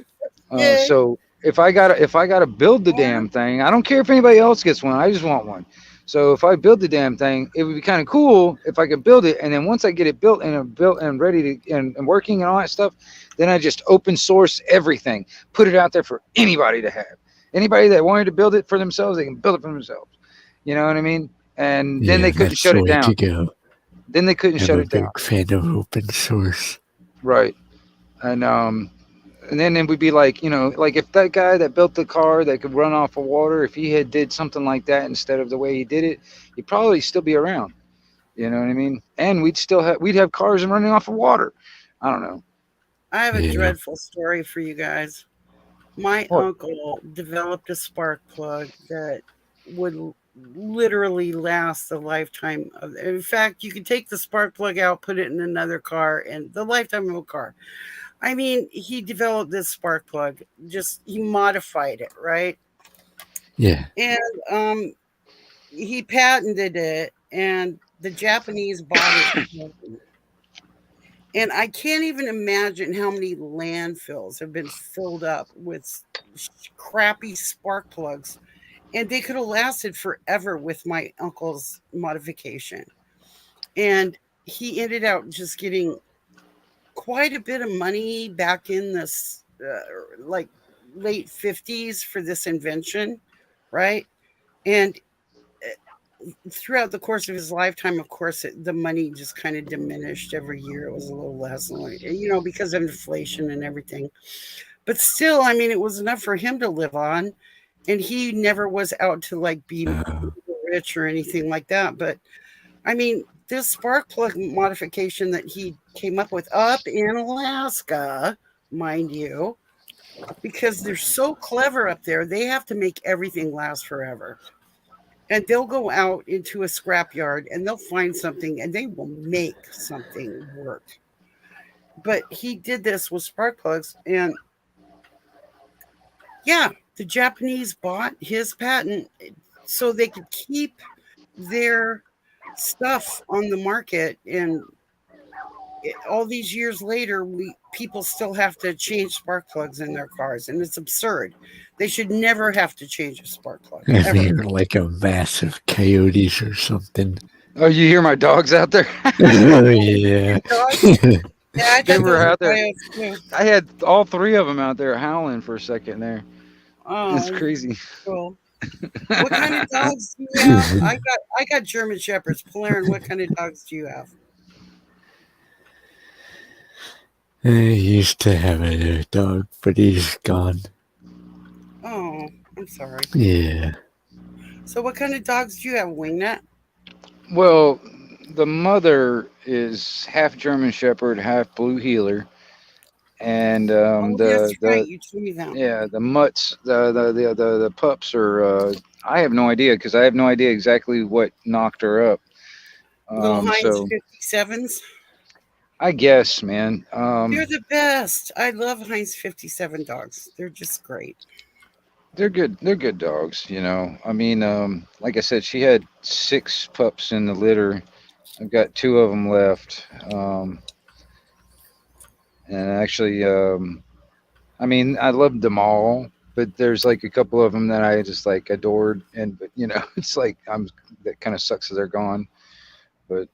so if I gotta build the damn thing, I don't care if anybody else gets one. I just want one. So if I build the damn thing, it would be kind of cool if I could build it, and then once I get it built and ready to and working and all that stuff, then I just open source everything, put it out there for anybody to have. Anybody that wanted to build it for themselves, they can build it for themselves. You know what I mean? And then they couldn't shut it down. Then they couldn't shut it down. I'm a big fan of open source. Right. And then it would be like, you know, like if that guy that built the car that could run off of water, if he had did something like that instead of the way he did it, he'd probably still be around. You know what I mean? And we'd have cars running off of water. I don't know. I have a dreadful story for you guys. My uncle developed a spark plug that would literally last the lifetime of. In fact, you could take the spark plug out, put it in another car, and the lifetime of a car. I mean, he developed this spark plug. Just he modified it, right? Yeah. And he patented it, and the Japanese bought it. And I can't even imagine how many landfills have been filled up with crappy spark plugs. And they could have lasted forever with my uncle's modification. And he ended up just getting quite a bit of money back in this like late 50s for this invention, right? And throughout the course of his lifetime, of course, the money just kind of diminished every year. It was a little less, you know, because of inflation and everything. But still, I mean, it was enough for him to live on. And he never was out to like be rich or anything like that. But I mean, this spark plug modification that he came up with up in Alaska, mind you, because they're so clever up there, they have to make everything last forever. And they'll go out into a scrapyard and they'll find something and they will make something work. But he did this with spark plugs, and yeah, the Japanese bought his patent so they could keep their stuff on the market. And all these years later, people still have to change spark plugs in their cars, and it's absurd. They should never have to change a spark plug. I mean, like a massive coyotes or something. Oh, you hear my dogs out there? Oh, yeah. Yeah, they were out there. I had all three of them out there howling for a second there. Oh, it's crazy. Cool. What kind of dogs do you have? I got German Shepherds. Polarin, what kind of dogs do you have? I used to have a dog, but he's gone. Oh, I'm sorry. Yeah. So what kind of dogs do you have, Wingnut? Well, the mother is half German Shepherd, half Blue Heeler. And that's right. You told me that. Yeah, the mutts, the pups are. I have no idea because I have no idea exactly what knocked her up. Little Heinz 57s. I guess, man. They're the best. I love Heinz 57 dogs. They're just great. They're good. They're good dogs. You know. I mean, like I said, she had 6 pups in the litter. I've got 2 of them left. And actually, I mean, I loved them all, but there's like a couple of them that I just like adored, but you know, it's like that kind of sucks that they're gone. But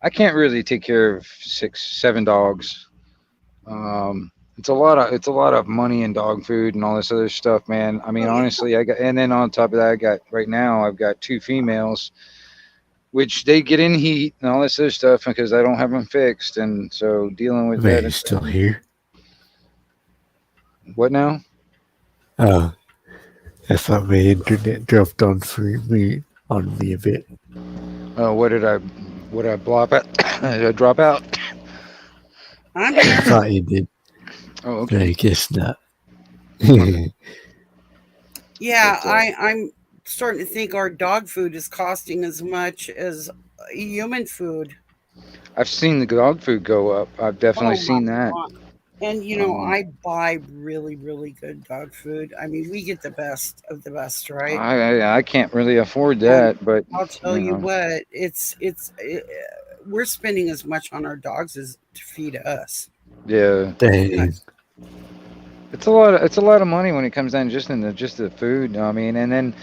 I can't really take care of 6, 7 dogs. It's a lot of money and dog food and all this other stuff, man. I mean, honestly, and then on top of that, I've got 2 females, which they get in heat and all this other stuff because I don't have them fixed, and so dealing with that. Are you still here? What now? Oh, I thought my internet dropped on me a bit. Oh, what did I blop out? Did I drop out? I'm here. I thought you did. Oh, okay. But I guess not. Yeah, I'm starting to think our dog food is costing as much as human food. I've seen the dog food go up. I've definitely Oh my seen that. God. And Um, I buy really, really good dog food. I mean, we get the best of the best, right? I can't really afford And that, but I'll tell you you know, what, we're spending as much on our dogs as to feed us. yeah, Dang. it's a lot of money when it comes down just the food. I mean, and then,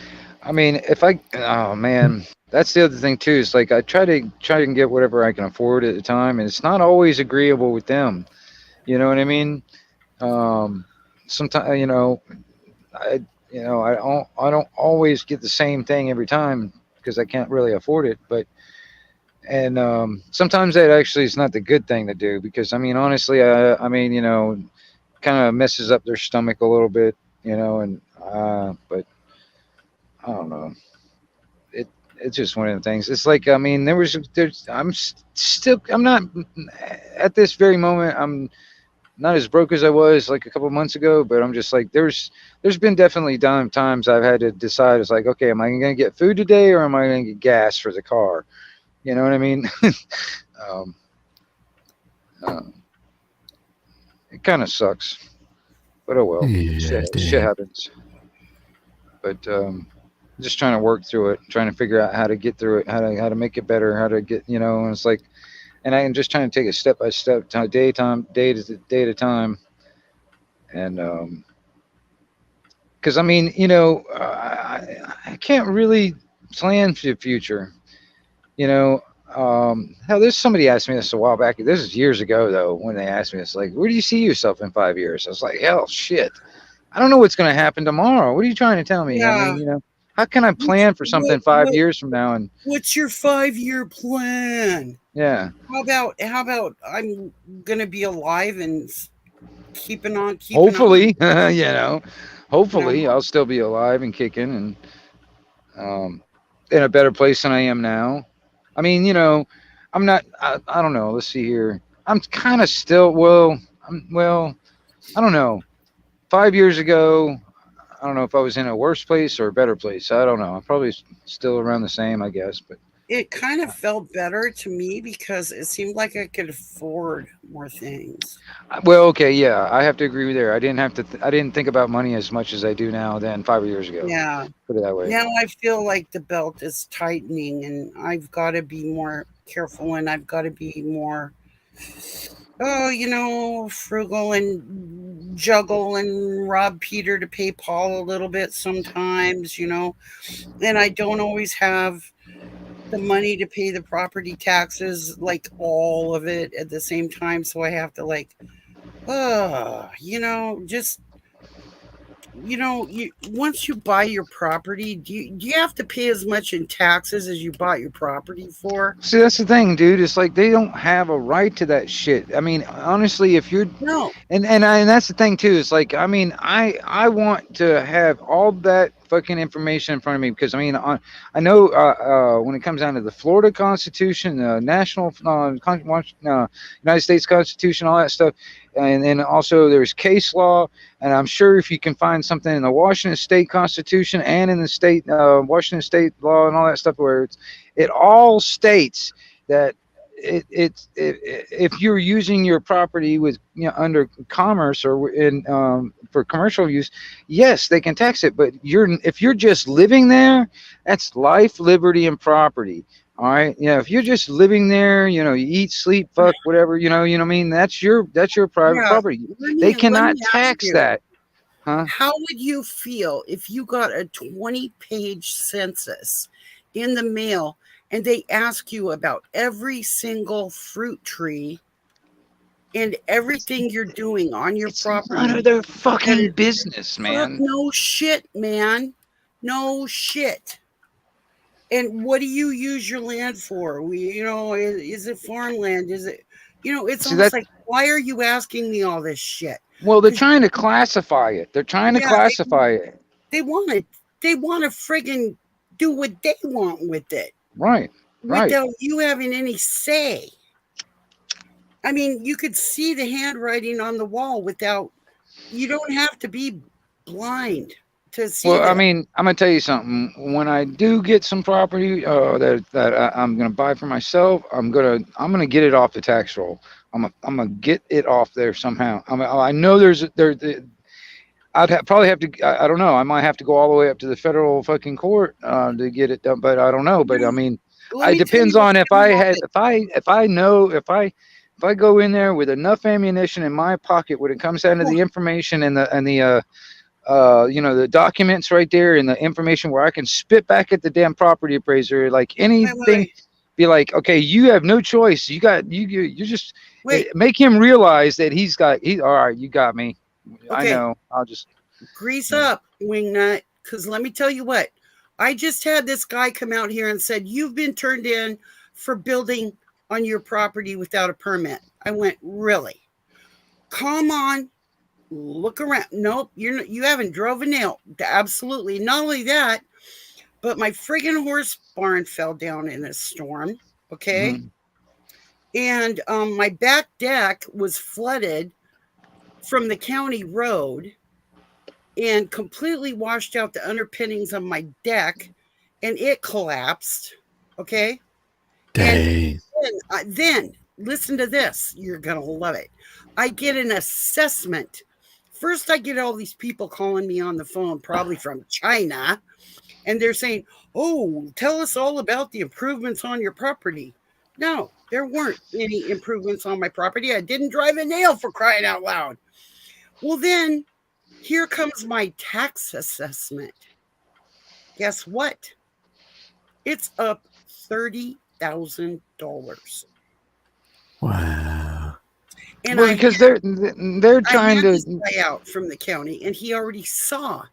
I mean, if I, oh man, that's the other thing too. It's like I try to get whatever I can afford at the time, and it's not always agreeable with them. You know what I mean? Sometimes, I, I don't always get the same thing every time because I can't really afford it. But and sometimes that actually is not the good thing to do because I mean, honestly, I mean, kind of messes up their stomach a little bit, and but I don't know. It's just one of the things. It's like I mean, I'm not at this very moment. I'm not as broke as I was like a couple months ago, but I'm just like there's been definitely times I've had to decide. It's like, okay, am I going to get food today or am I going to get gas for the car? You know what I mean? um, it kind of sucks, but oh well, Yeah, shit dang. happens. But just trying to work through it, trying to figure out how to get through it, how to make it better, how to get, and it's like, and I'm just trying to take it step by step, day at a time, and because I mean, I can't really plan for the future, you know. Hell, there's somebody asked me this a while back. This is years ago though, when they asked me this, like, where do you see yourself in 5 years? I was like, hell, shit, I don't know what's going to happen tomorrow. What are you trying to tell me? I Yeah. mean, how can I plan for something 5 years from now? And What's your 5-year plan? yeah, How about I'm gonna be alive and keeping on. hopefully, You hopefully know, I'll still be alive and kicking and in a better place than I am now. I mean, I'm not. I don't know. Let's see here. I'm kind of still. Well. I don't know. 5 years ago, I don't know if I was in a worse place or a better place. I don't know. I'm probably still around the same, I guess. But it kind of felt better to me because it seemed like I could afford more things. well, okay, yeah, I have to agree with there. I didn't have to. I didn't think about money as much as I do now than 5 years ago. Yeah. Put it that way. Now I feel like the belt is tightening and I've got to be more careful and I've got to be more, frugal and juggle and rob Peter to pay Paul a little bit sometimes, and I don't always have the money to pay the property taxes, like all of it at the same time. So I have to just once you buy your property, do you have to pay as much in taxes as you bought your property for? See, that's the thing, dude. It's like they don't have a right to that shit. I mean, honestly, if you're No. and that's the thing too. It's like I mean, I want to have all that fucking information in front of me because I mean, I know when it comes down to the Florida Constitution, the national United States Constitution, all that stuff, and then also there's case law, and I'm sure if you can find something in the Washington State Constitution and in the state Washington State law and all that stuff where it all states that if you're using your property with under commerce or for commercial use, yes, they can tax it. But if you're just living there, that's life, liberty, and property. All right, if you're just living there, you eat, sleep, fuck, whatever, you know what I mean. That's your private property. They cannot tax that. Huh? How would you feel if you got a 20-page census in the mail and they ask you about every single fruit tree and everything you're doing on your property? None of their fucking business, man. No shit, man. No shit. And what do you use your land for? Is it farmland? Is it, it's almost like, why are you asking me all this shit? Well, they're trying to classify it. They're trying to classify it. They want to friggin' do what they want with it. Right. Without you having any say. I mean, you could see the handwriting on the wall you don't have to be blind to see Well, I this. mean, I'm gonna tell you something. When I do get some property I'm gonna buy for myself, I'm gonna get it off the tax roll. I'm gonna get it off there somehow. I know probably have to. I don't know. I might have to go all the way up to the federal fucking court to get it done. But I don't know. But I mean, Let it me tell depends you what on if kind I of law had it- if I go in there with enough ammunition in my pocket when it comes down to the information and the the documents right there and the information where I can spit back at the damn property appraiser, like anything, be like, okay, you have no choice. You just make him realize that all right, you got me. I Okay. know. I'll just Grease up, Wingnut, because let me tell you what. I just had this guy come out here and said, you've been turned in for building on your property without a permit. I went, really? Come on, look around. Nope, you haven't drove a nail. Absolutely. Not only that, but my friggin' horse barn fell down in a storm. Okay. And my back deck was flooded from the county road and completely washed out the underpinnings of my deck, and it collapsed. Okay. Dang. And then listen to this. You're going to love it. I get an assessment. First, I get all these people calling me on the phone, probably from China, and they're saying, oh, tell us all about the improvements on your property. No, there weren't any improvements on my property. I didn't drive a nail, for crying out loud. Well, then here comes my tax assessment. Guess what? It's up $30,000. Wow. And well, because they're trying to this guy out from the county, and he already saw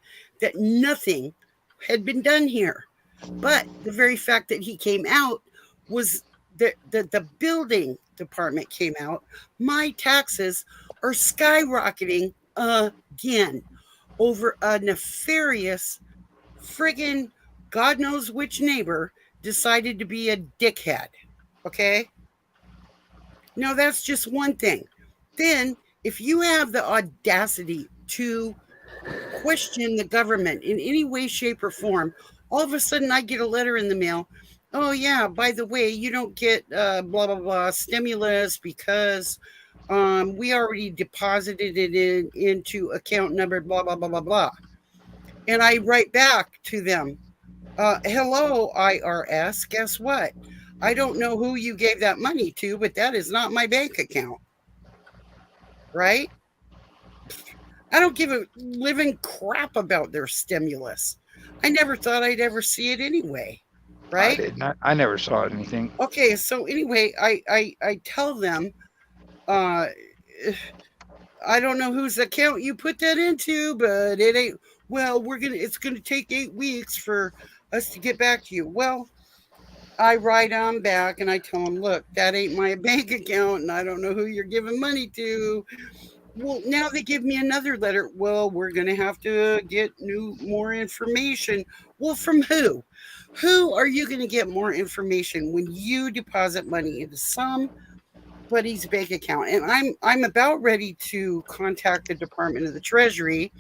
that nothing had been done here. But the very fact that he came out was that the building department came out. My taxes are skyrocketing again over a nefarious friggin' God knows which neighbor decided to be a dickhead. Okay? Now, that's just one thing. Then, if you have the audacity to question the government in any way, shape, or form, all of a sudden I get a letter in the mail. Oh, yeah, by the way, you don't get blah, blah, blah stimulus because we already deposited it into account number blah, blah, blah, blah, blah. And I write back to them, hello, IRS, guess what? I don't know who you gave that money to, but that is not my bank account. Right? I don't give a living crap about their stimulus. I never thought I'd ever see it anyway. Right? I never saw anything. Okay, so anyway, I tell them, I don't know whose account you put that into, but it ain't. Well, it's gonna take 8 weeks for us to get back to you. Well, I write on back and I tell them, look, that ain't my bank account, and I don't know who you're giving money to. Well, now they give me another letter. Well, we're gonna have to get more information. Well, from who? Who are you gonna get more information when you deposit money into somebody's bank account? And I'm about ready to contact the Department of the Treasury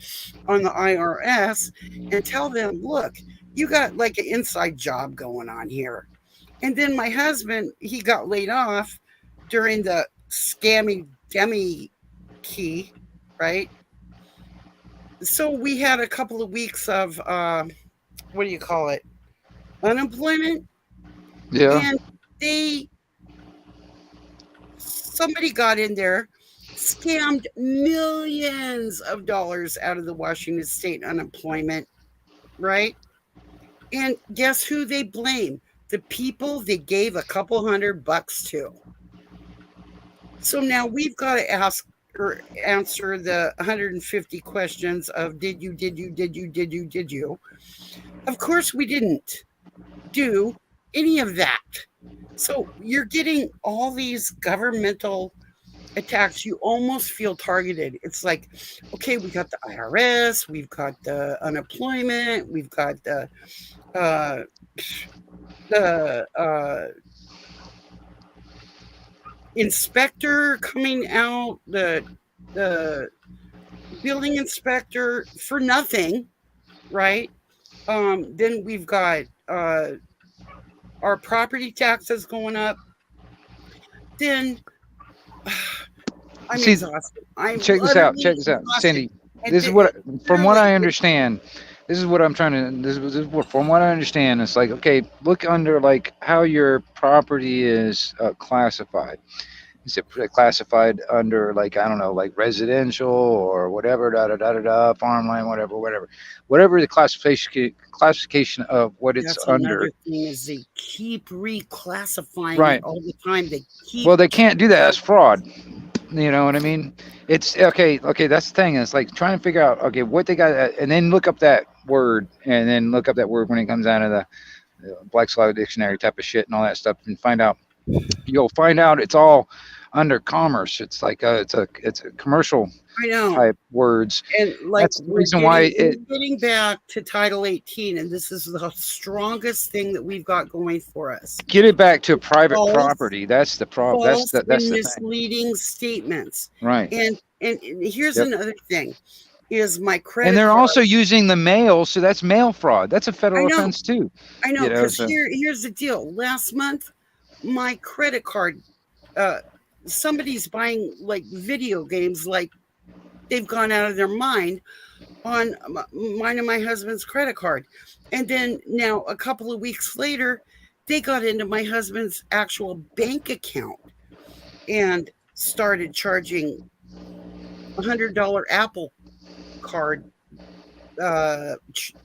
on the IRS and tell them, look, you got like an inside job going on here. And then my husband, he got laid off during the scammy demi key, right? So we had a couple of weeks of what do you call it? Unemployment. Yeah. And somebody got in there, scammed millions of dollars out of the Washington State unemployment, right? And guess who they blame? The people they gave a couple $100 to. So now we've got to ask or answer the 150 questions of did you? Of course we didn't do any of that. So you're getting all these governmental attacks. You almost feel targeted. It's like, okay, we got the IRS, we've got the unemployment, we've got the inspector coming out, the building inspector for nothing, right? Then we've got our property taxes going up. Then I'm See, exhausted. I'm check this out. utterly Check this out, exhausted. Cindy. And This is what, from what literally, I understand, this is what I'm trying to. This is what, from what I understand, it's like, okay, look under like how your property is classified. Is it classified under like, I don't know, like residential or whatever, da da da da da, farmland, whatever the classification of what it's that's under. another thing is they keep reclassifying Right. it all the time. They keep. Well, they can't do that. That's fraud. You know what I mean? It's okay. Okay, that's the thing. It's like trying to figure out, okay, what they got, and then look up that word, and then look up that word when it comes out of the Black's Law Dictionary type of shit and all that stuff, and find out. You'll find out it's all under commerce. It's like it's a commercial I know. type words. And like That's the reason why we're getting back to Title 18, and this is the strongest thing that we've got going for us. Get it back to private False- property. That's the problem. False That's and the thing. misleading statements. Right. And here's Yep. another thing: is my credit. And they're card. also using the mail, so that's mail fraud. That's a federal I know. offense too. I know, you know, because so- here's the deal. Last month, my credit card, somebody's buying like video games, like they've gone out of their mind on mine and my husband's credit card. And then now a couple of weeks later, they got into my husband's actual bank account and started charging $100 Apple card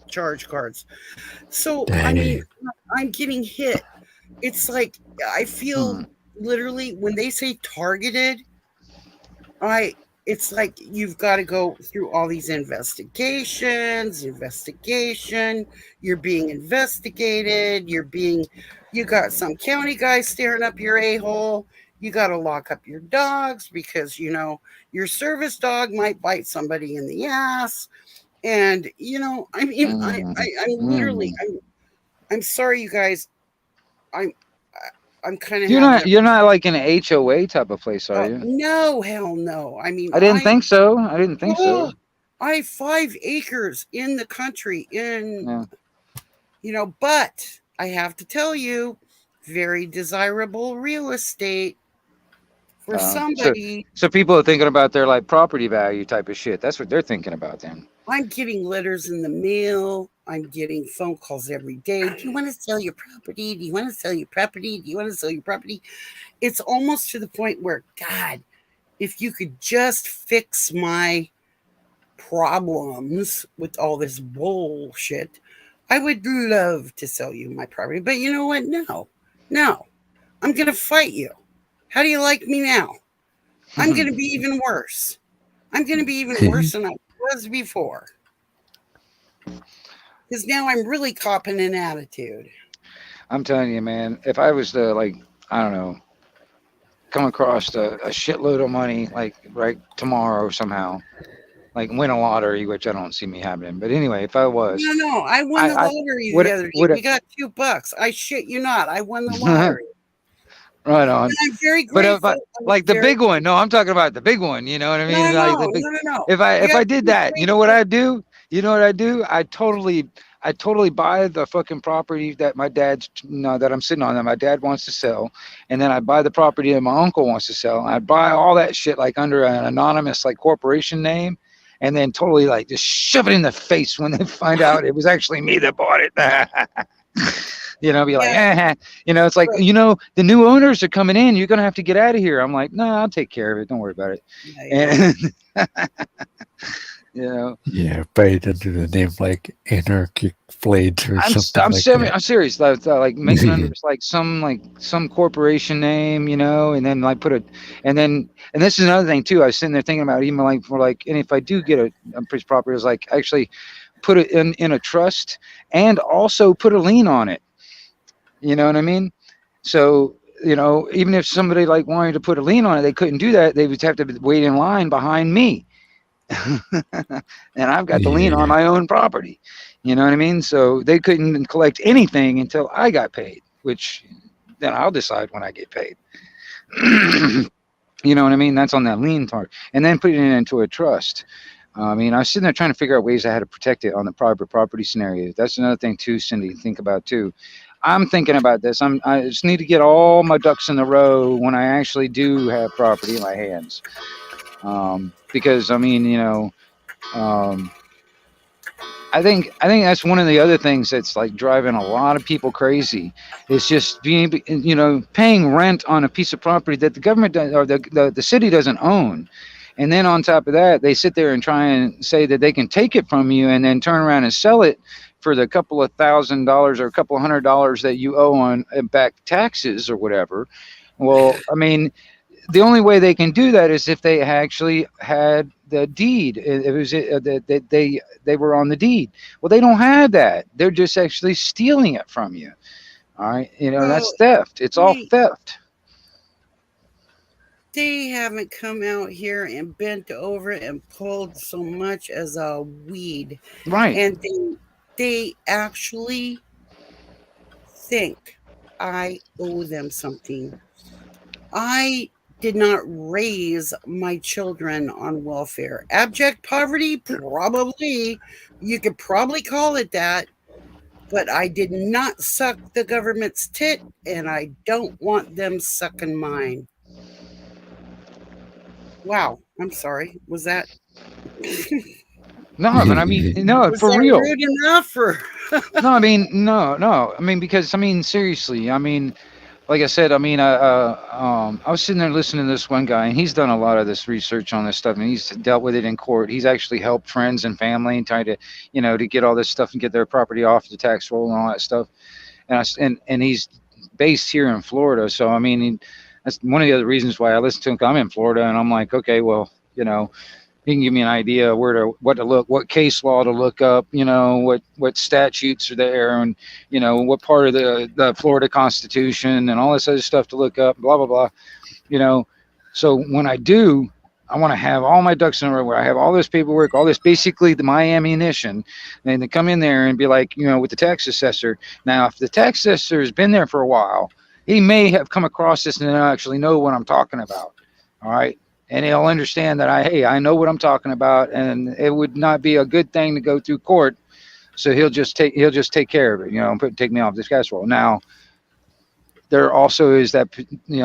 charge cards. So I mean, I'm getting hit. It's like I feel literally when they say targeted, it's like you've got to go through all these investigation, you're being investigated, you got some county guy staring up your a-hole, you got to lock up your dogs because you know your service dog might bite somebody in the ass. And you know, I mean, I'm literally, I'm sorry, you guys. I'm kind of. You're not like an HOA type of place, are you? No, hell no. I mean, I didn't think so. I didn't think so. I have 5 acres in the country, you know, but I have to tell you, very desirable real estate for somebody. So people are thinking about their like property value type of shit. That's what they're thinking about then. I'm getting letters in the mail. I'm getting phone calls every day. Do you want to sell your property? Do you want to sell your property? Do you want to sell your property? It's almost to the point where, God, if you could just fix my problems with all this bullshit, I would love to sell you my property. But you know what? No, I'm going to fight you. How do you like me now? I'm going to be even worse. I'm going to be even worse than I was before. Because now I'm really copping an attitude. I'm telling you, man, if I was to like, I don't know, come across a shitload of money, like right tomorrow somehow, like win a lottery, which I don't see me happening. But anyway, if I was. No, I won the lottery the other day. We got $2. I shit you not. I won the lottery. Right on. And I'm very grateful. But like the big one, no, I'm talking about the big one. You know what I mean? No. If I did that, you know what I'd do? You know what I do? I totally buy the fucking property that my dad's, that I'm sitting on, that my dad wants to sell, and then I buy the property that my uncle wants to sell. I buy all that shit like under an anonymous like corporation name, and then totally like just shove it in the face when they find out it was actually me that bought it. You know, be like, you know, it's like, you know, the new owners are coming in. You're gonna have to get out of here. I'm like, no, I'll take care of it. Don't worry about it. And you know, buy it under the name like Anarchic Blades or something. I'm serious. Like make it under like some corporation name, you know, and then like and this is another thing too. I was sitting there thinking about even like for like, and if I do get a piece of property, is like actually put it in a trust and also put a lien on it. You know what I mean? So, you know, even if somebody like wanted to put a lien on it, they couldn't do that. They would have to wait in line behind me. And I've got the lien on my own property. You know what I mean? So they couldn't collect anything until I got paid, which then I'll decide when I get paid. You know what I mean? That's on that lien part. And then put it into a trust. I mean, I was sitting there trying to figure out ways I had to protect it on the private property scenario. That's another thing too, Cindy, to think about too. I'm thinking about this. I just need to get all my ducks in a row when I actually do have property in my hands. Because I mean, I think that's one of the other things that's like driving a lot of people crazy. Is just being, paying rent on a piece of property that the government or the city doesn't own. And then on top of that, they sit there and try and say that they can take it from you and then turn around and sell it for the couple of $1,000 or a couple of $100 that you owe on back taxes or whatever. Well, I mean, the only way they can do that is if they actually had the deed. It was that they were on the deed. Well, they don't have that. They're just actually stealing it from you. All right, that's theft. It's all theft. They haven't come out here and bent over and pulled so much as a weed. Right. And they actually think I owe them something. I did not raise my children on welfare. Abject poverty, probably. You could probably call it that. But I did not suck the government's tit, and I don't want them sucking mine. Wow, I'm sorry. Was that? No, but I mean, no, was for that real. rude enough? Or No, I mean, no. I mean, because seriously. I mean, like I said, I mean, I was sitting there listening to this one guy, and he's done a lot of this research on this stuff, and he's dealt with it in court. He's actually helped friends and family and trying to, to get all this stuff and get their property off the tax roll and all that stuff. And he's based here in Florida, so I mean, that's one of the other reasons why I listen to him. I'm in Florida, and I'm like, okay, well, he can give me an idea of what to look, what case law to look up, what statutes are there, and what part of the Florida Constitution and all this other stuff to look up, blah blah blah. So when I do, I want to have all my ducks in a row where I have all this paperwork, all this basically my ammunition, and to come in there and be like, with the tax assessor. Now, if the tax assessor has been there for a while, he may have come across this and actually know what I'm talking about. All right. And he'll understand that I know what I'm talking about, and it would not be a good thing to go through court. So he'll just take care of it, take me off this casserole. Now, there also is that,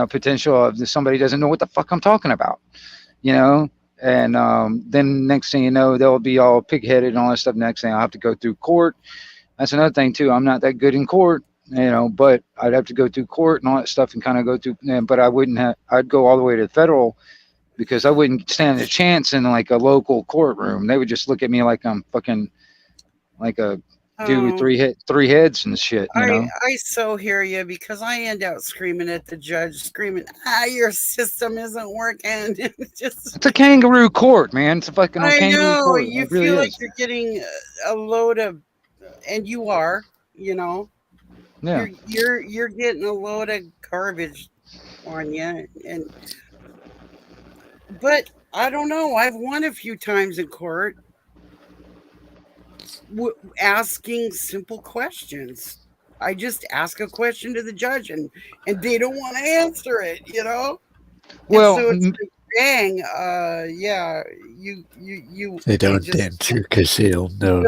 potential of somebody doesn't know what the fuck I'm talking about, and then next thing you know, they'll be all pig-headed and all that stuff. Next thing I'll have to go through court. That's another thing too. I'm not that good in court. But I'd have to go through court and all that stuff and kind of go through, but I'd go all the way to the federal, because I wouldn't stand a chance in like a local courtroom. They would just look at me like I'm fucking like a dude with three heads and shit. I so hear you, because I end out screaming at the judge, screaming, your system isn't working. It's a kangaroo court, man. It's a fucking kangaroo court. You feel like you're getting a load of, and you are, Yeah. You're getting a load of garbage on you, but I don't know. I've won a few times in court asking simple questions. I just ask a question to the judge, and they don't want to answer it. Well, and so it's like, dang, you. They don't answer because they don't know.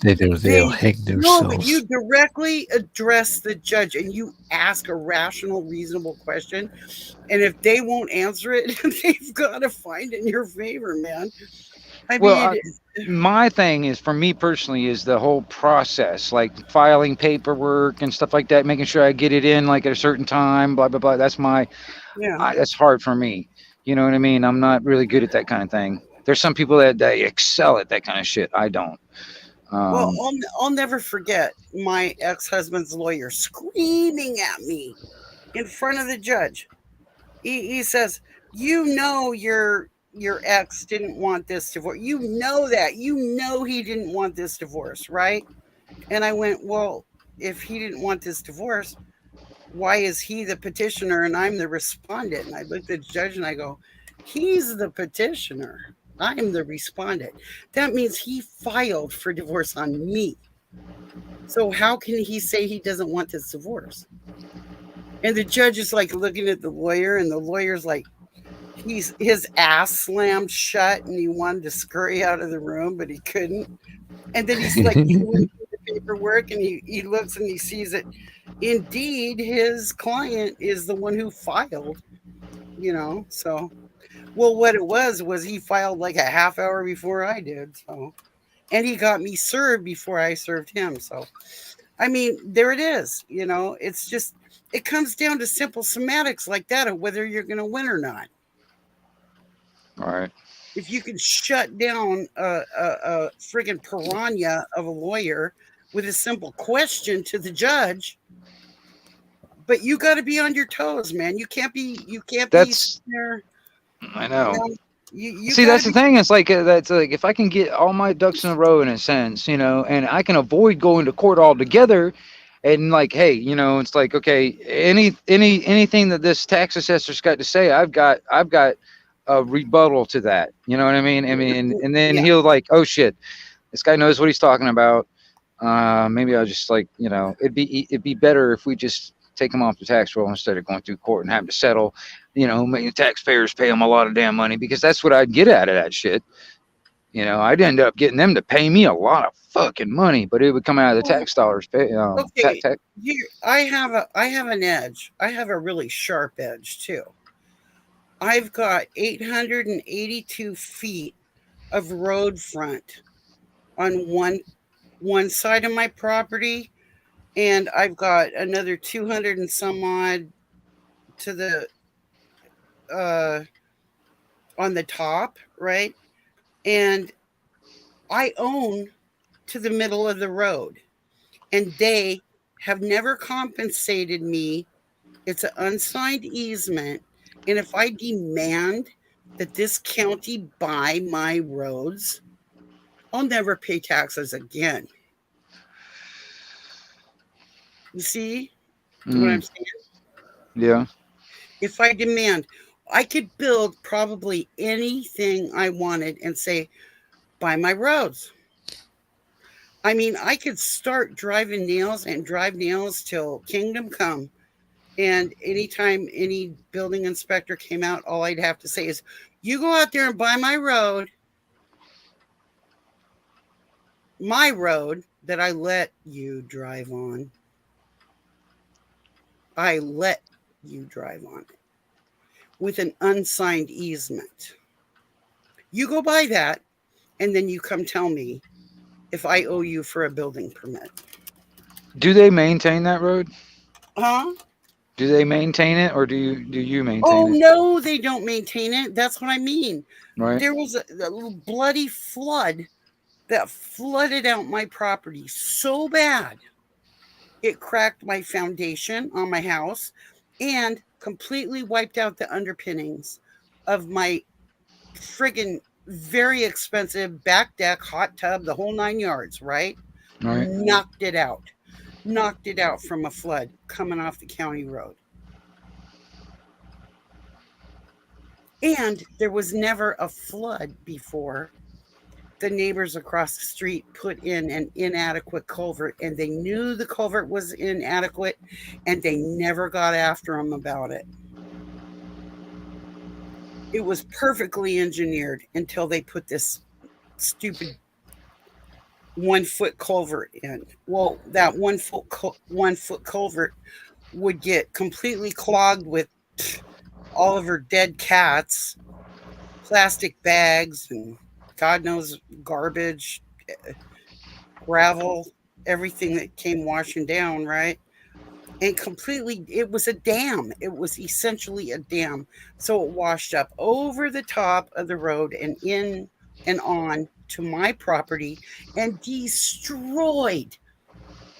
They'll hang themselves. No, but you directly address the judge and you ask a rational, reasonable question, and if they won't answer it, they've got to find in your favor, man. My thing is, for me personally, is the whole process, like filing paperwork and stuff like that, making sure I get it in like at a certain time, blah blah blah. That's that's hard for me. You know what I mean? I'm not really good at that kind of thing. There's some people that excel at that kind of shit. I don't. Well, I'll never forget my ex-husband's lawyer screaming at me in front of the judge. He says, your ex didn't want this divorce. You know that. He didn't want this divorce, right? And I went, well, if he didn't want this divorce, why is he the petitioner and I'm the respondent? And I looked at the judge and I go, he's the petitioner. I'm the respondent. That means he filed for divorce on me. So how can he say he doesn't want this divorce? And the judge is like looking at the lawyer, and the lawyer's like, his ass slammed shut, and he wanted to scurry out of the room, but he couldn't. And then he's like, the paperwork, and he looks and he sees it. Indeed, his client is the one who filed. So, well, what it was he filed like a half hour before I did. So, and he got me served before I served him. So, I mean, there it is. It's just, it comes down to simple semantics like that of whether you're going to win or not. All right. If you can shut down a friggin' piranha of a lawyer with a simple question to the judge, but you got to be on your toes, man. You can't be there. I know. You See, that's the thing. It's like that's like if I can get all my ducks in a row in a sense, and I can avoid going to court altogether, and like, hey, it's like, okay, anything that this tax assessor's got to say, I've got a rebuttal to that. You know what I mean? And then he'll like, oh shit, this guy knows what he's talking about. Maybe I'll just like, it'd be better if we just take him off the tax roll instead of going through court and having to settle, making the taxpayers pay them a lot of damn money, because that's what I'd get out of that shit. I'd end up getting them to pay me a lot of fucking money, but it would come out of the tax dollars. Okay, I have an edge. I have a really sharp edge too. I've got 882 feet of road front on one side of my property, and I've got another 200 and some odd to the on the top, right? And I own to the middle of the road, and they have never compensated me. It's an unsigned easement. And if I demand that this county buy my roads, I'll never pay taxes again. You see what I'm saying? Yeah. If I demand, I could build probably anything I wanted and say, buy my roads. I mean, I could start driving nails and drive nails till kingdom come. And anytime any building inspector came out, all I'd have to say is, you go out there and buy my road that I let you drive on. I let you drive on it with an unsigned easement. You go buy that, and then you come tell me if I owe you for a building permit. Do they maintain that road? Huh? Do they maintain it, or do you maintain it? Oh, no, they don't maintain it. That's what I mean. Right. There was a little bloody flood that flooded out my property so bad. It cracked my foundation on my house and completely wiped out the underpinnings of my friggin' very expensive back deck, hot tub, the whole 9 yards, right? Right. Knocked it out from a flood coming off the county road. And there was never a flood before. The neighbors across the street put in an inadequate culvert, and they knew the culvert was inadequate, and they never got after them about it. It was perfectly engineered until they put this stupid 1 foot culvert in. Well, that 1 foot culvert would get completely clogged with all of her dead cats, plastic bags, and God knows garbage, gravel, everything that came washing down, right? And completely, it was a dam. It was essentially a dam. So it washed up over the top of the road and in and on to my property and destroyed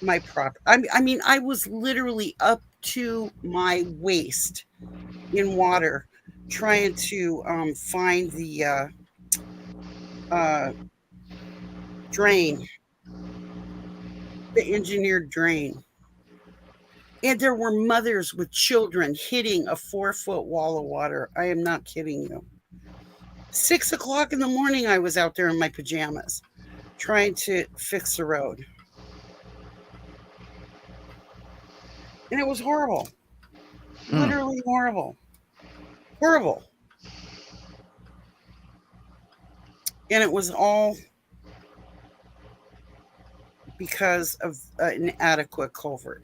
my property. I mean, I was literally up to my waist in water trying to find the drain, the engineered drain. And there were mothers with children hitting a 4 foot wall of water. I am not kidding you. 6 o'clock in the morning, I was out there in my pajamas trying to fix the road. And it was horrible. Literally horrible. Horrible. And it was all because of an inadequate culvert.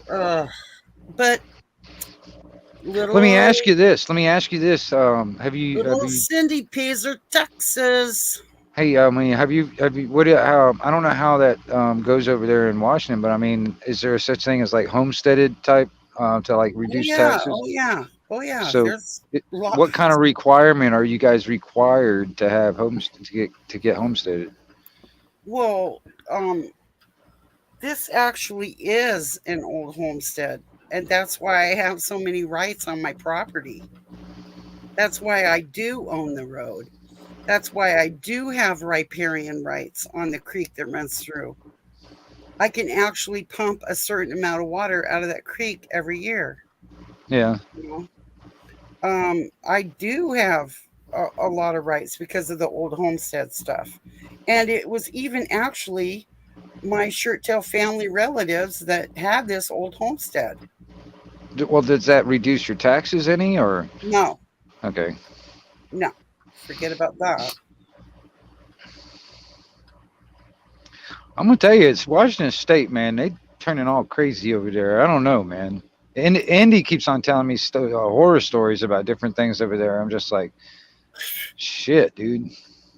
But little Let me ask you this. Have little you Cindy pays her taxes. Hey, I mean, have you, what, I don't know how that goes over there in Washington, but I mean, is there such thing as like homesteaded type to like Oh reduce yeah, taxes? oh yeah, oh yeah. So, There's lot. what kind of requirement are you guys required to have to get homesteaded? Well, this actually is an old homestead, and that's why I have so many rights on my property. That's why I do own the road. That's why I do have riparian rights on the creek that runs through. I can actually pump a certain amount of water out of that creek every year. Yeah. You know, I do have a lot of rights because of the old homestead stuff, and it was even actually my shirt tail family relatives that had this old homestead. Well, does that reduce your taxes any or? No, Okay. no, forget about that. I'm gonna tell you, it's Washington State, man. They turning all crazy over there. I don't know, man. And Andy keeps on telling me horror stories about different things over there. I'm just like, shit, dude.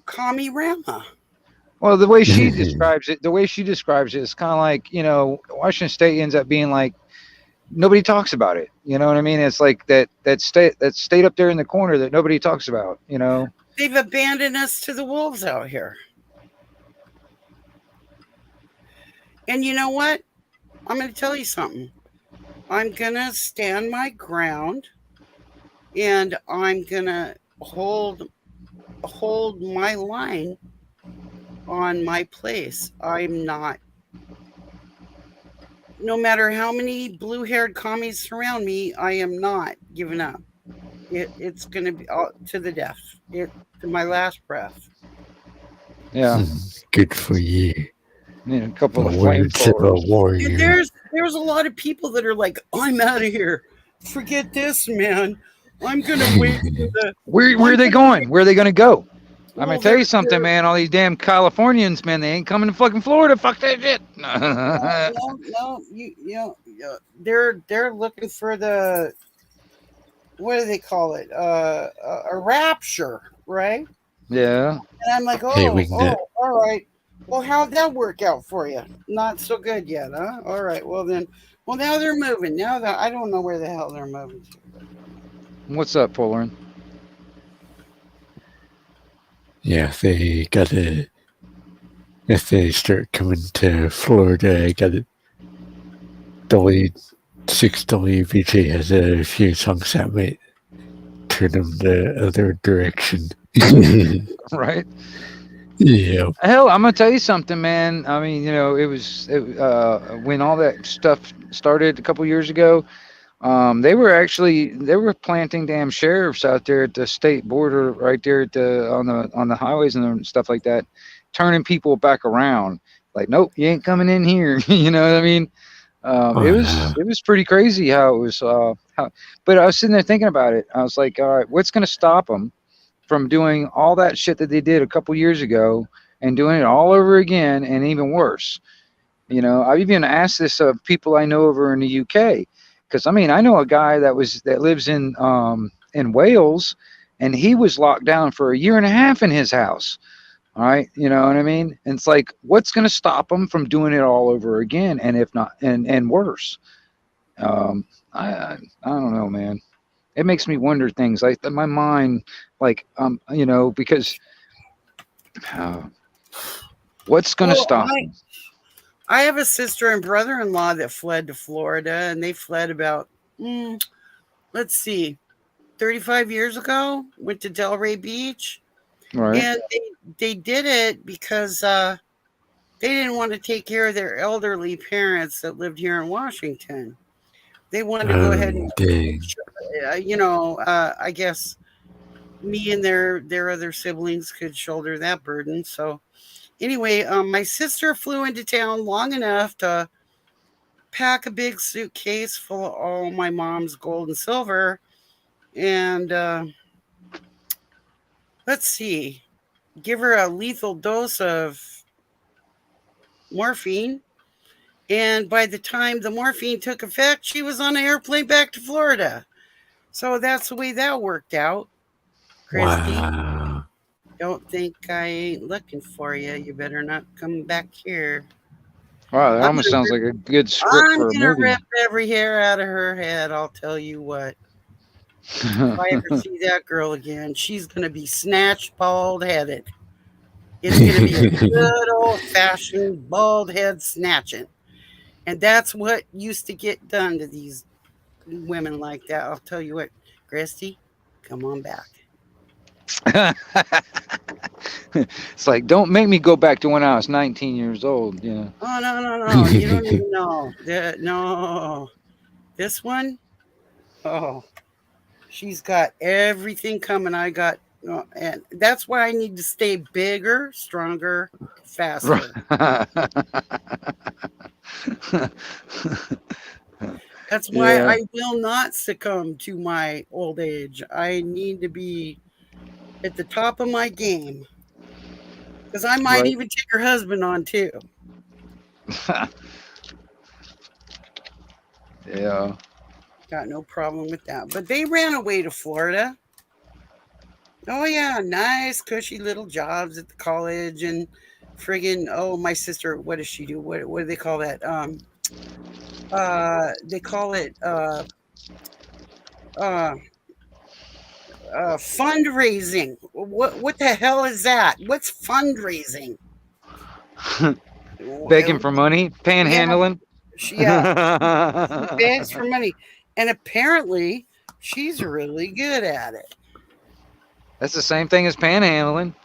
Kami Rama. Well, the way she describes it, it's kind of like, Washington State ends up being like nobody talks about it. You know what I mean? It's like that state up there in the corner that nobody talks about. They've abandoned us to the wolves out here. And you know what? I'm going to tell you something. I'm going to stand my ground, and I'm going to hold my line on my place. I'm not. No matter how many blue-haired commies surround me, I am not giving up. It's going to be to the death, to my last breath. Yeah. Good for you. A couple of words of a flamethrowers. warrior. And there's a lot of people that are like, I'm out of here. Forget this, man. I'm gonna wait for the. Where are they going? Where are they going to go? I'm Well, going to tell you they're- something, man. All these damn Californians, man, they ain't coming to fucking Florida. Fuck that shit. No, they're looking for the, what do they call it? A rapture, right? Yeah. And I'm like, Hey, Wingnut. all right. Well, how'd that work out for you? Not so good yet, huh? All right. Well, now they're moving. Now that I don't know where the hell they're moving to. What's up, Polarin? Yeah, if they start coming to Florida, I gotta delete 6WVJ has a few songs that might turn them the other direction. Right? Yeah. Hell, I'm gonna tell you something, man. I mean, it was when all that stuff started a couple years ago. They were planting damn sheriffs out there at the state border, right there at on the highways and stuff like that, turning people back around. Like, nope, you ain't coming in here. You know what I mean? It was pretty crazy how it was. But I was sitting there thinking about it. I was like, all right, what's gonna stop them from doing all that shit that they did a couple years ago and doing it all over again and even worse? I've even asked this of people I know over in the UK, because I mean, I know a guy that lives in Wales, and he was locked down for a year and a half in his house. All right, you know what I mean? And it's like, what's going to stop them from doing it all over again, and if not, and worse? I don't know, man. It makes me wonder things like my mind, like because what's going to stop them? I have a sister and brother-in-law that fled to Florida, and they fled about, let's see, 35 years ago. Went to Delray Beach, Right. and they did it because they didn't want to take care of their elderly parents that lived here in Washington. They wanted to go ahead and, dang. I guess me and their other siblings could shoulder that burden. So anyway, my sister flew into town long enough to pack a big suitcase full of all my mom's gold and silver, and let's see, give her a lethal dose of morphine. And by the time the morphine took effect, she was on an airplane back to Florida. So that's the way that worked out. Christy, Wow. don't think I ain't looking for you. You better not come back here. Wow, that I'm almost gonna sounds like a good script I'm for a gonna movie. rip every hair out of her head. I'll tell you what. If I ever see that girl again, she's gonna be snatched bald headed. It's gonna be a good old fashioned bald head snatching. And that's what used to get done to these women like that. I'll tell you what, Christy, come on back. It's like, don't make me go back to when I was 19 years old. You know. Oh no. You don't even know. No. This one, oh, she's got everything coming. I got and that's why I need to stay bigger, stronger, faster. That's why Yeah. I will not succumb to my old age. I need to be at the top of my game. Because I might Right. even take her husband on too. Yeah. Got no problem with that. But they ran away to Florida. Oh yeah, nice cushy little jobs at the college and friggin' my sister, what does she do? What do they call that? They call it fundraising. What the hell is that? What's fundraising? Begging for money, panhandling. She begs for money, and apparently she's really good at it. That's the same thing as panhandling.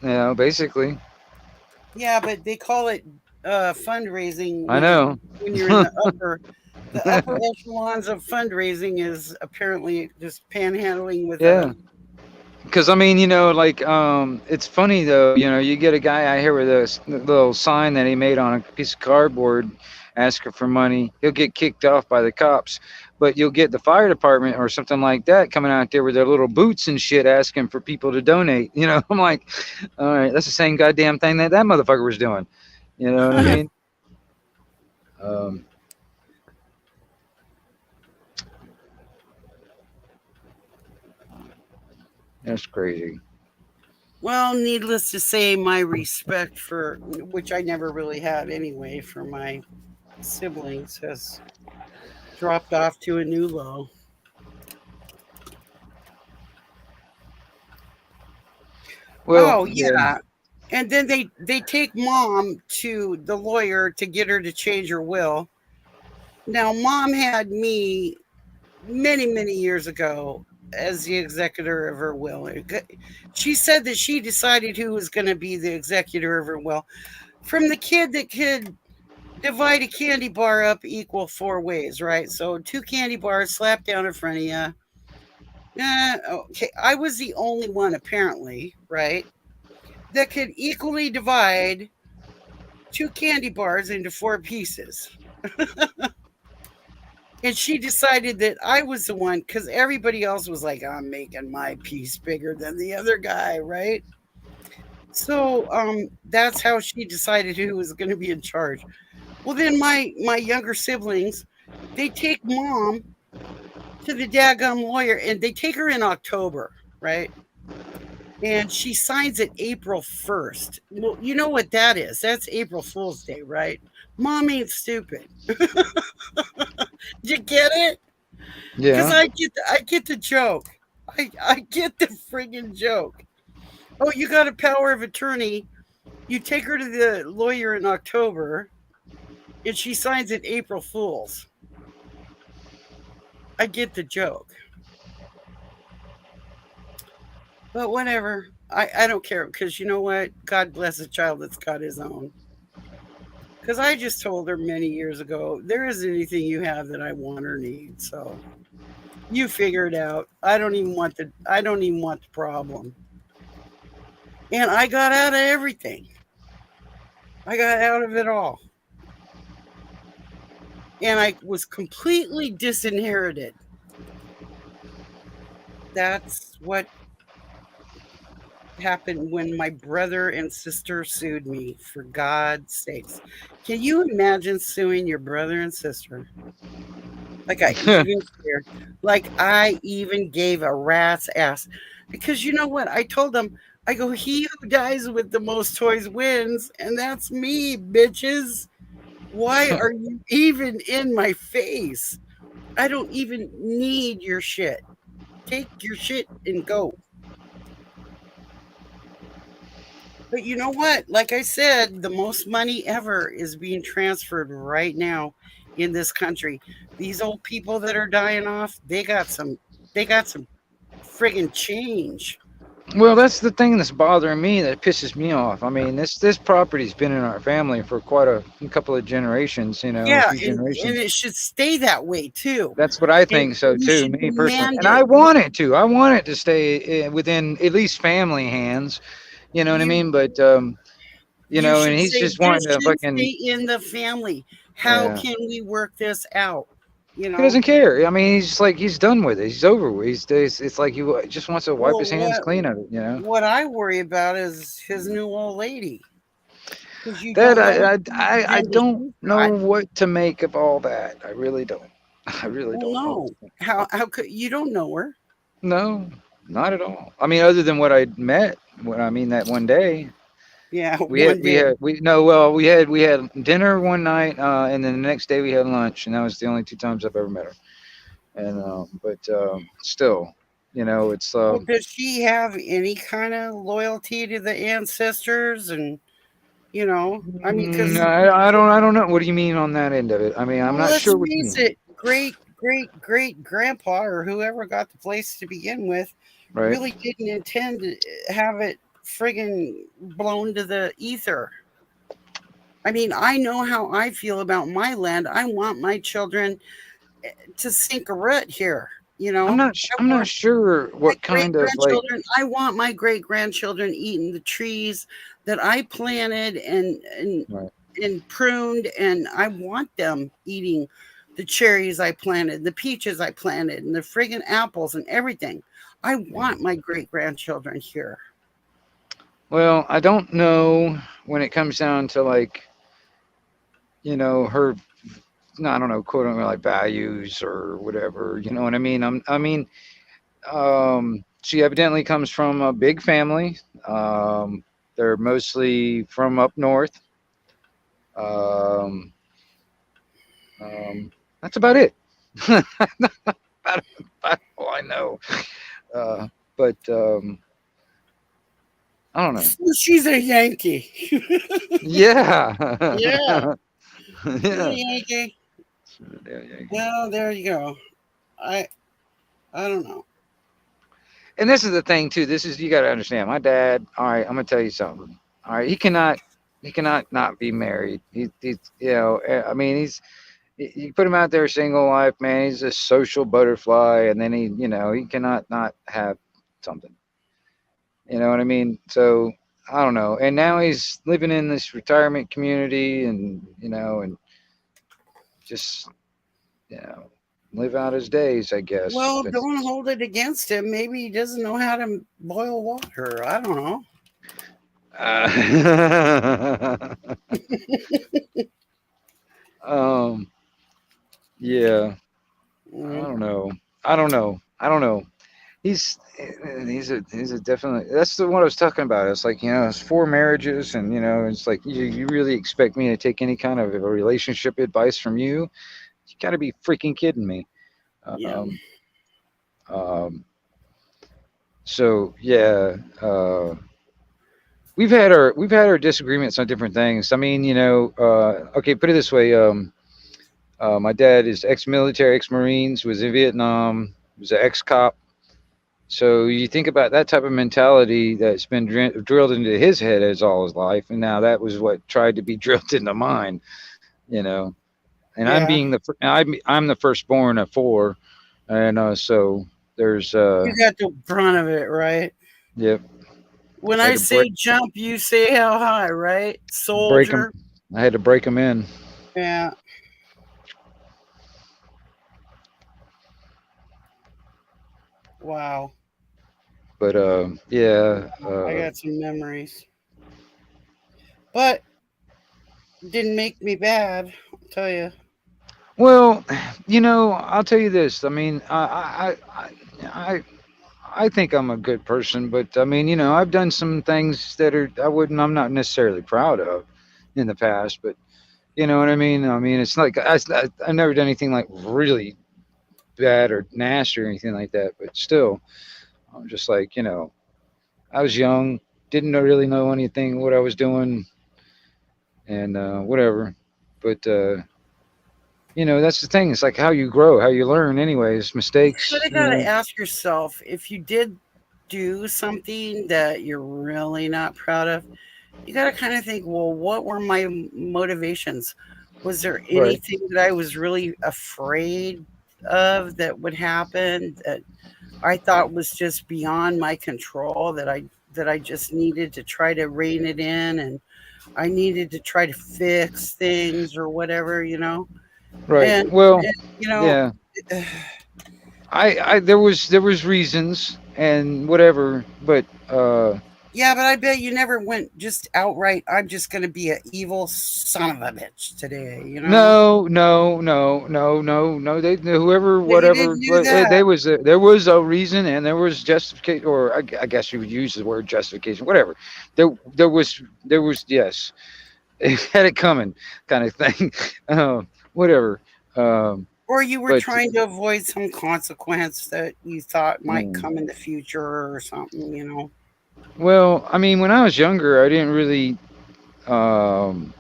You know, basically. Yeah, but they call it fundraising. I know. When you're in the upper echelons of fundraising is apparently just panhandling with Yeah. Because I mean, you know, like it's funny though. You know, you get a guy out here with a little sign that he made on a piece of cardboard, asking for money. He'll get kicked off by the cops, but you'll get the fire department or something like that coming out there with their little boots and shit, asking for people to donate. You know, I'm like, all right, that's the same goddamn thing that motherfucker was doing. You know what I mean? That's crazy. Well, needless to say, my respect for, which I never really had anyway, for my siblings has dropped off to a new low. Well, oh yeah. And then they take mom to the lawyer to get her to change her will. Now, mom had me many years ago as the executor of her will. She said that she decided who was going to be the executor of her will from the kid that could divide a candy bar up equal 4 ways, right? So 2 candy bars slapped down in front of you. Okay, I was the only one apparently, right, that could equally divide 2 candy bars into 4 pieces. And she decided that I was the one, because everybody else was like, I'm making my piece bigger than the other guy, right? So that's how she decided who was going to be in charge. Well, then my younger siblings, they take mom to the daggum lawyer, and they take her in October, right? And she signs it April 1st. Well, you know what that is? That's April Fool's Day, right? Mom ain't stupid. You get it? Because yeah. I get the joke. I get the friggin' joke. Oh, you got a power of attorney. You take her to the lawyer in October, and she signs it April Fool's. I get the joke. But whatever. I don't care, because you know what? God bless a child that's got his own. Because I just told her many years ago, there isn't anything you have that I want or need. So you figure it out. I don't even want the problem. And I got out of everything. I got out of it all. And I was completely disinherited. That's what happened when my brother and sister sued me, for God's sakes. Can you imagine suing your brother and sister? Like I even cared. Like I even gave a rat's ass. Because you know what? I told them, I go, he who dies with the most toys wins, and that's me, bitches. Why are you even in my face? I don't even need your shit. Take your shit and go. But you know what? Like I said, the most money ever is being transferred right now in this country. These old people that are dying off, they got some friggin' change. Well, that's the thing that's bothering me, that pisses me off. I mean, this property's been in our family for quite a couple of generations, you know, a Yeah, few and generations. it should stay that way too. That's what I And think so you too, should me personally. demand And I it. want it to. I want it to stay within at least family hands. You know what I You mean? But you you know, and should he's say just this wanting to should fucking, stay in the family. How yeah. can we work this out? You He know? doesn't care. I mean, he's like, he's done with it. He's over with. It's like he just wants to wipe Well, his hands clean of it. You know. what I worry about is his new old lady. Because you That don't know I gender don't she's know got. what to make of all that. I really don't. I really Well, don't know. no. How could you don't know her? No, not at all. I mean, other than what I met, when I mean that one day, Yeah, one day. we no, well, we had dinner one night, and then the next day we had lunch, and that was the only two times I've ever met her. And but still, you know, it's Well, does she have any kind of loyalty to the ancestors? And I mean, because I don't know. What do you mean on that end of it? I mean, I'm well, not let's sure what you face mean. it, great grandpa or whoever got the place to begin with Right? really didn't intend to have it friggin' blown to the ether. I mean, I know how I feel about my land. I want my children to sink a root here. I'm not. I I'm not want sure my what great kind of like. grandchildren. I want my great grandchildren eating the trees that I planted Right. and pruned, and I want them eating the cherries I planted, the peaches I planted, and the friggin' apples and everything. I want my great grandchildren here. Well, I don't know when it comes down to like, you know, her. No, I don't know, quote unquote, like values or whatever. You know what I mean? I mean, she evidently comes from a big family. They're mostly from up north. Um, that's about it. About all I know. Uh, but I don't know. She's a Yankee. Yeah. Yeah, she's a Yeah. Yankee. Yeah. Well, there you go. I I don't know. And this is the thing too. This is, you got to understand. My dad. All right, I'm gonna tell you something. All right, he cannot not be married. He's you know. I mean, you put him out there single life, man. He's a social butterfly, and then he cannot not have something. You know what I mean? So I don't know. And now he's living in this retirement community, and and just live out his days, I guess. Well, But don't hold it against him. Maybe he doesn't know how to boil water. I don't know. uh, yeah, I Mm. don't know. I don't know. He's a definitely, that's the what I was talking about. It's like, it's 4 marriages, and it's like, you really expect me to take any kind of a relationship advice from you? You got to be freaking kidding me. Yeah. Um, so yeah, we've had our disagreements on different things. I mean, okay, put it this way. My dad is ex-military, ex-Marines, was in Vietnam, was an ex-cop. So you think about that type of mentality that's been drilled into his head as all his life, and now that was what tried to be drilled into mine, you know. And Yeah. I'm the firstborn of 4, and so there's You got the brunt of it, right? yep. When I I had to say jump, you say how high, right? break them. Soldier. I had to break them in. Yeah. Wow. But yeah, I got some memories, but didn't make me bad. I'll tell you. well, I'll tell you this. I mean, I think I'm a good person, but I mean, I've done some things that I'm not necessarily proud of in the past, but you know what I mean? I mean, it's like I've never done anything like really bad or nasty or anything like that, but still, I'm just like, I was young, didn't really know anything what I was doing, and whatever. But that's the thing. It's like how you grow, how you learn. Anyways, You mistakes. kind of got to ask yourself if you did do something that you're really not proud of. You got to kind of think, well, what were my motivations? Was there Right. anything that I was really afraid of that would happen that I thought was just beyond my control that I just needed to try to rein it in and I needed to try to fix things or whatever. Right. And, Well, and you know, yeah. I there was reasons and whatever, but yeah, but I bet you never went just outright. I'm just going to be an evil son of a bitch today. no, no, no, no, no, no. They whoever, But you whatever. didn't do But that. there was a reason, and there was justification, or I guess you would use the word justification, whatever. There was yes, it had it coming, kind of thing. Whatever. Um, Or you were but trying to avoid some consequence that you thought might mm, come in the future or something. well, I mean, when I was younger, I didn't really. Um,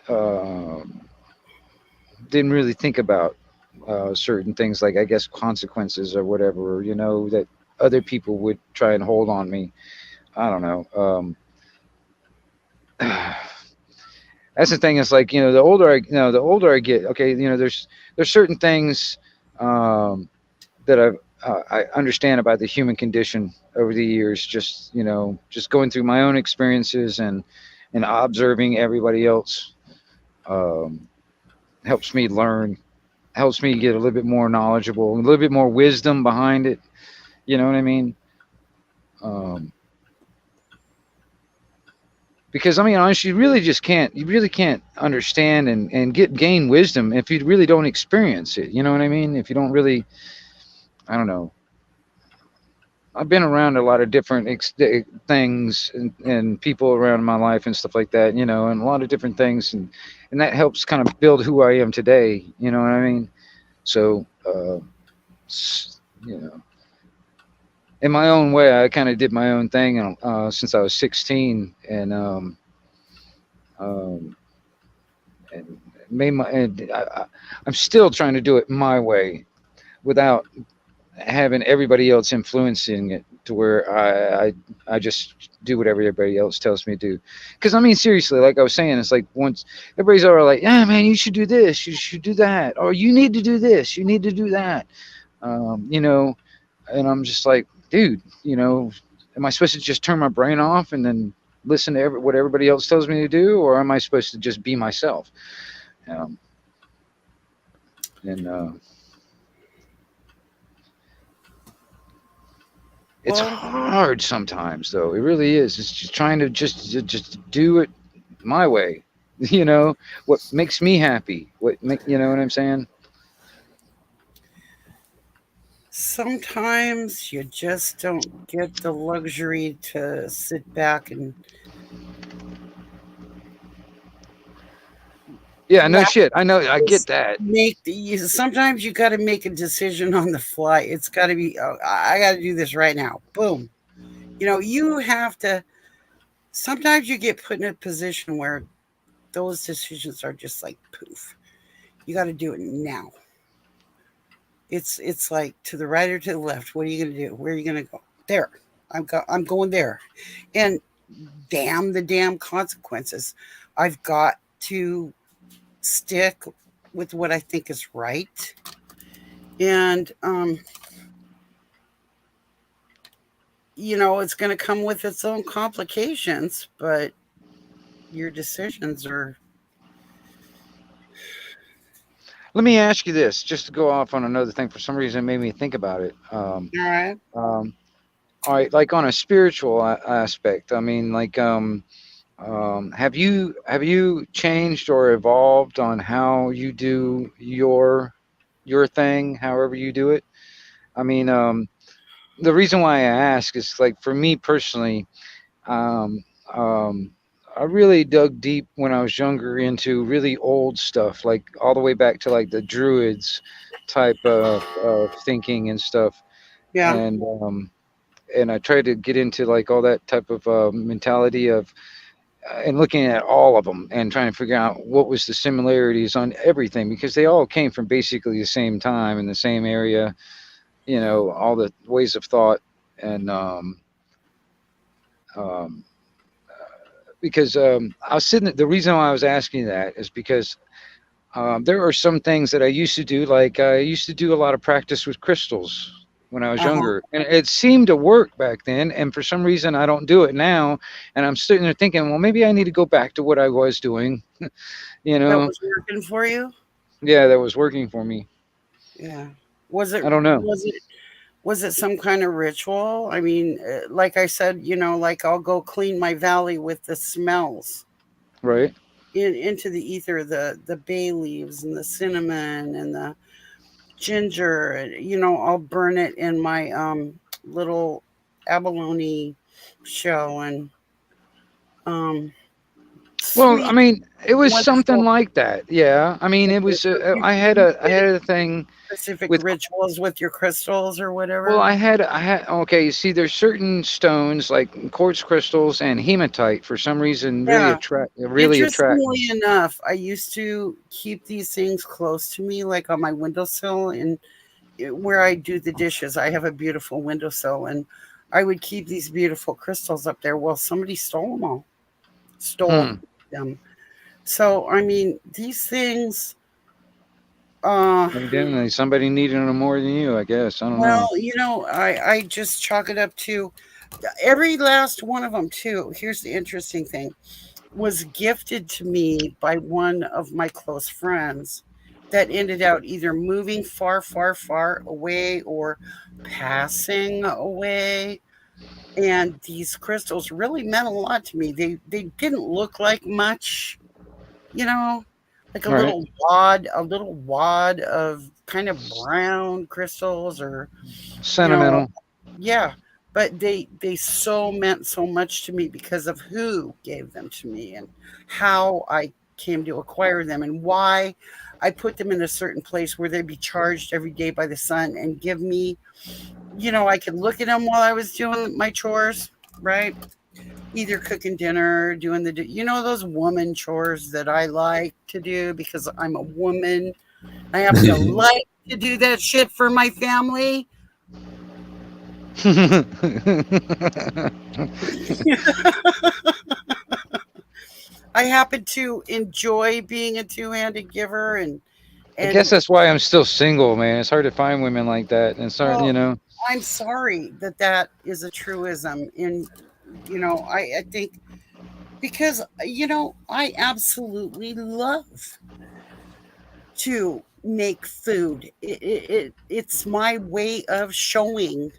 um didn't really think about certain things like I guess consequences or whatever, that other people would try and hold on me. I don't know. That's the thing. It's like the older I get. Okay, there's certain things that I understand about the human condition over the years. Just going through my own experiences and observing everybody else um, helps me learn, helps me get a little bit more knowledgeable, a little bit more wisdom behind it. You know what I mean? Um, because I mean, honestly, you really can't understand and gain wisdom if you really don't experience it. You know what I mean? If you don't really, I don't know. I've been around a lot of different things and people around my life and stuff like that, and a lot of different things, and that helps kind of build who I am today. You know what I mean? So, you know, in my own way, I kind of did my own thing since I was 16, um, and made I'm still trying to do it my way without having everybody else influencing it to where I just do whatever everybody else tells me to do. Because I mean, seriously, like I was saying, it's like once everybody's all like, yeah, man, you should do this, you should do that, or you need to do this, you need to do that, and I'm just like, dude, am I supposed to just turn my brain off and then listen to what everybody else tells me to do, or am I supposed to just be myself? And It's Well, hard sometimes, though. It really is. It's just trying to just do it my way. What makes me happy. You know what I'm saying? sometimes you just don't get the luxury to sit back and Yeah, no watch shit. I know. I this get that. sometimes you got to make a decision on the fly. It's got to be, oh, I got to do this right now. Boom. You have to, sometimes you get put in a position where those decisions are just like poof. You got to do it now. It's like to the right or to the left. What are you going to do? Where are you going to go? There. I'm going there. And damn the damn consequences. I've got to stick with what I think is right. And it's going to come with its own complications, but your decisions are. Let me ask you this, just to go off on another thing. For some reason, it made me think about it. All right. all right, like on a spiritual aspect. I mean, like, have you changed or evolved on how you do your thing, however you do it? I mean, the reason why I ask is like for me personally, um, um, I really dug deep when I was younger into really old stuff, like all the way back to like the Druids type of thinking and stuff, Yeah. and I tried to get into like all that type of mentality of and looking at all of them and trying to figure out what was the similarities on everything because they all came from basically the same time in the same area, you know, all the ways of thought and um, because I was sitting. The reason why I was asking that is because there are some things that I used to do, like I used to do a lot of practice with crystals when I was Uh-huh. younger, and it seemed to work back then. And for some reason, I don't do it now. And I'm sitting there thinking, well, maybe I need to go back to what I was doing. You That know, was working for you? yeah, that was working for me. Yeah. Was it I don't know. was it some kind of ritual? I mean, like I said, you know, like I'll go clean my valley with the smells Right. into the ether, the bay leaves and the cinnamon and the ginger, and, you know, I'll burn it in my little abalone shell and um Well, I sweet, mean, it was something wonderful like that. Yeah. I mean, it was. I had a thing specific with. rituals with your crystals or Well, whatever. I had. Okay, you see, there's certain stones like quartz crystals and hematite for some reason Yeah. really attract me. Interestingly enough, I used to keep these things close to me, like on my windowsill, and where I do the dishes. I have a beautiful windowsill, and I would keep these beautiful crystals up there. Well, somebody stole them all, stole Hmm. them. So, I mean, these things, uh, Evidently, somebody needed them more than you. I guess. I don't know. well, you know, I just chalk it up to every last one of them, too. Here's the interesting thing. Was gifted to me by one of my close friends that ended out either moving far, far, far away or passing away. And these crystals really meant a lot to me. They didn't look like much, you know, like All right. a little wad of kind of brown crystals or you know, Sentimental. yeah, but they so meant so much to me because of who gave them to me and how I came to acquire them and why I put them in a certain place where they'd be charged every day by the sun and give me, you know, I could look at them while I was doing my chores, right? Either cooking dinner, doing you know, those woman chores that I like to do because I'm a woman. I have to like to do that shit for my family. I happen to enjoy being a two-handed giver I guess and that's why I'm still single, man. It's hard to find women like that, and it's hard, you well, know. I'm sorry that that is a truism in, you know, I think because, you know, I absolutely love to make food. It's my way of showing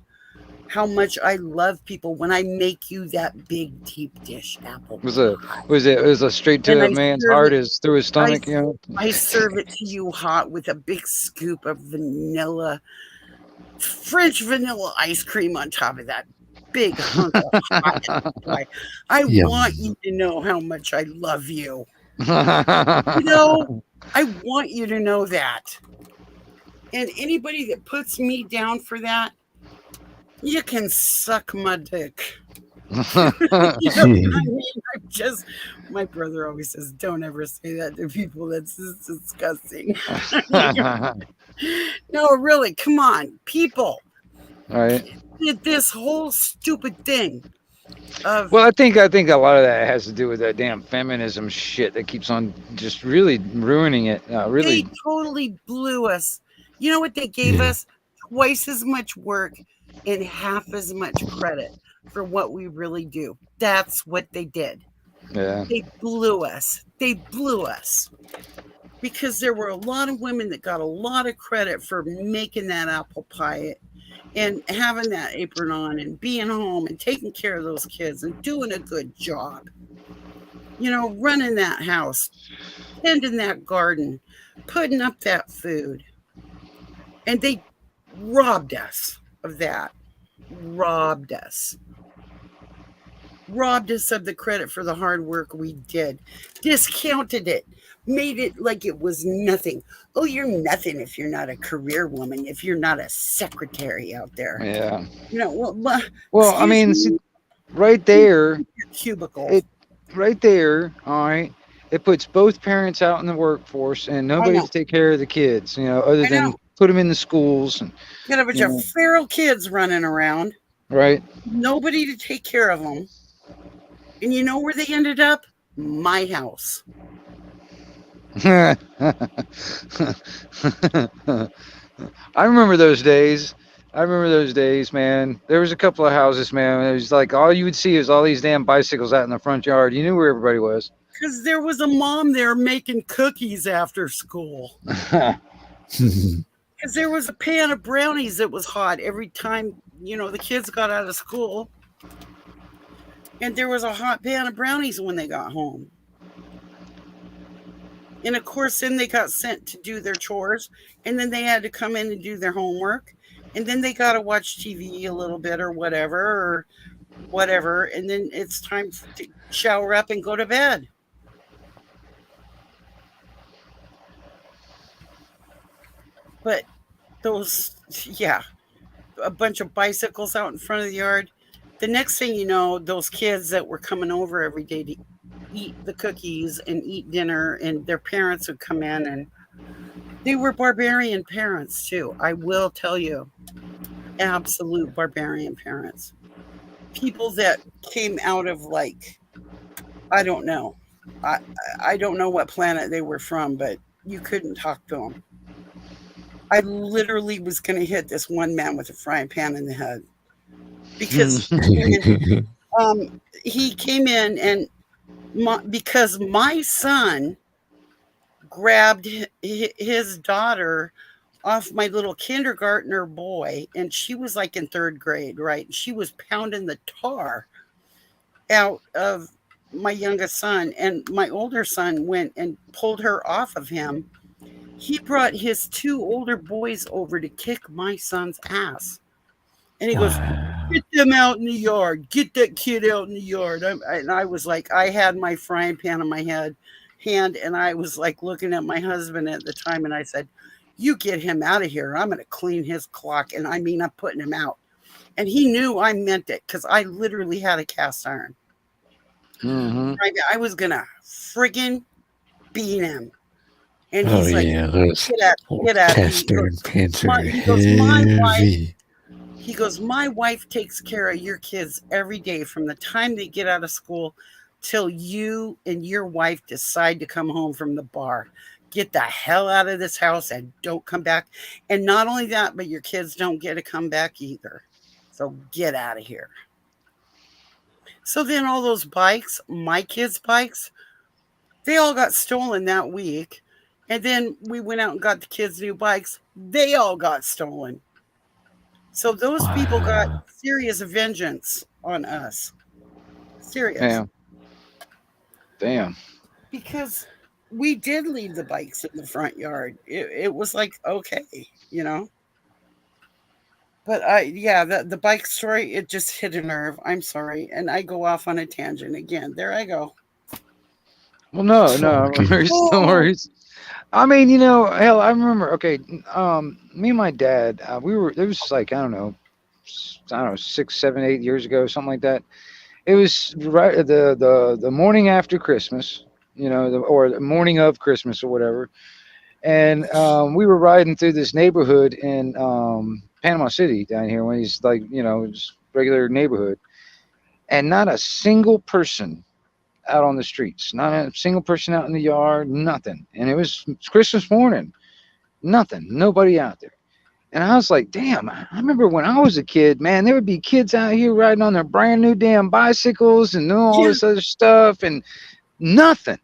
how much I love people when I make you that big deep dish apple Was pie. it was a straight And to a I man's serve heart it is through his I stomach, you know. I serve it to you hot with a big scoop of vanilla, French vanilla ice cream on top of that big hunk of hot apple pie. I want you to know how much I love you. You know, I want you to know that. And anybody that puts me down for that, you can suck my dick. You know what I mean? My brother always says, don't ever say that to people. That's just disgusting. No, really, come on, people. All right. Did this whole stupid thing of Well, I think a lot of that has to do with that damn feminism shit that keeps on just really ruining it. they Really, totally blew us. You know what they gave us? Twice as much work and half as much credit for what we really do. That's what they did. yeah. They blew us. They blew us. because there were a lot of women that got a lot of credit for making that apple pie and having that apron on and being home and taking care of those kids and doing a good job. You know, running that house, tending that garden, putting up that food. And they robbed us of that. Robbed us of the credit for the hard work we did, discounted it, made it like it was nothing. Oh, you're nothing if you're not a career woman, if you're not a secretary out there. Yeah. You know, Well, I mean, see, right there, cubicle. Right there, all right, it puts both parents out in the workforce and nobody to take care of the kids, you know, other than put them in the schools. And you got a bunch of feral kids running around. Right. Nobody to take care of them. And you know where they ended up? My house. I remember those days. Man. There was a couple of houses, man. It was like all you would see is all these damn bicycles out in the front yard. You knew where everybody was. Because there was a mom there making cookies after school. Because there was a pan of brownies that was hot every time, you know, the kids got out of school. And there was a hot pan of brownies when they got home. And of course, then they got sent to do their chores. And then they had to come in and do their homework. And then they got to watch TV a little bit or whatever. And then it's time to shower up and go to bed. But those, a bunch of bicycles out in front of the yard. The next thing you know, those kids that were coming over every day to eat the cookies and eat dinner, and their parents would come in, and they were barbarian parents too. I will tell you, absolute barbarian parents. People that came out of, like, I don't know. I don't know what planet they were from, but you couldn't talk to them. I literally was going to hit this one man with a frying pan in the head because he came in and because my son grabbed his daughter off my little kindergartner boy, and she was like in 3rd grade, right? And she was pounding the tar out of my youngest son, and my older son went and pulled her off of him. He brought his 2 older boys over to kick my son's ass. And he goes, get them out in the yard. Get that kid out in the yard. And I was like, I had my frying pan in my hand, and I was like looking at my husband at the time, and I said, you get him out of here. I'm going to clean his clock. And I mean, I'm putting him out. And he knew I meant it because I literally had a cast iron. Mm-hmm. I was going to friggin' beat him. And Oh he's like, yeah, those get out. cast iron pants are He goes, my wife, heavy. he goes, my wife takes care of your kids every day from the time they get out of school till you and your wife decide to come home from the bar. Get the hell out of this house and don't come back. And not only that, but your kids don't get to come back either. So get out of here. So then all those bikes, my kids' bikes, they all got stolen that week. And then we went out and got the kids new bikes. They all got stolen. So those people got serious vengeance on us. Serious. Damn. Because we did leave the bikes in the front yard. It was like, okay, you know. But the bike story, it just hit a nerve. I'm sorry. And I go off on a tangent again. There I go. Well, no worries. I mean, you know, hell, I remember. Okay, me and my dad, it was like I don't know, 6, 7, 8 years ago, something like that. It was right the morning after Christmas, you know, or the morning of Christmas or whatever, and we were riding through this neighborhood in Panama City down here when he's like, you know, just regular neighborhood, and not a single person out on the streets, not a single person out in the yard, nothing. And it's Christmas morning, nothing, nobody out there. And I was like, damn, I remember when I was a kid, man, there would be kids out here riding on their brand new damn bicycles and doing all this other stuff and nothing.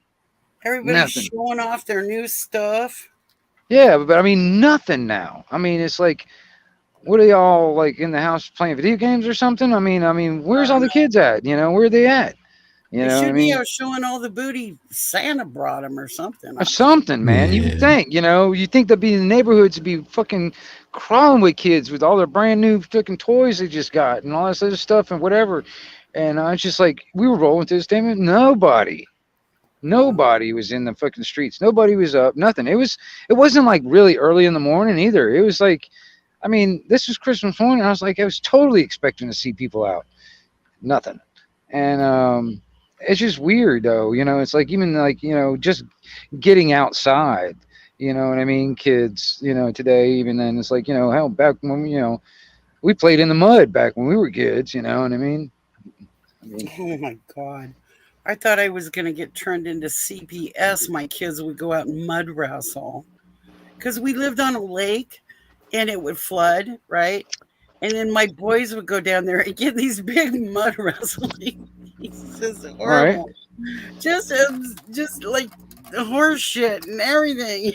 Everybody's Nothing. showing off their new stuff. Yeah, but I mean, nothing now. I mean, it's like, what are y'all like in the house playing video games or something? I mean, where's all the kids at? You know, where are they at? You They know what I should be mean? out showing all the booty Santa brought them or something. Or something, man. You would think, you know, you think they'd be in the neighborhoods to be fucking crawling with kids with all their brand new fucking toys they just got and all this other stuff and whatever. And I was just like, we were rolling through this damn nobody was in the fucking streets. Nobody was up. Nothing. It wasn't like really early in the morning either. It was like, I mean, this was Christmas morning. I was like, I was totally expecting to see people out. Nothing. And it's just weird though. You know, it's like even like, you know, just getting outside. You know what I mean? Kids, you know, today, even then, it's like, you know, hell, back when, you know, we played in the mud back when we were kids. You know what I mean? Oh my God. I thought I was going to get turned into CPS. My kids would go out and mud wrestle because we lived on a lake and it would flood, right? And then my boys would go down there and get these big mud wrestling. It's just horrible. Right. Just like the horse shit and everything.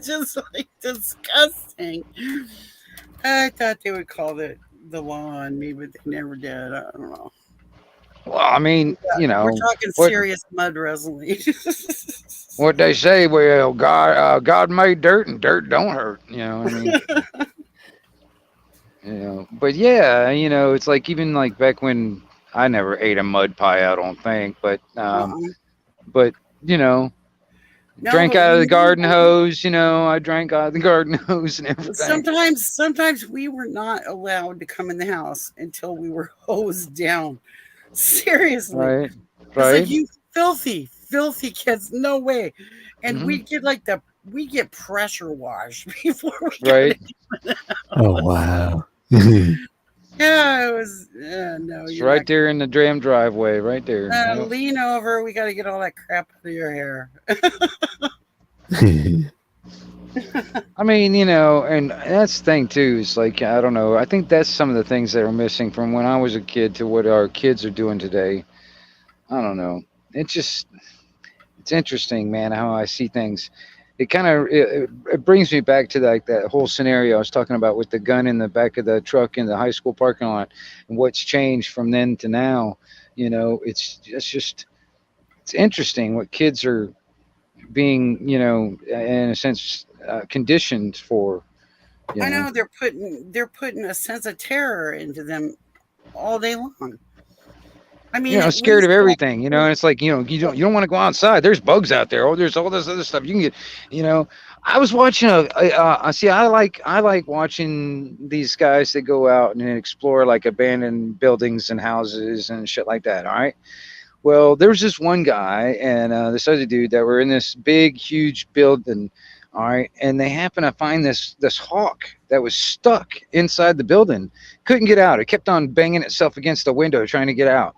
Just like disgusting. I thought they would call it the law on me, but they never did. I don't know. Well, I mean, you know, we're talking serious mud wrestling. What they say, well, God made dirt and dirt don't hurt. You know what I mean? You know, but yeah, you know, it's like even like back when I never ate a mud pie, I don't think, but you know, drank out of the garden hose. You know, I drank out of the garden hose and everything. Sometimes we were not allowed to come in the house until we were hosed down. Seriously, right. It's like, you filthy kids, no way. And we get pressure washed before we right. Oh wow. Yeah, it was no. It's right there in the damn driveway, right there. Lean over. We got to get all that crap out of your hair. I mean, you know, and that's the thing too. Is like, I don't know. I think that's some of the things that are missing from when I was a kid to what our kids are doing today. I don't know. It's interesting, man, how I see things. It kind of it brings me back to like that whole scenario I was talking about with the gun in the back of the truck in the high school parking lot, and what's changed from then to now. You know, it's interesting what kids are being, you know, in a sense, conditioned for. I know they're putting a sense of terror into them all day long. I mean, you know, scared of everything, you know, and it's like, you know, you don't want to go outside. There's bugs out there. Oh, there's all this other stuff you can get, you know. I was watching I like watching these guys that go out and explore like abandoned buildings and houses and shit like that. All right. Well, there was this one guy and this other dude that were in this big, huge building. All right. And they happened to find this hawk that was stuck inside the building. Couldn't get out. It kept on banging itself against the window trying to get out.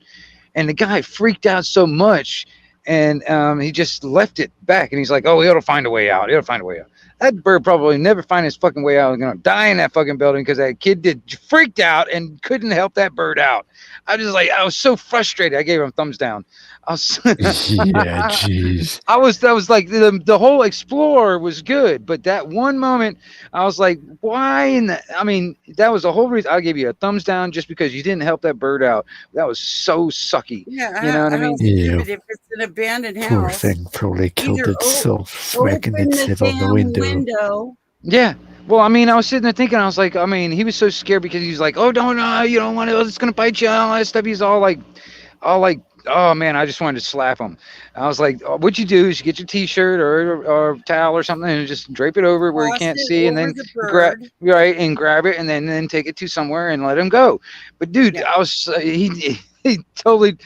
And the guy freaked out so much, and he just left it back. And he's like, oh, it'll find a way out. It'll find a way out. That bird probably never find his fucking way out. He's going to die in that fucking building because that kid freaked out and couldn't help that bird out. I was so frustrated. I gave him a thumbs down. Yeah, jeez. That was like the whole Explorer was good, but that one moment I was like, why? That was the whole reason. I gave you a thumbs down just because you didn't help that bird out. That was so sucky. Yeah, you know what I mean? Yeah. If it's an abandoned house, poor thing probably killed itself, smacking its head on the window. Yeah. Well, I mean, I was sitting there thinking, I was like, I mean, he was so scared because he was like, oh, you don't want to, it's going to bite you, all that stuff. He's all like, oh man, I just wanted to slap him. I was like, what you do is you get your t-shirt or towel or something and just drape it over where he can't see, and then grab it and then take it to somewhere and let him go. But dude, I was he totally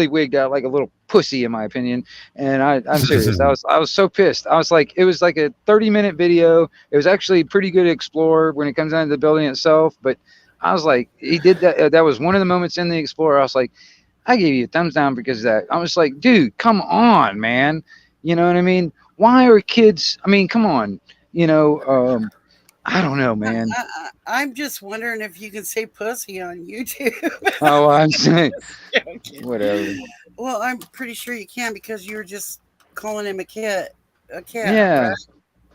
wigged out like a little pussy in my opinion, and I'm serious. I was so pissed. I was like, it was like a 30-minute video. It was actually pretty good to explore when it comes down to the building itself, but I was like, he did that. That was one of the moments in the Explorer. I was like, I gave you a thumbs down because of that. I was like, dude, come on, man. You know what I mean? Why are kids? I mean, come on. You know, I don't know, man. I'm just wondering if you can say pussy on YouTube. Oh, I'm saying whatever. Well, I'm pretty sure you can because you're just calling him a cat. A cat. Yeah. Right?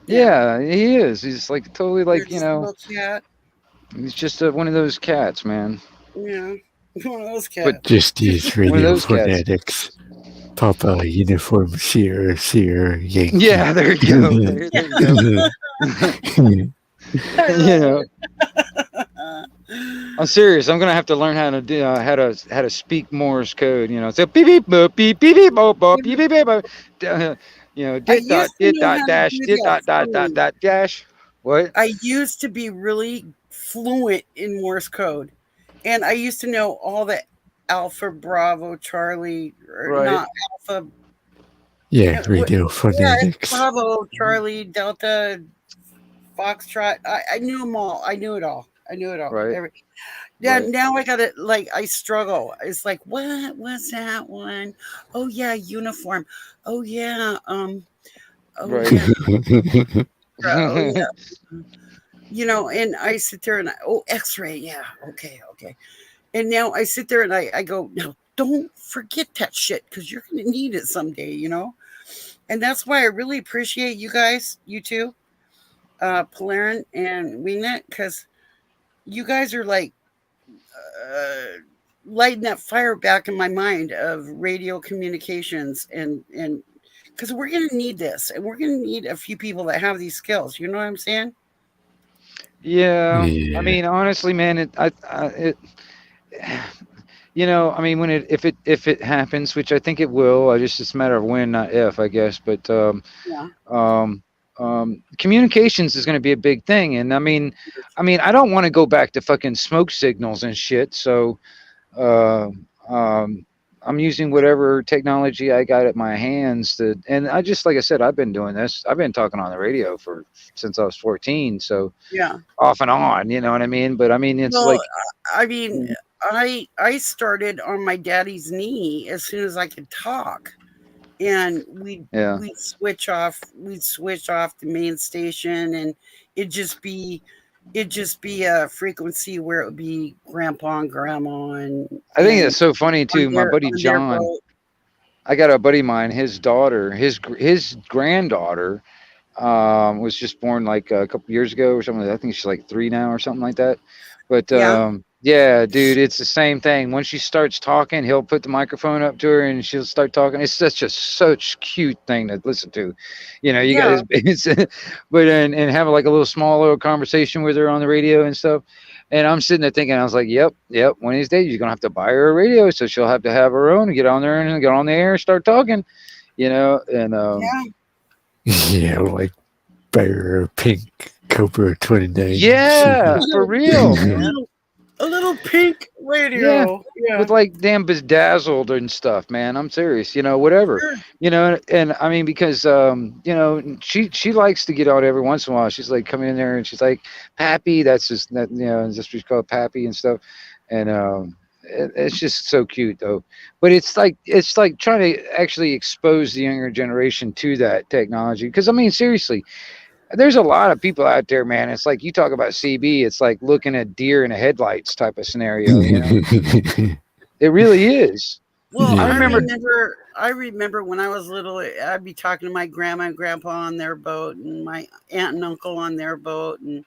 Yeah, he is. He's like totally You're like, just a little cat. he's just one of those cats, man. Yeah. One of those cats. But just these One of radio those cats. phonetics. Papa Uniform Sierra Yankee. Yeah, there you go. There you go. I'm serious. I'm gonna have to learn how to do how to speak Morse code. So beep beep boop beep beep beep boop boop beep beep beep. Dit dot dash dit dot dash. What? I used to be really fluent in Morse code, and I used to know all the Alpha, Bravo, Charlie, or not Alpha. Yeah, radio phonetics. Bravo, Charlie, Delta, Foxtrot. I knew them all. I knew it all. Right. Now I got it. Like I struggle. It's like, what was that one? Oh yeah, uniform. Oh yeah. Oh yeah. Oh, yeah. And I sit there and X-ray. Yeah. Okay. And now I sit there and I go, no, don't forget that shit because you're going to need it someday, And that's why I really appreciate you guys, you two, Polarin and Wingnet, because you guys are like lighting that fire back in my mind of radio communications and because we're going to need this and we're going to need a few people that have these skills. You know what I'm saying? Yeah. I mean, honestly, man, when if it happens, which I think it will, it's a matter of when, not if, I guess. But communications is going to be a big thing, and I mean, I don't want to go back to fucking smoke signals and shit. So, I'm using whatever technology I got at my hands and I just, like I said, I've been doing this. I've been talking on the radio since I was 14. So off and on, you know what I mean? But I mean, it's I started on my daddy's knee as soon as I could talk, and we'd switch off the main station, and it'd just be a frequency where it would be grandpa and grandma. And I think that's so funny too. My buddy John, I got a buddy of mine, his daughter, his granddaughter was just born like a couple years ago or something. I think she's like 3 now or something like that. But yeah, dude, it's the same thing. Once she starts talking, he'll put the microphone up to her and she'll start talking. It's such cute thing to listen to. Got his but and have like a little small little conversation with her on the radio and stuff. And I'm sitting there thinking, I was like, yep. One of these days you're gonna have to buy her a radio, so she'll have to have her own and get on there and get on the air and start talking. And yeah, like buy her a pink Cobra 29. Yeah, for real. A little pink radio. Yeah. With like damn bedazzled and stuff, man. I'm serious. Whatever. Sure. And I mean, because she likes to get out every once in a while. She's like coming in there and she's like, Pappy, that's just that, just she's called Pappy and stuff. And it's just so cute though. But it's like trying to actually expose the younger generation to that technology. Because I mean, seriously, there's a lot of people out there, man. It's like you talk about CB. It's like looking at deer in the headlights type of scenario. It really is. Well, I remember when I was little, I'd be talking to my grandma and grandpa on their boat, and my aunt and uncle on their boat, and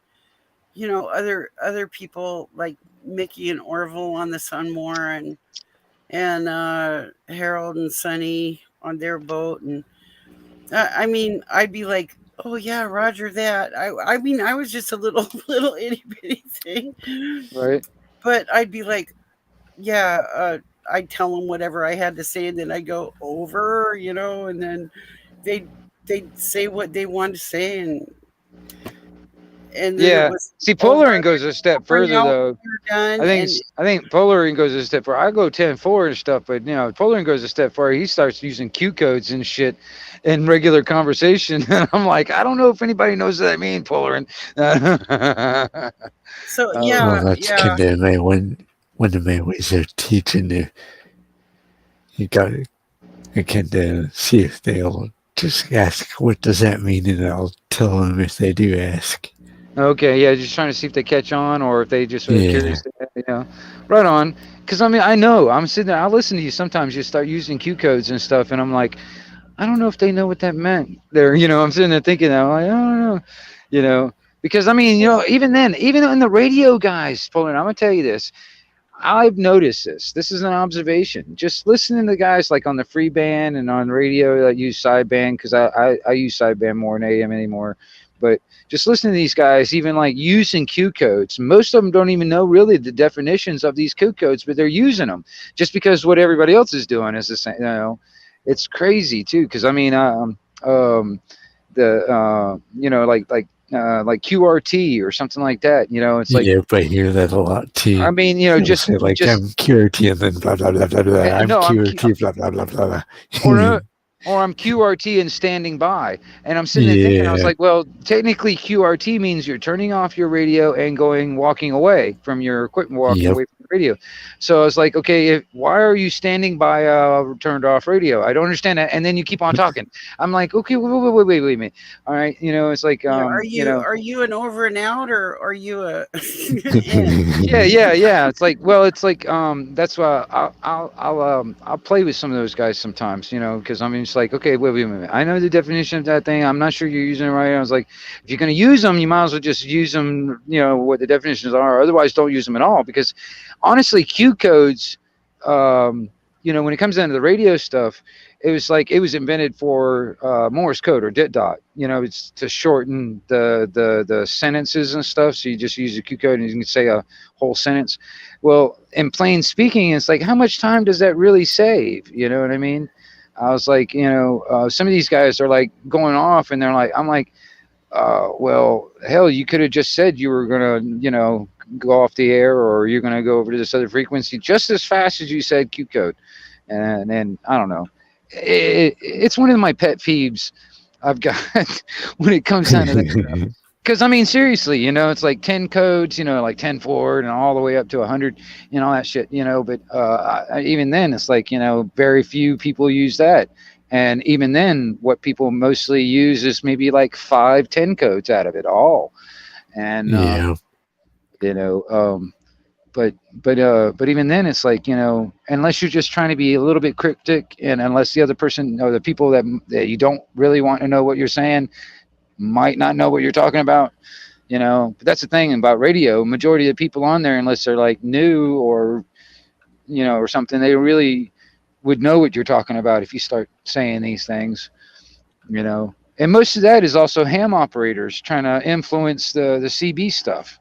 other people like Mickey and Orville on the Sunmore, and Harold and Sonny on their boat, and I mean, I'd be like, oh yeah, Roger that. I mean, I was just a little itty bitty thing, right? But I'd be like, yeah, I'd tell them whatever I had to say, and then I go over, and then they'd say what they wanted to say, and yeah. See, Polarin goes a step further though. I think Polarin goes a step further. I go 10-4 and stuff, but Polarin goes a step further. He starts using Q codes and shit in regular conversation. And I'm like, I don't know if anybody knows what I mean, Polarin. So yeah, well, that's kind of one of my ways of teaching. You got to kind of see if they'll just ask, what does that mean? And I'll tell them if they do ask. Okay, yeah, just trying to see if they catch on or if they just are curious. Right on. Because I mean, I know I'm sitting there. I listen to you sometimes. You start using Q codes and stuff, and I'm like, I don't know if they know what that meant. There, I'm sitting there thinking, I'm like, I don't know, because I mean, even then, even in the radio guys, Poland, I'm gonna tell you this. I've noticed this. This is an observation. Just listening to guys like on the free band and on radio that use sideband, because I use sideband more than AM anymore. But just listening to these guys, even like using Q codes, most of them don't even know really the definitions of these Q codes, but they're using them just because what everybody else is doing is the same. It's crazy too. Because I mean, like QRT or something like that. It's like, yeah, but I hear that a lot too. I mean, They'll just say, like, just I'm QRT and then blah blah blah blah blah. I'm no, I'm QRT blah blah blah blah. or I'm QRT and standing by. And I'm sitting there thinking, I was Yeah. like, well, technically QRT means you're turning off your radio and walking away from your equipment, walking Yep. away from the radio. So I was like, okay, why are you standing by a turned off radio? I don't understand that. And then you keep on talking. I'm like, okay, wait a minute. All right. It's like, Are you an over and out, or are you a? yeah. It's like, that's why I'll play with some of those guys sometimes, because I mean, it's like, okay, wait a minute. I know the definition of that thing. I'm not sure you're using it right. I was like, if you're going to use them, you might as well just use them, what the definitions are. Otherwise, don't use them at all. Because honestly, Q codes, when it comes down to the radio stuff, it was like it was invented for Morse code or dit dot. It's to shorten the sentences and stuff. So you just use a Q code and you can say a whole sentence. Well, in plain speaking, it's like, how much time does that really save? You know what I mean? I was like, some of these guys are like going off, and they're like, I'm like, well, hell, you could have just said you were gonna, go off the air, or you're gonna go over to this other frequency just as fast as you said Q code, and then I don't know. It's one of my pet peeves I've got when it comes down to that stuff. Because I mean, seriously, it's like 10 codes, like 10 forward and all the way up to 100, all that shit, But even then, it's like, very few people use that. And even then, what people mostly use is maybe like 5-10 codes out of it all. And Yeah. but even then, it's like, unless you're just trying to be a little bit cryptic, and unless the other person or the people that you don't really want to know what you're saying might not know what you're talking about, but that's the thing about radio. Majority of the people on there, unless they're like new or or something, they really would know what you're talking about if you start saying these things, and most of that is also ham operators trying to influence the CB stuff,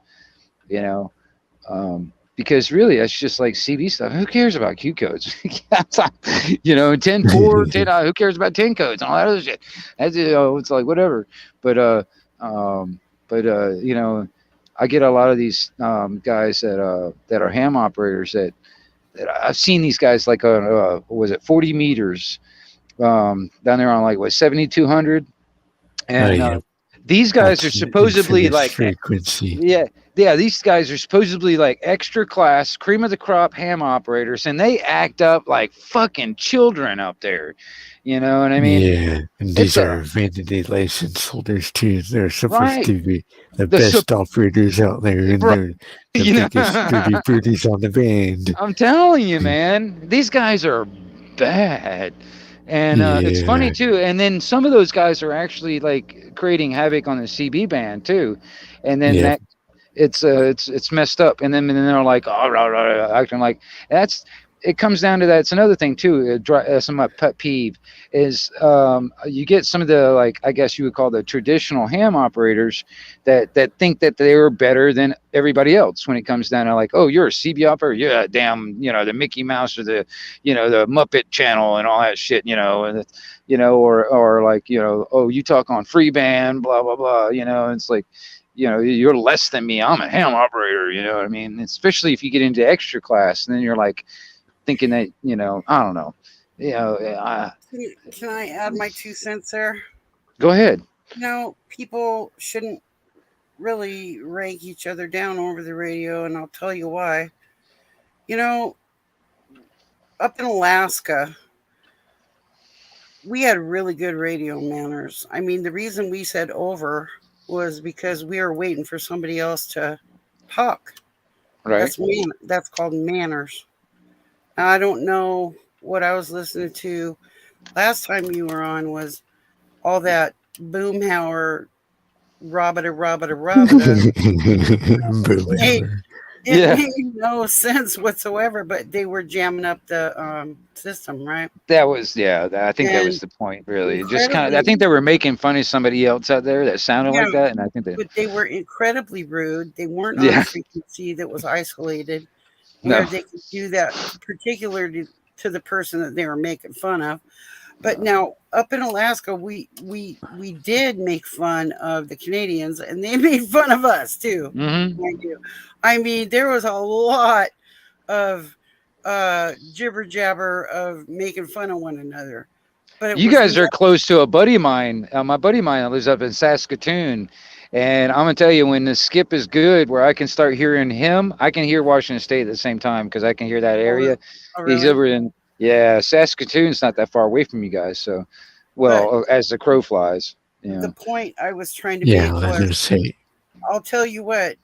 because really that's just like CB stuff. Who cares about Q codes? 10-4, 10, who cares about 10 codes and all that other shit? That's, it's like whatever. But I get a lot of these guys that are ham operators that I've seen these guys like on was it 40 meters down there on like 7,200, and these guys are supposedly like frequency. Yeah, these guys are supposedly like extra class, cream of the crop ham operators, and they act up like fucking children up there. You know what I mean? Yeah, and these are vanity license holders too. They're supposed to be the best operators out there, and they're the biggest pretty birdies on the band. I'm telling you, man, these guys are bad. And it's funny too. And then some of those guys are actually like creating havoc on the CB band too. And then that it's messed up. And then they're like, acting like it comes down to that. It's another thing too. Some of my pet peeve is you get some of the, like, I guess you would call the traditional ham operators that think that they're better than everybody else when it comes down to like, oh, you're a CB operator, yeah, damn, the Mickey Mouse or the the Muppet Channel and all that shit, or like, oh, you talk on free band, blah blah blah, and it's like, you're less than me. I'm a ham operator, you know what I mean? Especially if you get into extra class, and then you're like thinking that, I don't know. Can I add my 2 cents there? Go ahead. People shouldn't really rank each other down over the radio, and I'll tell you why. Up in Alaska, we had really good radio manners. I mean, the reason we said over was because we were waiting for somebody else to talk. Right. That's called manners. Now, I don't know what I was listening to last time you were on was all that Boomhauer, Robita. Boomhauer. It Yeah. made no sense whatsoever, but they were jamming up the system, right? That was, I think that was And the point, really. Just kind of, I incredibly, think they were making fun of somebody else out there that sounded yeah, like that, and I think but they were incredibly rude. They weren't on a yeah, frequency that was isolated where no, they could do that particular to the person that they were making fun of. But now up in Alaska, we did make fun of the Canadians, and they made fun of us too. hmm Mind you. I mean, there was a lot of jibber jabber of making fun of one another. But it you was guys are never, close to a buddy of mine. My buddy of mine that lives up in Saskatoon, and I'm gonna tell you, when the skip is good, where I can start hearing him, I can hear Washington State at the same time because I can hear that area. oh, He's really. over in Saskatoon's not that far away from you guys, so But well as the crow flies. Yeah. the point I was trying to Yeah, make let's was, say. I'll tell you what,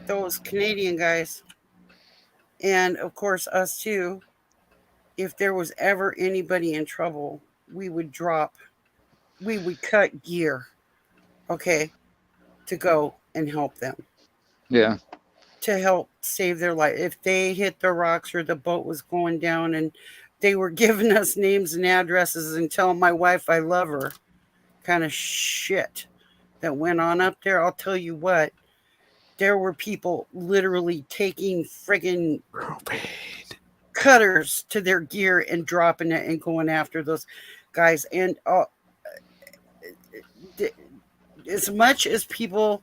those Canadian guys, and of course us too, if there was ever anybody in trouble, we would cut gear, okay, to go and help them, Yeah. to help save their life. If they hit the rocks or the boat was going down and they were giving us names and addresses and telling my wife I love her, kind of shit that went on up there, I'll tell you what, there were people literally taking friggin' cutters to their gear and dropping it and going after those guys. And as much as people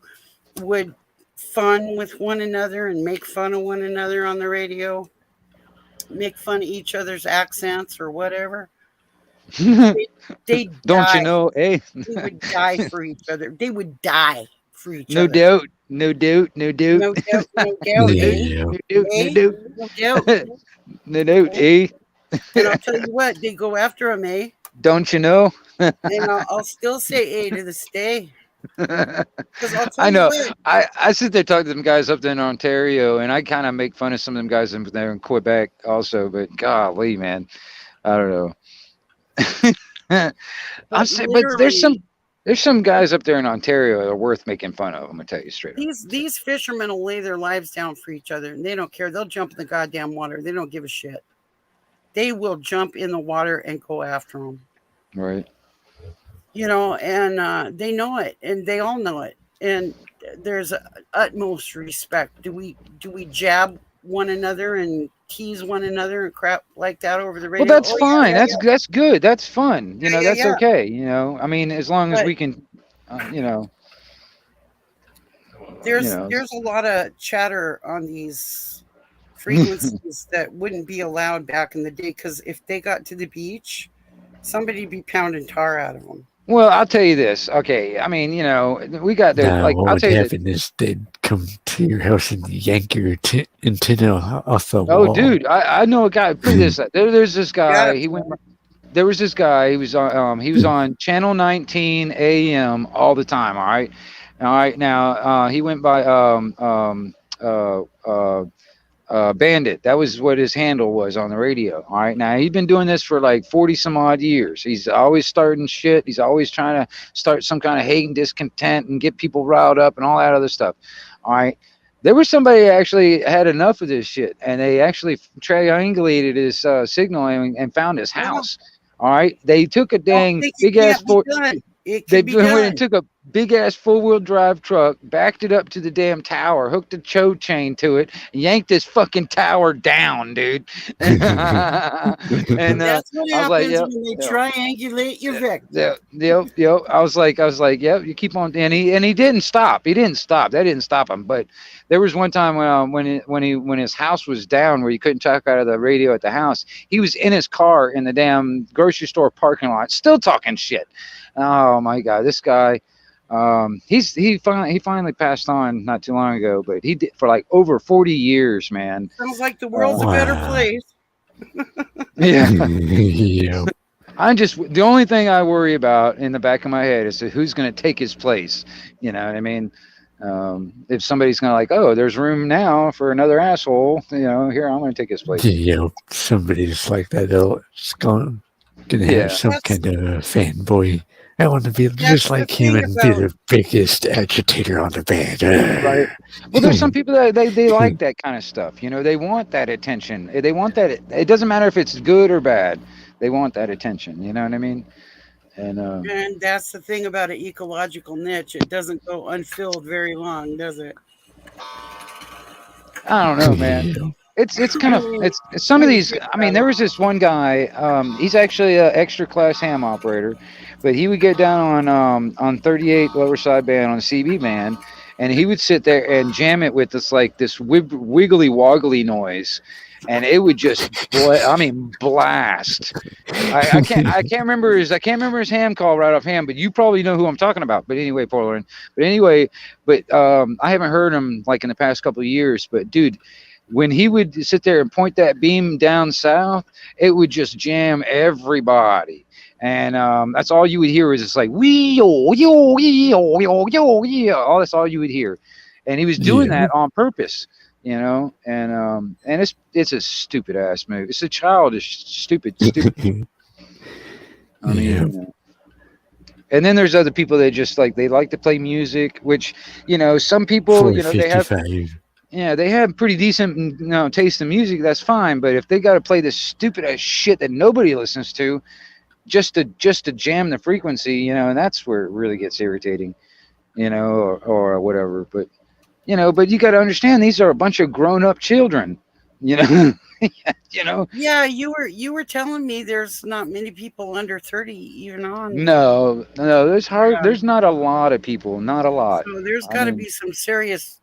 would fun with one another and make fun of one another on the radio, make fun of each other's accents or whatever, they Don't you die. know? Hey, They would die for each other. They would die for each no other. doubt, no doubt, no doubt, No doubt, no doubt, eh? Yeah. no doubt, Eh? no doubt, No doubt. no doubt, eh? And I'll tell you what, they go after him, eh? Don't you know? And I'll still say A to this day. Because I'll tell I know. you what, I sit there talking to them guys up there in Ontario, and I kind of make fun of some of them guys in there in Quebec also. But golly, man, I don't know. I'm saying, but there's some guys up there in Ontario that are worth making fun of. I'm gonna tell you straight up. these fishermen will lay their lives down for each other, and they don't care. They'll jump in the goddamn water. They don't give a shit. They will jump in the water and go after them. Right. You know, and they know it, and they all know it, and there's utmost respect. Do we jab one another and tease one another and crap like that over the radio? Well, that's Oh, fine. yeah. That's good. That's fun. You know, that's Yeah. okay. You know, I mean, as long as But- we can, you know. There's You know. a lot of chatter on these frequencies that wouldn't be allowed back in the day, because if they got to the beach, somebody'd be pounding tar out of them. Well, I'll tell you this. Okay, I mean, you know, we got the Now, like. what I'll would tell you this. happen is they'd come to your house and yank your antenna off the Oh, wall. dude, I know a guy. Put this. There's this guy. Yeah. He went. There was this guy. He was on channel 19 AM all the time. All right. Now he went by Bandit. That was what his handle was on the radio. All right. Now he's been doing this for like 40 some odd years. He's always starting shit. He's always trying to start some kind of hate and discontent and get people riled up and all that other stuff. All right. There was somebody that actually had enough of this shit, and they actually triangulated his signal and found his house. All right. They took a dang big ass It they can be went done. and took a big ass 4-wheel drive truck, backed it up to the damn tower, hooked a choke chain to it, and yanked this fucking tower down, dude. And That's what I was like, happens yep, when they yep. triangulate your victim. Yep. I was like, yep, you keep on, and he didn't stop. He didn't stop. That didn't stop him. But there was one time when his house was down, where you couldn't talk out of the radio at the house. He was in his car in the damn grocery store parking lot, still talking shit. Oh my God, this guy. He finally passed on not too long ago, but he did for like over 40 years, man. Sounds like the world's a better Wow. place. Yeah. Yeah. The only thing I worry about in the back of my head is who's going to take his place. You know what I mean? If somebody's going to like, oh, there's room now for another asshole, you know, here, I'm going to take his place. Yeah. Somebody's like that. It's gone. Gonna Yeah. have some That's- kind of fanboy. I want to be That's just the like him thing and be about- the biggest agitator on the band. Right. Well, there's some people that they like that kind of stuff. You know, they want that attention. They want that. It doesn't matter if it's good or bad. They want that attention. You know what I mean? And And that's the thing about an ecological niche. It doesn't go unfilled very long, does it? I don't know, man. It's kind of it's some of these. I mean, there was this one guy. He's actually an extra class ham operator, but he would get down on 38 lower sideband on CB band, and he would sit there and jam it with this like this wiggly woggly noise, and it would just blast. I can't remember his ham call right offhand, but you probably know who I'm talking about. But anyway, Portland. But I haven't heard him like in the past couple of years. But dude, when he would sit there and point that beam down south, it would just jam everybody. And that's all you would hear is it's like wee yo yo yo yo yo yo. All that's all you would hear, and he was doing that on purpose, you know. And it's a stupid ass move. It's a childish, stupid. I mean, you know. And then there's other people that just like they like to play music, which you know some people you know they have. Yeah, they have pretty decent taste in music. That's fine, but if they got to play this stupid ass shit that nobody listens to, just to jam the frequency, you know, and that's where it really gets irritating, you know, or whatever. But you know, but you got to understand these are a bunch of grown up children, you know. You know. Yeah, you were telling me there's not many people under 30 even on. No, there's hard. Yeah. There's not a lot of people. Not a lot. So there's got to be some serious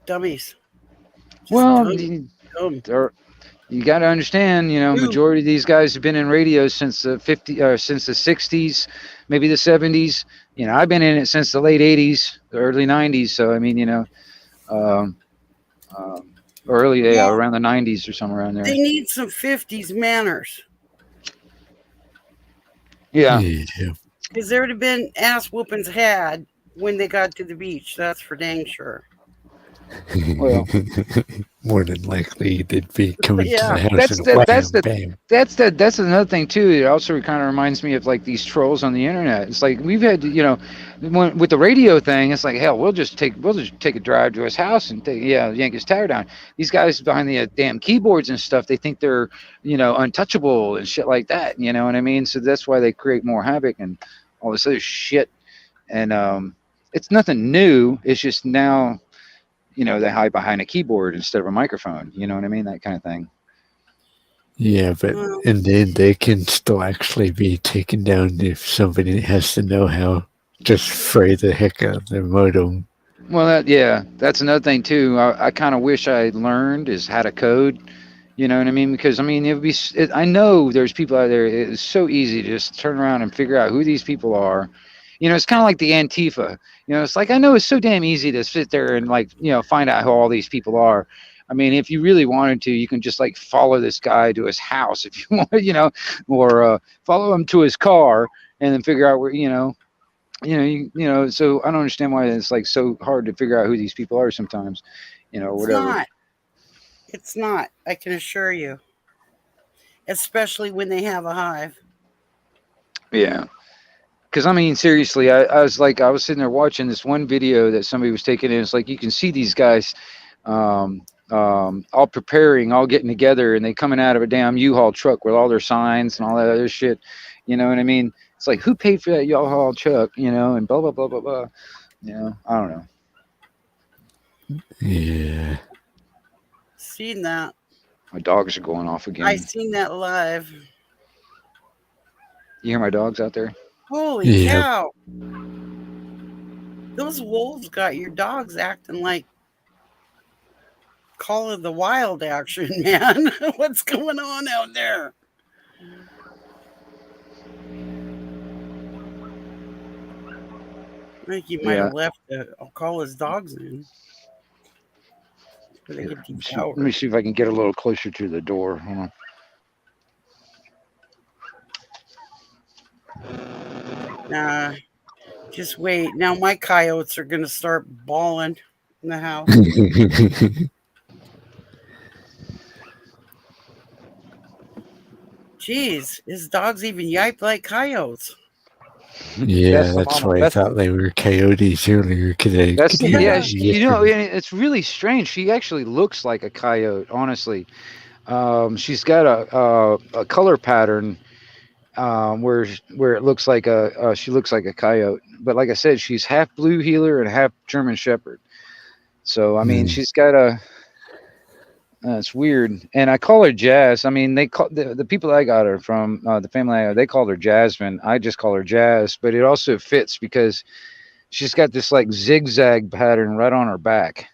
dummies. Well, you got to understand, you know, majority of these guys have been in radio since the since the 60s, maybe the 70s. You know, I've been in it since the late 80s, the early 90s. So I mean, you know, around the 90s or somewhere around there. They need some 50s manners. Yeah. Because there would have been ass whoopings had when they got to the beach. That's for dang sure. Well, more than likely they'd be coming to the house. That's another thing too. It also kind of reminds me of like these trolls on the internet. It's like we've had, you know, with the radio thing. It's like hell, we'll just take a drive to his house and yank his tower down. These guys behind the damn keyboards and stuff, they think they're, you know, untouchable and shit like that. You know what I mean? So that's why they create more havoc and all this other shit. And it's nothing new. It's just now, you know, they hide behind a keyboard instead of a microphone. You know what I mean? That kind of thing. Yeah, but in the end, they can still actually be taken down if somebody has to know how. Just fray the heck out of their modem. Well, that's another thing too. I kind of wish I learned is how to code. You know what I mean? Because I mean, I know there's people out there. It's so easy to just turn around and figure out who these people are. You know, it's kind of like the Antifa. You know, it's like I know it's so damn easy to sit there and like, you know, find out who all these people are. I mean, if you really wanted to, you can just like follow this guy to his house if you want, you know, or follow him to his car and then figure out where, you know. So I don't understand why it's like so hard to figure out who these people are sometimes, you know, whatever. It's not. I can assure you. Especially when they have a hive. Yeah. Because I mean, seriously, I was sitting there watching this one video that somebody was taking, and it's like you can see these guys all preparing, all getting together, and they coming out of a damn U-Haul truck with all their signs and all that other shit. You know what I mean? It's like, who paid for that U-Haul truck? You know, and blah blah blah blah blah. You know, I don't know. Yeah. Seen that. My dogs are going off again. I seen that live. You hear my dogs out there? Holy cow. Those wolves got your dogs acting like Call of the Wild action, man. What's going on out there? I think he might have left to call his dogs in. Let me see if I can get a little closer to the door. Hold on. Just wait. Now my coyotes are going to start bawling in the house. Geez, his dogs even yipe like coyotes. Yeah, the that's mama. why I thought they were coyotes earlier. Could I? That's Could you? Yeah. it's really strange. She actually looks like a coyote, honestly. She's got a color pattern where it looks like she looks like a coyote. But like I said, she's half blue heeler and half German Shepherd. So I mean, she's got a. It's weird, and I call her Jazz. I mean, they call the people I got her from, the family they call her Jasmine. I just call her Jazz, but it also fits because she's got this like zigzag pattern right on her back.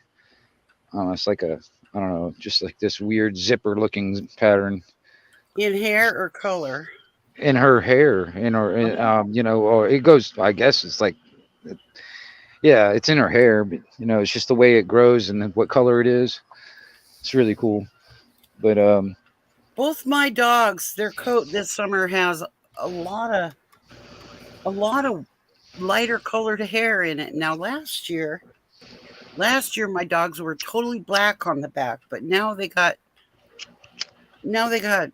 It's like I don't know, just like this weird zipper looking pattern In hair or color? in her hair, or it goes. I guess it's like, yeah, it's in her hair, but it's just the way it grows and what color it is. It's really cool, but Both my dogs, their coat this summer has a lot of lighter colored hair in it. Now last year my dogs were totally black on the back, but now they got a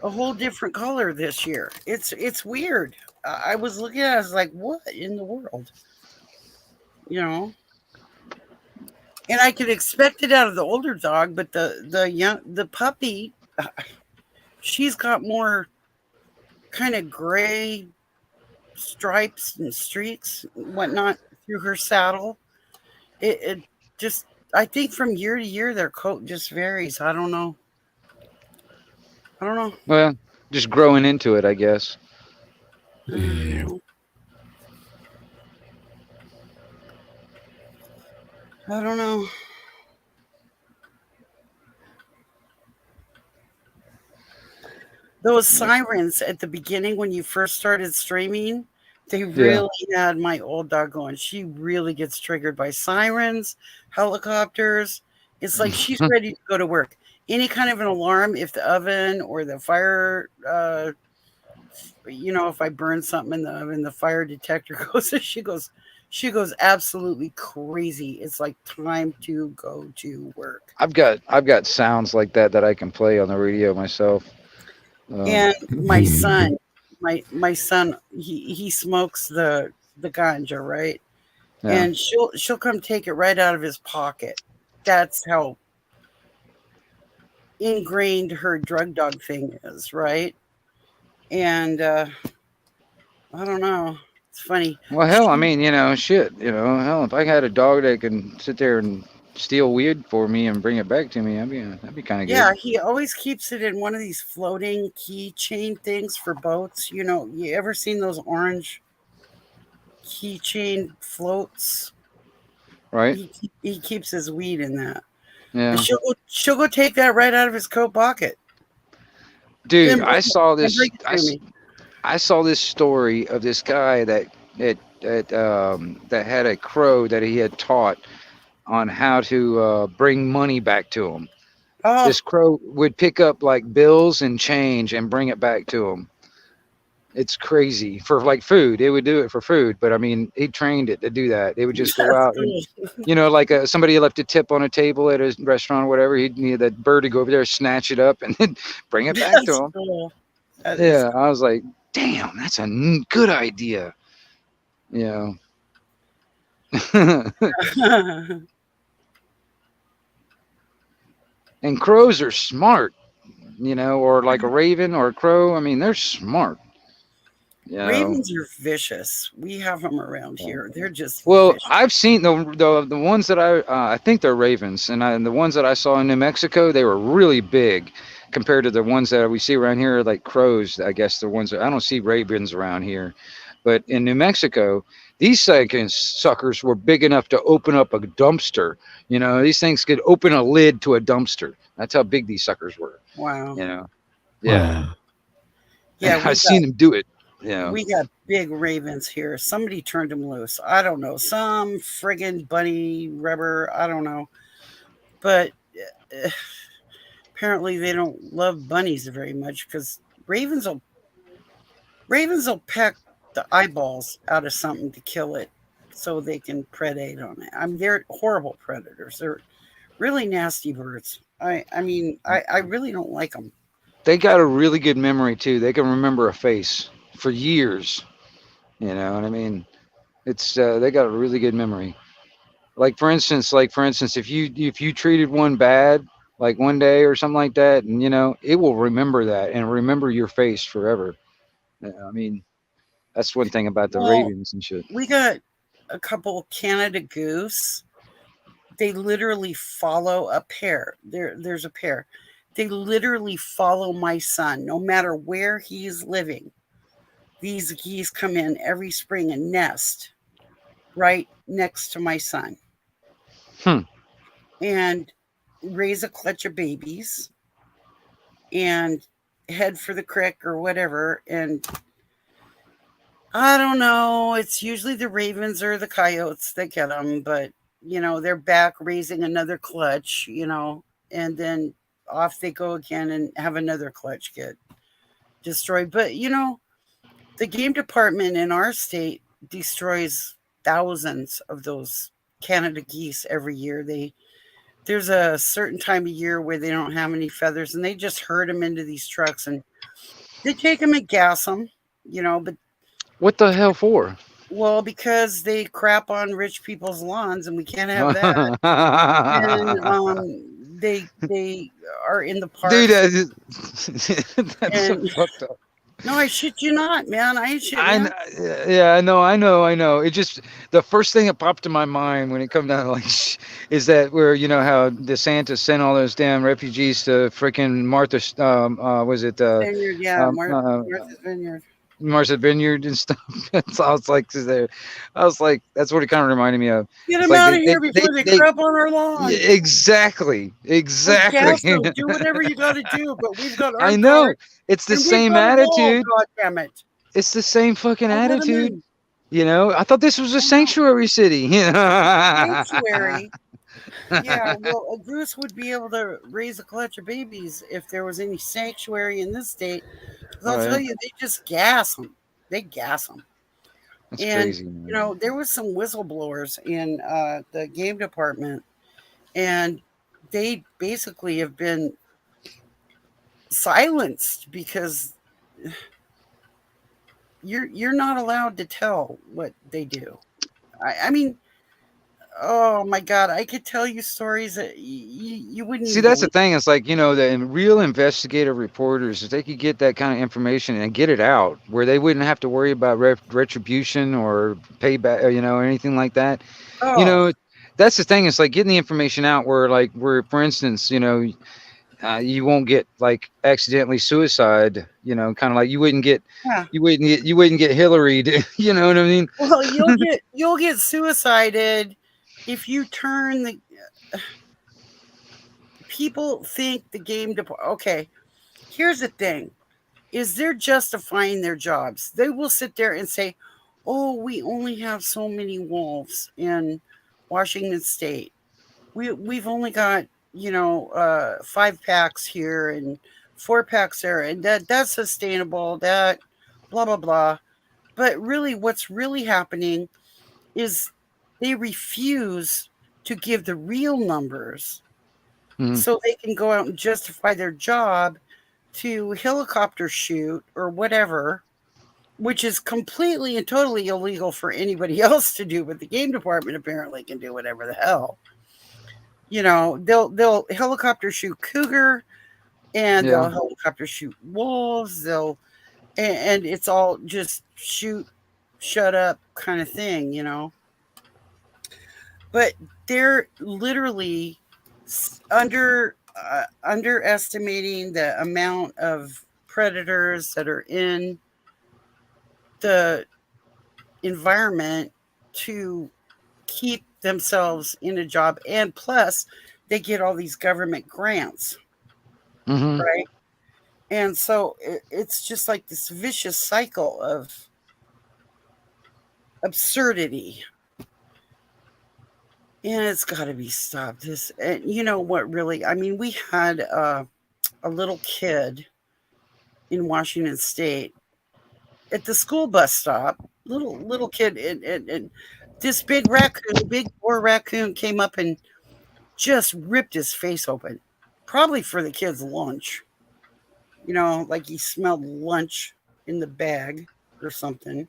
whole different color this year. It's weird. I was looking at it, I was like, what in the world? And I could expect it out of the older dog, but the puppy, she's got more kind of gray stripes and streaks and whatnot through her saddle. It just, I think from year to year their coat just varies. I don't know. well, just growing into it, I guess. Yeah. I don't know. Those sirens at the beginning when you first started streaming, they really had my old dog going. She really gets triggered by sirens, helicopters. It's like she's ready to go to work. Any kind of an alarm, if the oven or the fire, if I burn something in the oven, the fire detector goes, she goes absolutely crazy. It's like time to go to work. I've got sounds like that I can play on the radio myself. And my son, my son, he smokes the ganja, right? Yeah. And she'll come take it right out of his pocket. That's how ingrained her drug dog thing is, right? And I don't know. It's funny. Well, hell, I mean, shit, hell, if I had a dog that can sit there and steal weed for me and bring it back to me, that'd be kind of good. Yeah, he always keeps it in one of these floating keychain things for boats. You ever seen those orange keychain floats? Right. He keeps his weed in that. Yeah. And she'll go take that right out of his coat pocket. Dude, I saw this story of this guy that had a crow that he had taught on how to bring money back to him. Oh. This crow would pick up like bills and change and bring it back to him. It's crazy for like food. It would do it for food, but I mean, he trained it to do that. It would just go out and, like somebody left a tip on a table at a restaurant or whatever. He'd need that bird to go over there, snatch it up, and then bring it back to him. Cool. Yeah, I was like, damn, that's a good idea. And crows are smart, or like a raven or a crow. I mean, they're smart. Ravens are vicious. We have them around here. They're just vicious. I've seen the ones that I think they're ravens, and the ones that I saw in New Mexico, they were really big compared to the ones that we see around here, like crows. I guess the ones that I don't see ravens around here, but in New Mexico, these suckers were big enough to open up a dumpster. These things could open a lid to a dumpster. That's how big these suckers were. Wow. Yeah. Wow. Yeah, I've seen them do it. Yeah. We got big ravens here. Somebody turned them loose. I don't know. Some friggin' bunny rubber. I don't know. But apparently they don't love bunnies very much because ravens will peck the eyeballs out of something to kill it so they can predate on it. I mean, they're horrible predators. They're really nasty birds. I mean, I really don't like them. they got a really good memory too. They can remember a face for years. You know what I mean? It's they got a really good memory. Like for instance, if you treated one bad, like one day or something like that, and you know, it will remember that and remember your face forever. I mean, that's one thing about the Well, ravens and shit. we got a couple Canada goose. They literally follow a pair. There's a pair. They literally follow my son, no matter where he's living. These geese come in every spring and nest right next to my son. Hmm. And raise a clutch of babies and head for the creek or whatever. And I don't know. It's usually the ravens or the coyotes that get them, but you know, they're back raising another clutch, you know, and then off they go again and have another clutch get destroyed. But you know, the game department in our state destroys thousands of those Canada geese every year. There's a certain time of year where they don't have any feathers and they just herd them into these trucks and they take them and gas them, you know, but What the hell for? well, because they crap on rich people's lawns and we can't have that. And they are in the park. Dude, that's so And- fucked up. No, I shit you not, man. I ain't shit. Yeah, I know. It just the first thing that popped to my mind when it come down to like is that where you know how DeSantis sent all those damn refugees to freaking Martha, was it Vineyard, yeah, Martha's Martha's Vineyard. Vineyard and stuff. So I was like, that's what it kind of reminded me of. Get It's them like out of they- here they- before they, they- crap on our lawn. Exactly. Gas them. Do whatever you got to do, but we've got our I know. card, It's the and we've same got it all, attitude. God damn it! It's the same fucking I'll let 'em attitude. in. You know, I thought this was a sanctuary city. Sanctuary. Yeah, well, a goose would be able to raise a clutch of babies if there was any sanctuary in this state. 'Cause I'll Oh, yeah? tell you, they just gas them. They gas them. That's And, crazy. Man. You know, there was some whistleblowers in the game department, and they basically have been silenced because you're not allowed to tell what they do. I mean, oh my God, I could tell you stories that you wouldn't See, even that's the thing. It's like, you know, the real investigative reporters, if they could get that kind of information and get it out where they wouldn't have to worry about retribution or payback, or, you know, anything like that. Oh, You know, that's the thing. It's like getting the information out where, for instance, you know, you won't get like accidentally suicide, you know, kind of like you wouldn't get Hillary to, you know what I mean? well, you'll get suicided if you turn the people think the game okay, here's the thing is they're justifying their jobs. They will sit there and say, oh, we only have so many wolves in Washington State. We've only got, you know, 5 packs here and 4 packs there, and that's sustainable, that blah blah blah. But really what's really happening is they refuse to give the real numbers Mhm. so they can go out and justify their job to helicopter shoot or whatever, which is completely and totally illegal for anybody else to do, but the game department apparently can do whatever the hell. You know, they'll helicopter shoot cougar and Yeah. they'll helicopter shoot wolves, and it's all just shoot, shut up kind of thing, you know. But they're literally underestimating the amount of predators that are in the environment to keep themselves in a job, and plus they get all these government grants, Mhm. right? And so it's just like this vicious cycle of absurdity, and it's got to be stopped. This, and you know what, really, I mean, we had a little kid in Washington State at the school bus stop, little kid, and this big boar raccoon came up and just ripped his face open, probably for the kid's lunch. you know, like he smelled lunch in the bag or something.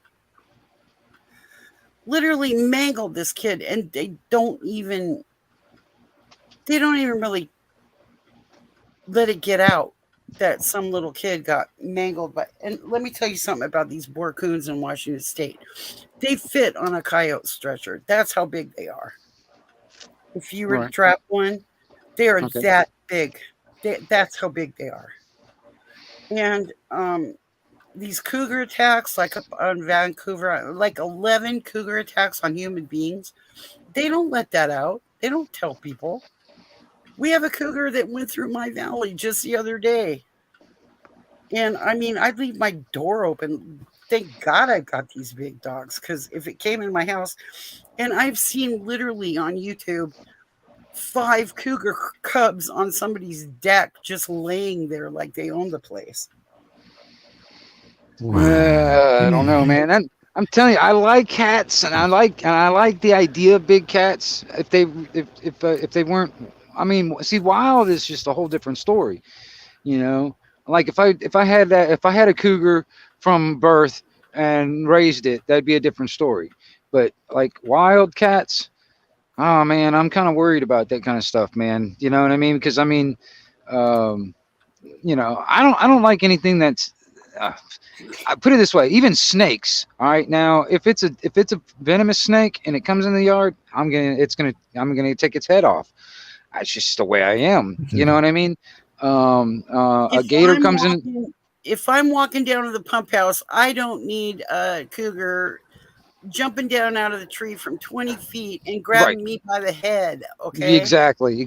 Literally mangled this kid, and they don't even really let it get out that some little kid got mangled by. And let me tell you something about these boar coons in Washington State. They fit on a coyote stretcher. That's how big they are. If you were to Right. trap one, they are Okay. that big. That's how big they are. And these cougar attacks, like up on Vancouver, like 11 cougar attacks on human beings, they don't let that out. They don't tell people. We have a cougar that went through my valley just the other day. And I mean, I'd leave my door open. Thank God I've got these big dogs, because if it came in my house, and I've seen literally on YouTube 5 cougar cubs on somebody's deck just laying there like they own the place. I don't know, man. I'm telling you, I like cats, and I like the idea of big cats. If they weren't, I mean, see, wild is just a whole different story, you know. Like if I had a cougar from birth and raised it, that'd be a different story. But like wild cats, oh man, I'm kind of worried about that kind of stuff, man. You know what I mean? Because I mean, you know, I don't like anything that's. I put it this way: even snakes. All right, now if it's a venomous snake and it comes in the yard, I'm gonna take its head off. That's just the way I am. You know what I mean? A gator comes in. If I'm walking down to the pump house, I don't need a cougar jumping down out of the tree from 20 feet and grabbing me by the head. Okay. Exactly.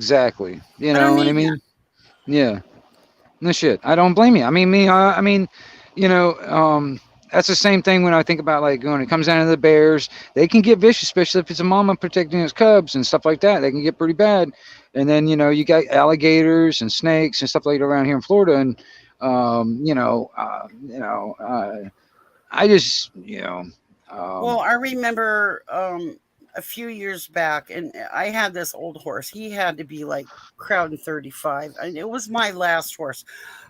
You know what I mean? Yeah. No shit. I don't blame you. I mean, you know, that's the same thing when I think about like when it comes down to the bears. They can get vicious, especially if it's a mama protecting its cubs and stuff like that. They can get pretty bad. And then you know you got alligators and snakes and stuff like that around here in Florida. And I just well, I remember a few years back, and I had this old horse. He had to be like crowding 35, and it was my last horse.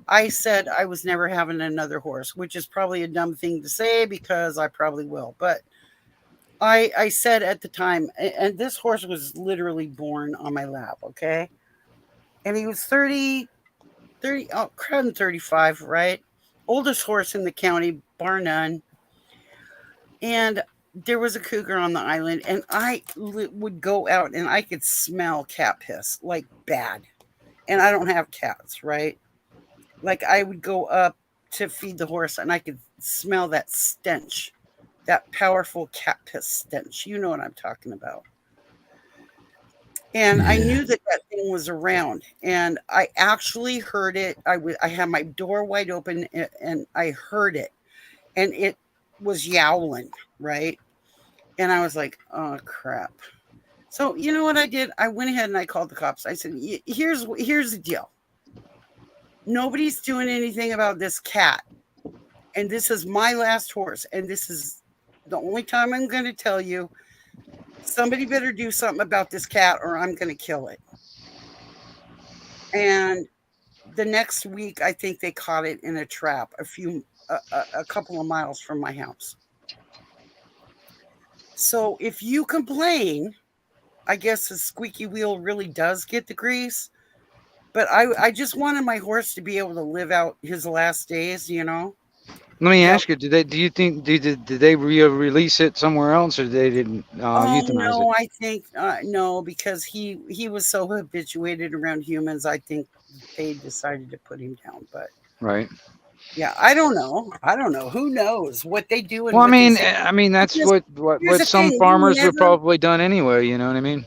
I said I was never having another horse, which is probably a dumb thing to say because I probably will. But I said at the time, and this horse was literally born on my lap, okay? And he was 30, crowding 35, right? Oldest horse in the county, bar none. And there was a cougar on the island, and I would go out and I could smell cat piss, like bad. And I don't have cats, right? Like I would go up to feed the horse and I could smell that stench, that powerful cat piss stench. You know what I'm talking about. And I knew that thing was around, and I actually heard it. I had my door wide open, and I heard it, and it was yowling, right? And I was like, oh crap. So you know what I did? I went ahead and I called the cops. I said, here's the deal. Nobody's doing anything about this cat. And this is my last horse. And this is the only time I'm going to tell you, somebody better do something about this cat or I'm going to kill it. And the next week, I think they caught it in a trap a couple of miles from my house. So if you complain, I guess the squeaky wheel really does get the grease. But I just wanted my horse to be able to live out his last days, you know. Let me ask you: did they release it somewhere else, or they didn't euthanize no, it? I think no, because he was so habituated around humans. I think they decided to put him down. But Right. yeah, I don't know. Who knows what they do? Well, I mean that's what some farmers would probably done anyway. You know what I mean?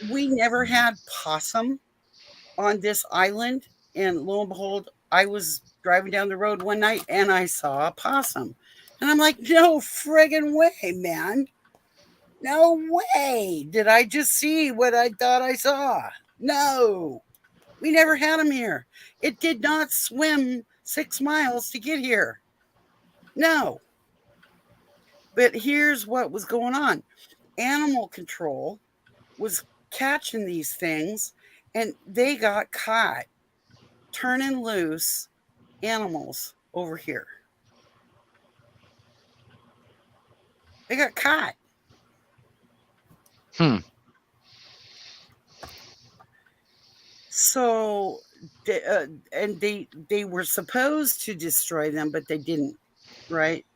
We never had possum on this island, and lo and behold, I was driving down the road one night and I saw a possum, and I'm like, no friggin' way, man. No way did I just see what I thought I saw. No, we never had them here. It did not swim 6 miles to get here. No. But here's what was going on. Animal control was catching these things, and they got caught turning loose animals over here. They got caught. So, and they were supposed to destroy them, but they didn't, right?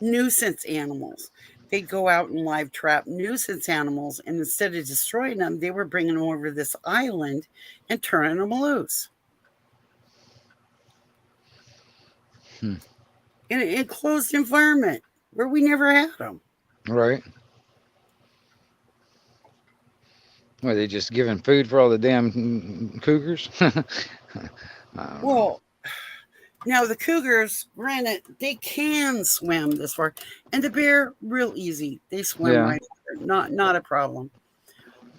Nuisance animals. They go out and live trap nuisance animals, and instead of destroying them, they were bringing them over this island and turning them loose. In an enclosed environment where we never had them. Right. Were they just giving food for all the damn cougars? Well, now the cougars, granted, they can swim this far, and the bear, real easy. They swim right there. Not a problem.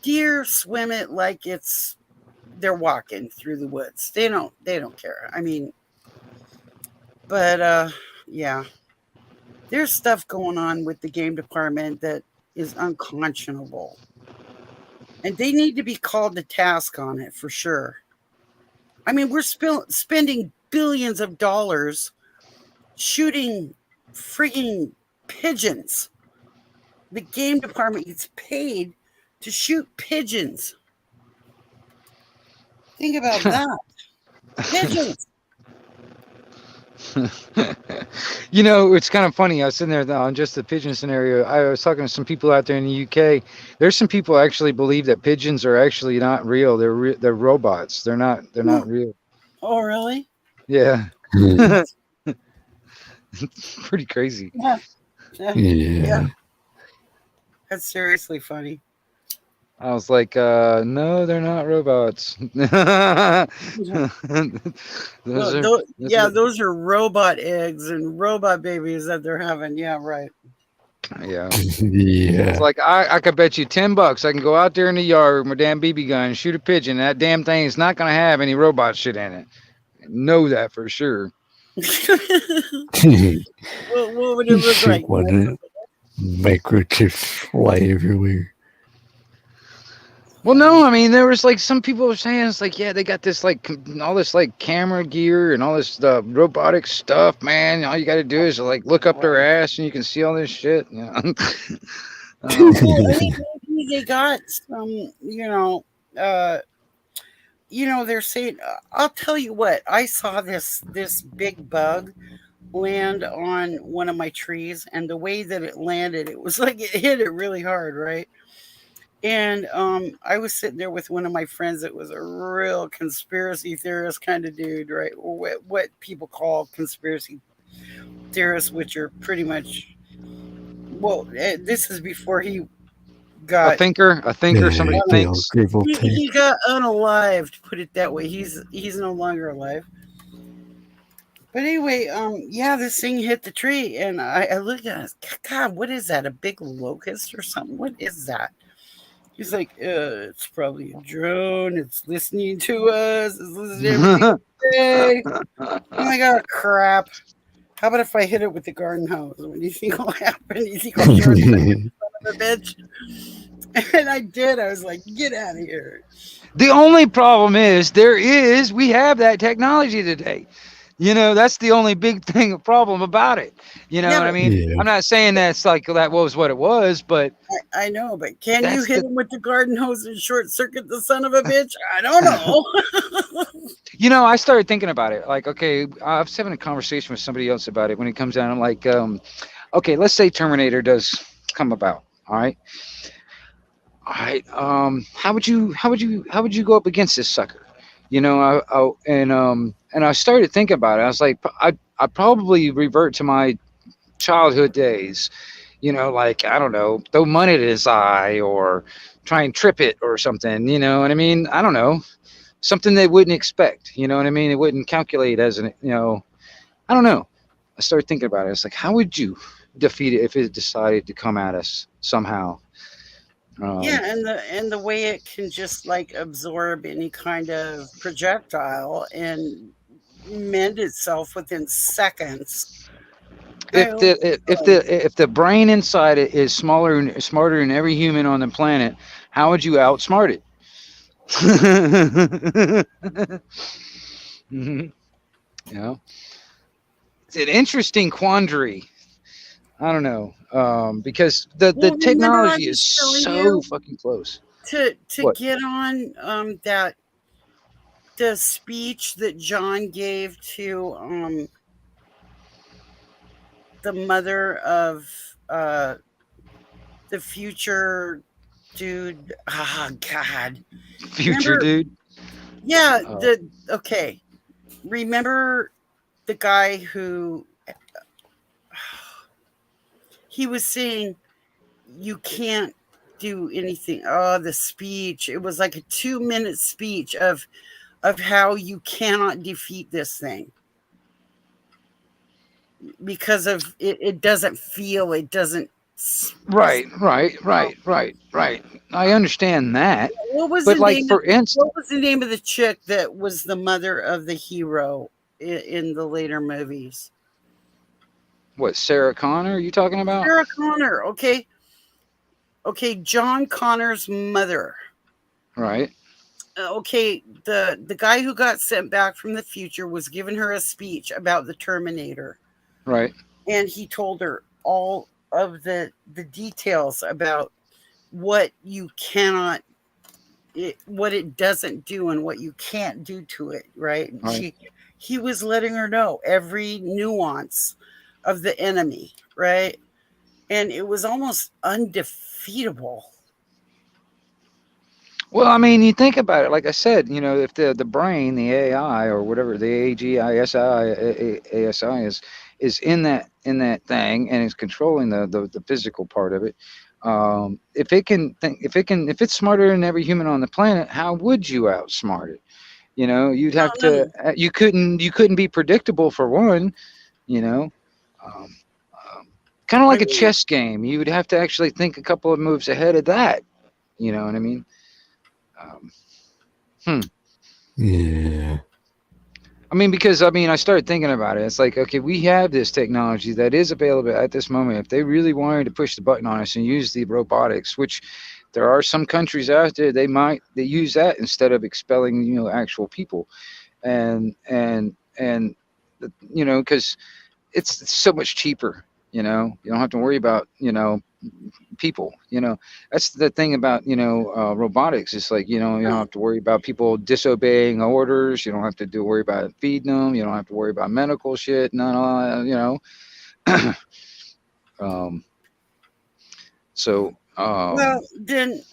Deer swim it like they're walking through the woods. They don't care. I mean, but yeah, there's stuff going on with the game department that is unconscionable. And they need to be called to task on it for sure. I mean, we're spending billions of dollars shooting freaking pigeons. The game department gets paid to shoot pigeons. Think about that. Pigeons. You know, it's kind of funny. I was sitting there on just the pigeon scenario. I was talking to some people out there in the UK. There's some people actually believe that pigeons are actually not real. They're robots. They're not real. Oh, really? Yeah. Pretty crazy. Yeah. That's seriously funny. I was like, no, they're not robots. Those are robot eggs and robot babies that they're having. Yeah, right. Yeah. Yeah. It's like I could bet you $10 I can go out there in the yard with my damn BB gun and shoot a pigeon. That damn thing is not gonna have any robot shit in it. I know that for sure. What would it look like? Microchips fly everywhere. Well, no, I mean, there was like some people were saying it's like, yeah, they got this like all this like camera gear and all this robotic stuff, man. All you got to do is like look up their ass and you can see all this shit. You know? Maybe they got some, they're saying, I'll tell you what, I saw this big bug land on one of my trees, and the way that it landed, it was like it hit it really hard, right? And I was sitting there with one of my friends that was a real conspiracy theorist kind of dude, right? Or what people call conspiracy theorists, which are pretty much, well, this is before he got... A thinker, somebody thinks. He got unalived, put it that way. He's no longer alive. But anyway, this thing hit the tree, and I looked at it. God, what is that? A big locust or something? What is that? He's like, it's probably a drone. It's listening to us. It's listening to everything we say. Oh my God, crap. How about if I hit it with the garden hose? What do you think will happen? You think I'll turn son of a bitch? And I did. I was like, get out of here. The only problem is we have that technology today. You know, that's the only big problem about it. You know what I mean? Yeah. I'm not saying that's like that was what it was, but I know, but can you hit him with the garden hose and short circuit the son of a bitch? I don't know. You know, I started thinking about it. Like, okay, I was having a conversation with somebody else about it when it comes down. I'm like, okay, let's say Terminator does come about. All right. How would you go up against this sucker? You know, and I started thinking about it. I was like, I probably revert to my childhood days, you know, like, I don't know, throw money at his eye or try and trip it or something, you know what I mean? I don't know, something they wouldn't expect, you know what I mean? It wouldn't calculate as I don't know. I started thinking about it. It's like, how would you defeat it if it decided to come at us somehow? And the way it can just like absorb any kind of projectile and mend itself within seconds. If the brain inside it is smarter than every human on the planet, how would you outsmart it? Mhm. Yeah, it's an interesting quandary. I don't know, because the Well, remember I technology is was telling so you fucking close. to What? get on that the speech that John gave to the mother of the future dude. Ah, God. Future Remember? dude. Yeah. Uh, Okay. Remember the guy who he was saying you can't do anything. Oh, the speech. It was like a 2-minute speech of how you cannot defeat this thing because of it doesn't feel, it doesn't. right. I understand that, What was but the like name of for instance, the chick that was the mother of the hero in the later movies? what Sarah Connor are you talking about? Sarah Connor. Okay, John Connor's mother. Right. Okay, the guy who got sent back from the future was giving her a speech about the Terminator, Right. and he told her all of the details about what you cannot what it doesn't do and what you can't do to it, right? Right. He was letting her know every nuance of the enemy, right? And it was almost undefeatable. Well, I mean, you think about it. Like I said, if the brain, the AI or whatever the ASI is in that thing and is controlling the physical part of it. If it can think, if it's smarter than every human on the planet, how would you outsmart it? You'd No, have to. no, You couldn't be predictable for one. You know, um, kind of I like a mean, chess game. You would have to actually think a couple of moves ahead of that. You know what I mean? Um, Yeah. because I started thinking about it. It's like, okay, we have this technology that is available at this moment. If they really wanted to push the button on us and use the robotics, which there are some countries out there, they use that instead of expelling, actual people, and because it's so much cheaper. You don't have to worry about people. That's the thing about robotics. It's like you don't no. have to worry about people disobeying orders. You don't have to worry about feeding them. You don't have to worry about medical shit. None of that. um, so Well, then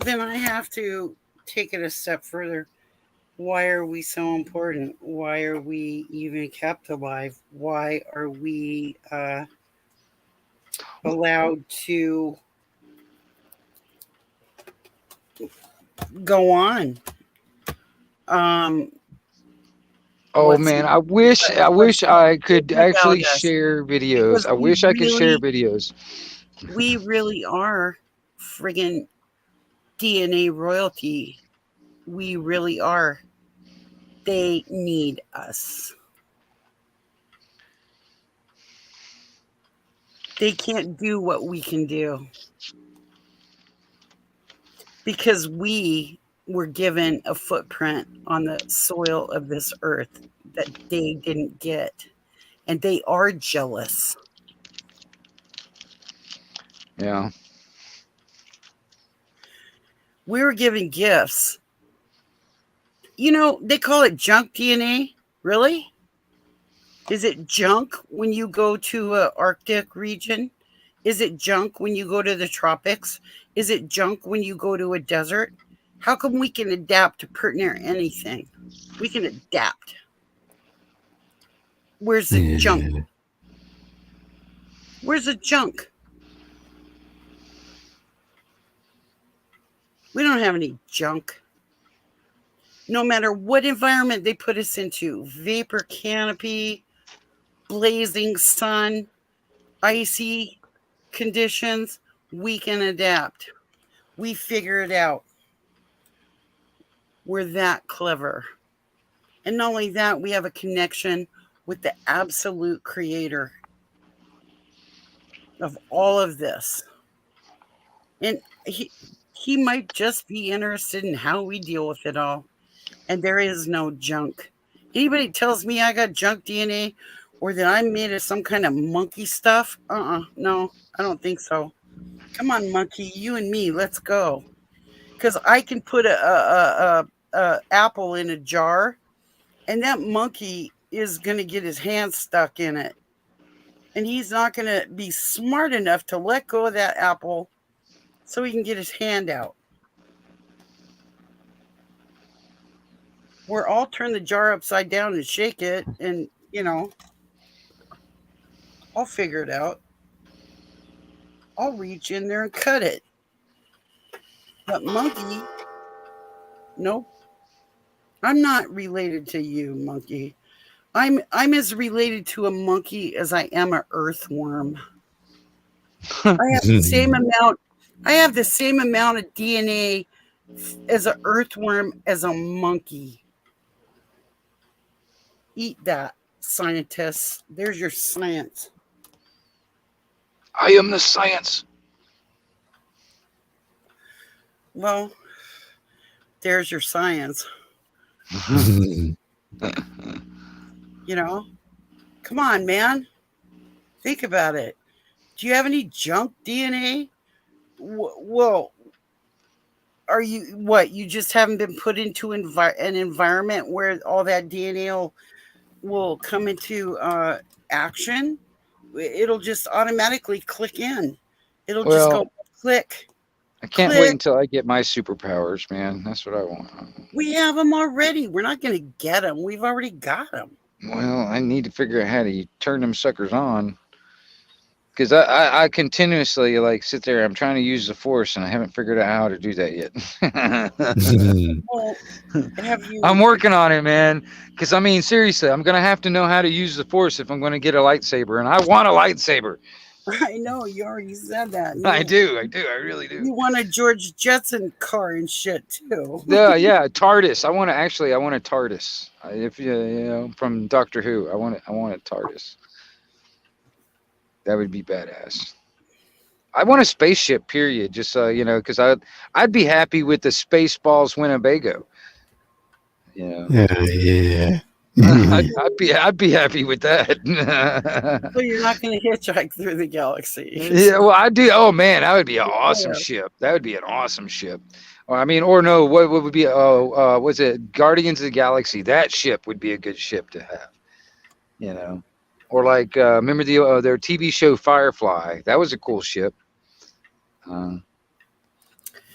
I have to take it a step further. Why are we so important? Why are we even kept alive? Why are we allowed to go on? Um, oh what's man, I wish I could about actually us? share videos. Because I wish I could share videos. we really are friggin' DNA royalty. We really are. They need us. They can't do what we can do because we were given a footprint on the soil of this earth that they didn't get. And they are jealous. Yeah. We were given gifts. They call it junk DNA. Really? Is it junk when you go to an Arctic region? Is it junk when you go to the tropics? Is it junk when you go to a desert? How come we can adapt to pretty near anything? We can adapt. Where's the junk? Yeah. Where's the junk? We don't have any junk. No matter what environment they put us into, vapor canopy, blazing sun, icy conditions, we can adapt. We figure it out. We're that clever. And not only that, we have a connection with the absolute creator of all of this. And he might just be interested in how we deal with it all. And there is no junk. Anybody tells me I got junk DNA or that I'm made of some kind of monkey stuff, no, I don't think so. Come on, monkey, you and me, let's go. Because I can put a apple in a jar, and that monkey is going to get his hand stuck in it. And he's not going to be smart enough to let go of that apple so he can get his hand out. Or I'll turn the jar upside down and shake it, and, I'll figure it out. I'll reach in there and cut it. But monkey, nope. I'm not related to you, monkey. I'm as related to a monkey as I am an earthworm. I have the same amount. I have the same amount of DNA as an earthworm as a monkey. Eat that, scientists. There's your science. I am the science. Well, there's your science. Come on, man. Think about it. Do you have any junk DNA? Well, are you what? You just haven't been put into an environment where all that DNA will come into action? It'll just automatically click in. It'll just go click. I can't wait until I get my superpowers, man. That's what I want. We have them already. We're not going to get them. We've already got them. Well, I need to figure out how to turn them suckers on. Because I continuously sit there. I'm trying to use the Force, and I haven't figured out how to do that yet. Well, I'm working on it, man. Because, seriously, I'm going to have to know how to use the Force if I'm going to get a lightsaber. And I want a lightsaber. I know. You already said that. I do. I really do. You want a George Jetson car and shit, too. Yeah. TARDIS. I want a TARDIS. If from Doctor Who, I want a TARDIS. That would be badass. I want a spaceship, period. Just because I'd be happy with the Spaceballs Winnebago. Yeah. I'd be happy with that. So you're not going to hitchhike through the galaxy. Yeah, well, I do. Oh man, that would be an awesome ship. That would be an awesome ship. Or no, what would be? Was it Guardians of the Galaxy? That ship would be a good ship to have. Or remember their TV show Firefly? That was a cool ship. I don't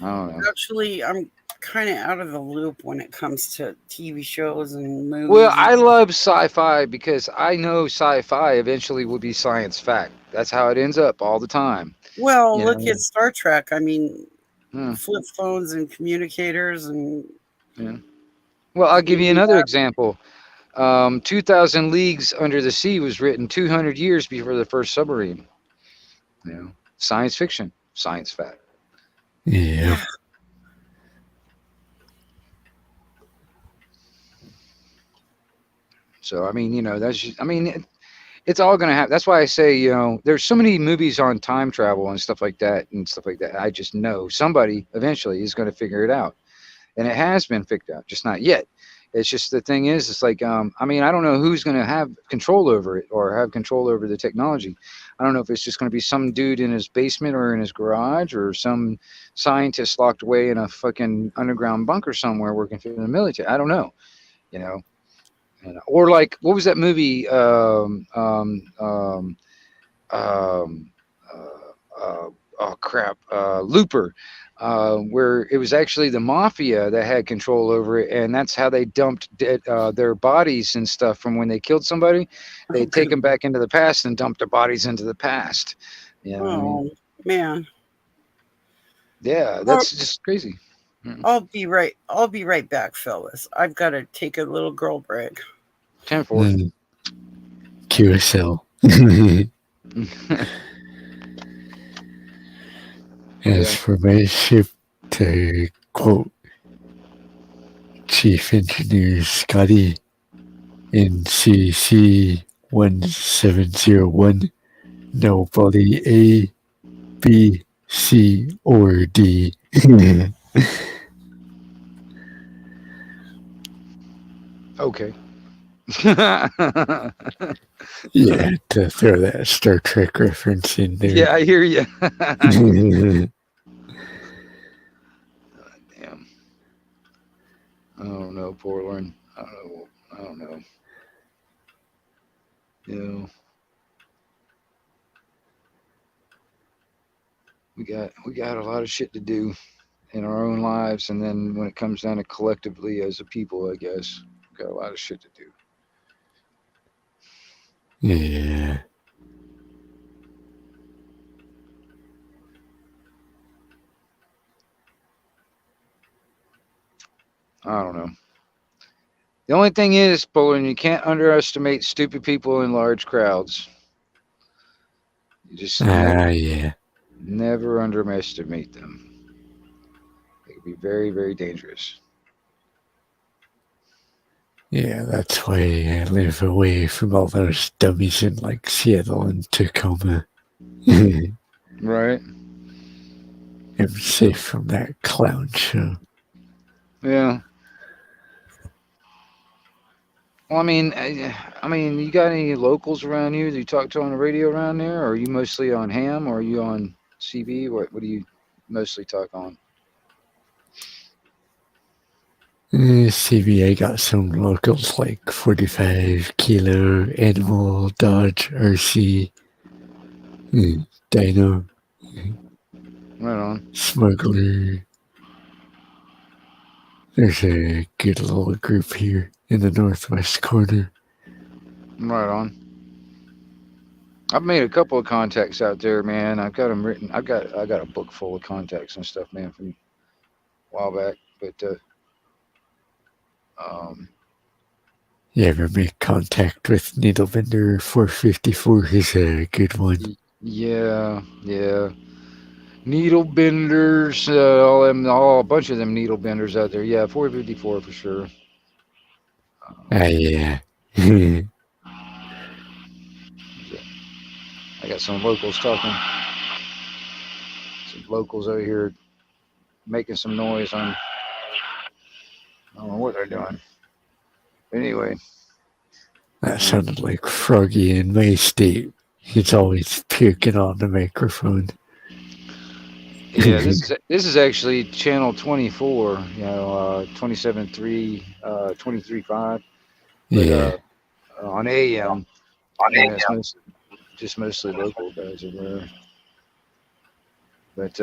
know. Actually, I'm kind of out of the loop when it comes to TV shows and movies. Well, I love sci-fi because I know sci-fi eventually will be science fact. That's how it ends up all the time. Well, look at Star Trek. Flip phones and communicators and. Yeah. Well, I'll give you another example. 2,000 Leagues Under the Sea was written 200 years before the first submarine. Science fiction, science fact. Yeah. So that's just, it's all gonna happen. That's why I say there's so many movies on time travel and stuff like that. I just know somebody eventually is going to figure it out, and it has been figured out, just not yet. It's just the thing is, it's I don't know who's going to have control over it or have control over the technology. I don't know if it's just going to be some dude in his basement or in his garage or some scientist locked away in a fucking underground bunker somewhere working for the military. I don't know, or what was that movie? Looper. Where it was actually the mafia that had control over it, and that's how they dumped their bodies and stuff from when they killed somebody. They take them back into the past and dump their bodies into the past. Man. Yeah, that's just crazy. I'll be right back, fellas. I've got to take a little girl break. 10-4. QSL. As for my ship, to quote Chief Engineer Scotty NCC 1701, nobody A, B, C, or D Okay. Yeah, to throw that Star Trek reference in there. Yeah, I hear you. Damn. I don't know, Portland. I don't know. You know, we got a lot of shit to do in our own lives, and then when it comes down to collectively as a people, I guess we got a lot of shit to do. Yeah. I don't know. The only thing is, Poland, you can't underestimate stupid people in large crowds. You just Yeah. never underestimate them. They can be very, very dangerous. Yeah, that's why I live away from all those dummies in like Seattle and Tacoma. Right? I'm safe from that clown show. Yeah. Well, I mean, you got any locals around you that you talk to on the radio around there? Or are you mostly on ham, or are you on CB? What do you mostly talk on? CBA got some locals like 45 Kilo, Animal, Dodge, RC, Dino, Right on. Smuggler. There's a good little group here in the northwest corner. Right on. I've made a couple of contacts out there, man. I've got them written. I got a book full of contacts and stuff, man, from a while back. But You ever make contact with Needlebender 454? He's a good one. yeah. Needle benders, all a bunch of them needle benders out there. Yeah, 454 for sure. Yeah. I got some locals talking. Some locals over here making some noise on. I don't know what they're doing. Anyway. That sounded like Froggy in my state. He's always puking on the microphone. Yeah, this is actually channel 24, 27.3, 23.5. Yeah. On AM. It's mostly local guys over there. But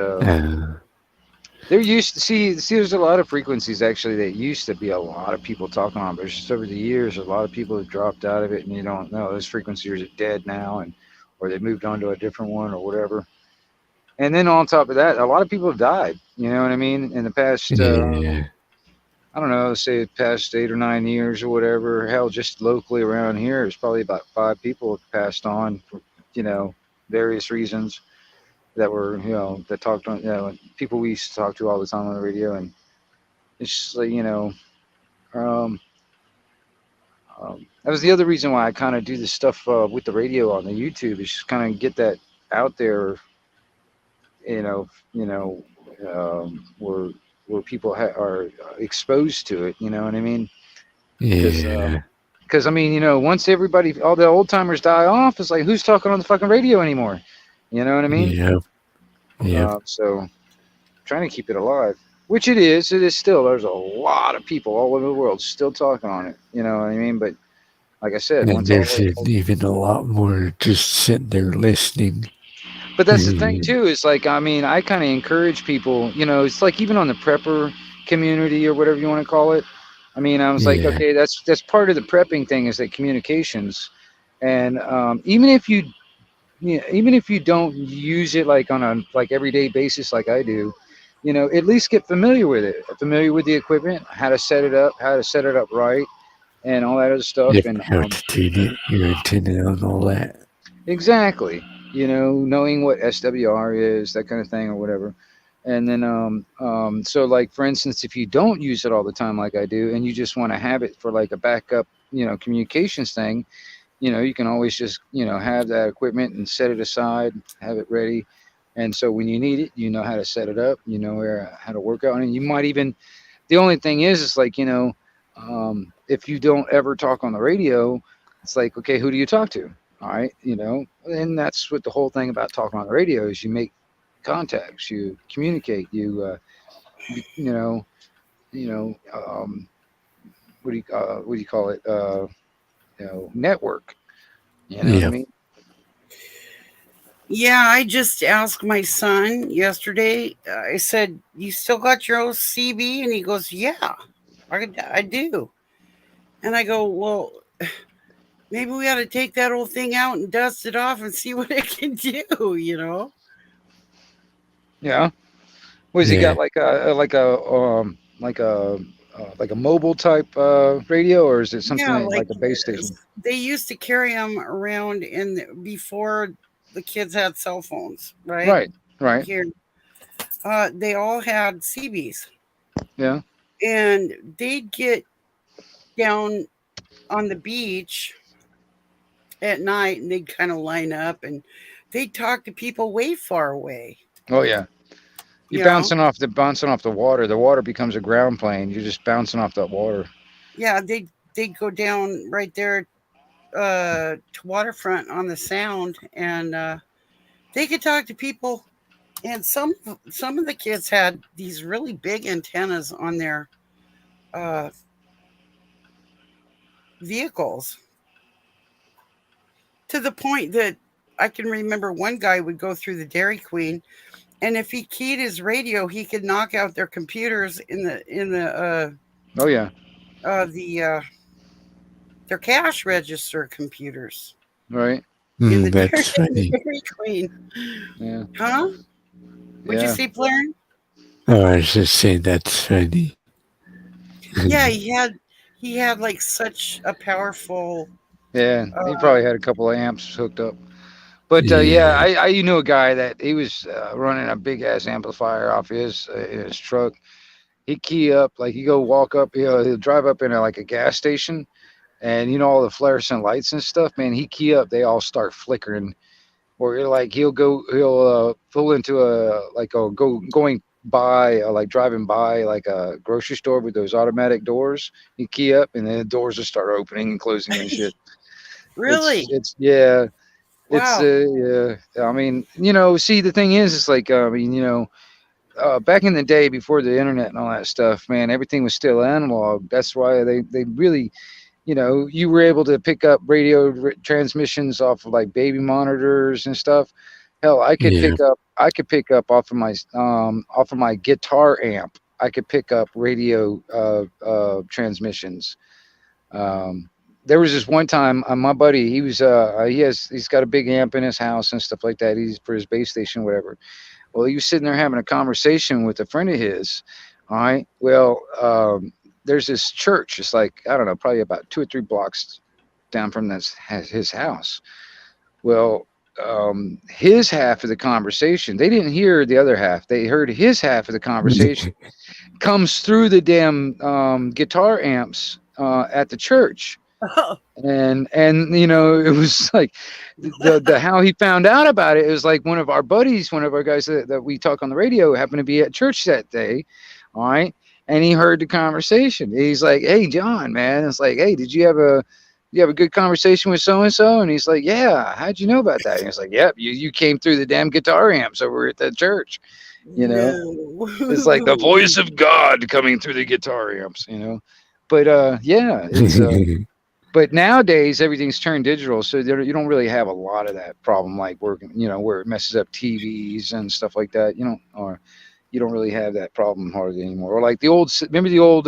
they're used to see. There's a lot of frequencies actually that used to be a lot of people talking on, but just over the years, a lot of people have dropped out of it, and you don't know those frequencies are dead now, or they moved on to a different one or whatever. And then on top of that, a lot of people have died. You know what I mean? In the past, I don't know, say the past 8 or 9 years or whatever. Hell, just locally around here, there's probably about 5 people have passed on for, various reasons that were, that talked on, people we used to talk to all the time on the radio. And it's just like, that was the other reason why I kind of do this stuff with the radio on the YouTube, is just kind of get that out there, where people are exposed to it, you know what I mean? Yeah. Because once all the old timers die off, it's like, who's talking on the fucking radio anymore? You know what I mean? Yep. So trying to keep it alive, which it is still. There's a lot of people all over the world still talking on it. You know what I mean? But like I said, and there's even a lot more just sitting there listening. But that's the thing too, is like, I kind of encourage people, it's like even on the prepper community or whatever you want to call it. I was like, okay, that's part of the prepping thing, is that communications. And even if you don't use it like on a everyday basis like I do, at least get familiar with it, familiar with the equipment, how to set it up right, and all that other stuff. And how to tune it, your antenna and all that. Exactly. Knowing what SWR is, that kind of thing, or whatever. And then, so like, for instance, if you don't use it all the time like I do, and you just want to have it for like a backup, communications thing, you can always just, have that equipment and set it aside, have it ready. And so when you need it, you know how to set it up, you know how to work out. And you might even, the only thing is like, if you don't ever talk on the radio, it's like, okay, who do you talk to? All right. And that's what the whole thing about talking on the radio is. You make contacts, you communicate, what do you call it? Network. You know what I mean? Yeah, I just asked my son yesterday. I said, "You still got your OCB?" And he goes, "Yeah, I do." And I go, "Well, maybe we ought to take that old thing out and dust it off and see what it can do." Yeah. What has he got, like a mobile type radio, or is it something like a base station? They used to carry them around before the kids had cell phones, right? Right. Here, they all had CBs. Yeah. And they'd get down on the beach at night, and they'd kind of line up, and they'd talk to people way far away. Oh yeah. You're bouncing off the water. The water becomes a ground plane. You're just bouncing off that water. Yeah, they'd go down right there to waterfront on the Sound, and they could talk to people. And some of the kids had these really big antennas on their vehicles, to the point that I can remember one guy would go through the Dairy Queen, and if he keyed his radio, he could knock out their computers in the their cash register computers. Right. That's funny. Dairy Queen. Yeah. Huh? What'd you say, Blair? Oh, I was just saying that's funny. Yeah, he had like such a powerful. Yeah, he probably had a couple of amps hooked up. But I knew a guy that he was running a big ass amplifier off his truck. He'd key up, like he go walk up, he'll drive up in a gas station, and all the fluorescent lights and stuff, man, he key up, they all start flickering. Or he'll pull into driving by like a grocery store with those automatic doors. You key up, and then the doors will start opening and closing and shit. Really? It's yeah. Wow. It's I mean, see, the thing is, it's like, back in the day before the internet and all that stuff, man, everything was still analog. That's why they really, you were able to pick up radio transmissions off of like baby monitors and stuff. Hell, I could pick up off of my guitar amp. I could pick up radio transmissions. There was this one time, my buddy, he's got a big amp in his house and stuff like that. He's for his base station, whatever. Well, he was sitting there having a conversation with a friend of his. All right. Well, there's this church. It's like, I don't know, probably about 2 or 3 blocks down from his house. Well, his half of the conversation, they didn't hear the other half. They heard his half of the conversation comes through the damn guitar amps at the church. And it was like the how he found out about it. It was like one of our guys that we talk on the radio happened to be at church that day. All right. And he heard the conversation. He's like, "Hey, John, man." It's like, "Hey, did you have a good conversation with so-and-so?" And he's like, "Yeah, how'd you know about that?" And he's like, "Yep, you came through the damn guitar amps over at that church." No. It's like the voice of God coming through the guitar amps, But it's but nowadays everything's turned digital, so you don't really have a lot of that problem, like working, where it messes up TVs and stuff like that, or you don't really have that problem hardly anymore. Or like remember the old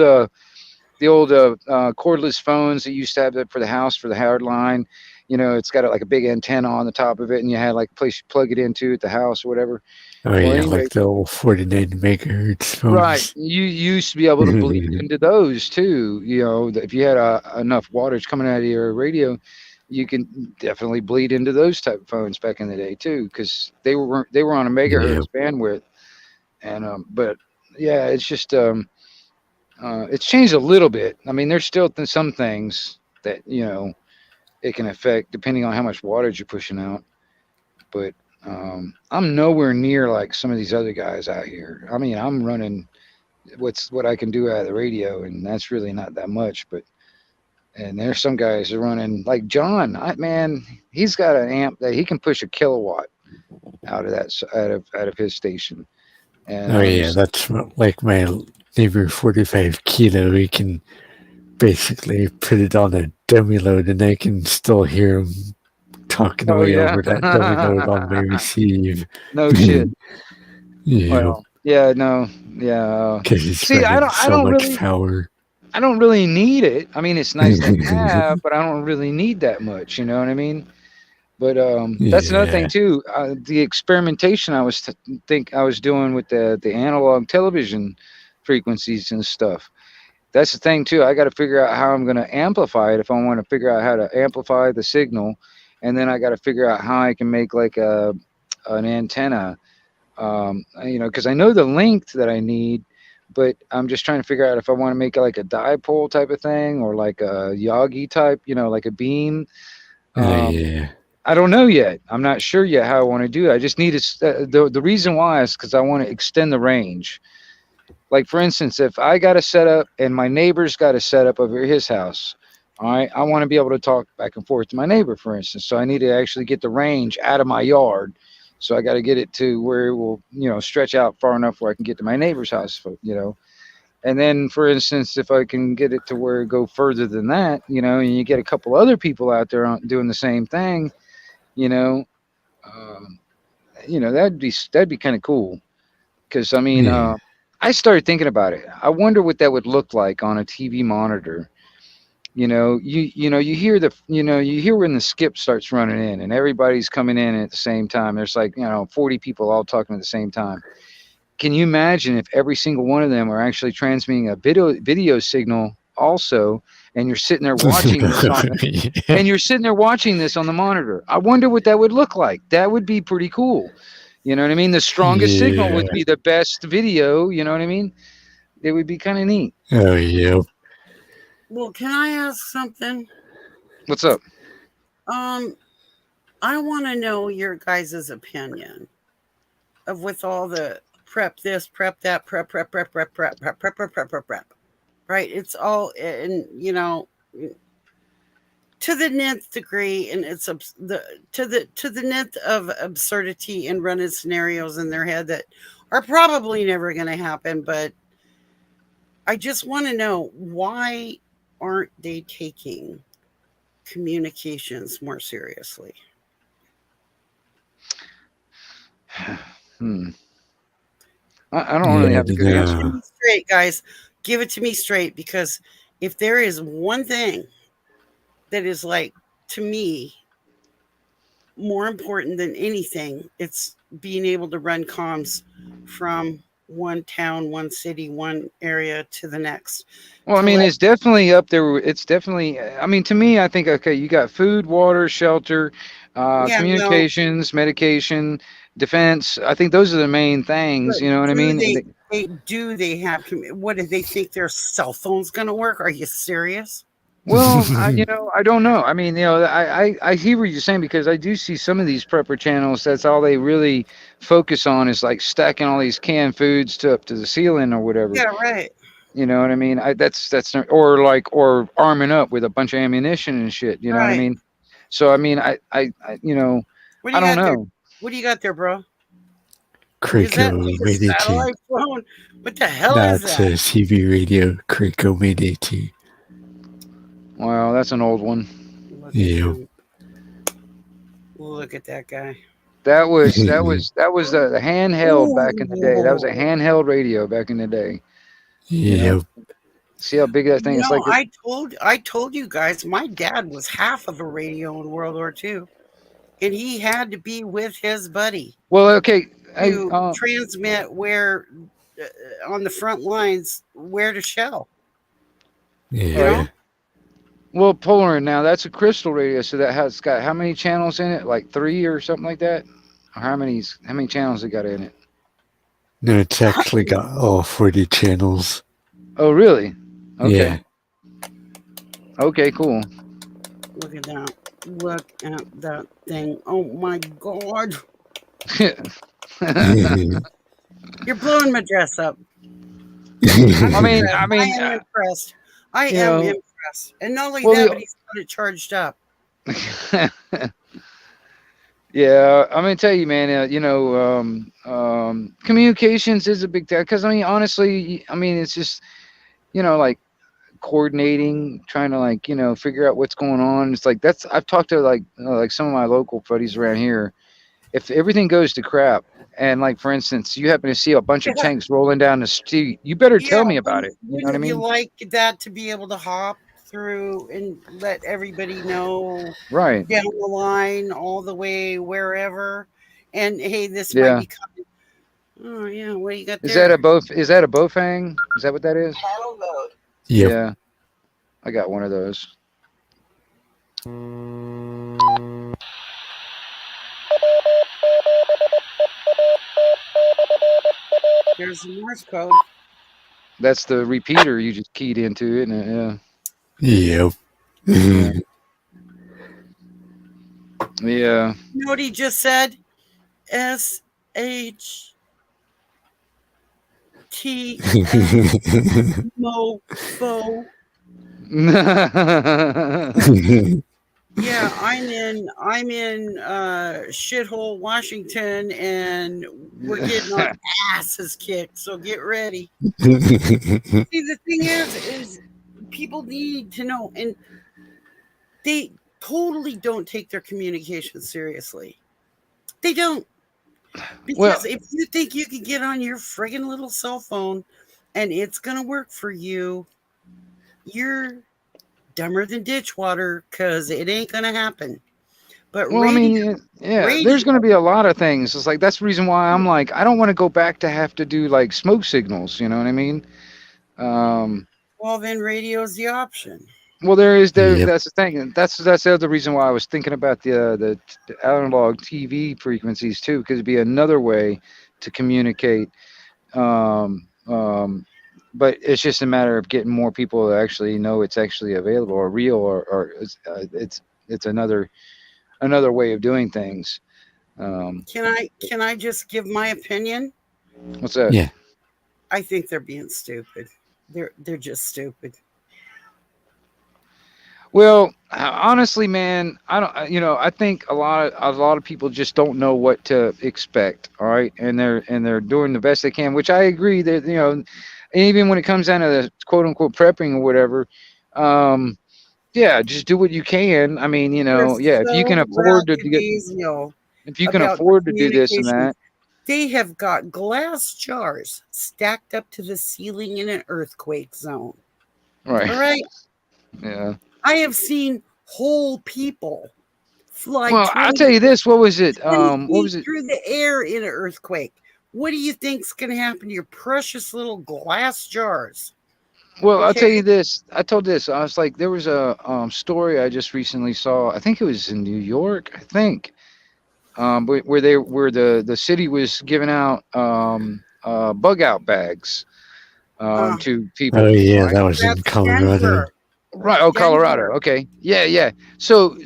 cordless phones that you used to have for the house, for the hard line. It's got like a big antenna on the top of it, and you had like a place you plug it into at the house or whatever. Oh, yeah, anyway, like the old 49 megahertz phones. Right. You used to be able to bleed into those too. If you had enough wattage coming out of your radio, you can definitely bleed into those type of phones back in the day too, because they were on a megahertz bandwidth. And but yeah, it's just it's changed a little bit. I mean, there's still some things that it can affect depending on how much wattage you're pushing out. But I'm nowhere near like some of these other guys out here. I mean, I'm running what I can do out of the radio, and that's really not that much. But and there's some guys who are running like John. Man, he's got an amp that he can push a kilowatt out of out of his station. And Oh yeah, that's like my neighbor 45 kilo. We can basically put it on a dummy load, and I can still hear him talking away over that dummy load on my receive. No shit. Yeah, Well, yeah, no, yeah. because he's See, I don't much really, power. I don't really need it. I mean, it's nice to have, but I don't really need that much. You know what I mean? But that's another thing Yeah. too. The experimentation I was doing with the analog television frequencies and stuff. That's the thing too. I got to figure out how I'm going to amplify it if I want to figure out how to amplify the signal, and then I got to figure out how I can make like an antenna. Because I know the length that I need, but I'm just trying to figure out if I want to make it like a dipole type of thing or like a Yagi type, like a beam. Yeah. I don't know yet. I'm not sure yet how I want to do it. I just need the reason why is because I want to extend the range. Like for instance, if I got a setup and my neighbor's got a setup over his house, all right, I want to be able to talk back and forth to my neighbor, for instance. So I need to actually get the range out of my yard. So I got to get it to where it will, stretch out far enough where I can get to my neighbor's house, And then, for instance, if I can get it to where it go further than that, and you get a couple other people out there doing the same thing, that'd be kind of cool. Because I mean, I started thinking about it. I wonder what that would look like on a TV monitor. You hear you hear when the skip starts running in and everybody's coming in at the same time. There's like 40 people all talking at the same time. Can you imagine if every single one of them are actually transmitting a video signal also, and you're sitting there watching this on the monitor? I wonder what that would look like. That would be pretty cool. You know what I mean? The strongest signal would be the best video. You know what I mean? It would be kind of neat. Oh yeah. Well, can I ask something? What's up? I want to know your guys' opinion of with all the prep this, prep that, prep. Right? It's all, and to the nth degree, and it's to the nth of absurdity and running scenarios in their head that are probably never going to happen. But I just want to know, why aren't they taking communications more seriously? I don't really have a good answer. Give it to me straight, guys. Give it to me straight, because if there is one thing that is, like, to me, more important than anything, it's being able to run comms from one town, one city, one area to the next. Well, I mean, it's definitely up there. It's definitely, I mean, to me, I think, okay, you got food, water, shelter, communications, medication, defense. I think those are the main things. You know what I mean? They have, what do they think, their cell phone's going to work? Are you serious? Well, I don't know. I mean, I hear what you're saying, because I do see some of these prepper channels. That's all they really focus on, is like stacking all these canned foods up to the ceiling or whatever. Yeah, right. You know what I mean? That's not, or arming up with a bunch of ammunition and shit. You know what I mean? So I mean, I don't know. What do you got there, bro? Krakow Radio 2. Satellite phone? What the hell is that? That's a CB radio, Krakow Radio 2. Wow, that's an old one. Look at that guy. That was the handheld back in the day. That was a handheld radio back in the day. Yeah. See how big that thing is? Like I told you guys, my dad was half of a radio in World War II, and he had to be with his buddy. Well, okay, to transmit where on the front lines where to shell. Yeah. Well, Polar, now that's a crystal radio, so that has got how many channels in it? Like 3 or something like that? Or how many channels it got in it? No, it's actually got all 40 channels. Oh, really? Okay. Yeah. Okay, cool. Look at that. Look at that thing. Oh my God. You're blowing my dress up. I mean, I am impressed. I you am know, impressed. And not only well, that, but he's got it charged up. Yeah, I'm gonna tell you, man. Communications is a big thing because I mean, honestly, I mean, it's just like coordinating, trying to figure out what's going on. It's like that's I've talked to like some of my local buddies around here. If everything goes to crap, and like for instance, you happen to see a bunch of tanks rolling down the street, you better tell me about it. You know what I Wouldn't you mean? like that to be able to hop through and let everybody know Right. down the line, all the way wherever? And hey, this might Yeah. be coming. Oh yeah, what do you got Is there? that a Bofang? Is that what that is? Paddle boat. Yep. Yeah. I got one of those. There's the Morse code. That's the repeater you just keyed into, isn't it? Yep. Yeah. Yeah. You know what he just said? SHTF mofo. Yeah, I'm in shithole Washington, and we're getting our asses kicked. So get ready. See, the thing is people need to know, and they totally don't take their communication seriously. They don't, because if you think you can get on your friggin' little cell phone and it's gonna work for you, you're dumber than ditch water, because it ain't gonna happen. But well, I mean, there's going to be a lot of things. It's like that's the reason why I'm like I don't want to go back to have to do like smoke signals. You know what I mean? Well, then radio's the option. Well, that's Yep. the thing. That's the other reason why I was thinking about the analog TV frequencies too, because it'd be another way to communicate. But it's just a matter of getting more people to actually know it's actually available or real, or it's another way of doing things. Can I just give my opinion? What's that? Yeah. I think they're being stupid. They're just stupid. Well, honestly, man, I don't. I think a lot of people just don't know what to expect. All right, and they're doing the best they can, which I agree that even when it comes down to the quote unquote prepping or whatever, yeah, just do what you can. I mean, if you can afford to get, if you can afford to do this and that. They have got glass jars stacked up to the ceiling in an earthquake zone. Right. All right. Yeah. I have seen whole people fly. Well, I'll tell you this. What was it? What was it? Through the air in an earthquake. What do you think's going to happen to your precious little glass jars? Well, I'll tell you this. I told this. I was like, there was a story I just recently saw. I think it was in New York. I think, where the city was giving out bug out bags to people. Oh yeah, right? that was in Colorado. Denver. Right. Oh, Colorado. Okay. Yeah. So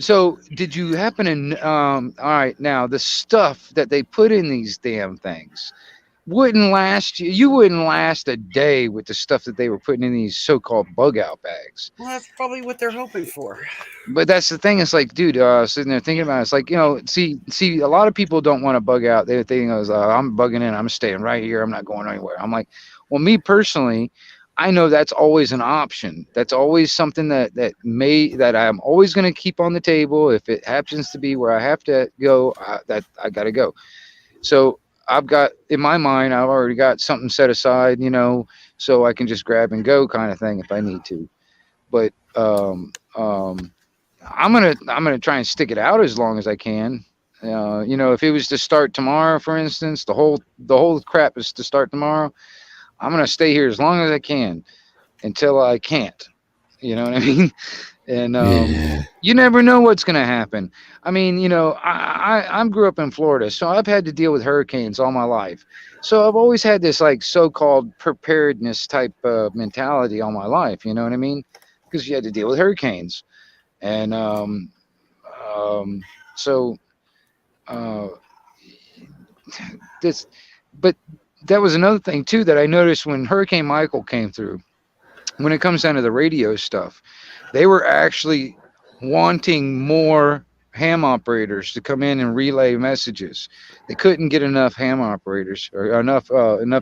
did you happen to? All right. Now the stuff that they put in these damn things wouldn't last you. You wouldn't last a day with the stuff that they were putting in these so-called bug out bags. Well, that's probably what they're hoping for. But that's the thing. It's like, dude, sitting there thinking about it, it's like, see, a lot of people don't want to bug out. They think, I'm bugging in. I'm staying right here. I'm not going anywhere. I'm like, well, me personally, I know that's always an option. That's always something that I'm always going to keep on the table. If it happens to be where I have to go, I got to go. So I've got, in my mind, I've already got something set aside, so I can just grab and go kind of thing if I need to. But I'm gonna try and stick it out as long as I can. If it was to start tomorrow, for instance, the whole crap is to start tomorrow. I'm going to stay here as long as I can until I can't. You know what I mean? And you never know what's going to happen. I mean, I grew up in Florida, so I've had to deal with hurricanes all my life. So I've always had this like so-called preparedness type mentality all my life. You know what I mean? Because you had to deal with hurricanes. And this, but that was another thing too that I noticed when Hurricane Michael came through. When it comes down to the radio stuff, they were actually wanting more ham operators to come in and relay messages. They couldn't get enough ham operators or enough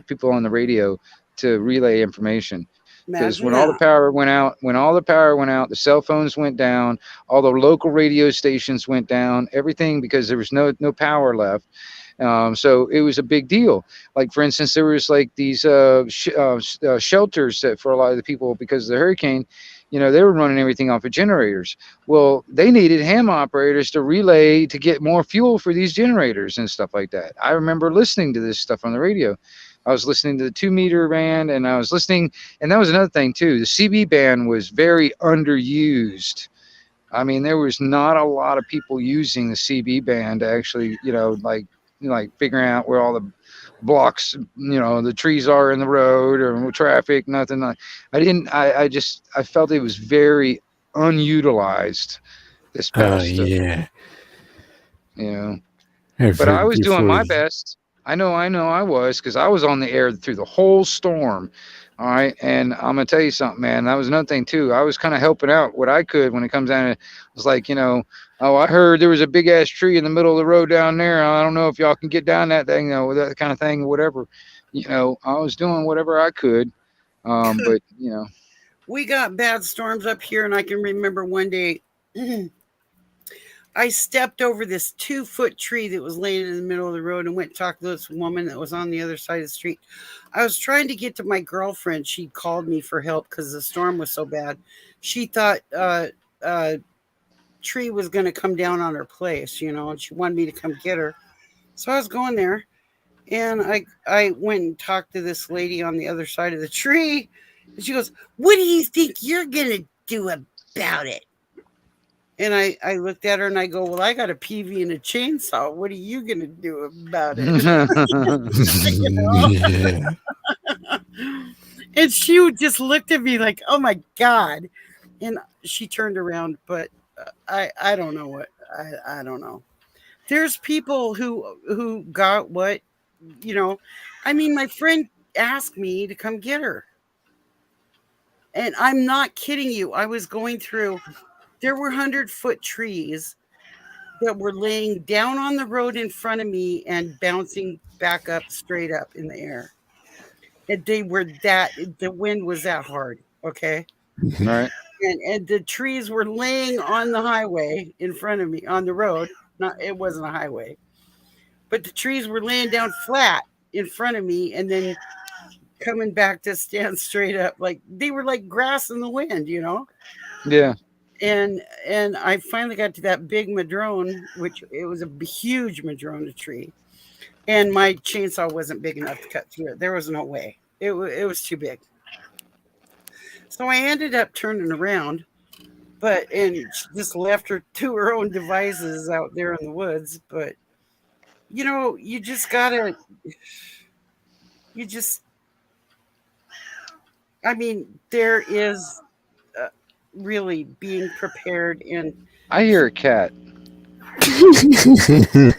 people on the radio to relay information. Because when all the power went out, the cell phones went down, all the local radio stations went down, everything, because there was no power left. So it was a big deal. Like, for instance, there was like these shelters that for a lot of the people, because of the hurricane, you know, they were running everything off of generators. Well, they needed ham operators to relay to get more fuel for these generators and stuff like that. I remember listening to this stuff on the radio. I was listening to the 2-meter band, and I was listening, and that was another thing too. The CB band was very underused. I mean, there was not a lot of people using the CB band to actually, you know, like figuring out where all the blocks, you know, the trees are in the road or traffic, nothing like. I felt it was very unutilized this past. Yeah. You know, I've but I heard was doing my before. best. I know I was, because I was on the air through the whole storm. All right. And I'm going to tell you something, man. That was another thing, too. I was kind of helping out what I could when it comes down to it. Was like, you know, oh, I heard there was a big ass tree in the middle of the road down there. I don't know if y'all can get down that thing, you know, that kind of thing, whatever. You know, I was doing whatever I could. But, you know, we got bad storms up here, and I can remember one day I stepped over this 2-foot tree that was laying in the middle of the road and went and talked to this woman that was on the other side of the street. I was trying to get to my girlfriend. She called me for help because the storm was so bad. She thought tree was going to come down on her place, you know, and she wanted me to come get her. So I was going there, and I went and talked to this lady on the other side of the tree. And she goes, "What do you think you're going to do about it?" And I looked at her and I go, "Well, I got a PV and a chainsaw. What are you going to do about it?" You know? Yeah. And she just looked at me like, "Oh my God." And she turned around, but I don't know what, I don't know. There's people who got what, you know, I mean, my friend asked me to come get her. And I'm not kidding you. I was going through, there were 100-foot trees that were laying down on the road in front of me and bouncing back up straight up in the air. And they were the wind was that hard. Okay. all right. And the trees were laying on the highway in front of me on the road. It wasn't a highway, but the trees were laying down flat in front of me and then coming back to stand straight up. Like they were like grass in the wind, you know? Yeah. And I finally got to that big madrone, which it was a huge madrona tree. And my chainsaw wasn't big enough to cut through it. There was no way. It was too big. So I ended up turning around, and just left her to her own devices out there in the woods. But, you know, you just gotta, I mean, there is really being prepared. And I hear a cat. Yep.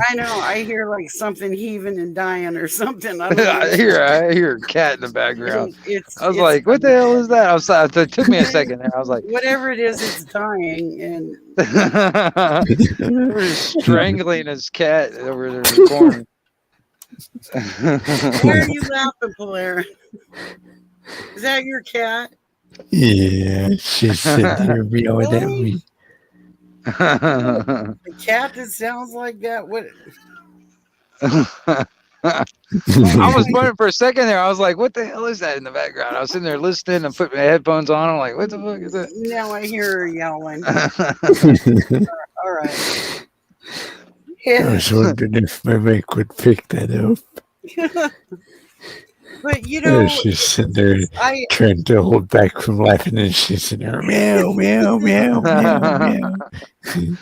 I know, I hear like something heaving and dying or something. I don't know. I hear a cat in the background. It's I was like, what the hell is that? It took me a second there. I was like, whatever it is, it's dying. And we're strangling his cat over there in the corner. why are you laughing, Polaire? Is that your cat? Yeah, she's sitting there meowing at me. The cat that sounds like that? What? I was wondering for a second there. I was like, what the hell is that in the background? I was sitting there listening and put my headphones on. I'm like, what the fuck is that? Now I hear her yelling. All right. I Yeah. was wondering if my mic would pick that up. But you know, She's sitting there I trying to hold back from laughing, and she's sitting there meow, meow, meow, meow, meow.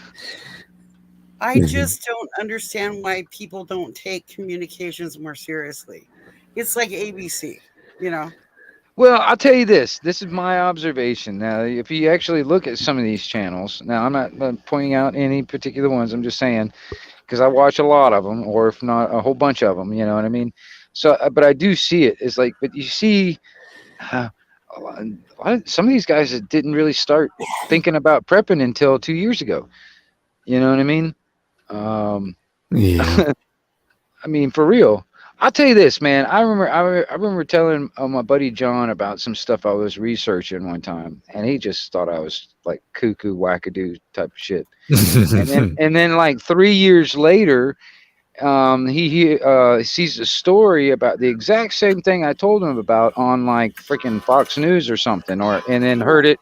I just don't understand why people don't take communications more seriously. It's like ABC, you know. Well, I'll tell you this. This is my observation. Now, if you actually look at some of these channels, now I'm not pointing out any particular ones. I'm just saying, because I watch a lot of them, or if not a whole bunch of them. You know what I mean? So, but I do see it. It's like, but you see, some of these guys that didn't really start thinking about prepping until 2 years ago. You know what I mean? Yeah. I mean, for real. I'll tell you this, man. I remember telling my buddy John about some stuff I was researching one time, and he just thought I was like cuckoo wackadoo type of shit. And then like 3 years later, he sees a story about the exact same thing I told him about on like freaking Fox News or something, and then heard it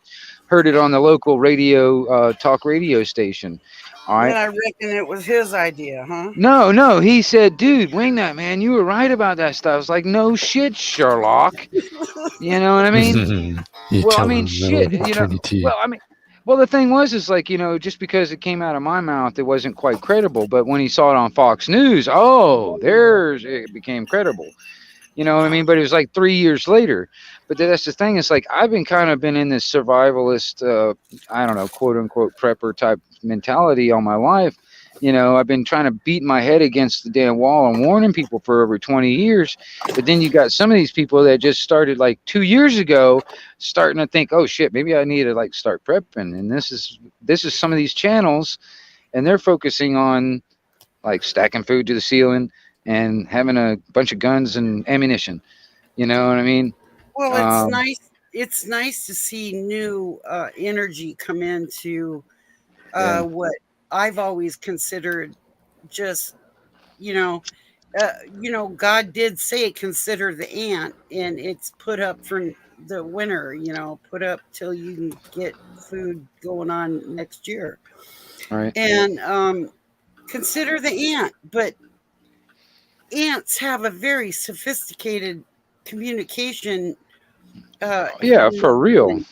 on the local radio talk radio station. All right. Then I reckon it was his idea, huh? No, he said, dude, Wingnut, man, you were right about that stuff. I was like, no shit, Sherlock. You know what I mean? You Well, I tell mean, him shit, no, you know. Trinity. Well, the thing was, is like, you know, just because it came out of my mouth, it wasn't quite credible. But when he saw it on Fox News, it became credible. You know what I mean? But it was like 3 years later. But that's the thing. It's like I've been in this survivalist, I don't know, quote unquote prepper type mentality all my life. You know, I've been trying to beat my head against the damn wall and warning people for over 20 years. But then you got some of these people that just started like 2 years ago, starting to think, oh shit, maybe I need to like start prepping. And this is some of these channels, and they're focusing on like stacking food to the ceiling and having a bunch of guns and ammunition. You know what I mean? Well, it's nice. It's nice to see new energy come into what I've always considered just, you know, God did say consider the ant, and it's put up for the winter. You know, put up till you can get food going on next year, Right. and consider the ant. But ants have a very sophisticated communication. Yeah, for real.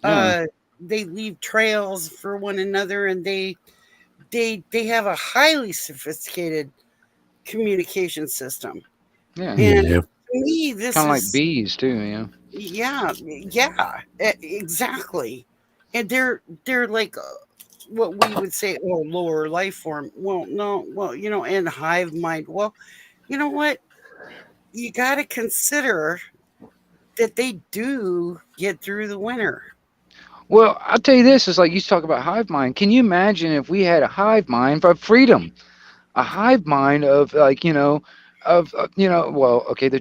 They leave trails for one another, and they have a highly sophisticated communication system. Yeah. And to me, this kind of is like bees too, you know. Yeah, exactly. And they're like what we would say, lower life form. Well, no, and hive mind. Well, you know what? You got to consider that they do get through the winter. Well, I'll tell you this, is like you talk about hive mind. Can you imagine if we had a hive mind of freedom? A hive mind of like, the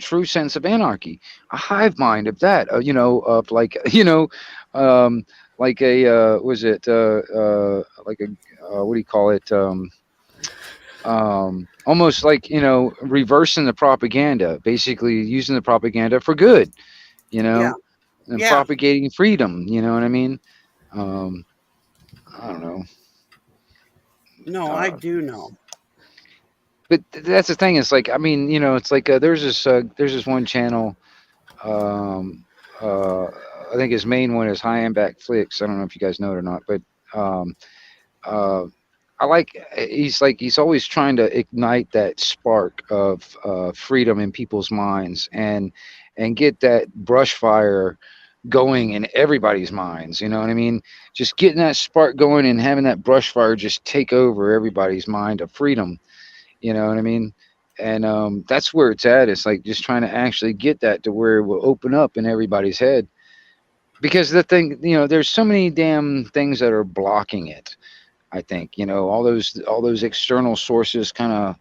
true sense of anarchy. A hive mind of that, of like, like a, was it, like a, what do you call it? Almost like, reversing the propaganda, basically using the propaganda for good, and propagating freedom. You know what I mean? I don't know. No, I do know. But that's the thing. It's like, I mean, it's like there's this one channel. I think his main one is High Impact Flicks. I don't know if you guys know it or not, but I like, he's always trying to ignite that spark of freedom in people's minds and get that brush fire going in everybody's minds. You know what I mean? Just getting that spark going and having that brush fire just take over everybody's mind of freedom. You know what I mean? And that's where it's at. It's like just trying to actually get that to where it will open up in everybody's head. Because the thing, there's so many damn things that are blocking it. I think, all those external sources kind of,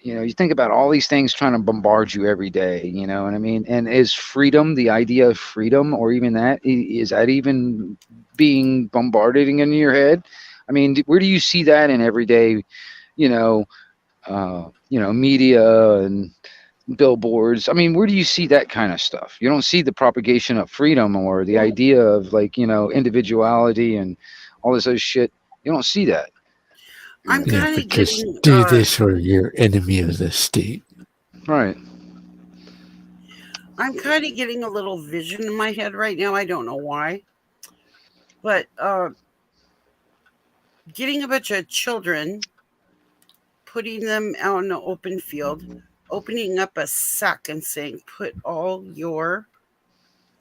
you think about all these things trying to bombard you every day, you know what I mean? And is freedom, the idea of freedom, or even that, is that even being bombarded in your head? I mean, where do you see that in everyday, media and billboards? I mean, where do you see that kind of stuff? You don't see the propagation of freedom or the idea of like, individuality and all this other shit. You don't see that. I'm kind of because getting do this or you're enemy of the state. Right. I'm kind of getting a little vision in my head right now. I don't know why. But getting a bunch of children, putting them out in the open field, opening up a sack and saying, put all your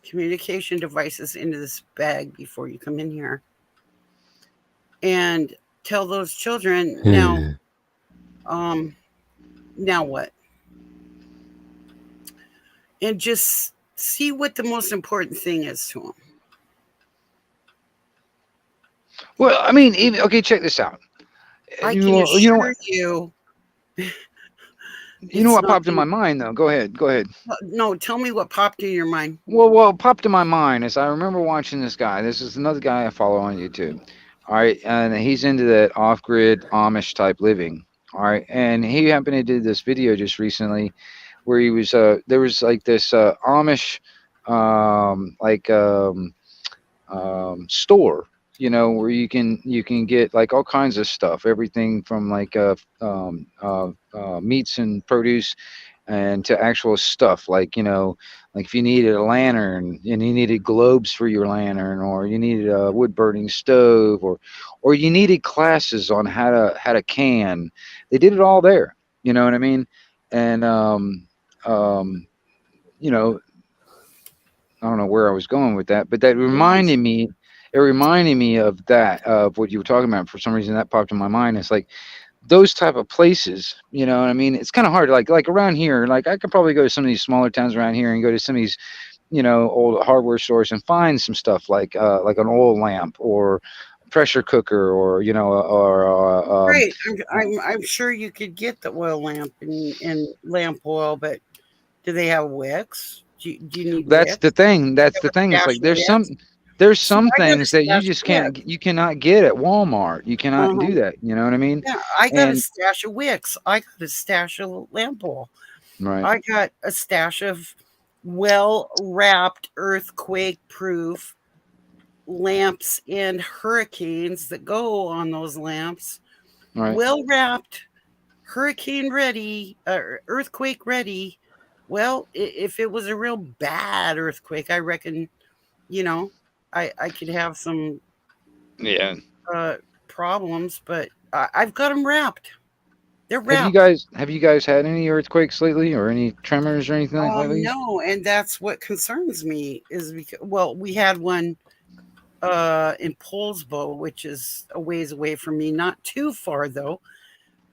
communication devices into this bag before you come in here. And tell those children, now, Now what? And just see what the most important thing is to him. Well, I mean, even, okay, check this out. I You can know what? assure you. You know it's what not popped in my gonna- mind though? Go ahead. Go ahead. No, tell me what popped in your mind. Well, what popped in my mind is I remember watching this guy. This is another guy I follow on YouTube. All right, and he's into that off-grid Amish type living. All right, and he happened to do this video just recently where he was there was like this Amish like store, you know, where you can get like all kinds of stuff, everything from like meats and produce and to actual stuff like, you know, like if you needed a lantern and you needed globes for your lantern, or you needed a wood burning stove, or you needed classes on how to can, they did it all there, you know what I mean? And um you know, I don't know where I was going with that, but that reminded me. It reminded me of that, of what you were talking about. For some reason, that popped in my mind. It's like those type of places. You know what I mean? It's kind of hard. Like around here, like I could probably go to some of these smaller towns around here and go to some of these, you know, old hardware stores and find some stuff like an oil lamp or pressure cooker, or you know, or Right. I'm sure you could get the oil lamp and lamp oil, but do they have wicks? Do you need that's the wicks? thing. That's You the have a thing. It's stash like of wicks? there's See, some I got a things that you stash of just wicks. you cannot get at Walmart. You cannot Uh-huh. do that. You know what I mean? Yeah, I got a And stash of wicks. I got a stash of lamp oil. right, I got a stash of well wrapped, earthquake proof lamps and hurricanes that go on those lamps. right. Well wrapped, hurricane ready, earthquake ready. Well, if it was a real bad earthquake, I reckon, you know, I could have some Yeah. uh, problems, but I've got them wrapped. They're wrapped. Have you guys had any earthquakes lately, or any tremors or anything like lately? No, and that's what concerns me is because, well, we had one in Polsbo, which is a ways away from me, not too far though,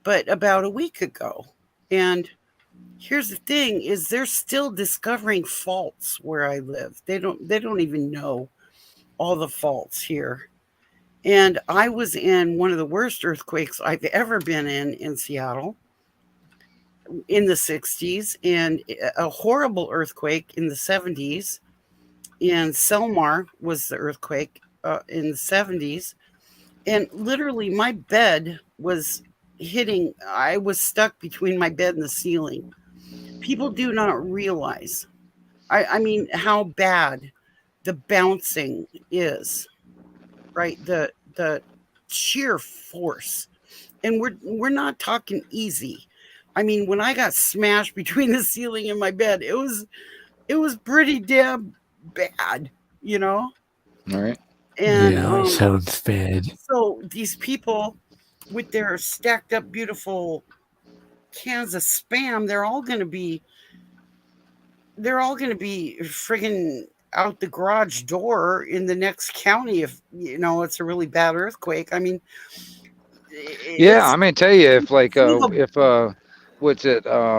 but about a week ago. And here's the thing is they're still discovering faults where I live. They don't even know all the faults here. And I was in one of the worst earthquakes I've ever been in Seattle in the 60s, and a horrible earthquake in the 70s. And Selmar was the earthquake in the 70s. And literally, my bed was hitting, I was stuck between my bed and the ceiling. People do not realize, I mean, how bad the bouncing is, right? The sheer force. And we're not talking easy. I mean, when I got smashed between the ceiling and my bed, it was pretty damn bad, you know? All right. And Yeah, it sounds bad. so these people with their stacked up beautiful cans of Spam, they're all going to be friggin' out the garage door in the next county if you know it's a really bad earthquake. I mean, Yeah, it's I'm gonna tell you, if like unbelievable. if what's it the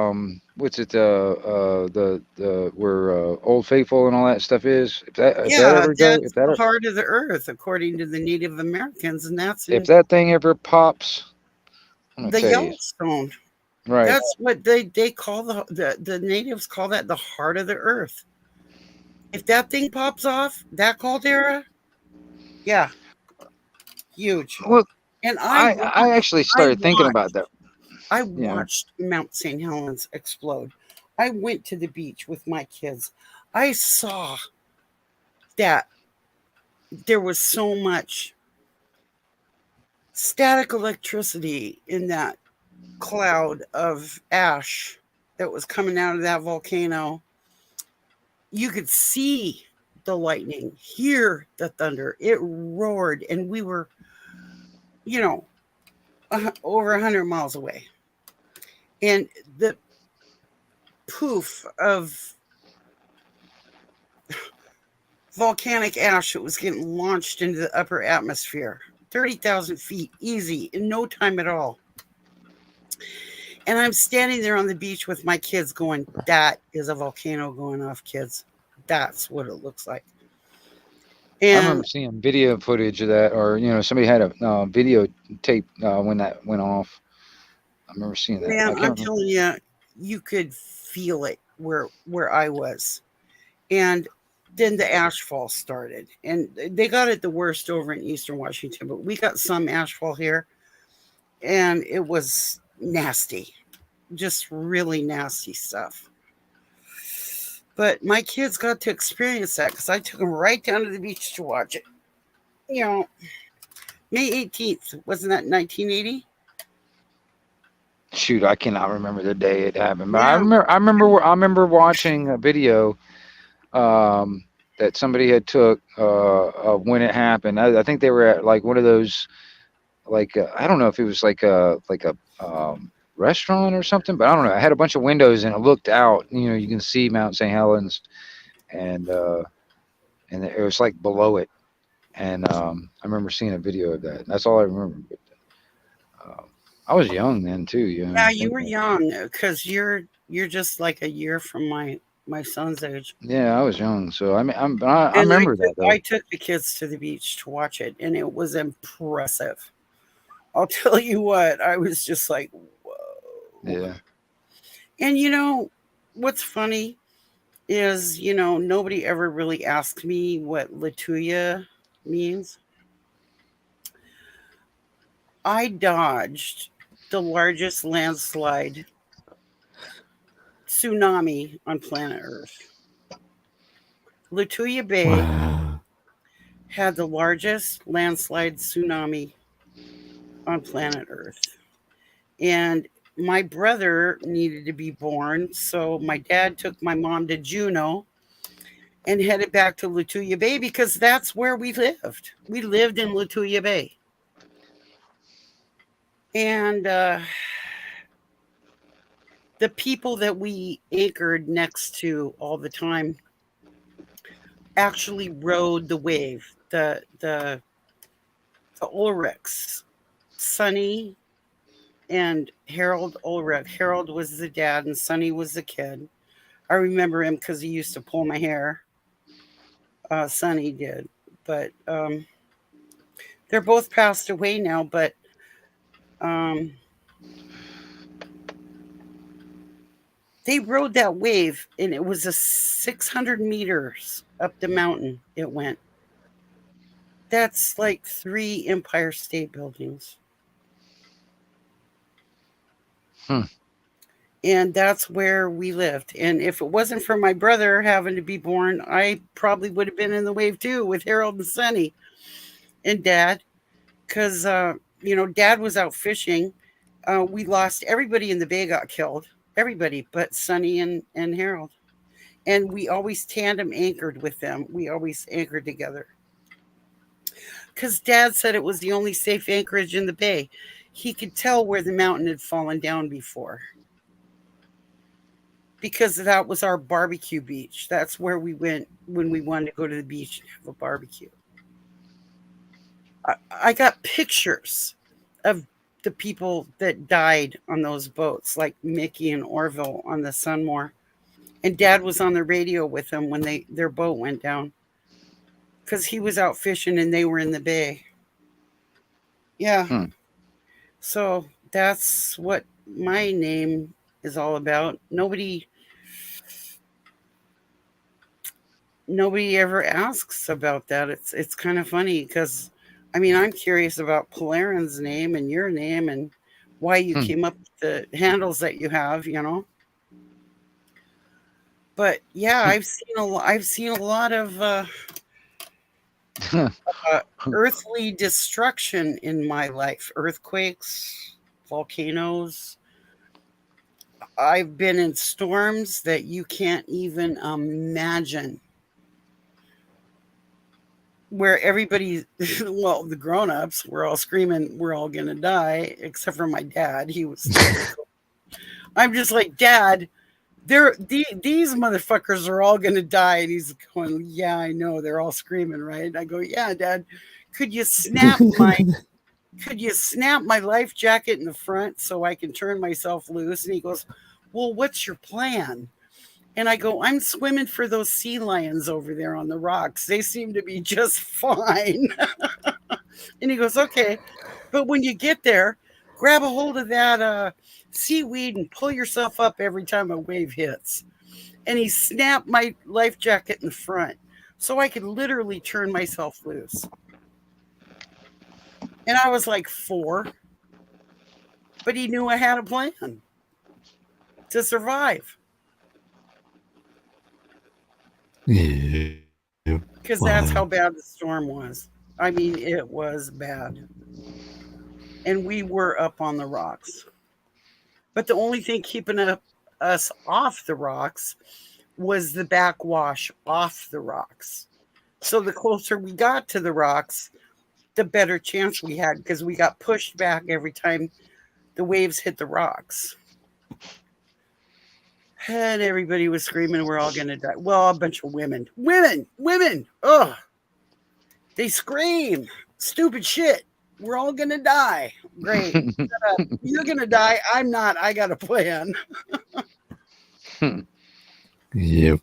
where Old Faithful and all that stuff is, if that Yeah, ever go that's the heart of the earth, according to the Native Americans, and that's if in that thing ever pops, I'm gonna the tell you, Yellowstone. right? That's what they call the natives call that the heart of the earth. If that thing pops off, that caldera, yeah, huge. Well, And I actually started thinking about that. I Yeah. watched Mount St. Helens explode. I went to the beach with my kids. I saw that there was so much static electricity in that cloud of ash that was coming out of that volcano. You could see the lightning, hear the thunder. It roared, and we were, you know, over 100 miles away. And the poof of volcanic ash that was getting launched into the upper atmosphere, 30,000 feet, easy, in no time at all. And I'm standing there on the beach with my kids going, that is a volcano going off, kids. That's what it looks like. I And remember seeing video footage of that, or somebody had a video tape when that went off. I remember seeing that. I man, can't I'm remember. telling you, you could feel it where I was. And then the ashfall started. And they got it the worst over in Eastern Washington, but we got some ashfall here. And it was nasty. Just really nasty stuff. But my kids got to experience that because I took them right down to the beach to watch it. You know, May 18th, wasn't that 1980? Shoot, I cannot remember the day it happened, but Yeah. I remember watching a video that somebody had took of when it happened. I think they were at like one of those, like I don't know if it was like a restaurant or something, but I don't know. I had a bunch of windows and it looked out. You can see Mount St. Helens, and it was like below it. And I remember seeing a video of that. That's all I remember. But, I was young then too. Yeah, you were young because you're just like a year from my son's age. Yeah, I was young, so I And remember that though. I took the kids to the beach to watch it, and it was impressive. I'll tell you what, I was just like, whoa. Yeah. And what's funny is, nobody ever really asked me what Lituya means. I dodged the largest landslide tsunami on planet Earth. Lituya Bay Wow. had the largest landslide tsunami on planet Earth. And my brother needed to be born, so my dad took my mom to Juneau and headed back to Lituya Bay because that's where we lived. We lived in Lituya Bay. And the people that we anchored next to all the time actually rode the wave. The Ulrichs, Sonny and Harold Ulrich. Harold was the dad and Sonny was the kid. I remember him because he used to pull my hair. Sonny did. But they're both passed away now, but they rode that wave, and it was a 600 meters up the mountain it went. That's like 3 Empire State Buildings. And that's where we lived. And if it wasn't for my brother having to be born, I probably would have been in the wave too with Harold and Sonny and Dad. Because, Dad was out fishing. We lost everybody in the bay got killed. Everybody but Sonny and Harold. And we always tandem anchored with them. We always anchored together. Because Dad said it was the only safe anchorage in the bay. He could tell where the mountain had fallen down before. Because that was our barbecue beach. That's where we went when we wanted to go to the beach and have a barbecue. I got pictures of the people that died on those boats, like Mickey and Orville on the Sunmore. And Dad was on the radio with them when their boat went down. Because he was out fishing and they were in the bay. Yeah. So that's what my name is all about. Nobody ever asks about that. It's kind of funny because, I'm curious about Polarin's name and your name and why you came up with the handles that you have, But yeah, I've seen a lot of earthly destruction in my life. Earthquakes, volcanoes. I've been in storms that you can't even imagine. Where everybody, well, the grown-ups were all screaming, we're all going to die, except for my dad. He was I'm just like, Dad, these motherfuckers are all going to die. And he's going, yeah, I know. They're all screaming, right? I go, yeah, Dad, could you snap could you snap my life jacket in the front so I can turn myself loose? And he goes, well, what's your plan? And I go, I'm swimming for those sea lions over there on the rocks. They seem to be just fine. And he goes, okay. But when you get there, grab a hold of that seaweed and pull yourself up every time a wave hits. And he snapped my life jacket in the front so I could literally turn myself loose. And I was like 4. But he knew I had a plan to survive. Yeah. Because that's how bad the storm was. I mean, it was bad. And we were up on the rocks. But the only thing keeping us off the rocks was the backwash off the rocks. So the closer we got to the rocks, the better chance we had, because we got pushed back every time the waves hit the rocks. And everybody was screaming, we're all going to die. Well, a bunch of women. Women. Ugh. They scream. Stupid shit. We're all going to die. Great. You're going to die. I'm not. I got a plan. Yep.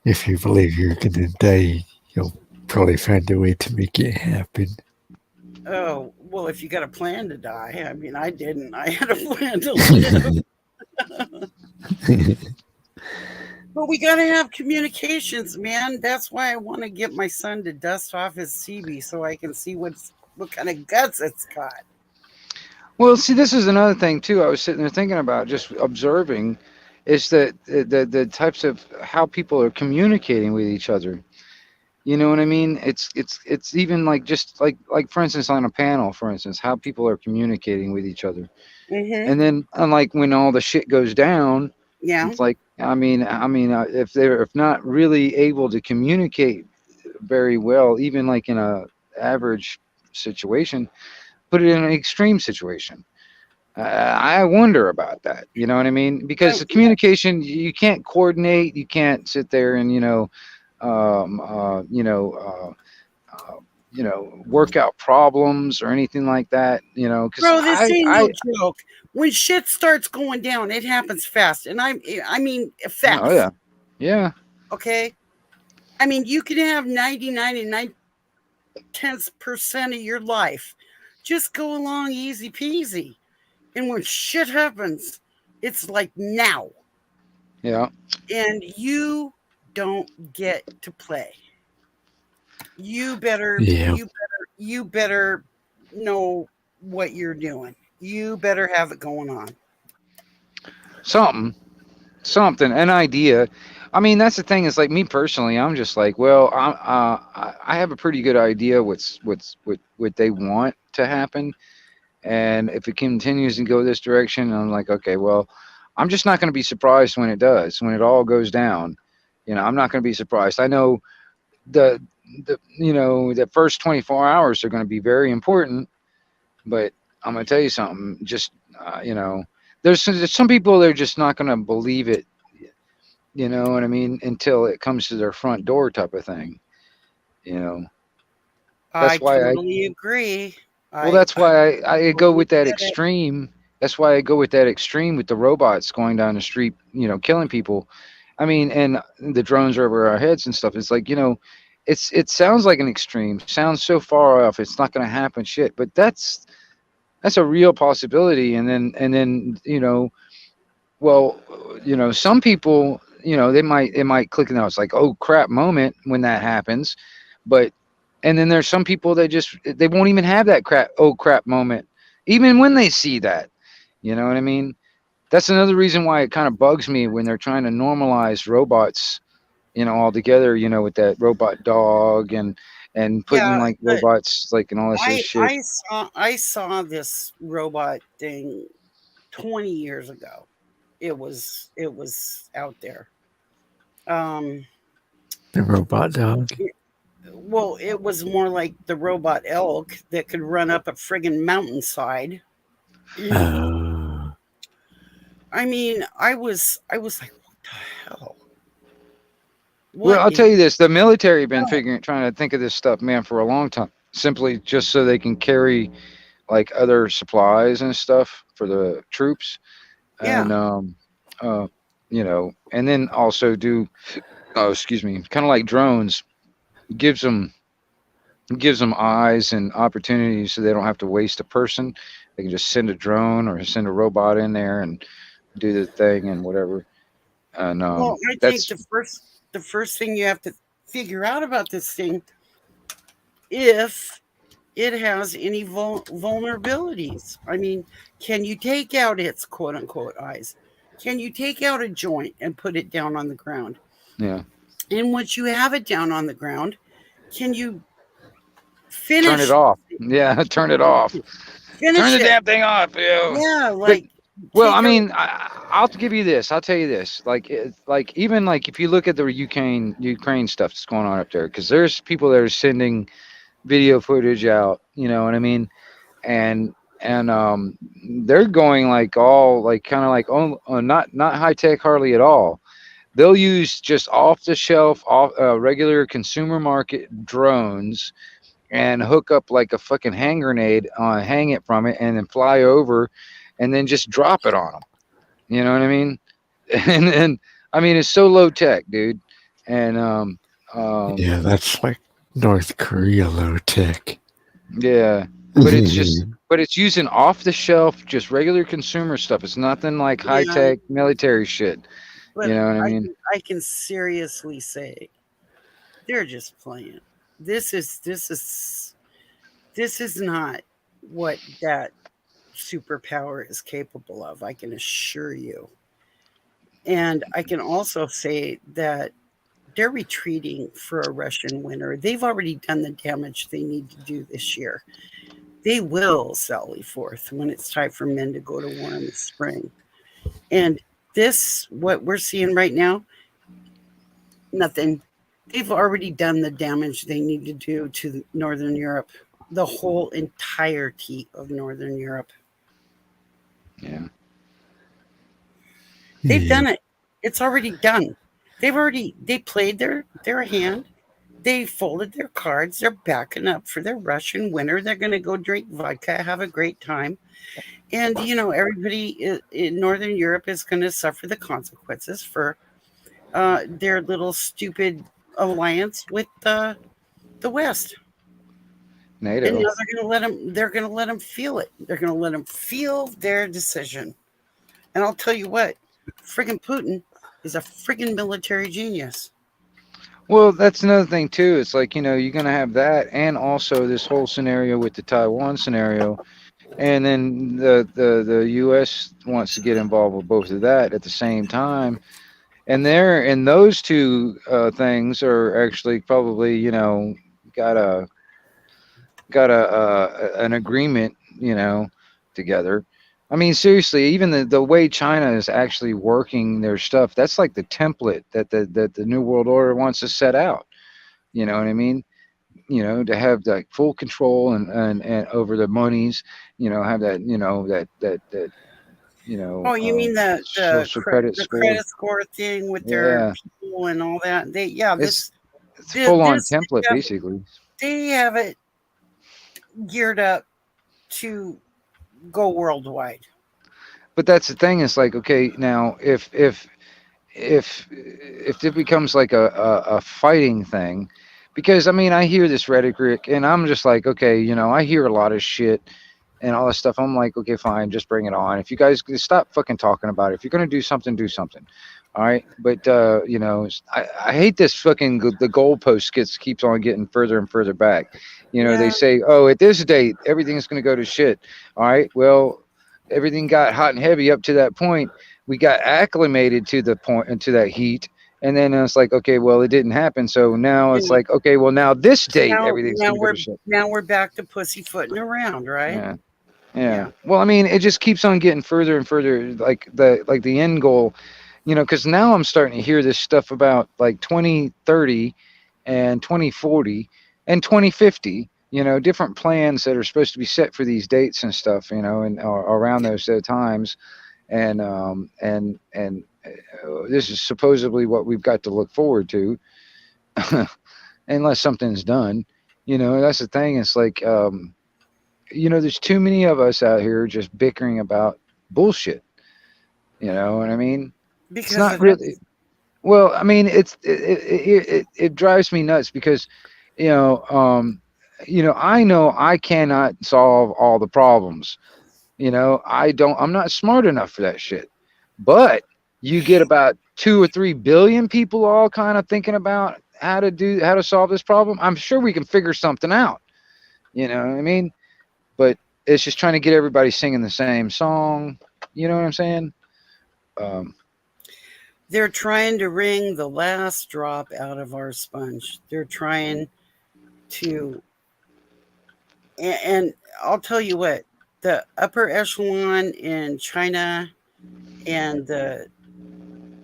If you believe you're going to die, you'll probably find a way to make it happen. Oh, well, if you got a plan to die. I mean, I didn't. I had a plan to live. But we got to have communications, man. That's why I want to get my son to dust off his CB so I can see what kind of guts it's got. Well, see, this is another thing too. I was sitting there thinking about, just observing, is that the types of how people are communicating with each other. You know what I mean? It's even like, just like for instance, on a panel, for instance, how people are communicating with each other. Mm-hmm. And then, unlike when all the shit goes down, Yeah. it's like, if they're not really able to communicate very well, even like in a average situation, put it in an extreme situation. I wonder about that. You know what I mean? Because the communication, you can't coordinate. You can't sit there and work out problems or anything like that. You know, because Bro, this ain't no joke. When shit starts going down, it happens fast, and I mean fast. Oh yeah, yeah. Okay. I mean, you can have 99.9% of your life just go along easy peasy, and when shit happens, it's like now. Yeah. And you don't get to play. You better know what you're doing. You better have it going on. Something, an idea. I mean, that's the thing. Is like, me personally, I'm just like, well, I have a pretty good idea what they want to happen, and if it continues to go this direction, I'm like, okay, well, I'm just not going to be surprised when it does, when it all goes down. You know, I'm not going to be surprised. I know the first 24 hours are going to be very important, but I'm going to tell you something. Just there's some people, they're just not going to believe it. You know what I mean? Until it comes to their front door, type of thing. You know. That's why I totally agree. Well, that's why I go with that extreme. That's why I go with that extreme with the robots going down the street, killing people. I mean, and the drones are over our heads and stuff. It's like, it sounds like an extreme. Sounds so far off. It's not going to happen, shit. But that's a real possibility. And then some people, it might click and it's like, oh crap moment when that happens. And then there's some people that they won't even have that oh crap moment, even when they see that. You know what I mean? That's another reason why it kind of bugs me when they're trying to normalize robots, all together, with that robot dog and putting robots and all this shit. I saw this robot thing 20 years ago. It was out there. The robot dog. Well, it was more like the robot elk that could run up a friggin' mountainside. I mean, I was like, what the hell? Well, I'll tell you this: the military been trying to think of this stuff, man, for a long time. simply just so they can carry like other supplies and stuff for the troops, Yeah. and uh, and then also do, oh, excuse me, kind of like drones, gives them gives them eyes and opportunities so they don't have to waste a person. They can just send a drone or send a robot in there and do the thing and whatever. And Well, I think that's the first thing you have to figure out about this thing, if it has any vulnerabilities. I mean, can you take out its quote unquote eyes? Can you take out a joint and put it down on the ground? yeah. And once you have it down on the ground, can you Turn it finish off. Yeah, turn it off. Turn finish the it? damn thing off. Yeah. Yeah, But like well, take I out. mean, I'll give you this. I'll tell you this. Like even like if you look at the Ukraine stuff that's going on up there, because there's people that are sending video footage out. You know what I mean? And they're going like all like kind of like not high tech hardly at all. They'll use just off the shelf, regular consumer market drones and hook up like a fucking hand grenade, hang it from it, and then fly over, and then just drop it on them. You know what I mean? And I mean it's so low tech, dude. And Yeah, that's like North Korea low tech. yeah, but it's using off the shelf, just regular consumer stuff. It's nothing like high Yeah, tech military shit. but You know what I mean? I can seriously say they're just playing. This is not what that superpower is capable of. I can assure you. And I can also say that they're retreating for a Russian winter. They've already done the damage they need to do this year. They will sally forth when it's time for men to go to war in the spring. And this, what we're seeing right now, nothing. They've already done the damage they need to do to Northern Europe, the whole entirety of Northern Europe. Yeah. They've done it. It's already done. They played their hand. They folded their cards. They're backing up for their Russian winter. They're going to go drink vodka, have a great time. And, everybody in Northern Europe is going to suffer the consequences for their little stupid alliance with the West. NATO. And now they're going to let them feel it. They're going to let them feel their decision. And I'll tell you what, friggin' Putin is a friggin' military genius. Well, that's another thing too. It's like, you're gonna have that, and also this whole scenario with the Taiwan scenario, and then the U.S. wants to get involved with both of that at the same time, and those two things are actually probably got an agreement together. I mean, seriously, even the way China is actually working their stuff, that's like the template that the New World Order wants to set out. You know what I mean? To have like full control and over the monies, have that. Oh, you mean the social credit the score. credit score thing with their Yeah, people and all that? it's full on template basically. They have it geared up to go worldwide. But that's the thing. It's like, okay, now if it becomes like a fighting thing, because I mean I hear this rhetoric and I'm just like, okay, I hear a lot of shit and all this stuff. I'm like, okay, fine, just bring it on. If you guys stop fucking talking about it, if you're gonna do something, do something. All right, but I hate this fucking the goalpost keeps on getting further and further back. They say, oh, at this date everything's gonna go to shit. All right, well, everything got hot and heavy up to that point. We got acclimated to the point and to that heat, and then it's like, okay, well, it didn't happen. So now it's like, okay, well, now this date everything's gonna go to shit. Now we're back to pussyfooting around, right? Yeah. Well, I mean, it just keeps on getting further and further, like the end goal. Because now I'm starting to hear this stuff about like 2030 and 2040 and 2050, different plans that are supposed to be set for these dates and stuff, and around those times. And this is supposedly what we've got to look forward to, unless something's done. You know, that's the thing. It's like, you know, there's too many of us out here just bickering about bullshit. You know what I mean? It's Because not it really. is. Well, I mean, it drives me nuts because, you know, I know I cannot solve all the problems. You know, I'm not smart enough for that shit. But you get about 2 or 3 billion people all kind of thinking about how to solve this problem. I'm sure we can figure something out. You know what I mean? But it's just trying to get everybody singing the same song. You know what I'm saying? Um, They're trying to wring the last drop out of our sponge. They're trying to, and I'll tell you what, the upper echelon in China and the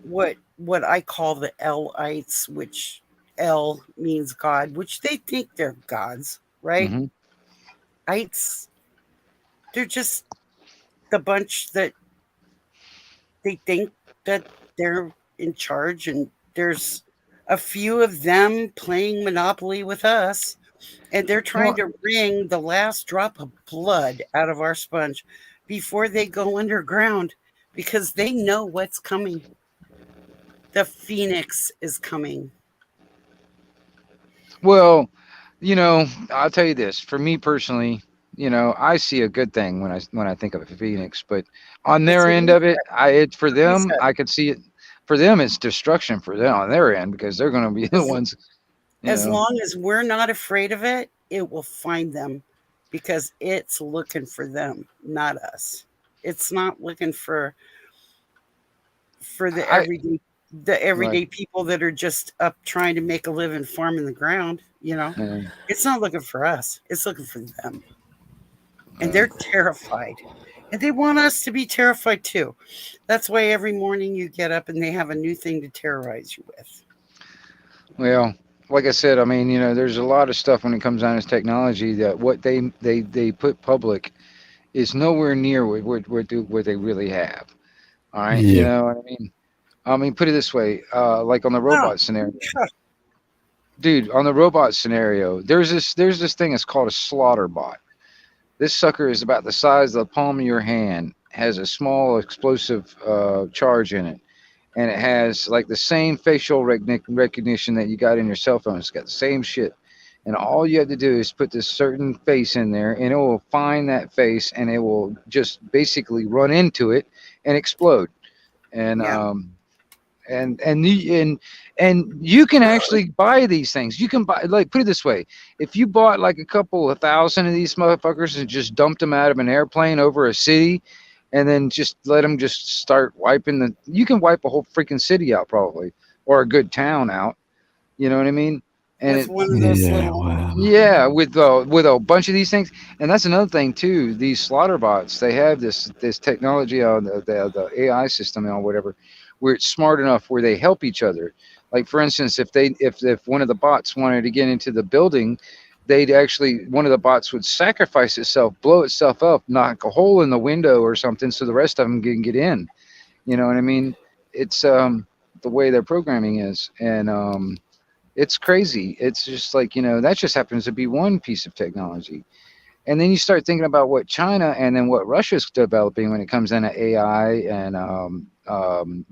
what I call the Lites, which L means God, which they think they're gods, right? mhm. Ites, they're just the bunch that they think that they're in charge, and there's a few of them playing Monopoly with us, and they're trying Well, to wring the last drop of blood out of our sponge before they go underground because they know what's coming. The Phoenix is coming. well, you know, I'll tell you this. For me personally, you know, I see a good thing when I think of Phoenix, but on It's their a end of it, for them, reset. I could see it. For them, it's destruction for them on their end because they're going to be the As, ones, you as know. long as we're not afraid of it, it will find them because it's looking for them, not us. It's not looking for I the right. everyday people that are just up trying to make a living farming the ground, you know. Uh, It's not looking for us. It's looking for them. And uh, they're terrified. And they want us to be terrified too. That's why every morning you get up and they have a new thing to terrorize you with. well, like I said, I mean, you know, there's a lot of stuff when it comes down to technology that what they put public is nowhere near what they really have. All right, you Yeah. know what I mean? I mean, put it this way, like on the Oh, robot scenario, dude. On the robot scenario, there's this thing that's called a slaughter bot. This sucker is about the size of the palm of your hand, has a small explosive charge in it, and it has like the same facial recognition that you got in your cell phone. It's got the same shit. And all you have to do is put this certain face in there, and it will find that face, and it will just basically run into it and explode. And yeah. and you can actually buy these things. You can buy, like, put it this way: if you bought like a couple of thousand of these motherfuckers and just dumped them out of an airplane over a city, and then just let them just start wiping you can wipe a whole freaking city out probably, or a good town out. You know what I mean? And With it, one of those Yeah. little Wow. yeah, with a bunch of these things, and that's another thing too. These slaughter bots, they have this technology on the AI system or whatever, where it's smart enough where they help each other. Like for instance, if one of the bots wanted to get into the building, they'd actually one of the bots would sacrifice itself, blow itself up, knock a hole in the window or something, so the rest of them can get in. You know what I mean? It's the way their programming is, and it's crazy. It's just like, you know, that just happens to be one piece of technology. And then you start thinking about what China and then what Russia's developing when it comes into AI and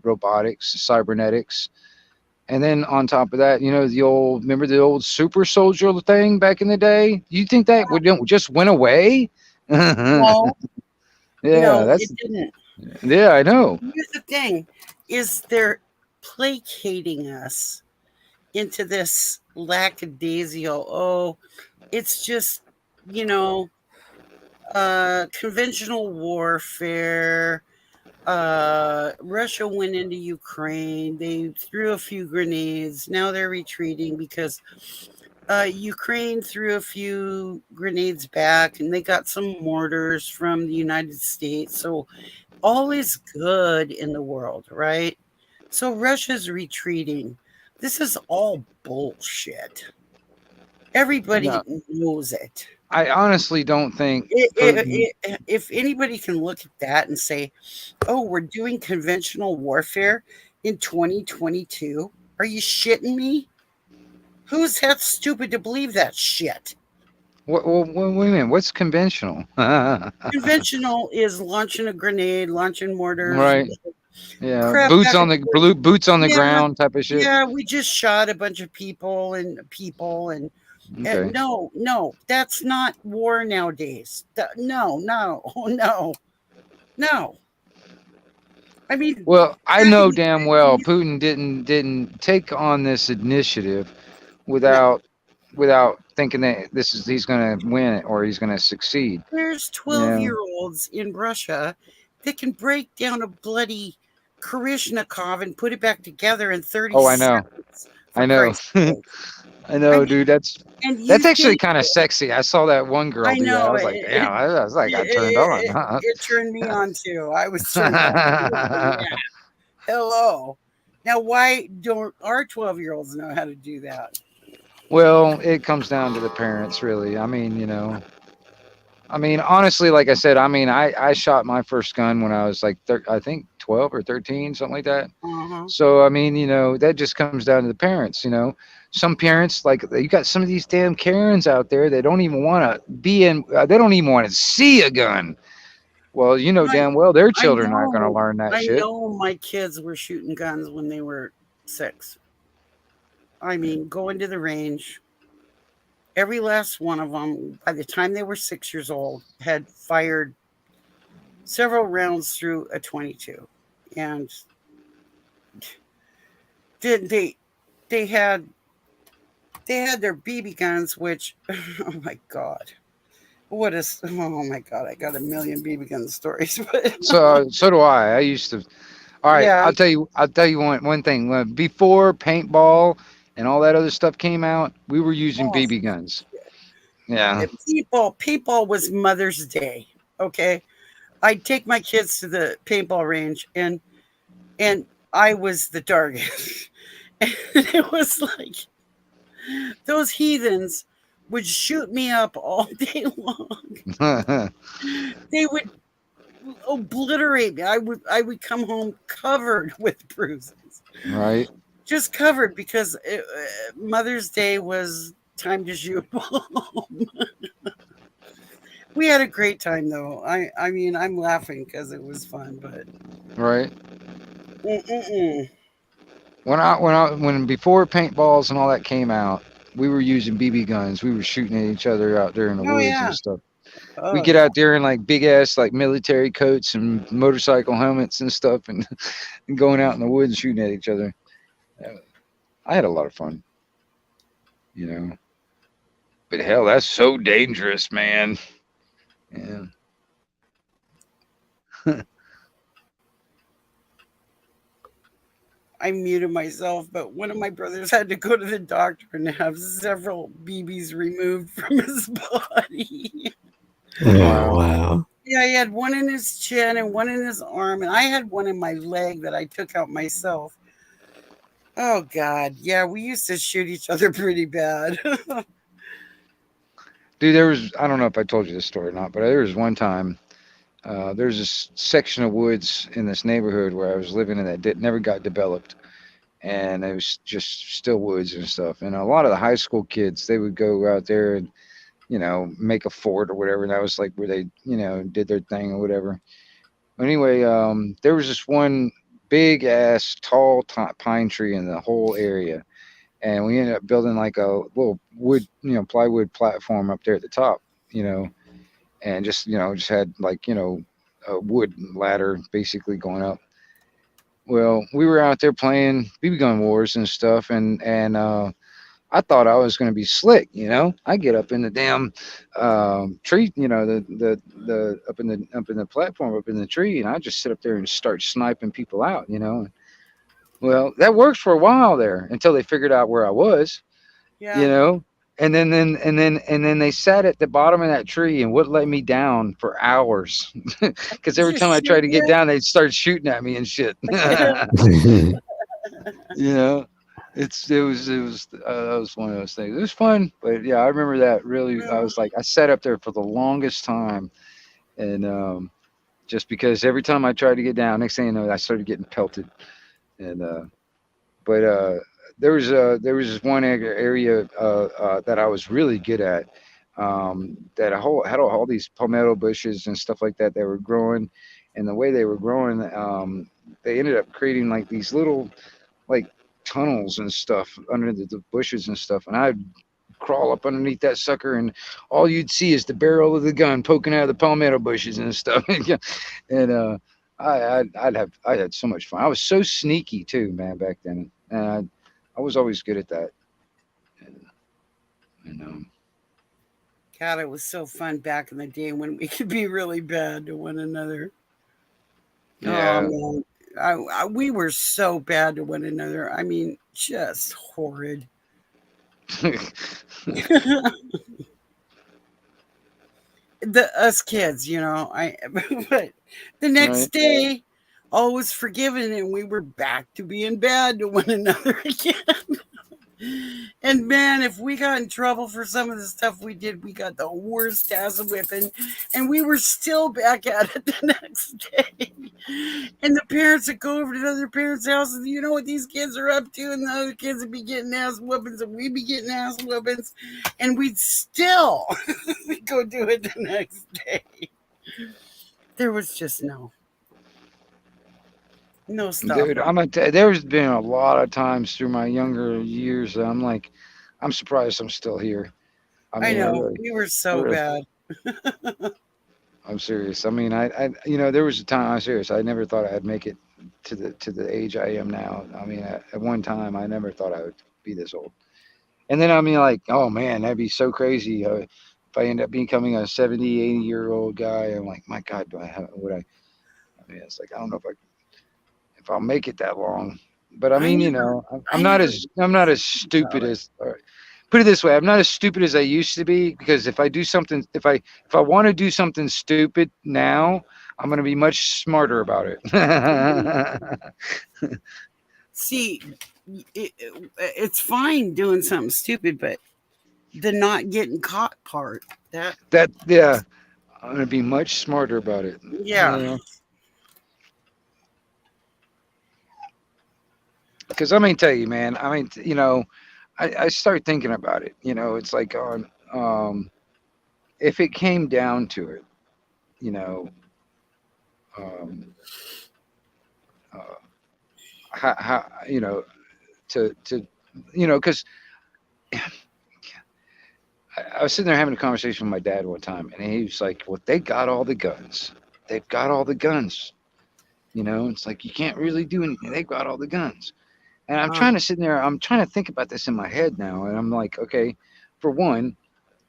robotics, cybernetics. And then on top of that, you know, remember the old super soldier thing back in the day? You think that would just went away? Yeah, no, no, that's, it didn't. yeah, I know. Here's the thing is they're placating us into this lackadaisical, oh, it's just, you know, conventional warfare. Russia went into Ukraine. They threw a few grenades. Now they're retreating because Ukraine threw a few grenades back and they got some mortars from the United States. So all is good in the world, right? So Russia's retreating. This is all bullshit. Everybody No, knows it. I honestly don't think If anybody can look at that and say, oh, we're doing conventional warfare in 2022, are you shitting me? Who's that stupid to believe that shit? What, wait a minute. What's conventional? Conventional is launching a grenade, launching mortars, Right. Yeah. crap Boots back on and the forth. boots on the Yeah, ground type of shit. yeah, we just shot a bunch of people and Okay. no, that's not war nowadays. No. I mean, Well, I back in know the damn well 50s, Putin didn't take on this initiative no. without thinking that he's going to win it or he's going to succeed. There's You know? 12-year-olds in Russia that can break down a bloody Kalashnikov and put it back together in 30 Oh, I know. seconds. I For know. Christ's sake. I know, I mean, dude. That's you actually think kind of sexy. I saw that one girl I do that. I know was like, damn. I was like, I turned on. it turned me on too. I was turned on. Yeah. Hello. Now, why don't our 12-year-olds know how to do that? Well, it comes down to the parents, really. I mean, honestly, like I said, I shot my first gun when I was like, I think 12 or 13, something like that. Uh-huh. So, that just comes down to the parents, Some parents, like, you got some of these damn Karens out there, they don't even want to they don't even want to see a gun. Well, damn well their children aren't going to learn that shit. I know my kids were shooting guns when they were 6. I mean, going to the range. Every last one of them, by the time they were 6 years old, had fired several rounds through a 22, and they had their BB guns, which, oh my god, oh my god, I got a million BB gun stories. But So do I. I used to. All right, yeah, I'll tell you one thing. Before paintball and all that other stuff came out, we were using BB guns. Yeah. paintball was Mother's Day. Okay, I'd take my kids to the paintball range, and I was the target. And it was like those heathens would shoot me up all day long. They would obliterate me. I would come home covered with bruises. Right. Just covered because Mother's Day was time to shoot home. We had a great time though. I mean, I'm laughing because it was fun, but right. Mm-mm-mm. When before paintballs and all that came out, we were using BB guns. We were shooting at each other out there in the woods and stuff. We get out there in like big ass like military coats and motorcycle helmets and stuff, and going out in the woods shooting at each other. I had a lot of fun, But hell, that's so dangerous, man. Yeah. I muted myself, but one of my brothers had to go to the doctor and have several BBs removed from his body. Oh, wow. Yeah, he had one in his chin and one in his arm, and I had one in my leg that I took out myself. Oh, God. Yeah, we used to shoot each other pretty bad. Dude, I don't know if I told you this story or not, but there was one time, there's this section of woods in this neighborhood where I was living in that never got developed. And it was just still woods and stuff. And a lot of the high school kids, they would go out there and, make a fort or whatever. And that was like where they, did their thing or whatever. Anyway, there was this one big ass tall pine tree in the whole area. And we ended up building like a little wood, plywood platform up there at the top, and just had like, a wood ladder basically going up. Well, we were out there playing BB gun wars and stuff. And I thought I was going to be slick, I get up in the damn tree, the up in the platform, up in the tree. And I just sit up there and start sniping people out, Well, that worked for a while there until they figured out where I was, Yeah. And then they sat at the bottom of that tree and wouldn't let me down for hours, because every time I tried to get down, they'd start shooting at me and shit. It was one of those things. It was fun, but yeah, I remember that really. I was like, I sat up there for the longest time, and just because every time I tried to get down, next thing you know, I started getting pelted. And but there was this one area that I was really good at. That had all these palmetto bushes and stuff like that were growing, and the way they were growing, they ended up creating like these little like tunnels and stuff under the bushes and stuff, and I'd crawl up underneath that sucker, and all you'd see is the barrel of the gun poking out of the palmetto bushes and stuff. And I had so much fun. I was so sneaky too, man, back then, and I was always good at that. And God, it was so fun back in the day when we could be really bad to one another. yeah, Oh man, we were so bad to one another. I mean, just horrid. Us kids, you know. But the next right. day, all was forgiven, and we were back to being bad to one another again. And man, if we got in trouble for some of the stuff we did, we got the worst ass whipping, and we were still back at it the next day. And the parents would go over to the other parents' houses. You know what these kids are up to, and the other kids would be getting ass whoopings, and we'd be getting ass whoopings, and we'd still go do it the next day. There was just no stuff. Dude, there's been a lot of times through my younger years that I'm like, I'm surprised I'm still here. I mean, know we were so really- bad. I'm serious. I mean, I there was a time I'm serious. I never thought I'd make it to the age I am now. I mean, at one time, I never thought I would be this old. And then I mean, like, oh man, that'd be so crazy if I end up becoming a 70, 80-year-old guy. I'm like, my God, would I? I mean, it's like I don't know if I'll make it that long. But I mean, I'm not as stupid as. Or, put it this way, I'm not as stupid as I used to be, because if I do something, if I want to do something stupid now, I'm going to be much smarter about it. See, it's fine doing something stupid, but the not getting caught part, yeah, I'm going to be much smarter about it. yeah. Because I mean, tell you, man, I mean, I start thinking about it. It's like if it came down to it, how to because I was sitting there having a conversation with my dad one time, and he was like, "Well, they got all the guns. They've got all the guns. It's like you can't really do anything. They've got all the guns." And I'm trying to sit there. I'm trying to think about this in my head now, and I'm like, okay, for one,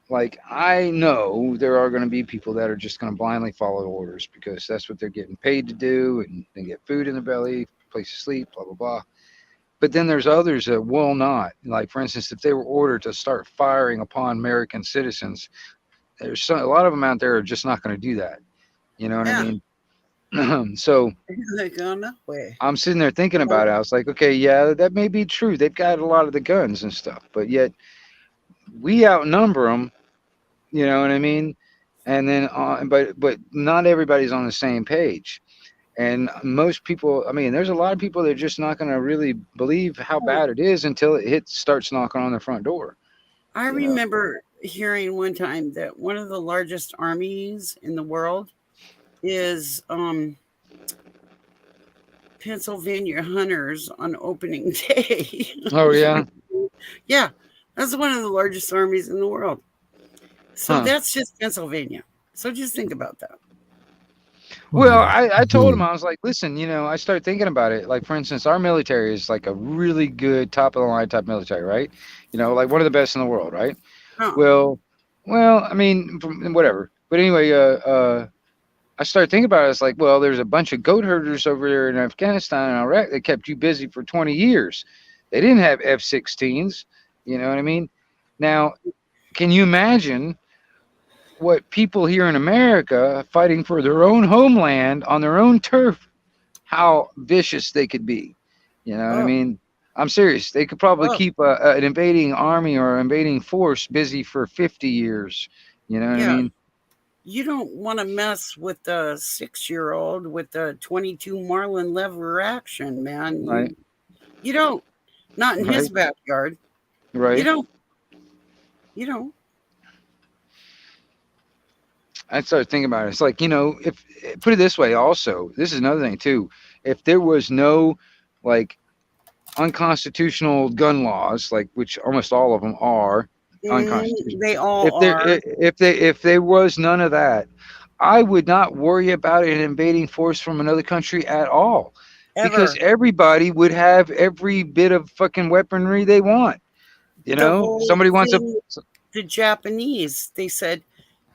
like I know there are going to be people that are just going to blindly follow orders because that's what they're getting paid to do, and they get food in their belly, place to sleep, blah blah blah. But then there's others that will not. Like for instance, if they were ordered to start firing upon American citizens, there's a lot of them out there are just not going to do that. You know what I mean? So I'm sitting there thinking about it. I was like, okay, yeah, that may be true. They've got a lot of the guns and stuff, but yet we outnumber them. You know what I mean? And then, but not everybody's on the same page. And most people, I mean, there's a lot of people that are just not going to really believe how bad it is until it starts knocking on the front door. I remember hearing one time that one of the largest armies in the world is Pennsylvania hunters on opening day. Oh yeah. Yeah, that's one of the largest armies in the world. So that's just Pennsylvania. So just think about that. Well, I told him, I was like, listen, I started thinking about it. Like, for instance, our military is like a really good top of the line type military, right? Like one of the best in the world, right? Huh. Well, I mean, whatever. But anyway, I started thinking about it. It's like, well, there's a bunch of goat herders over there in Afghanistan and Iraq that kept you busy for 20 years. They didn't have F-16s. You know what I mean? Now, can you imagine what people here in America fighting for their own homeland on their own turf, how vicious they could be? You know what I mean? I'm serious. They could probably keep an invading army or invading force busy for 50 years. You know what I mean? You don't want to mess with a 6-year-old with a 22 Marlin lever action, man. Right. You don't. Not in his backyard. Right. You don't. You don't. I started thinking about it. It's like, if put it this way, also, this is another thing too. If there was no like unconstitutional gun laws, like which almost all of them are unconstitutional. They all are. If there was none of that, I would not worry about an invading force from another country at all. Because Ever. everybody would have every bit of fucking weaponry they want. Somebody wants the Japanese, they said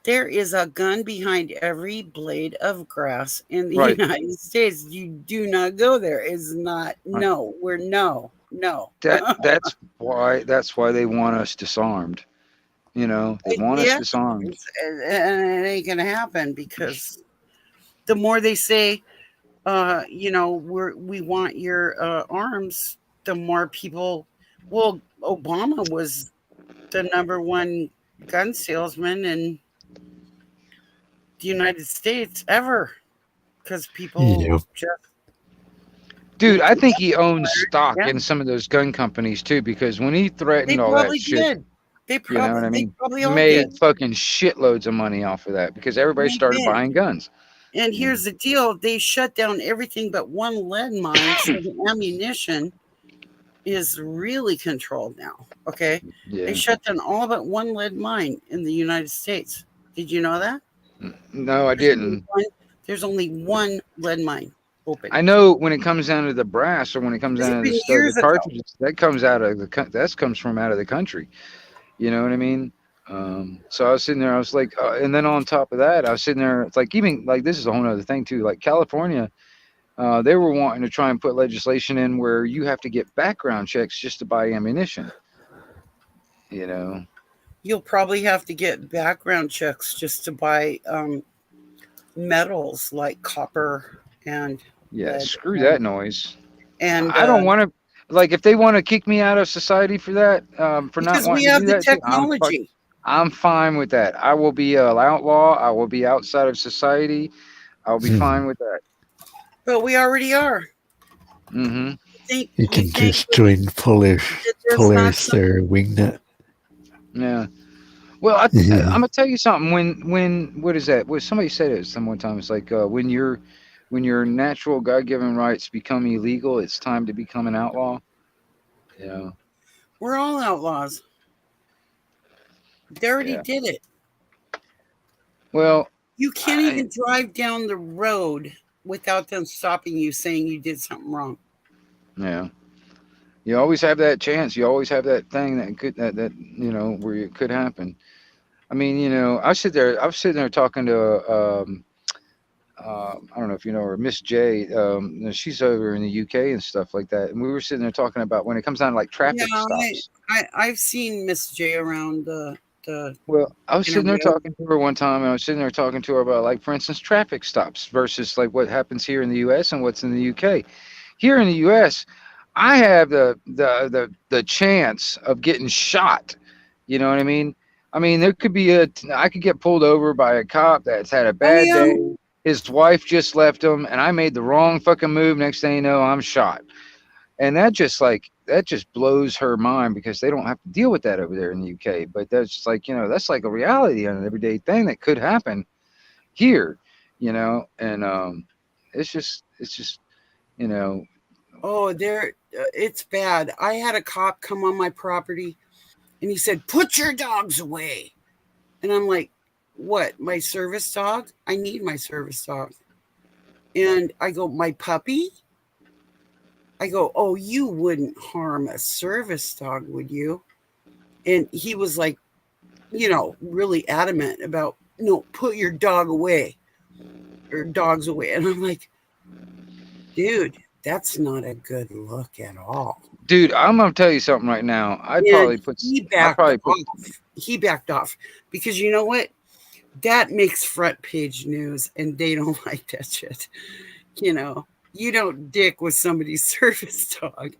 there is a gun behind every blade of grass in the United States. You do not go there. It's not. No, we're no. That's why they want us disarmed. They want us disarmed. And it ain't gonna happen because the more they say, we want your arms, the more people. Well, Obama was the number one gun salesman in the United States ever, because people just. Dude, I think he owns stock in some of those gun companies too, because when he threatened all that shit, they probably made fucking shitloads of money off of that because everybody started buying guns. And here's the deal: they shut down everything but one lead mine, so the ammunition is really controlled now. Okay, they shut down all but one lead mine in the United States. Did you know that? No, I didn't. There's only one lead mine open. I know when it comes down to the brass or when it comes down to the cartridges, that comes out of from out of the country. You know what I mean? So I was sitting there, I was like, and then on top of that, I was sitting there, it's like, even like, this is a whole other thing too, like California, they were wanting to try and put legislation in where you have to get background checks just to buy ammunition. You'll probably have to get background checks just to buy metals like copper and lead. Screw that noise. And I don't want to, like, if they want to kick me out of society for that, for not wanting to do that, technology. I'm fine with that. I will be an outlaw. I will be outside of society. I'll be fine with that. But we already are. Mm-hmm. You can just join Polish their wingnut. Yeah. Well, I'm gonna tell you something. When what is that? What somebody said it some one time. It's like when your natural God-given rights become illegal, it's time to become an outlaw. We're all outlaws. They already did it. Well, you can't even drive down the road without them stopping you saying you did something wrong. Yeah. You always have that chance. You always have that thing that could that where it could happen. I mean, I was sitting there talking to I don't know if you know her, Miss J. She's over in the UK and stuff like that. And we were sitting there talking about when it comes down to like traffic stops. I've seen Miss J around the Well, I was sitting there talking to her one time, and I was sitting there talking to her about, like, for instance, traffic stops versus like what happens here in the US and what's in the UK. Here in the US, I have the chance of getting shot. You know what I mean? I mean, there could be I could get pulled over by a cop that's had a bad day. His wife just left him, and I made the wrong fucking move. Next thing you know, I'm shot. And that just blows her mind because they don't have to deal with that over there in the UK. But that's just like, that's like a reality on an everyday thing that could happen here, and it's just, Oh, it's bad. I had a cop come on my property and he said, "Put your dogs away." And I'm like, "What? My service dog? I need my service dog." And I go, "My puppy?" I go, "Oh, you wouldn't harm a service dog, would you?" And he was like, really adamant about, "No, put your dog away or dogs away." And I'm like, dude, that's not a good look at all. Dude, I'm going to tell you something right now. He backed off because you know what? That makes front page news and they don't like that shit. You don't dick with somebody's service dog.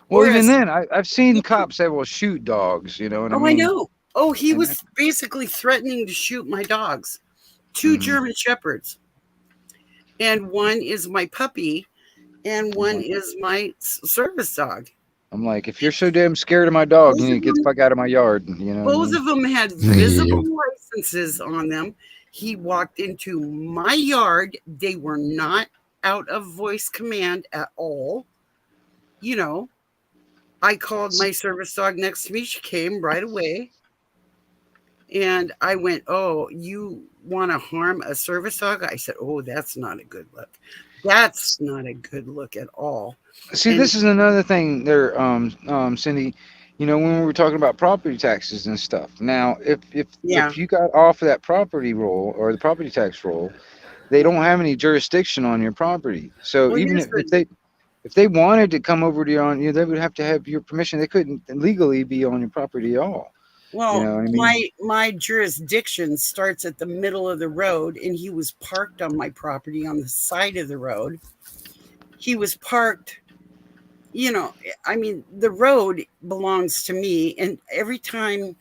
Well, even then, I've seen cops that will shoot dogs, you know what I mean? I know. Oh, he was basically threatening to shoot my dogs. 2 German Shepherds. And one is my puppy, and one is my service dog. I'm like, if you're so damn scared of my dog, Both you need to of get the them- fuck out of my yard. You know what I Both mean? of them had visible licenses on them. He walked into my yard. They were not out of voice command at all. You know, I called my service dog next to me. She came right away. And I went, "Oh, you want to harm a service dog?" I said, "Oh, that's not a good look. That's not a good look at all." See, And this is another thing there, Cindy. You know, when we were talking about property taxes and stuff. Now, yeah, if you got off of that property roll or the property tax roll, they don't have any jurisdiction on your property. So well, even here's if they wanted to come over to you on you, they would have to have your permission. They couldn't legally be on your property at all. well, You know what I mean? my jurisdiction starts at the middle of the road, and he was parked on my property on the side of the road. He was parked. You know, I mean, the road belongs to me, and every time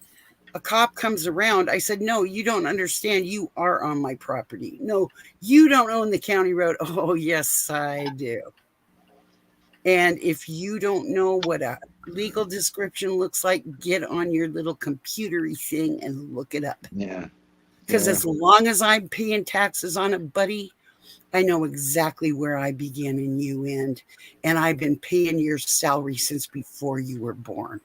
a cop comes around, I said, "No, you don't understand. You are on my property. No, you don't own the county road." "Oh, yes, I do." And if you don't know what a legal description looks like, get on your little computery thing and look it up. Yeah. Because Yeah. as long as I'm paying taxes on it, buddy, I know exactly where I begin and you end. And I've been paying your salary since before you were born.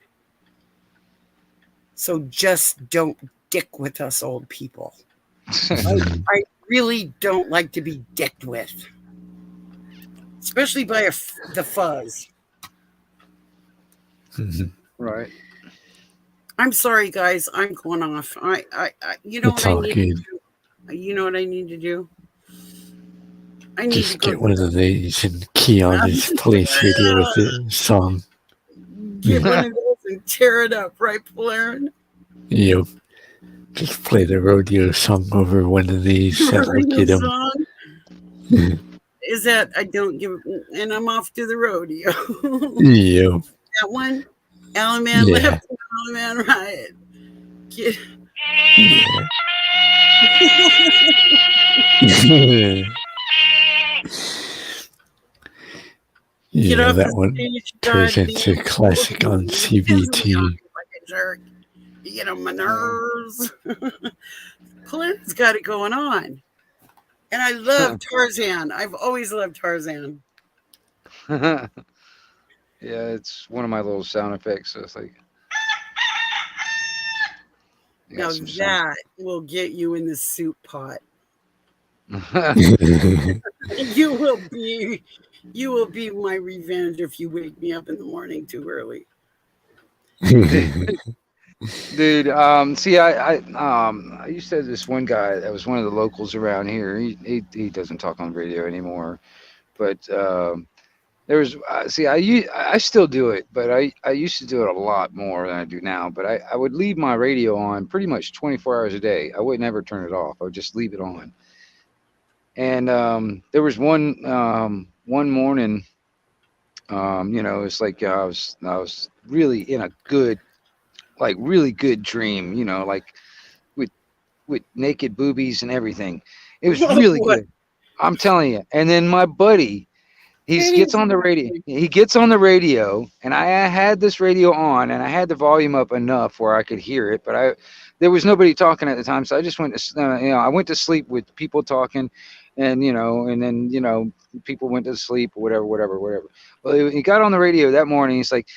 So just don't dick with us old people. I really don't like to be dicked with, especially by the fuzz. Right. I'm sorry, guys. I'm going off. I you know It's what I all need good. to do? You know what I need to do? I need to Just go get one of these and key on his police radio with the song. get one of those and tear it up, right, Polarin? Yep. Just play the rodeo song over one of these. That'll get him. Song? Is that I don't give and I'm off to the rodeo. Yep. That one? Allen Man Yeah. left, Allen Man right. Get, get Yeah, off that the one stage, turns God, into damn. classic on CBT. Like a jerk. You get on my nerves. Polarin's got it going on. And I love Tarzan. I've always loved Tarzan. Yeah, it's one of my little sound effects. So it's like. I got Now some sound. that will get you in the soup pot. Dude, You will be my revenge if you wake me up in the morning too early. Dude, see, I used to have this one guy that was one of the locals around here. He doesn't talk on radio anymore, but there was see, I still do it, but I used to do it a lot more than I do now. But I would leave my radio on pretty much 24 hours a day. I would never turn it off. I would just leave it on. And there was one morning, you know, it's like I was really in a good, like really good dream, you know, like with naked boobies and everything. It was really What? good. I'm telling you. And then my buddy, he gets on the radio. He gets on the radio, and I had this radio on, and I had the volume up enough where I could hear it, but there was nobody talking at the time, so I just went to, I went to sleep with people talking, and and then people went to sleep or whatever. Well, he got on the radio that morning. He's like,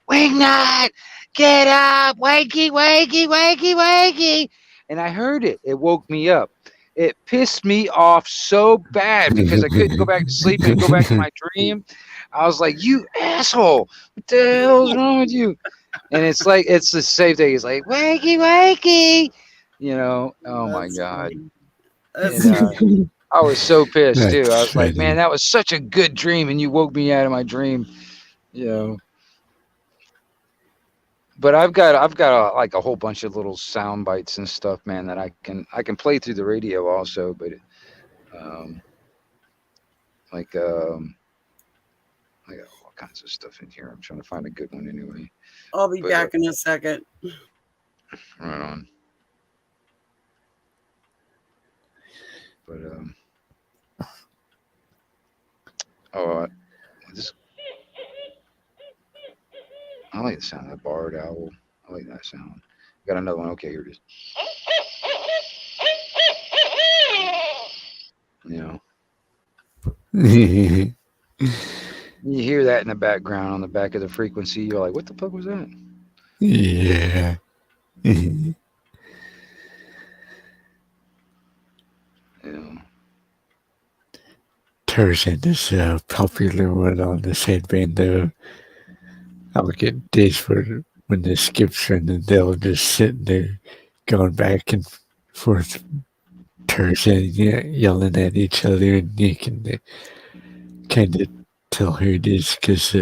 "Wingnut, get up, wakey, wakey, wakey, wakey," and I heard it. It woke me up. It pissed me off so bad because I couldn't go back to sleep and go back to my dream. I was like, "You asshole! What the hell's wrong with you?" And it's the same thing. He's like, "Wakey, wakey," Oh my god! And, I was so pissed too. I was like, "Man, that was such a good dream, and you woke me out of my dream." But I've got a whole bunch of little sound bites and stuff, man, that I can play through the radio also. But I got all kinds of stuff in here. I'm trying to find a good one anyway. I'll be back in a second. Right on. But this. I like the sound of that barred owl. I like that sound. Got another one. Okay, here it is. You know, you hear that in the background on the back of the frequency. You're like, what the fuck was that? Yeah. You know, Tarzan is a popular one on this headband, though. I'll get days where when the skips run and they'll just sit there going back and forth, Tarzan yelling at each other, and you can kind of tell who it is because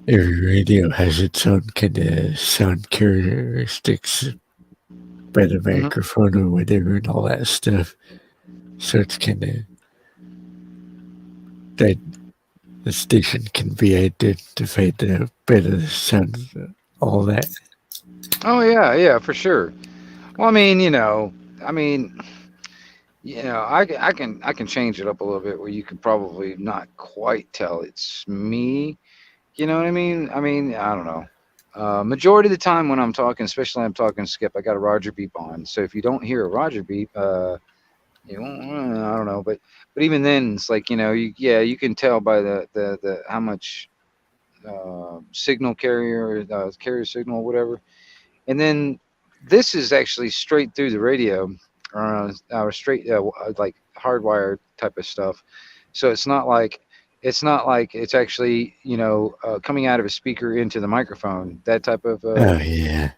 every radio has its own kind of sound characteristics by the microphone or whatever and all that stuff. So it's kind of that the station can be identified by the sound, all that. oh yeah, for sure. Well, I mean, I can change it up a little bit where you could probably not quite tell it's me. You know what I mean? I don't know. Majority of the time when I'm talking, especially I'm talking skip, I got a Roger beep on. So if you don't hear a Roger beep, I don't know, but even then, it's like you can tell by the how much signal carrier signal, whatever. And then this is actually straight through the radio, or straight like hardwired type of stuff. So it's not like it's actually coming out of a speaker into the microphone. That type of Oh yeah.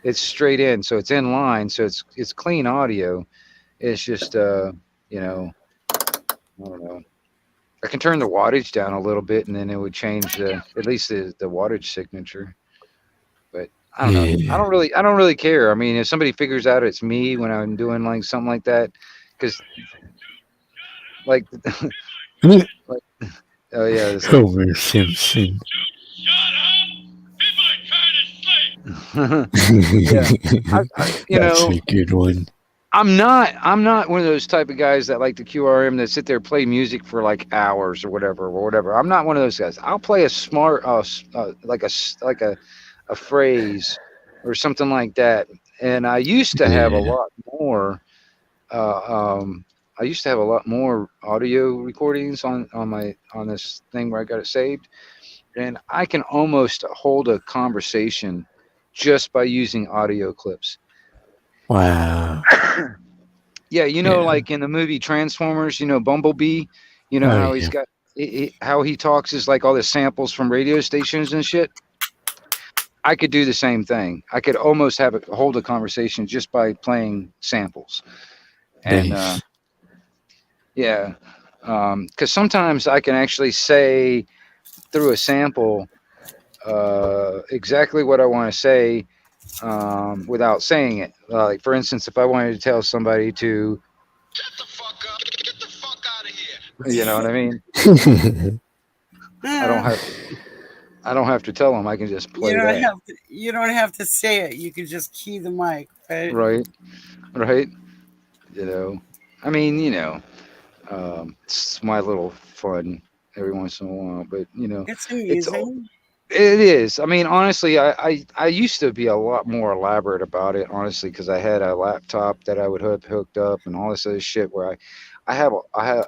it's straight in, so it's in line, so it's clean audio. It's just I don't know. I can turn the wattage down a little bit, and then it would change at least the wattage signature. But I don't know. Yeah. I don't really care. I mean, if somebody figures out it's me when I'm doing like something like that, because like, like, oh yeah, it's like, Homer Simpson. yeah, That's a good one. I'm not one of those type of guys that like the QRM that sit there play music for like hours or whatever. I'm not one of those guys. I'll play a smart like a phrase or something like that. And I used to have a lot more. I used to have a lot more audio recordings on this thing where I got it saved, and I can almost hold a conversation just by using audio clips. Wow. Yeah, like in the movie Transformers, Bumblebee, how he's got how he talks is like all the samples from radio stations and shit. I could do the same thing. I could almost hold a conversation just by playing samples. And Nice. because sometimes I can actually say through a sample exactly what I want to say without saying it. Like, for instance, if I wanted to tell somebody to get the fuck out of here, you know what I mean? I don't have to tell them. I can just play that. You don't have to say it. You can just key the mic, right? Right. I mean, it's my little fun every once in a while, but It's amusing. It is. I mean, honestly, I used to be a lot more elaborate about it, honestly, because I had a laptop that I would have hooked up and all this other shit where I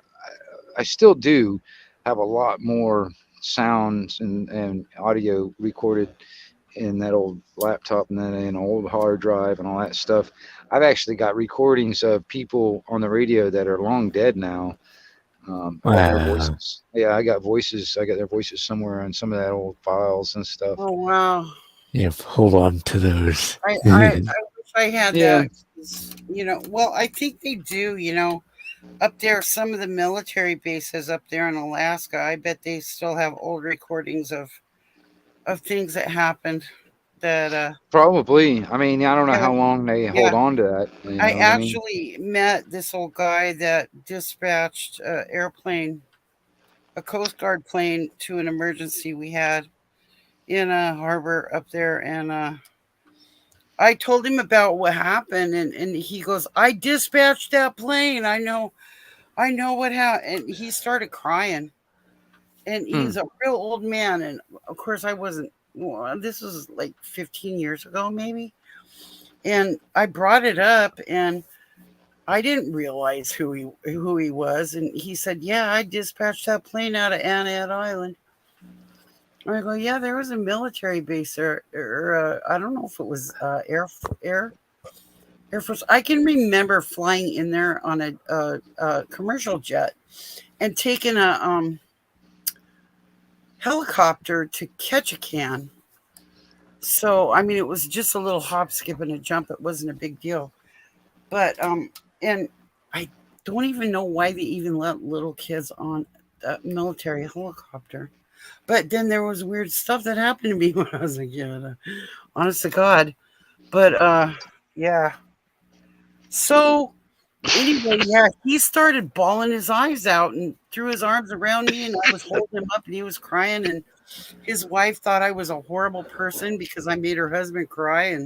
still do have a lot more sounds and audio recorded in that old laptop and then in an old hard drive and all that stuff. I've actually got recordings of people on the radio that are long dead now. Their voices. Yeah, I got their voices somewhere on some of that old files and stuff. Oh wow. Yeah, hold on to those. I wish I had that. Well, I think they do, up there, some of the military bases up there in Alaska, I bet they still have old recordings of things that happened that probably. I mean, I don't know how long they hold on to that. I actually met this old guy that dispatched an airplane, a Coast Guard plane, to an emergency we had in a harbor up there, and I told him about what happened, and he goes, "I dispatched that plane. I know what happened." And he started crying. and he's a real old man. And of course, I wasn't. Well, this was like 15 years ago, maybe. And I brought it up, and I didn't realize who he was. And he said, "Yeah, I dispatched that plane out of Anad Island." And I go, "Yeah, there was a military base there, or I don't know if it was Air Force. I can remember flying in there on a commercial jet and taking a helicopter to Ketchikan. So, I mean, it was just a little hop, skip, and a jump. It wasn't a big deal. But, and I don't even know why they even let little kids on a military helicopter. But then there was weird stuff that happened to me when I was a kid. Honest to God. But, yeah. So, anyway, yeah, he started bawling his eyes out and threw his arms around me, and I was holding him up, and he was crying, and his wife thought I was a horrible person because I made her husband cry,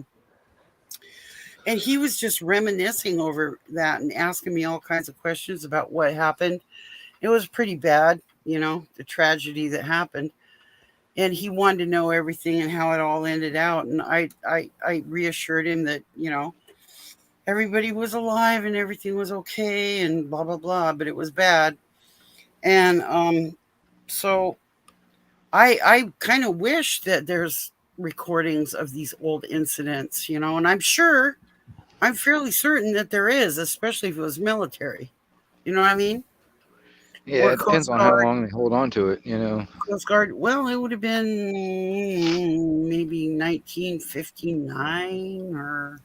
and he was just reminiscing over that and asking me all kinds of questions about what happened. It was pretty bad, the tragedy that happened, and he wanted to know everything and how it all ended out, and I reassured him that everybody was alive and everything was okay and blah blah blah, but it was bad. And so I kind of wish that there's recordings of these old incidents, and I'm fairly certain that there is, especially if it was military. You know what I mean? Yeah, Or it depends on how long they hold on to it, Coast Guard. Well, it would have been maybe 1959 or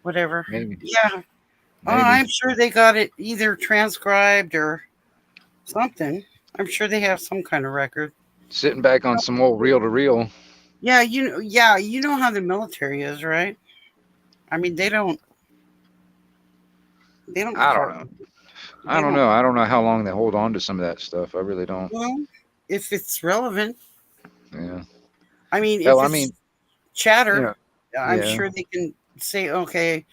whatever. Maybe. Yeah. I'm sure they got it either transcribed or something. I'm sure they have some kind of record. Sitting back on some old reel-to-reel. Yeah, you know how the military is, right? I mean, they don't. I don't know. I don't know how long they hold on to some of that stuff. I really don't. Well, if it's relevant. Yeah. I mean, if it's chatter, I'm sure they can say, okay,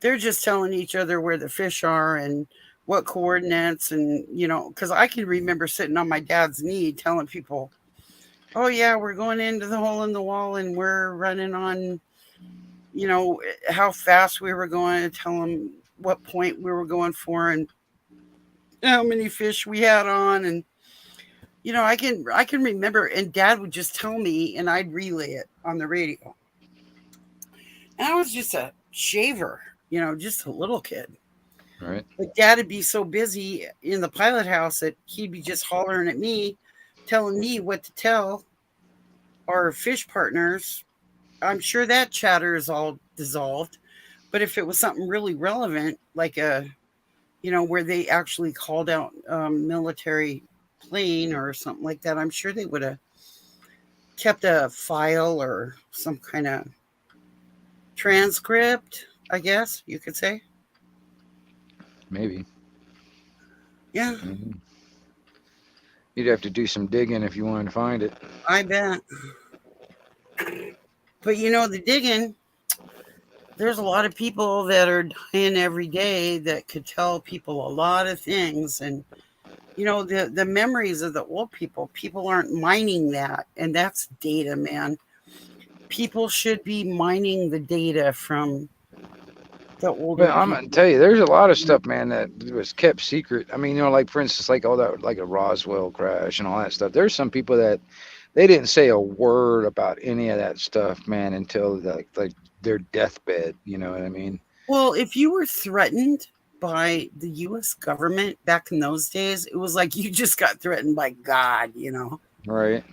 they're just telling each other where the fish are and what coordinates, and because I can remember sitting on my dad's knee telling people, oh yeah, we're going into the hole in the wall and we're running on how fast we were going, to tell them what point we were going for and how many fish we had on. And I can remember, and Dad would just tell me and I'd relay it on the radio. And I was just a shaver, just a little kid. Right. But Dad would be so busy in the pilot house that he'd be just hollering at me, telling me what to tell our fish partners. I'm sure that chatter is all dissolved. But if it was something really relevant, like where they actually called out military plane or something like that, I'm sure they would have kept a file or some kind of transcript, I guess you could say. Maybe. Yeah. Mm-hmm. You'd have to do some digging if you wanted to find it. I bet. But the digging, there's a lot of people that are dying every day that could tell people a lot of things. And, the memories of the old people aren't mining that. And that's data, man. People should be mining the data from the older Well, I'm gonna tell you, there's a lot of stuff, man, that was kept secret. I mean, like for instance, like all that, like a Roswell crash and all that stuff. There's some people that they didn't say a word about any of that stuff, man, until like their deathbed. You know what I mean? Well, if you were threatened by the U.S. government back in those days, it was like you just got threatened by God, Right.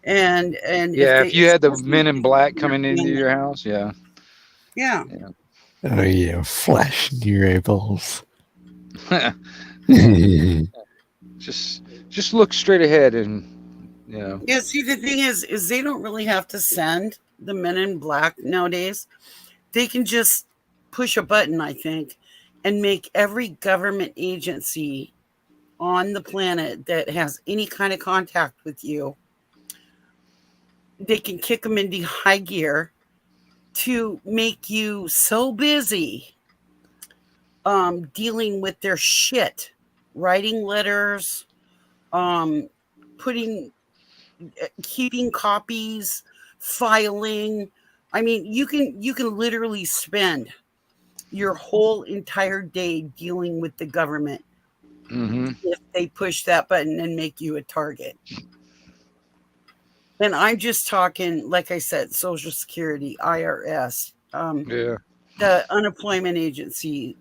And yeah, if you had the Men in Black coming into your house, yeah. Oh yeah, flashing your eyeballs. just look straight ahead and Yeah, see, the thing is they don't really have to send the Men in Black nowadays. They can just push a button, I think, and make every government agency on the planet that has any kind of contact with you, they can kick them into high gear to make you so busy dealing with their shit, writing letters, keeping copies, filing. I mean, you can literally spend your whole entire day dealing with the government if they push that button and make you a target. And I'm just talking, like I said, Social Security, IRS, Yeah. the unemployment agency.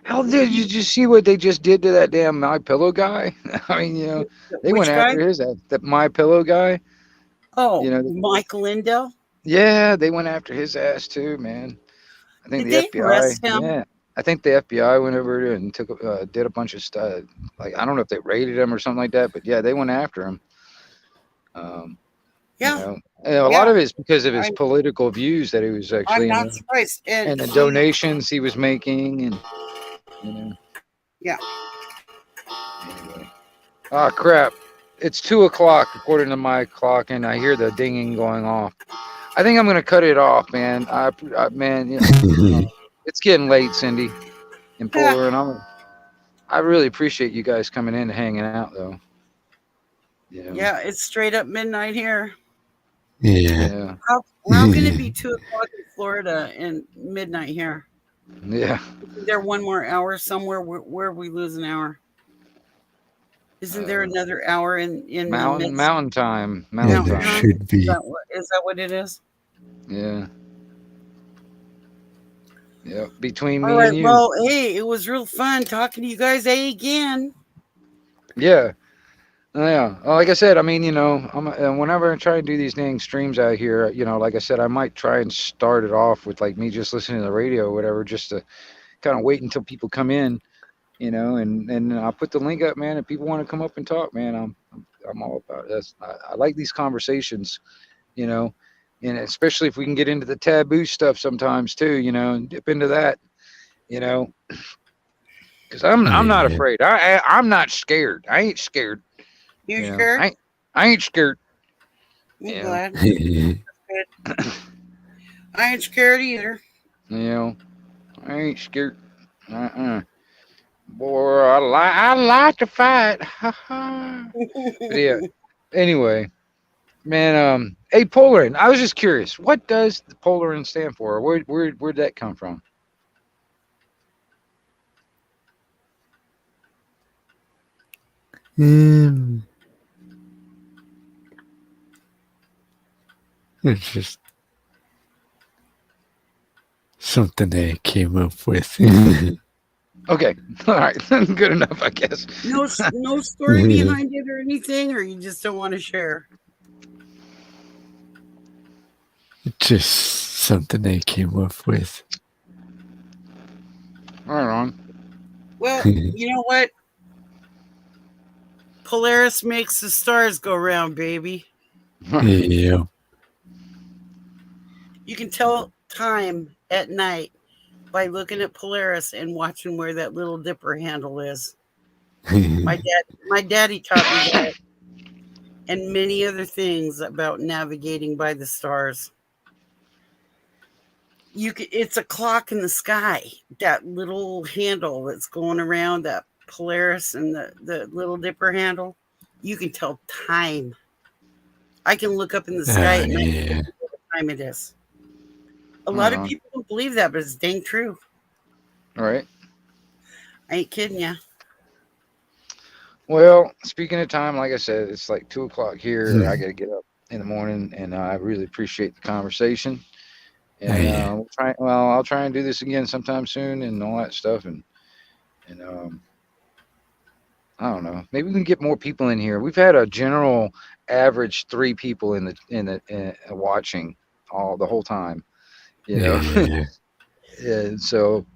How did you see what they just did to that damn My Pillow guy? I mean, they Which went guy? after his ass. That My Pillow guy. Oh, Michael Lindell. Yeah, they went after his ass too, man. I think Did the they FBI. arrest him? Yeah, I think the FBI went over and did a bunch of stuff. Like, I don't know if they raided him or something like that, but yeah, they went after him. Yeah. And a lot of it's because of his political views that he was actually, I'm not surprised. and the donations he was making, and Yeah. Anyway. Oh crap! It's 2:00 according to my clock, and I hear the dinging going off. I think I'm gonna cut it off, man. Man, it's getting late, Cindy and Polar, and I really appreciate you guys coming in and hanging out, though. Yeah, it's straight up midnight here. Yeah. How can it be 2:00 in Florida and midnight here? Yeah. Is there one more hour somewhere where we lose an hour? Isn't there another hour in mountain time? Yeah, there should be. Is that what it is? Yeah. Yeah. Between me All right. and you. Well, hey, it was real fun talking to you guys. Hey, again. Yeah. Yeah. Well, like I said, I mean, whenever I try and do these dang streams out here, like I said, I might try and start it off with like me just listening to the radio or whatever, just to kind of wait until people come in, and I'll put the link up, man. If people want to come up and talk, man, I'm all about it. I like these conversations, and especially if we can get into the taboo stuff sometimes too, and dip into that, because I'm not afraid. I'm not scared. I ain't scared. You scared? I ain't scared. I'm glad. I ain't scared either. I ain't scared. Boy, I like to fight. But yeah. Anyway, man. Hey, Polarin. I was just curious. What does the Polarin stand for? Where'd that come from? It's just something they came up with. Okay. All right. Good enough, I guess. No story behind it or anything, or you just don't want to share? It's just something they came up with. Right on. Well, you know what? Polaris makes the stars go round, baby. Yeah. You can tell time at night by looking at Polaris and watching where that little dipper handle is. My daddy taught me that, and many other things about navigating by the stars. It's a clock in the sky. That little handle that's going around, that Polaris and the little dipper handle, you can tell time. I can look up in the sky and know what time it is. A lot of people don't believe that, but it's dang true. All right. I ain't kidding ya. Well, speaking of time, like I said, it's like 2:00 here. I got to get up in the morning, and I really appreciate the conversation. And I'll try and do this again sometime soon and all that stuff. And I don't know. Maybe we can get more people in here. We've had a general average 3 people in the watching the whole time. And so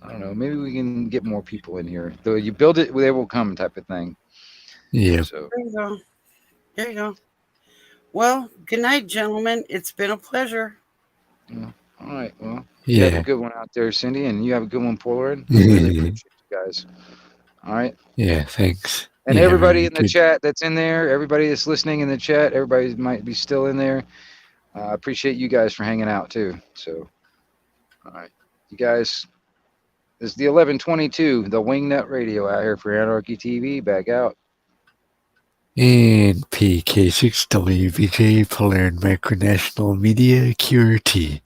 I don't know. Maybe we can get more people in here. Though you build it, they will come, type of thing. Yeah. So there you go. There you go. Well, good night, gentlemen. It's been a pleasure. All right. Well, you have a good one out there, Cindy, and you have a good one, Polaroid. I really appreciate you guys. All right. Yeah. Thanks. And everybody in the chat that's in there, everybody that's listening in the chat, everybody might be still in there. I appreciate you guys for hanging out too. So, all right, you guys. This is the 1122, the Wingnut Radio out here for Anarchy TV. Back out. And PK6WVJ Polaran Micronational Media QRT.